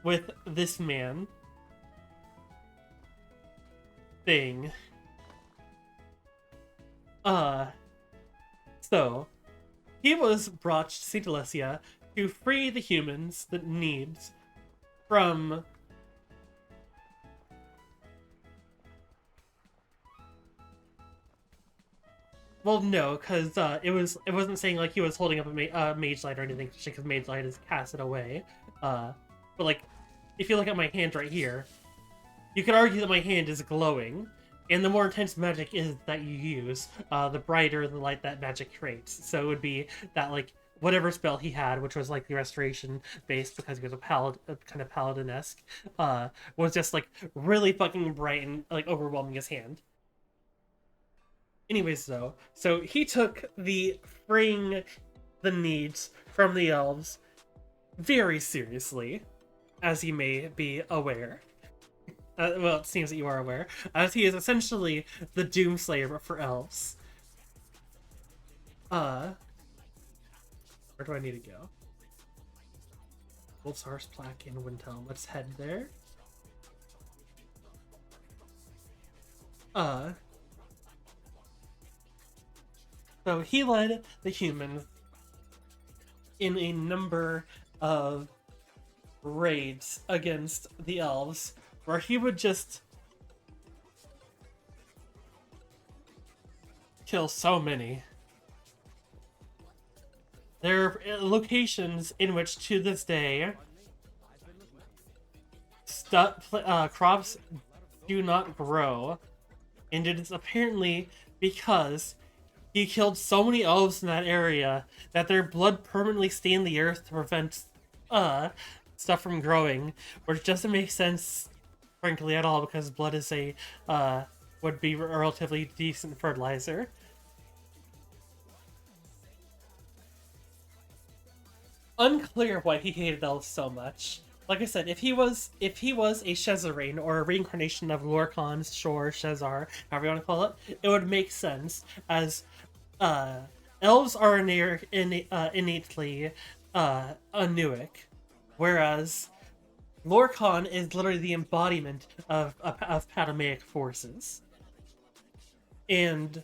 with this man thing. So he was brought to St. Alessia to free the humans that needs from well, no, because it wasn't saying like he was holding up a mage light or anything, because mage light is casted away. But like, if you look at my hand right here, you could argue that my hand is glowing, and the more intense magic is that you use, the brighter the light that magic creates. So it would be that like whatever spell he had, which was like the restoration based because he was a kind of paladin-esque, was just like really fucking bright and like overwhelming his hand. Anyways, though, so he took the freeing the needs from the elves very seriously, as you may be aware. Well, it seems that you are aware, as he is essentially the Doomslayer, but for elves. Where do I need to go? Wolf's Horse Plaque in Windhelm. Let's head there. So he led the humans in a number of raids against the elves, where he would just kill so many. There are locations in which, to this day, crops do not grow, and it is apparently because he killed so many elves in that area that their blood permanently stained the earth to prevent stuff from growing, which doesn't make sense, frankly, at all, because blood is a would be a relatively decent fertilizer. Unclear why he hated elves so much. Like I said, if he was a Shezarene, or a reincarnation of Lorkhan, Shor, Shezar, however you want to call it, it would make sense, as elves are innately Anuic, whereas Lorkhan is literally the embodiment of Ptolemaic forces. And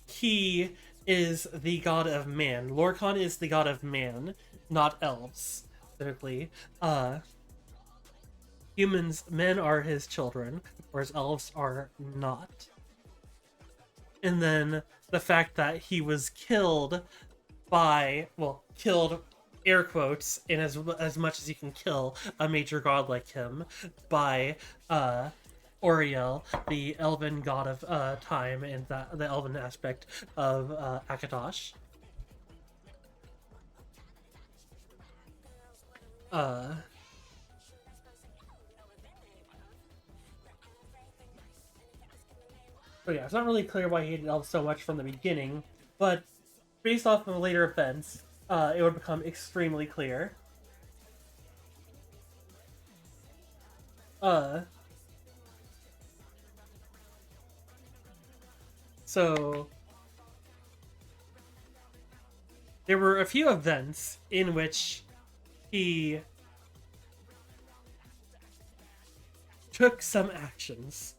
he is the god of man. Lorkhan is the god of man, not elves, specifically. Men are his children, whereas elves are not. And then the fact that he was killed by, well, killed, air quotes, in as much as you can kill a major god like him, by Oriel, the elven god of time, and the elven aspect of Akatosh. So yeah, it's not really clear why he hated elves so much from the beginning, but based off of later events, it would become extremely clear. So there were a few events in which he took some actions.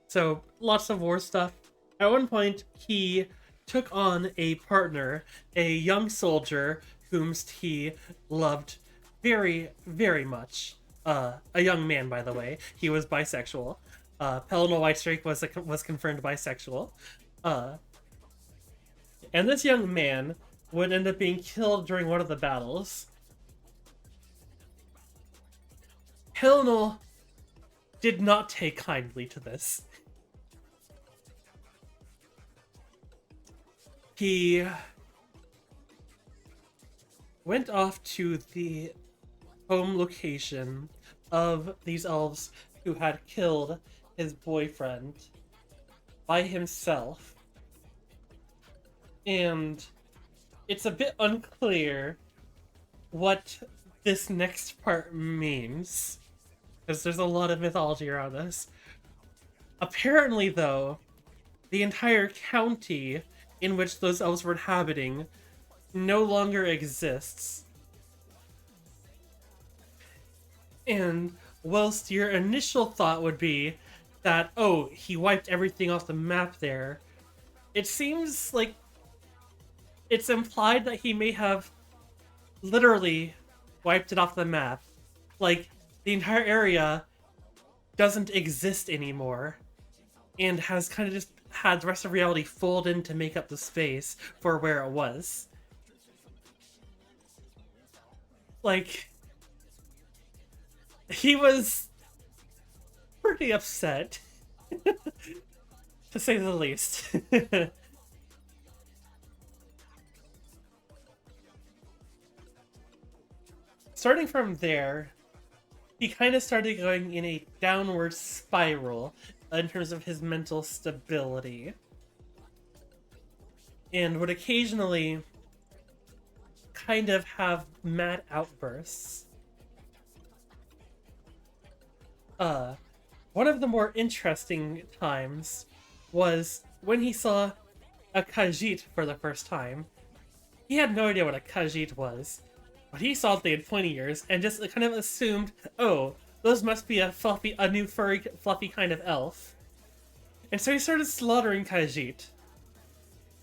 So lots of war stuff. At one point, he took on a partner, a young soldier whom he loved very, very much. A young man, by the way. He was bisexual. Pellinal Whitestrake was confirmed bisexual. And this young man would end up being killed during one of the battles. Pellinal did not take kindly to this. He went off to the home location of these elves who had killed his boyfriend by himself. And it's a bit unclear what this next part means, because there's a lot of mythology around this. Apparently, though, the entire county in which those elves were inhabiting no longer exists. And whilst your initial thought would be that, oh, he wiped everything off the map there, it seems like it's implied that he may have literally wiped it off the map. Like, the entire area doesn't exist anymore, and has kind of just had the rest of reality fold in to make up the space for where it was. Like, he was pretty upset, to say the least. Starting from there, he kind of started going in a downward spiral in terms of his mental stability, and would occasionally kind of have mad outbursts. One of the more interesting times was when he saw a Khajiit for the first time. He had no idea what a Khajiit was, but he saw that they had pointy ears and just kind of assumed, oh, those must be a new furry, fluffy kind of elf. And so he started slaughtering Khajiit.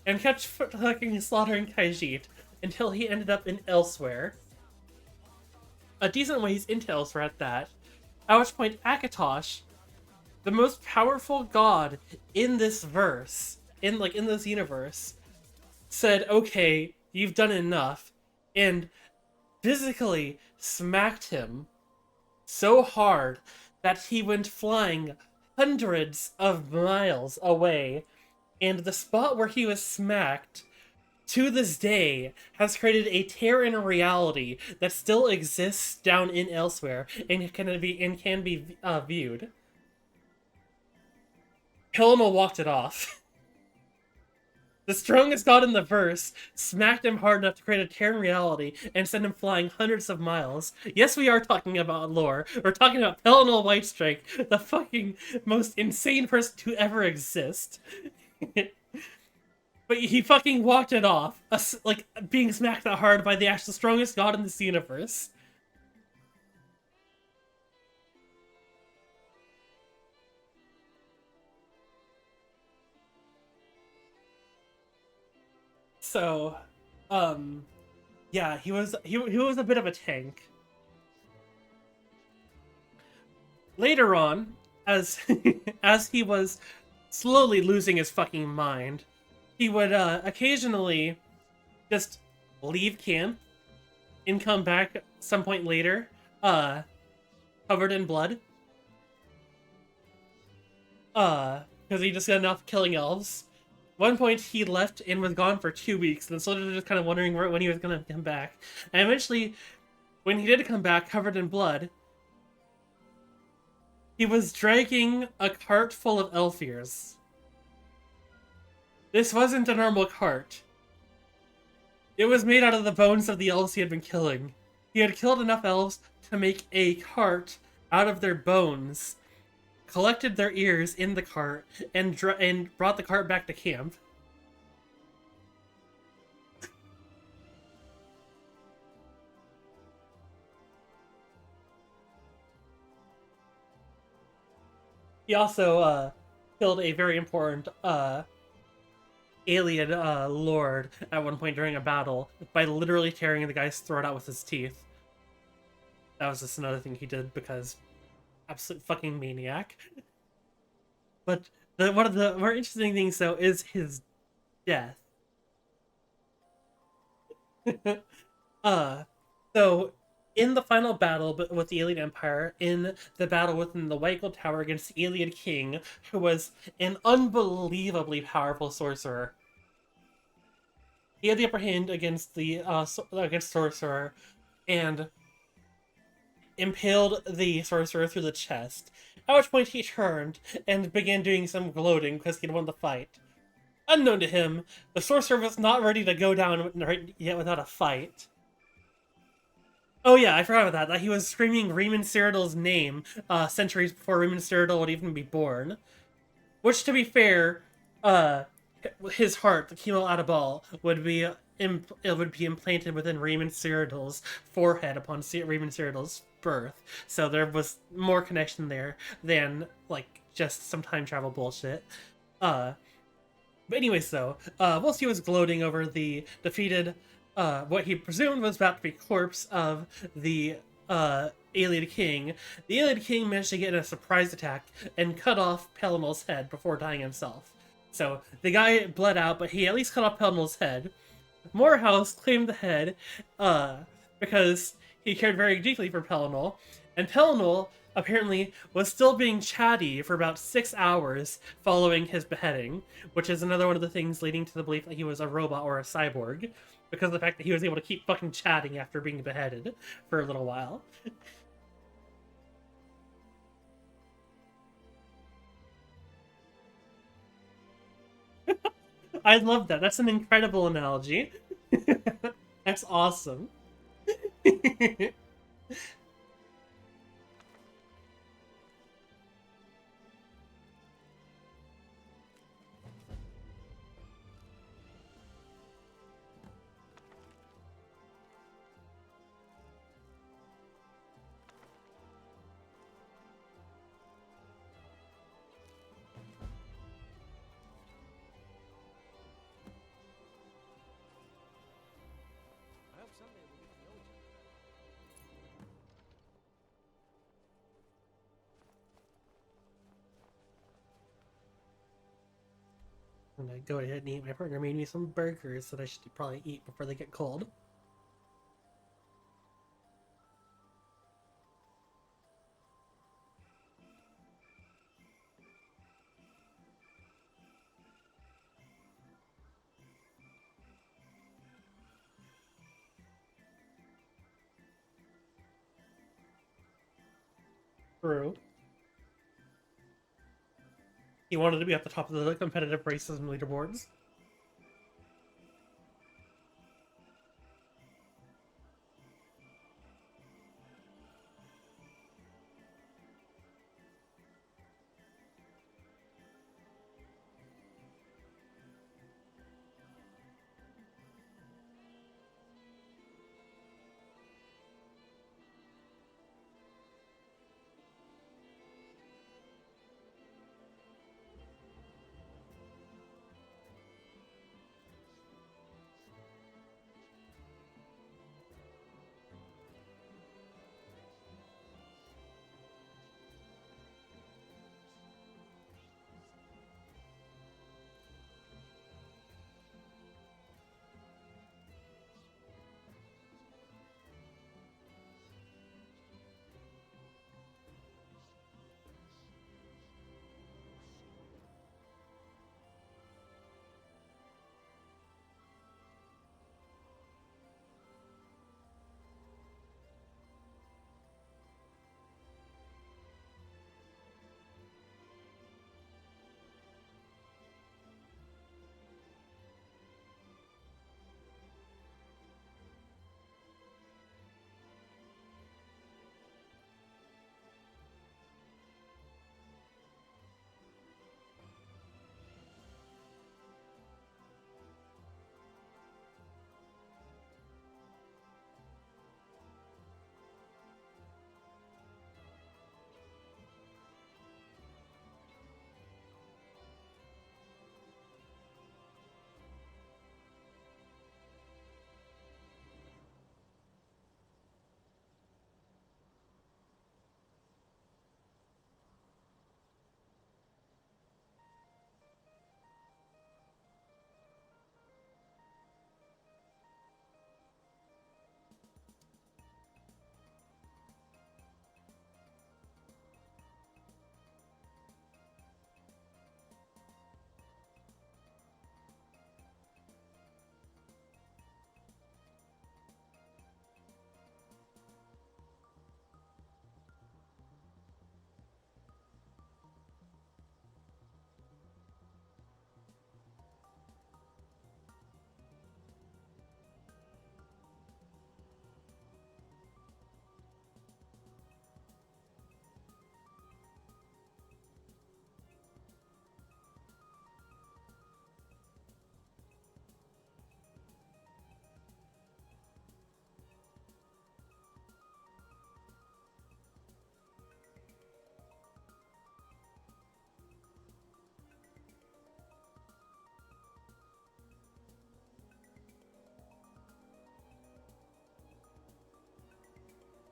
And kept fucking slaughtering Khajiit until he ended up in Elsewhere. A decent ways into Elsewhere at that. At which point Akatosh, the most powerful god in this verse, in this universe, said, okay, you've done enough, and physically smacked him so hard that he went flying hundreds of miles away, and the spot where he was smacked to this day has created a tear in reality that still exists down in Elsewhere and can be viewed. Helma walked it off. The strongest god in the verse smacked him hard enough to create a tear in reality and send him flying hundreds of miles. Yes, we are talking about lore. We're talking about Pelennor Whitestrike, the fucking most insane person to ever exist. But he fucking walked it off, like being smacked that hard by the actual strongest god in this universe. So, yeah, he was a bit of a tank. Later on, as as he was slowly losing his fucking mind, he would occasionally just leave camp and come back some point later, covered in blood. Because he just got enough killing elves. One point he left and was gone for 2 weeks, and the soldiers were just kind of wondering when he was going to come back. And eventually, when he did come back covered in blood, he was dragging a cart full of elf ears. This wasn't a normal cart. It was made out of the bones of the elves he had been killing. He had killed enough elves to make a cart out of their bones, collected their ears in the cart, and brought the cart back to camp. He also killed a very important alien lord at one point during a battle by literally tearing the guy's throat out with his teeth. That was just another thing he did because absolute fucking maniac. But one of the more interesting things though is his death. So in the final battle with the Alien Empire, in the battle within the White Gold Tower against the Alien King, who was an unbelievably powerful sorcerer, he had the upper hand against the sorcerer, and impaled the sorcerer through the chest. At which point he turned and began doing some gloating because he had won the fight. Unknown to him, the sorcerer was not ready to go down yet without a fight. Oh yeah, I forgot about that he was screaming Riemann Cyrodiil's name centuries before Riemann Cyrodiil would even be born. Which, to be fair, his heart, the Kimo Adabal, would be implanted within Riemann Cyrodiil's forehead upon Riemann Cyrodiil's birth. So there was more connection there than, like, just some time travel bullshit. But anyways, though, whilst he was gloating over the defeated, what he presumed was about to be corpse of the Alien King, the Alien King managed to get in a surprise attack and cut off Pelennor's head before dying himself. So the guy bled out, but he at least cut off Pelennor's head. Morehouse claimed the head because he cared very deeply for Pelennor, and Pelennor apparently was still being chatty for about 6 hours following his beheading, which is another one of the things leading to the belief that he was a robot or a cyborg, because of the fact that he was able to keep fucking chatting after being beheaded for a little while. I love that. That's an incredible analogy. That's awesome. I'm gonna go ahead and eat. My partner made me some burgers that I should probably eat before they get cold. True. He wanted to be at the top of the competitive racism leaderboards.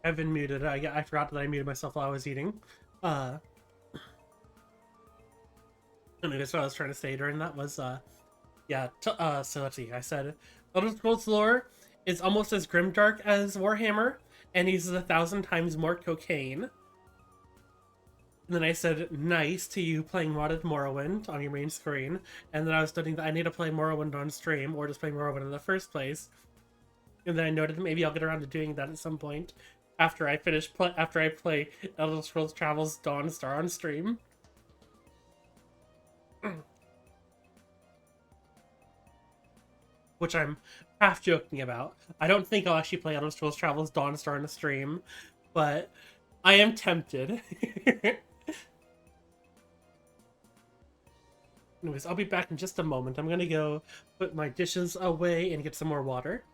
I've been muted. I forgot that I muted myself while I was eating. I guess what I was trying to say during that was, yeah, so let's see. I said, Elder Scrolls lore is almost as grimdark as Warhammer, and uses 1,000 times more cocaine. And then I said, nice to you playing modded Morrowind on your main screen. And then I was studying that I need to play Morrowind on stream, or just play Morrowind in the first place. And then I noted maybe I'll get around to doing that at some point after I play Elder Scrolls Travels Dawnstar on stream. Which I'm half joking about. I don't think I'll actually play Elder Scrolls Travels Dawnstar on a stream, but I am tempted. Anyways, I'll be back in just a moment. I'm gonna go put my dishes away and get some more water.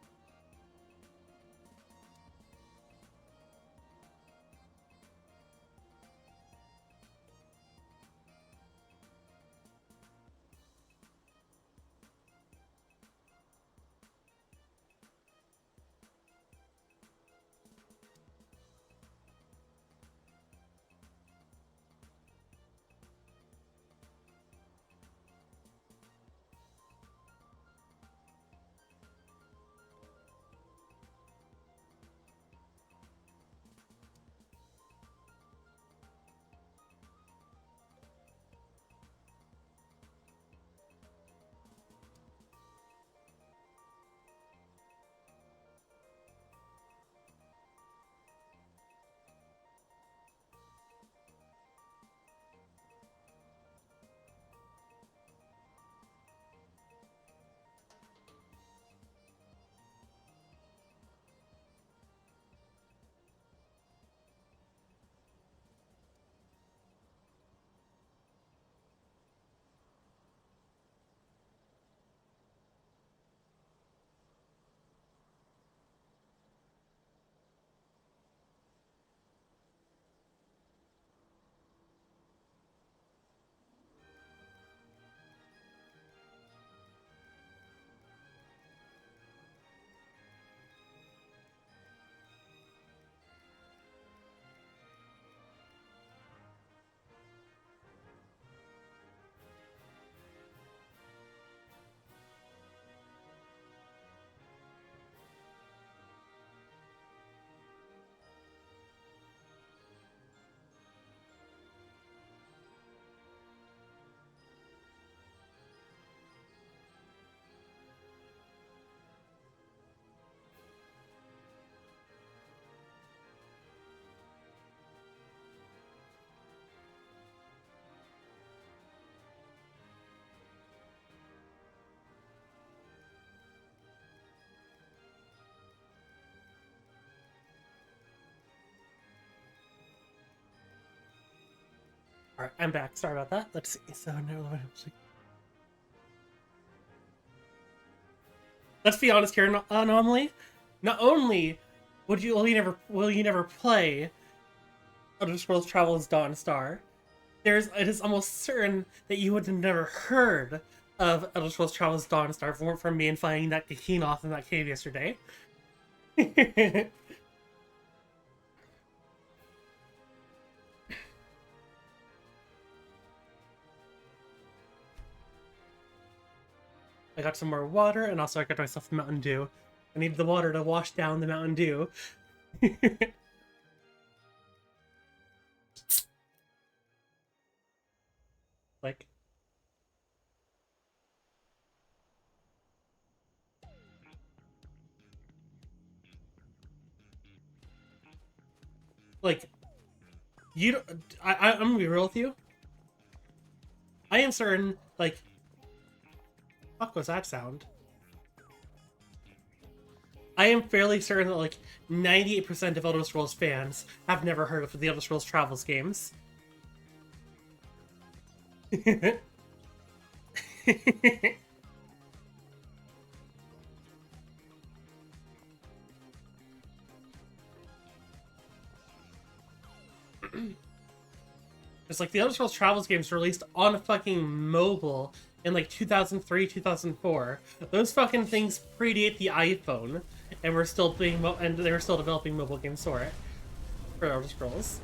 Alright, I'm back. Sorry about that. Let's see. So no, let's be honest here, Anomaly. Not only will you never play Elder Scrolls Travel's Dawn Star, it is almost certain that you would have never heard of Elder Scrolls Travel's Dawn Star from me and finding that Kahinoth in that cave yesterday. I got some more water, and also I got myself a Mountain Dew. I need the water to wash down the Mountain Dew. Like... Like... You don't... I'm gonna be real with you. I am certain, like... Fuck was that sound? I am fairly certain that, like, 98% of Elder Scrolls fans have never heard of the Elder Scrolls Travels games. It's like the Elder Scrolls Travels games released on fucking mobile in like 2003, 2004. Those fucking things predate the iPhone, and we're still being and they were still developing mobile games for it, for Elder Scrolls.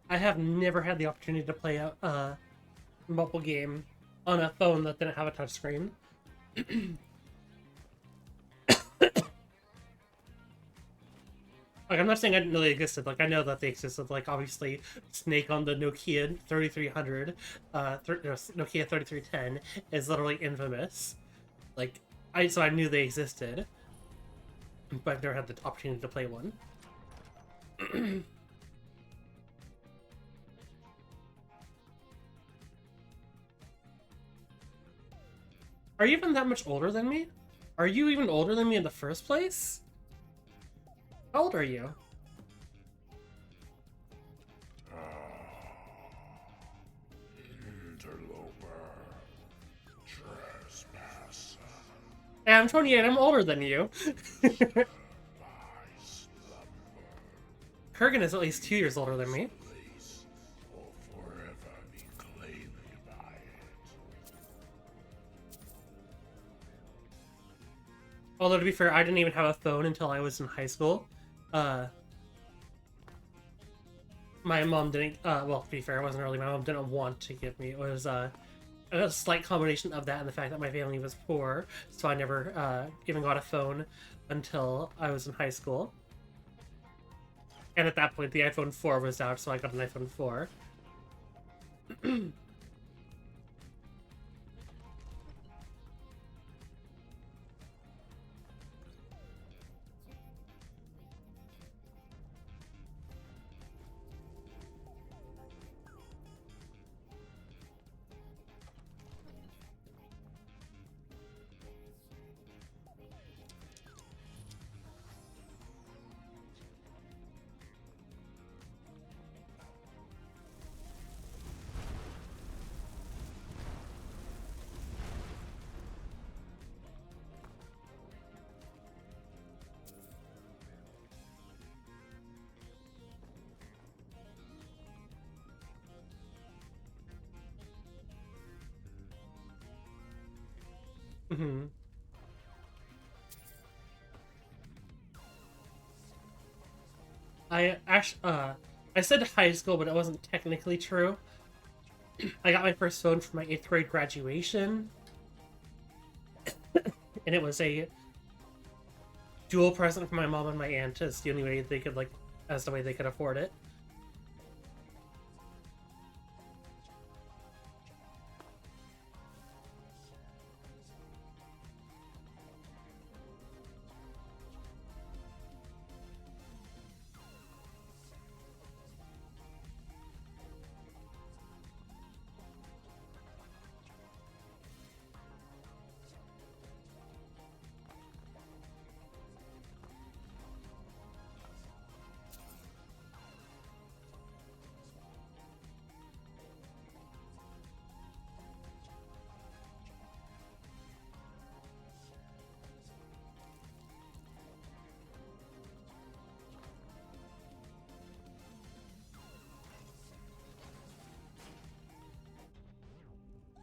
I have never had the opportunity to play a mobile game on a phone that didn't have a touchscreen. Like, I'm not saying I didn't know they existed. Like, I know that they existed. Like, obviously, Snake on the Nokia 3300, Nokia 3310 is literally infamous. Like, so I knew they existed, but I've never had the opportunity to play one. Are you even that much older than me? Are you even older than me in the first place? How old are you? Interloper. Trespasser. Hey, I'm 28, I'm older than you. Kurgan is at least 2 years older than me. Although, to be fair, I didn't even have a phone until I was in high school. My mom didn't, well, to be fair, it wasn't really my mom didn't want to give me. It was a slight combination of that and the fact that my family was poor, so I never even got a phone until I was in high school. And at that point, the iPhone 4 was out, so I got an iPhone 4. Mm-hmm. I said high school, but it wasn't technically true. I got my first phone for my 8th grade graduation. And it was a dual present for my mom and my aunt is the only way they could, like, as the way they could afford it.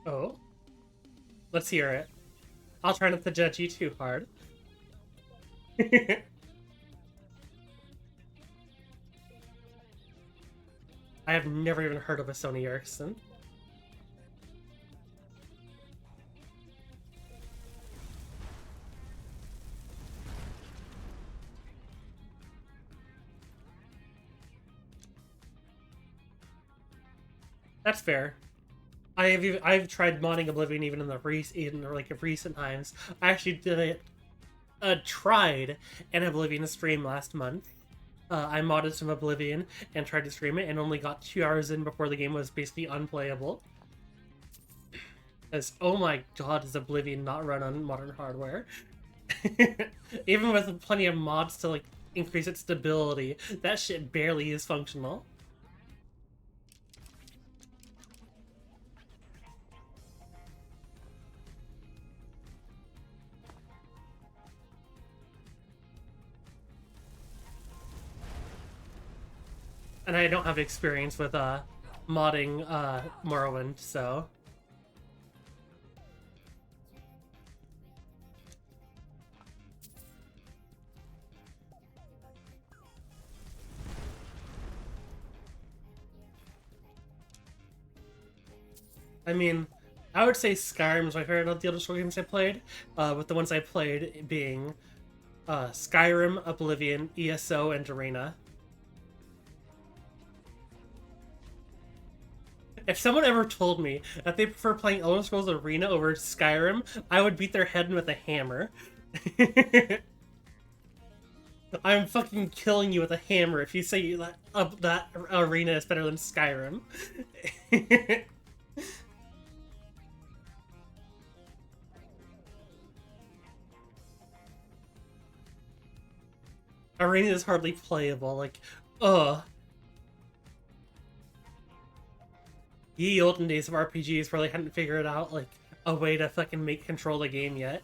Oh. Let's hear it. I'll try not to judge you too hard. I have never even heard of a Sony Ericsson. That's fair. I've tried modding Oblivion even in the recent times. I actually did it. Tried an Oblivion stream last month. I modded some Oblivion and tried to stream it, and only got 2 hours in before the game was basically unplayable. Because oh my god, does Oblivion not run on modern hardware? Even with plenty of mods to like increase its stability, that shit barely is functional. And I don't have experience with modding Morrowind, so I mean, I would say Skyrim is my favorite of the Elder Scrolls games I played, with the ones I played being Skyrim, Oblivion, ESO, and Arena. If someone ever told me that they prefer playing Elder Scrolls Arena over Skyrim, I would beat their head in with a hammer. I'm fucking killing you with a hammer if you say that Arena is better than Skyrim. Arena is hardly playable, like, ugh. Ye olden days of RPGs where they hadn't figured out, like, a way to fucking control the game yet.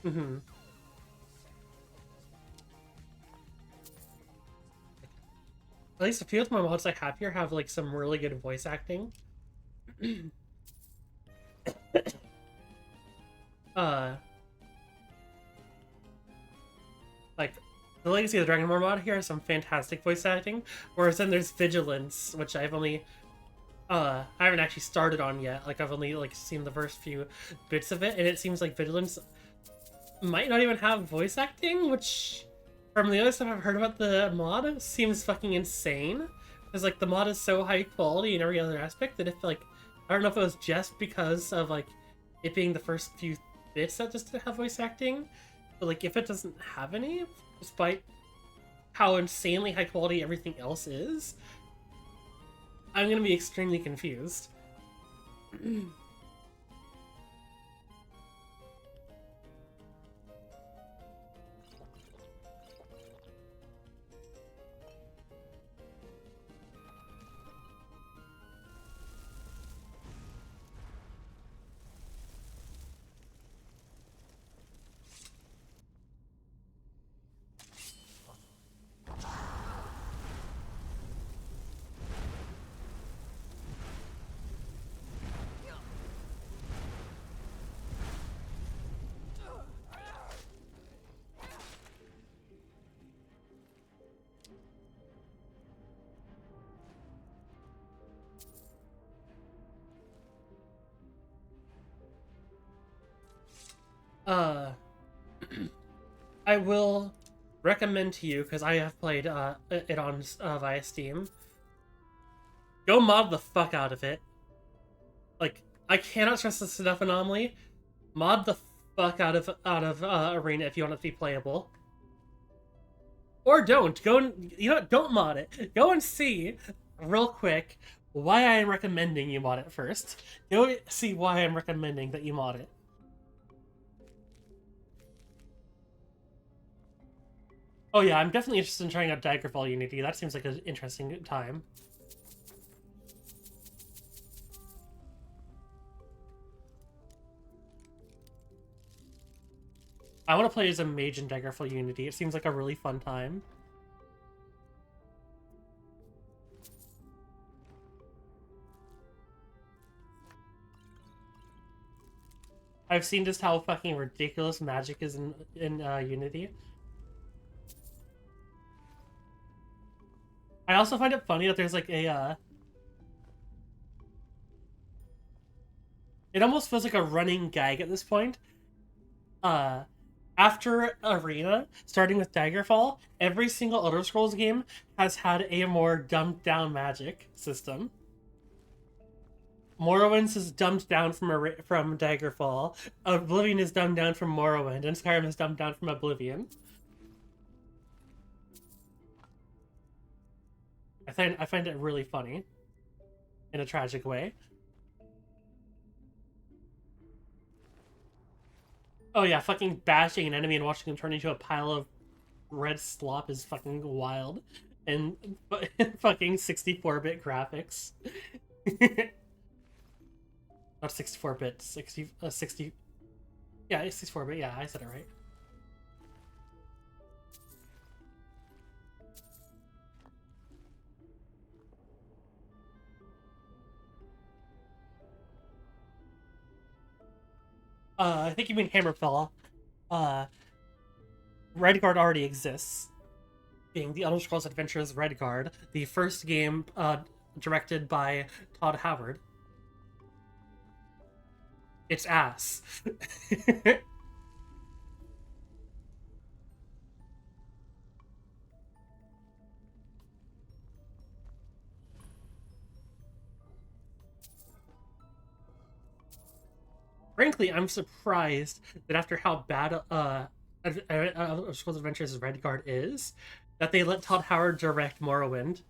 Mm-hmm. At least a few of my mods I have here have, like, some really good voice acting. Like, the Legacy of the Dragonborn mod here has some fantastic voice acting, whereas then there's Vigilance, which I've only, I haven't actually started on yet. Like, I've only, like, seen the first few bits of it, and it seems like Vigilance might not even have voice acting, which, from the other stuff I've heard about the mod, seems fucking insane. Because, like, the mod is so high quality in every other aspect that if, like, I don't know if it was just because of, like, it being the first few bits that just didn't have voice acting, but, like, if it doesn't have any, despite how insanely high quality everything else is, I'm gonna be extremely confused. I will recommend to you, because I have played it on via Steam. Go mod the fuck out of it. Like, I cannot stress this enough, Anomaly. Mod the fuck out of Arena if you want it to be playable. Or don't. Go and, you know what? Don't mod it. Go and see, real quick, why I am recommending you mod it first. Go see why I'm recommending that you mod it. Oh yeah, I'm definitely interested in trying out Daggerfall Unity. That seems like an interesting time. I want to play as a mage in Daggerfall Unity. It seems like a really fun time. I've seen just how fucking ridiculous magic is in Unity. I also find it funny that there's like a it almost feels like a running gag at this point. After Arena, starting with Daggerfall, every single Elder Scrolls game has had a more dumbed down magic system. Morrowind's is dumbed down from Daggerfall. Oblivion is dumbed down from Morrowind, and Skyrim is dumbed down from Oblivion. I find it really funny, in a tragic way. Oh yeah, fucking bashing an enemy and watching them turn into a pile of red slop is fucking wild, and fucking 64-bit graphics. Not 64-bit, 60. Yeah, it's 64-bit. Yeah, I said it right. I think you mean Hammerfell. Redguard already exists, being the Elder Scrolls Adventures Redguard, the first game directed by Todd Howard. It's ass. Frankly, I'm surprised that after how bad Elder Scrolls Adventures Redguard is, that they let Todd Howard direct Morrowind.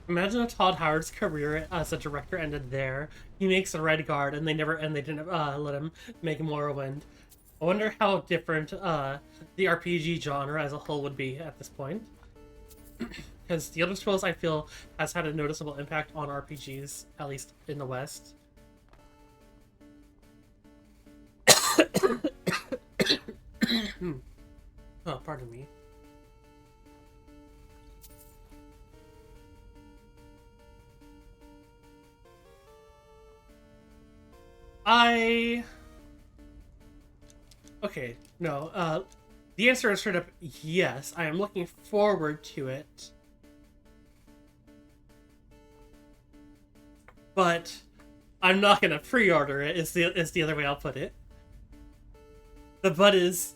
Imagine if Todd Howard's career as a director ended there. He makes a Redguard, and they didn't let him make Morrowind. I wonder how different the RPG genre as a whole would be at this point. Because the Elder Scrolls, I feel, has had a noticeable impact on RPGs, at least in the West. Oh, pardon me. Okay, no, the answer is straight up yes. I am looking forward to it. But I'm not gonna pre-order it, is the other way I'll put it. The but is...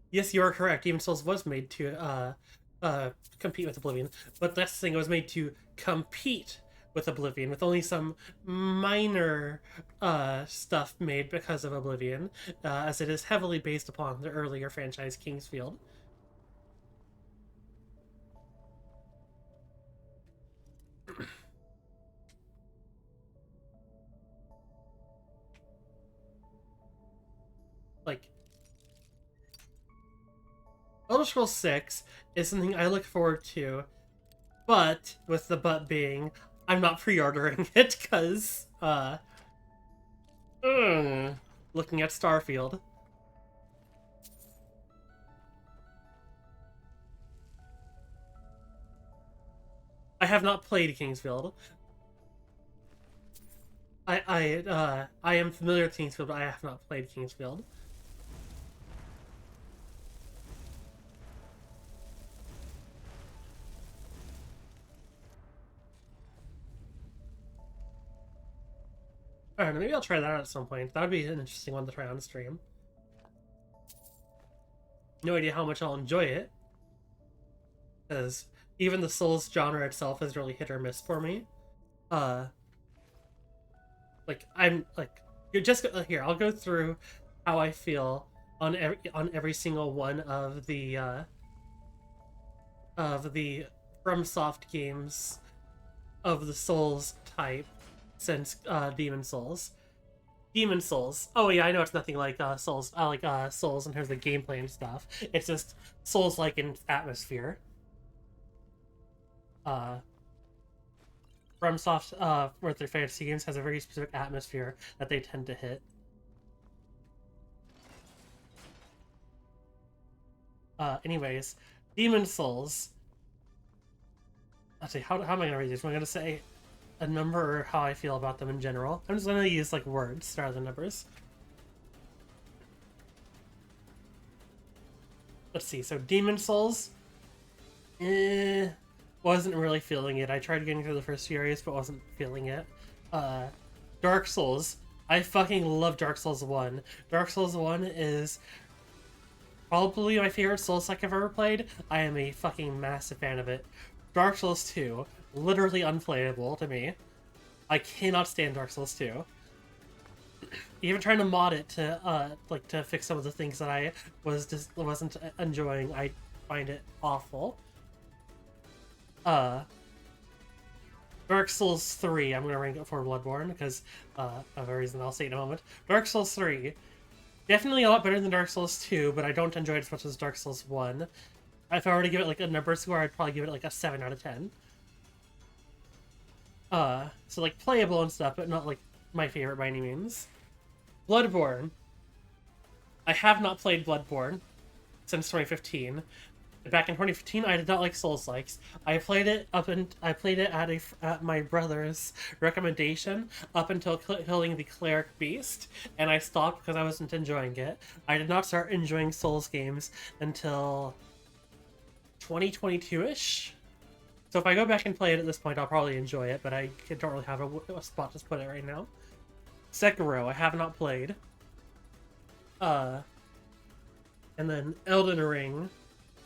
Yes, you are correct. Demon's Souls was made to compete with Oblivion, but this thing was made to compete with Oblivion, with only some minor stuff made because of Oblivion, as it is heavily based upon the earlier franchise Kingsfield. Like, Elder Scrolls 6 is something I look forward to, but with the but being, I'm not pre-ordering it because, looking at Starfield. I have not played Kingsfield. I am familiar with Kingsfield, but I have not played Kingsfield. I don't know, maybe I'll try that out at some point. That would be an interesting one to try on stream. No idea how much I'll enjoy it, because even the Souls genre itself is really hit or miss for me. Like I'm like you're just here. I'll go through how I feel on every single one of the FromSoft games of the Souls type since Demon Souls. Demon Souls. Oh yeah, I know it's nothing like Souls. Souls in terms of gameplay and stuff. It's just Souls-like in atmosphere. FromSoft with their fantasy games has a very specific atmosphere that they tend to hit. Anyways, Demon Souls. Let's see, how am I gonna read these? Am I gonna say a number or how I feel about them in general? I'm just gonna use like words rather than numbers. Let's see, so Demon Souls. Wasn't really feeling it. I tried getting through the first few areas, but wasn't feeling it. Dark Souls. I fucking love Dark Souls 1. Dark Souls 1 is probably my favorite Souls-like I've ever played. I am a fucking massive fan of it. Dark Souls 2, literally unplayable to me. I cannot stand Dark Souls 2. Even trying to mod it to to fix some of the things that I wasn't enjoying, I find it awful. Dark Souls 3, I'm gonna rank it for Bloodborne because of a reason I'll say in a moment. Dark Souls 3, definitely a lot better than Dark Souls 2, but I don't enjoy it as much as Dark Souls 1. If I were to give it like a number score, I'd probably give it like a 7 out of 10. So like playable and stuff, but not like my favorite by any means. Bloodborne. I have not played Bloodborne since 2015. Back in 2015, I did not like Souls-likes. I played it at my brother's recommendation up until killing the cleric beast, and I stopped because I wasn't enjoying it. I did not start enjoying Souls games until 2022-ish. So if I go back and play it at this point, I'll probably enjoy it, but I don't really have a spot to put it right now. Sekiro, I have not played. And then Elden Ring,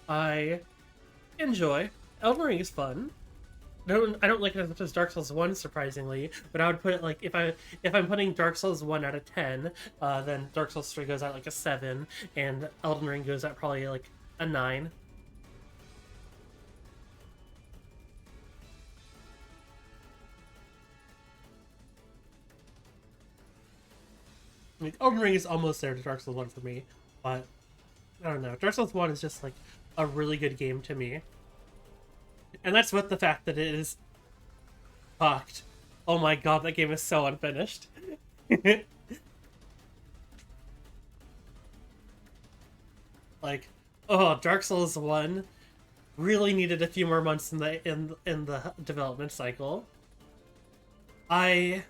I enjoy. Elden Ring is fun. I don't like it as much as Dark Souls 1, surprisingly, but I would put it like if I'm putting Dark Souls 1 out of 10, then Dark Souls 3 goes out like a 7, and Elden Ring goes out probably like a 9. Like, Elden Ring is almost there to Dark Souls 1 for me, but I don't know. Dark Souls 1 is just like a really good game to me. And that's with the fact that it is fucked. Oh my god, that game is so unfinished. Like, oh, Dark Souls 1 really needed a few more months in the development cycle. I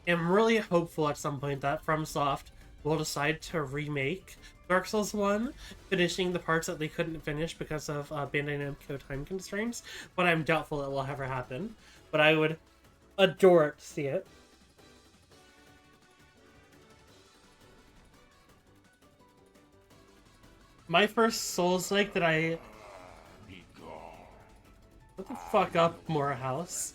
am really hopeful at some point that FromSoft will decide to remake Dark Souls 1, finishing the parts that they couldn't finish because of Bandai Namco time constraints, but I'm doubtful it will ever happen. But I would adore it to see it. My first Souls-like that I... What the fuck up, Morehouse?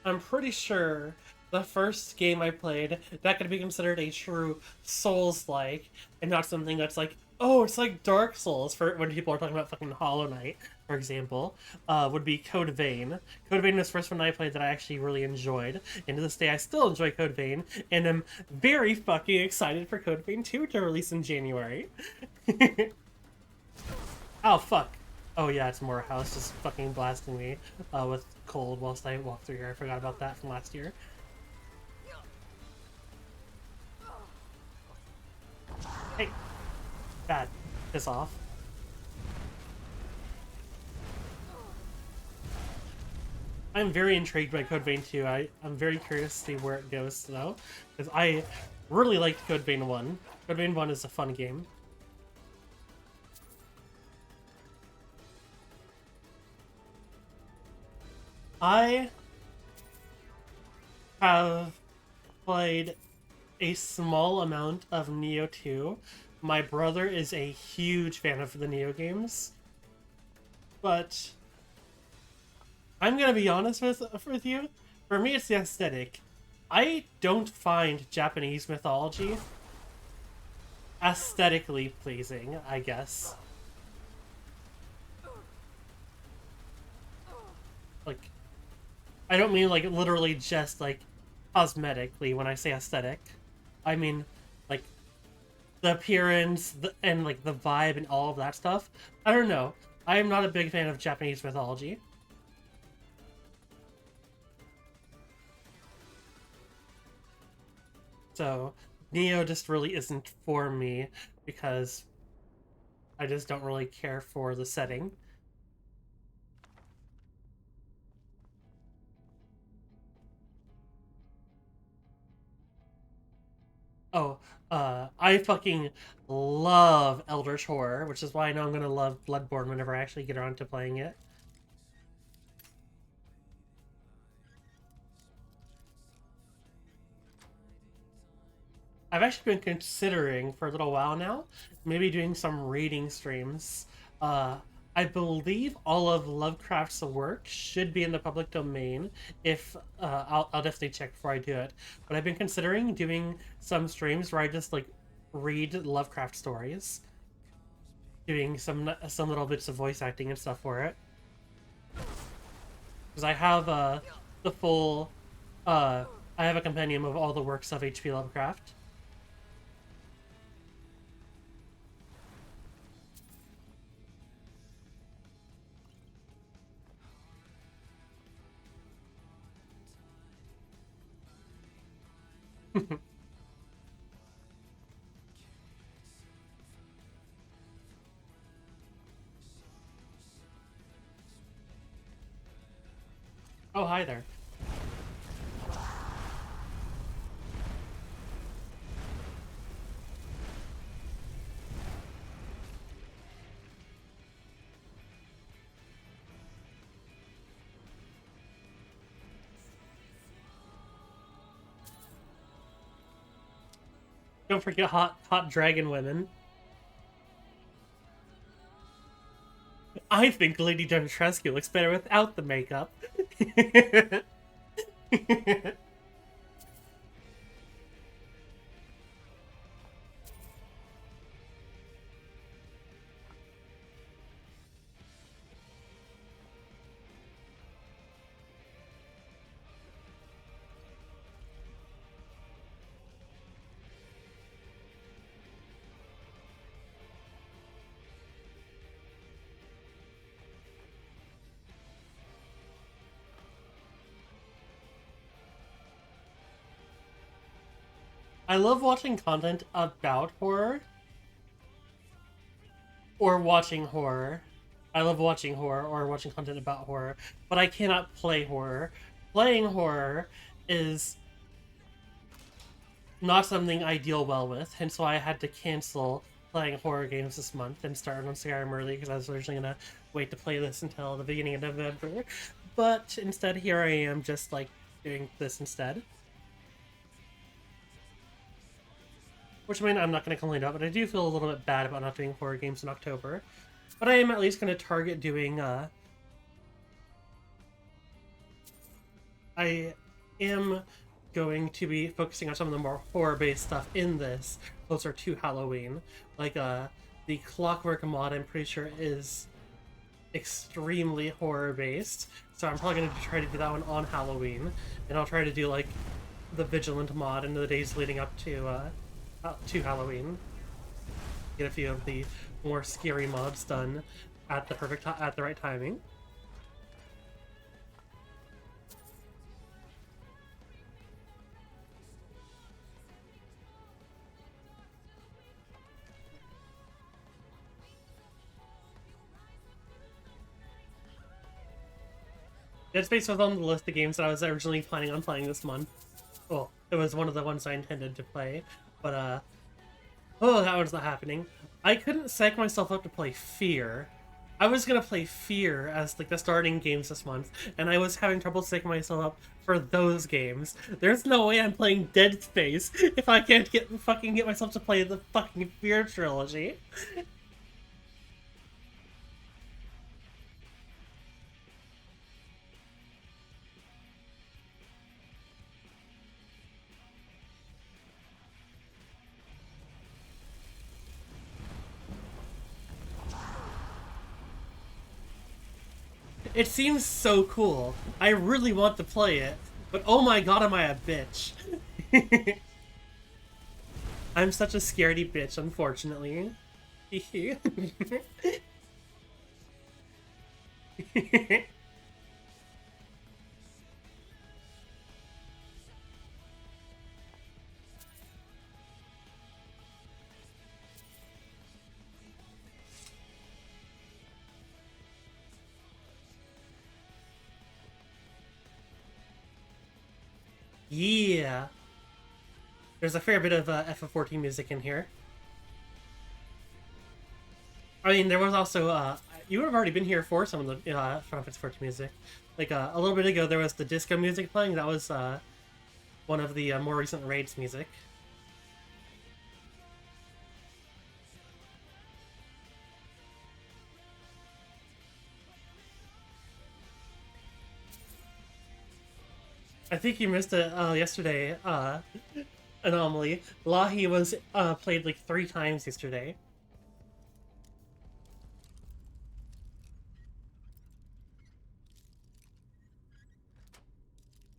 I'm pretty sure the first game I played that could be considered a true Souls-like, and not something that's like, oh, it's like Dark Souls, for when people are talking about fucking Hollow Knight, for example, would be Code Vein. Code Vein was the first one I played that I actually really enjoyed, and to this day I still enjoy Code Vein, and I'm very fucking excited for Code Vein 2 to release in January. Oh, fuck. Oh yeah, it's Morehouse just fucking blasting me with cold whilst I walk through here. I forgot about that from last year. Hey! Bad. Piss off. I'm very intrigued by Code Vein 2. I'm very curious to see where it goes, though, because I really liked Code Vein 1. Code Vein 1 is a fun game. I have played a small amount of Neo 2. My brother is a huge fan of the Neo games. But I'm gonna be honest with you. For me, it's the aesthetic. I don't find Japanese mythology aesthetically pleasing, I guess. Like, I don't mean like literally just like cosmetically when I say aesthetic. I mean like the appearance and like the vibe and all of that stuff. I don't know. I am not a big fan of Japanese mythology. So Neo just really isn't for me because I just don't really care for the setting. Oh, I fucking love Eldritch Horror, which is why I know I'm gonna love Bloodborne whenever I actually get around to playing it. I've actually been considering for a little while now, maybe doing some reading streams. I believe all of Lovecraft's work should be in the public domain. If I'll definitely check before I do it. But I've been considering doing some streams where I just like read Lovecraft stories, doing some little bits of voice acting and stuff for it. Because I have the full, I have a compendium of all the works of H.P. Lovecraft. Oh, hi there. Don't forget hot dragon women. I think Lady Dimitrescu looks better without the makeup. I love watching content about horror. Or watching horror. I love watching horror or watching content about horror. But I cannot play horror. Playing horror is not something I deal well with. Hence why I had to cancel playing horror games this month and start on Skyrim early because I was originally going to wait to play this until the beginning of November. But instead, here I am just like doing this instead. Which, I mean, I'm not going to complain about, but I do feel a little bit bad about not doing horror games in October. But I am at least going to target doing, I am going to be focusing on some of the more horror-based stuff in this, closer to Halloween. Like, the Clockwork mod, I'm pretty sure, is extremely horror-based. So I'm probably going to try to do that one on Halloween. And I'll try to do, like, the Vigilant mod in the days leading up to Halloween. Get a few of the more scary mods done at the right timing. Dead Space was on the list of games that I was originally planning on playing this month. Well, it was one of the ones I intended to play, but oh, that was not happening. I couldn't psych myself up to play Fear. I was gonna play Fear as like the starting games this month, and I was having trouble psyching myself up for those games. There's no way I'm playing Dead Space if I can't get myself to play the fucking Fear trilogy. It seems so cool. I really want to play it, but oh my god, am I a bitch. I'm such a scaredy bitch, unfortunately. Yeah. There's a fair bit of FF14 music in here. I mean, there was also, you would have already been here for some of the Final Fantasy 14 music. Like, a little bit ago, there was the disco music playing. That was one of the more recent raids music. I think you missed it yesterday, Anomaly. Lahi was played like 3 times yesterday.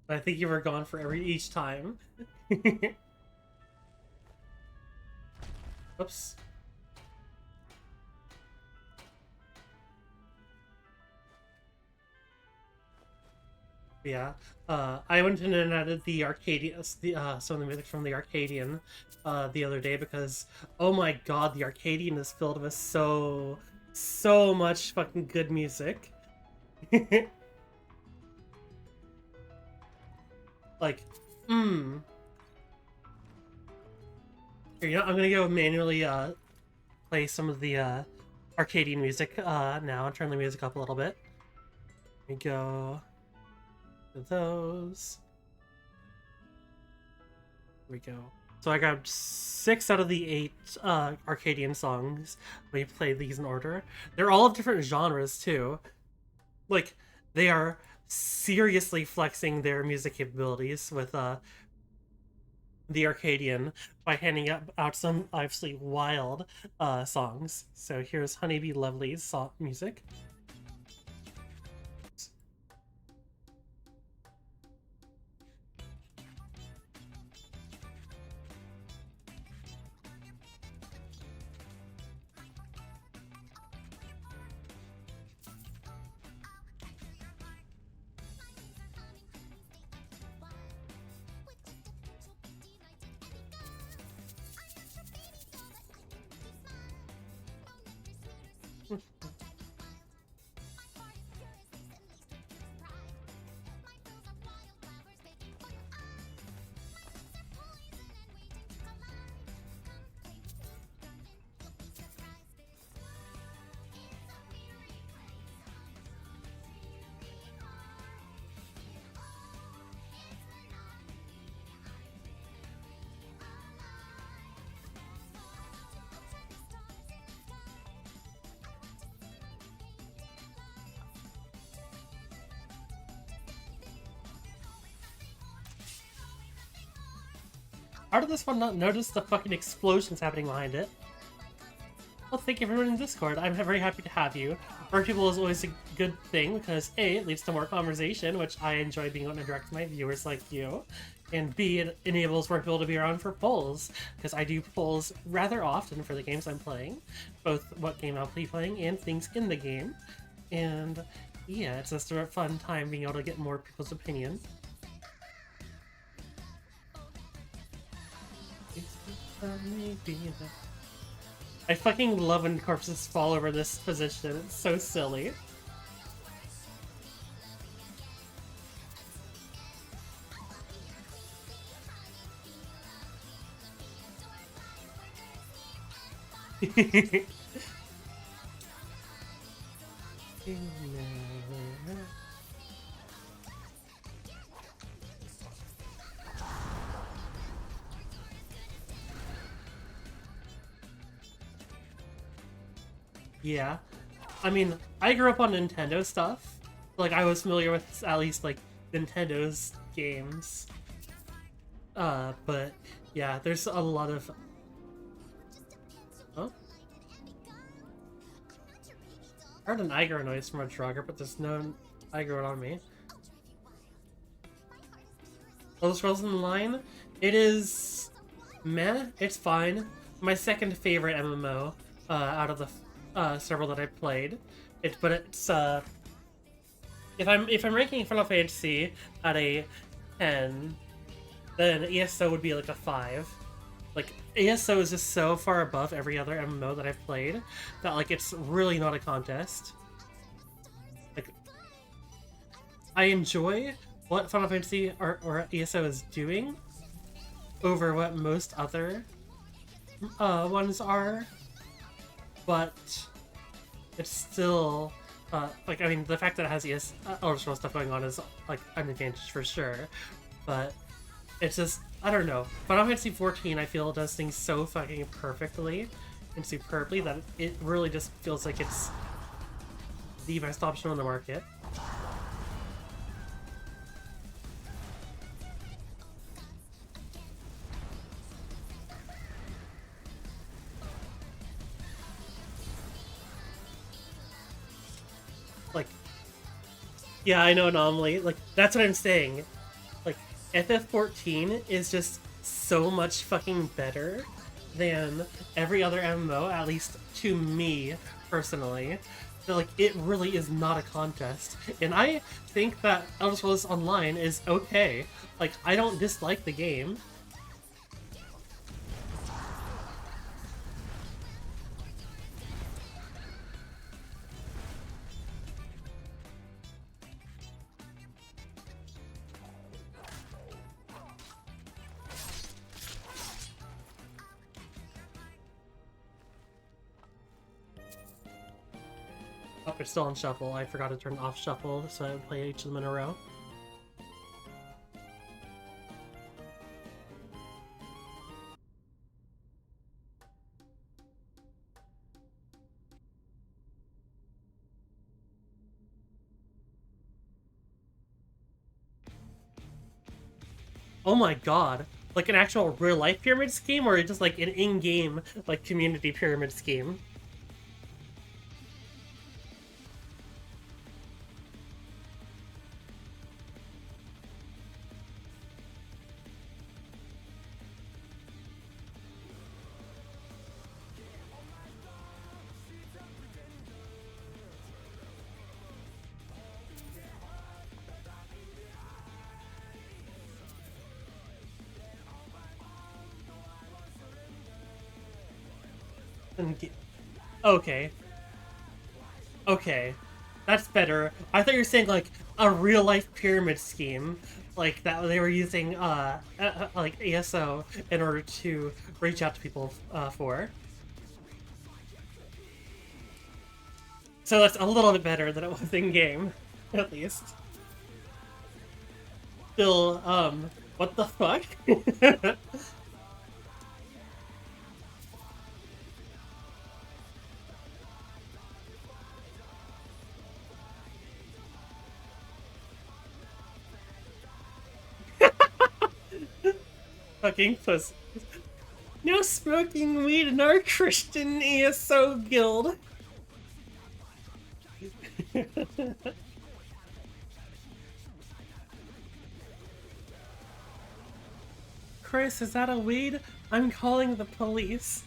I think you were gone for each time. Oops. Yeah. I went in and added the Arcadian, some of the music from the Arcadian the other day because, oh my god, the Arcadian is filled with so much fucking good music. Like, Here, you know, I'm gonna go manually play some of the Arcadian music now and turn the music up a little bit. Here we go. Those. Here we go. So I grabbed 6 out of the 8 Arcadian songs. We play these in order. They're all of different genres too. Like, they are seriously flexing their music capabilities with the Arcadian by handing out some obviously wild songs. So here's Honeybee Lovely's music. How did this one not notice the fucking explosions happening behind it? Well, thank you for running Discord. I'm very happy to have you. More people is always a good thing because A, it leads to more conversation, which I enjoy being able to interact with my viewers like you, and B, it enables more people to be around for polls, because I do polls rather often for the games I'm playing, both what game I'll be playing and things in the game, and yeah, it's just a fun time being able to get more people's opinion. I fucking love when corpses fall over this position. It's so silly. Yeah. I mean, I grew up on Nintendo stuff. Like, I was familiar with at least, like, Nintendo's games. But, yeah, there's a lot of... Huh? I heard an Igor noise from a Draugr, but there's no Igor on me. Elder Scrolls Online? It is... meh. It's fine. My second favorite MMO, out of the several that I played. But it's if I'm ranking Final Fantasy at a 10, then ESO would be like a 5. Like, ESO is just so far above every other MMO that I've played that, like, it's really not a contest. Like, I enjoy what Final Fantasy or ESO is doing over what most other ones are, but it's still like, I mean, the fact that it has Elder Scrolls stuff going on is like an advantage for sure, but it's just, I don't know. Final Fantasy XIV, I feel, does things so fucking perfectly and superbly that it really just feels like it's the best option on the market. Like, yeah, I know, Anomaly. Like, that's what I'm saying. Like, FF14 is just so much fucking better than every other MMO, at least to me, personally. That, like, it really is not a contest. And I think that Elder Scrolls Online is okay. Like, I don't dislike the game. Oh, it's still on shuffle. I forgot to turn off shuffle, so I would play each of them in a row. Oh my god. Like an actual real-life pyramid scheme, or just like an in-game, like, community pyramid scheme? Okay. Okay. That's better. I thought you were saying, like, a real-life pyramid scheme. Like, that they were using, like, ESO in order to reach out to people, for. So that's a little bit better than it was in-game, at least. Still, what the fuck? Fucking pussy. No smoking weed in our Christian ESO guild. Chris, is that a weed? I'm calling the police.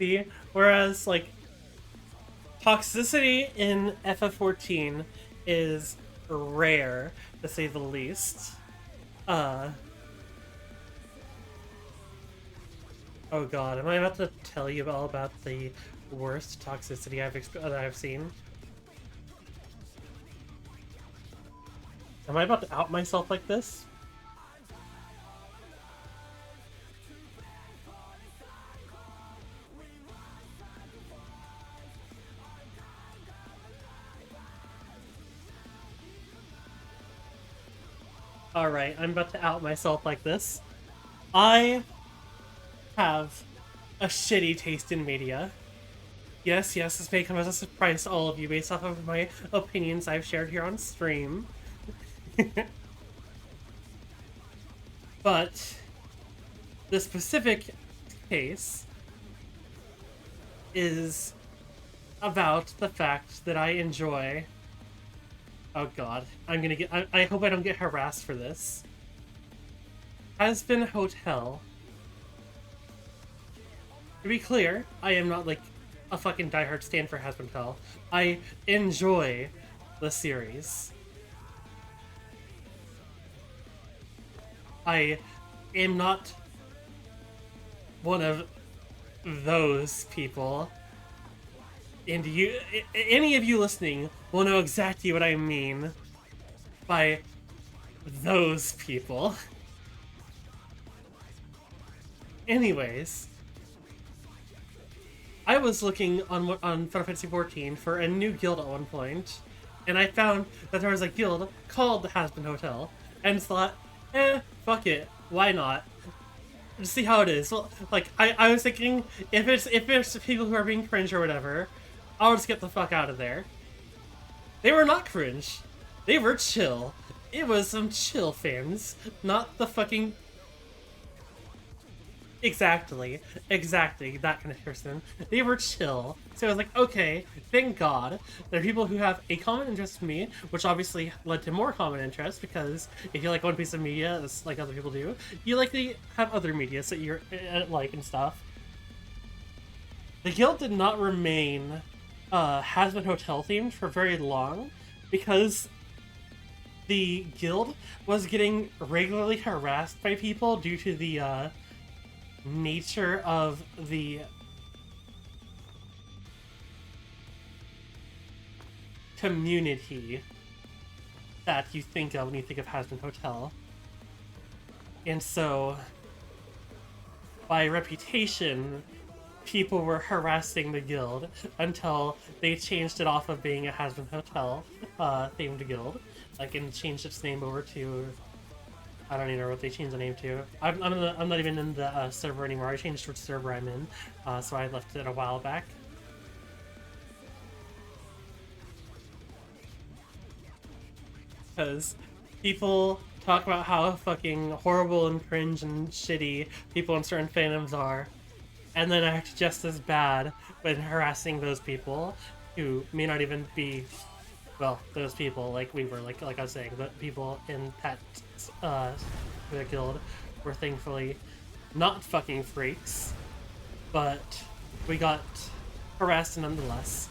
See, whereas like toxicity in FF14 is rare, to say the least. Oh god, am I about to tell you all about the worst toxicity that I've seen? Am I about to out myself like this? Alright, I'm about to out myself like this. I have a shitty taste in media. Yes, this may come as a surprise to all of you based off of my opinions I've shared here on stream. But the specific case is about the fact that I enjoy... Oh god, I'm gonna get... I hope I don't get harassed for this. Hazbin Hotel. To be clear, I am not like a fucking diehard stan for Hazbin Hotel. I enjoy the series. I am not one of those people. And you, any of you listening will know exactly what I mean by those people. Anyways, I was looking on Final Fantasy XIV for a new guild at one point, and I found that there was a guild called the Hazbin Hotel, and thought, fuck it, why not? Just see how it is. Well, like, I was thinking, if it's people who are being cringe or whatever, I'll just get the fuck out of there. They were not cringe. They were chill. It was some chill fans, not the fucking... Exactly, that kind of person. They were chill. So I was like, okay, thank God. There are people who have a common interest with me, which obviously led to more common interests, because if you like one piece of media, as like other people do, you likely have other media that you're like and stuff. The guild did not remain Hazbin Hotel themed for very long, because the guild was getting regularly harassed by people due to the nature of the community that you think of when you think of Hazbin Hotel. And so, by reputation, people were harassing the guild until they changed it off of being a Hazbin Hotel themed guild, like, and changed its name over to... I don't even know what they changed the name to. I'm not even in the server anymore. I changed which server I'm in, so I left it a while back. Because people talk about how fucking horrible and cringe and shitty people in certain fandoms are, and then act just as bad when harassing those people who may not even be, well, those people like we were, like I was saying, the people in that the guild were thankfully not fucking freaks, but we got harassed nonetheless.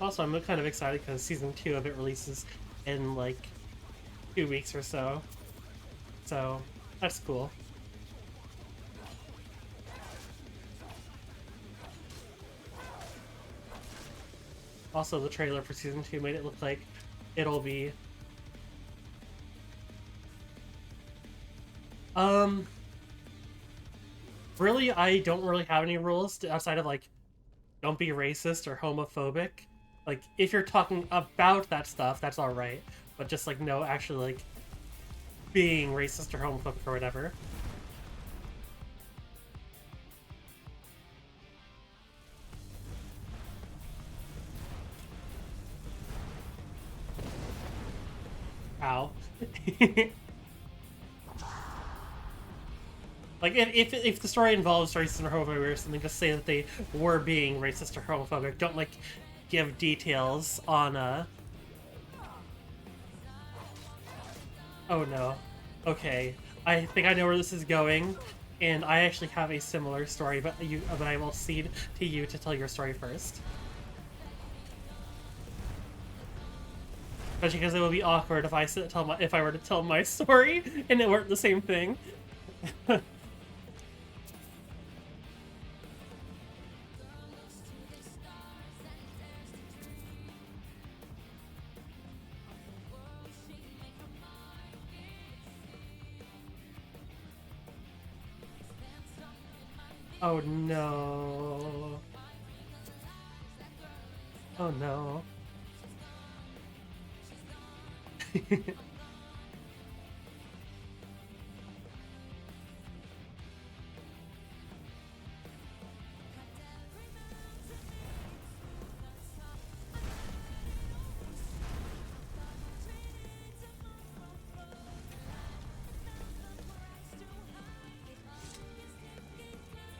Also, I'm kind of excited because season 2 of it releases in like 2 weeks or so, so that's cool. Also, the trailer for Season 2 made it look like it'll be... Really, I don't really have any rules outside of, like, don't be racist or homophobic. Like, if you're talking about that stuff, that's alright. But just, like, no, actually, like, being racist or homophobic or whatever. Ow. Like, if the story involves racist or homophobic or something, just say that they were being racist or homophobic. Don't, like, give details on, Oh no. Okay, I think I know where this is going, and I actually have a similar story, but I will cede to you to tell your story first. Especially because it would be awkward if if I were to tell my story and it weren't the same thing. Oh no. Oh no.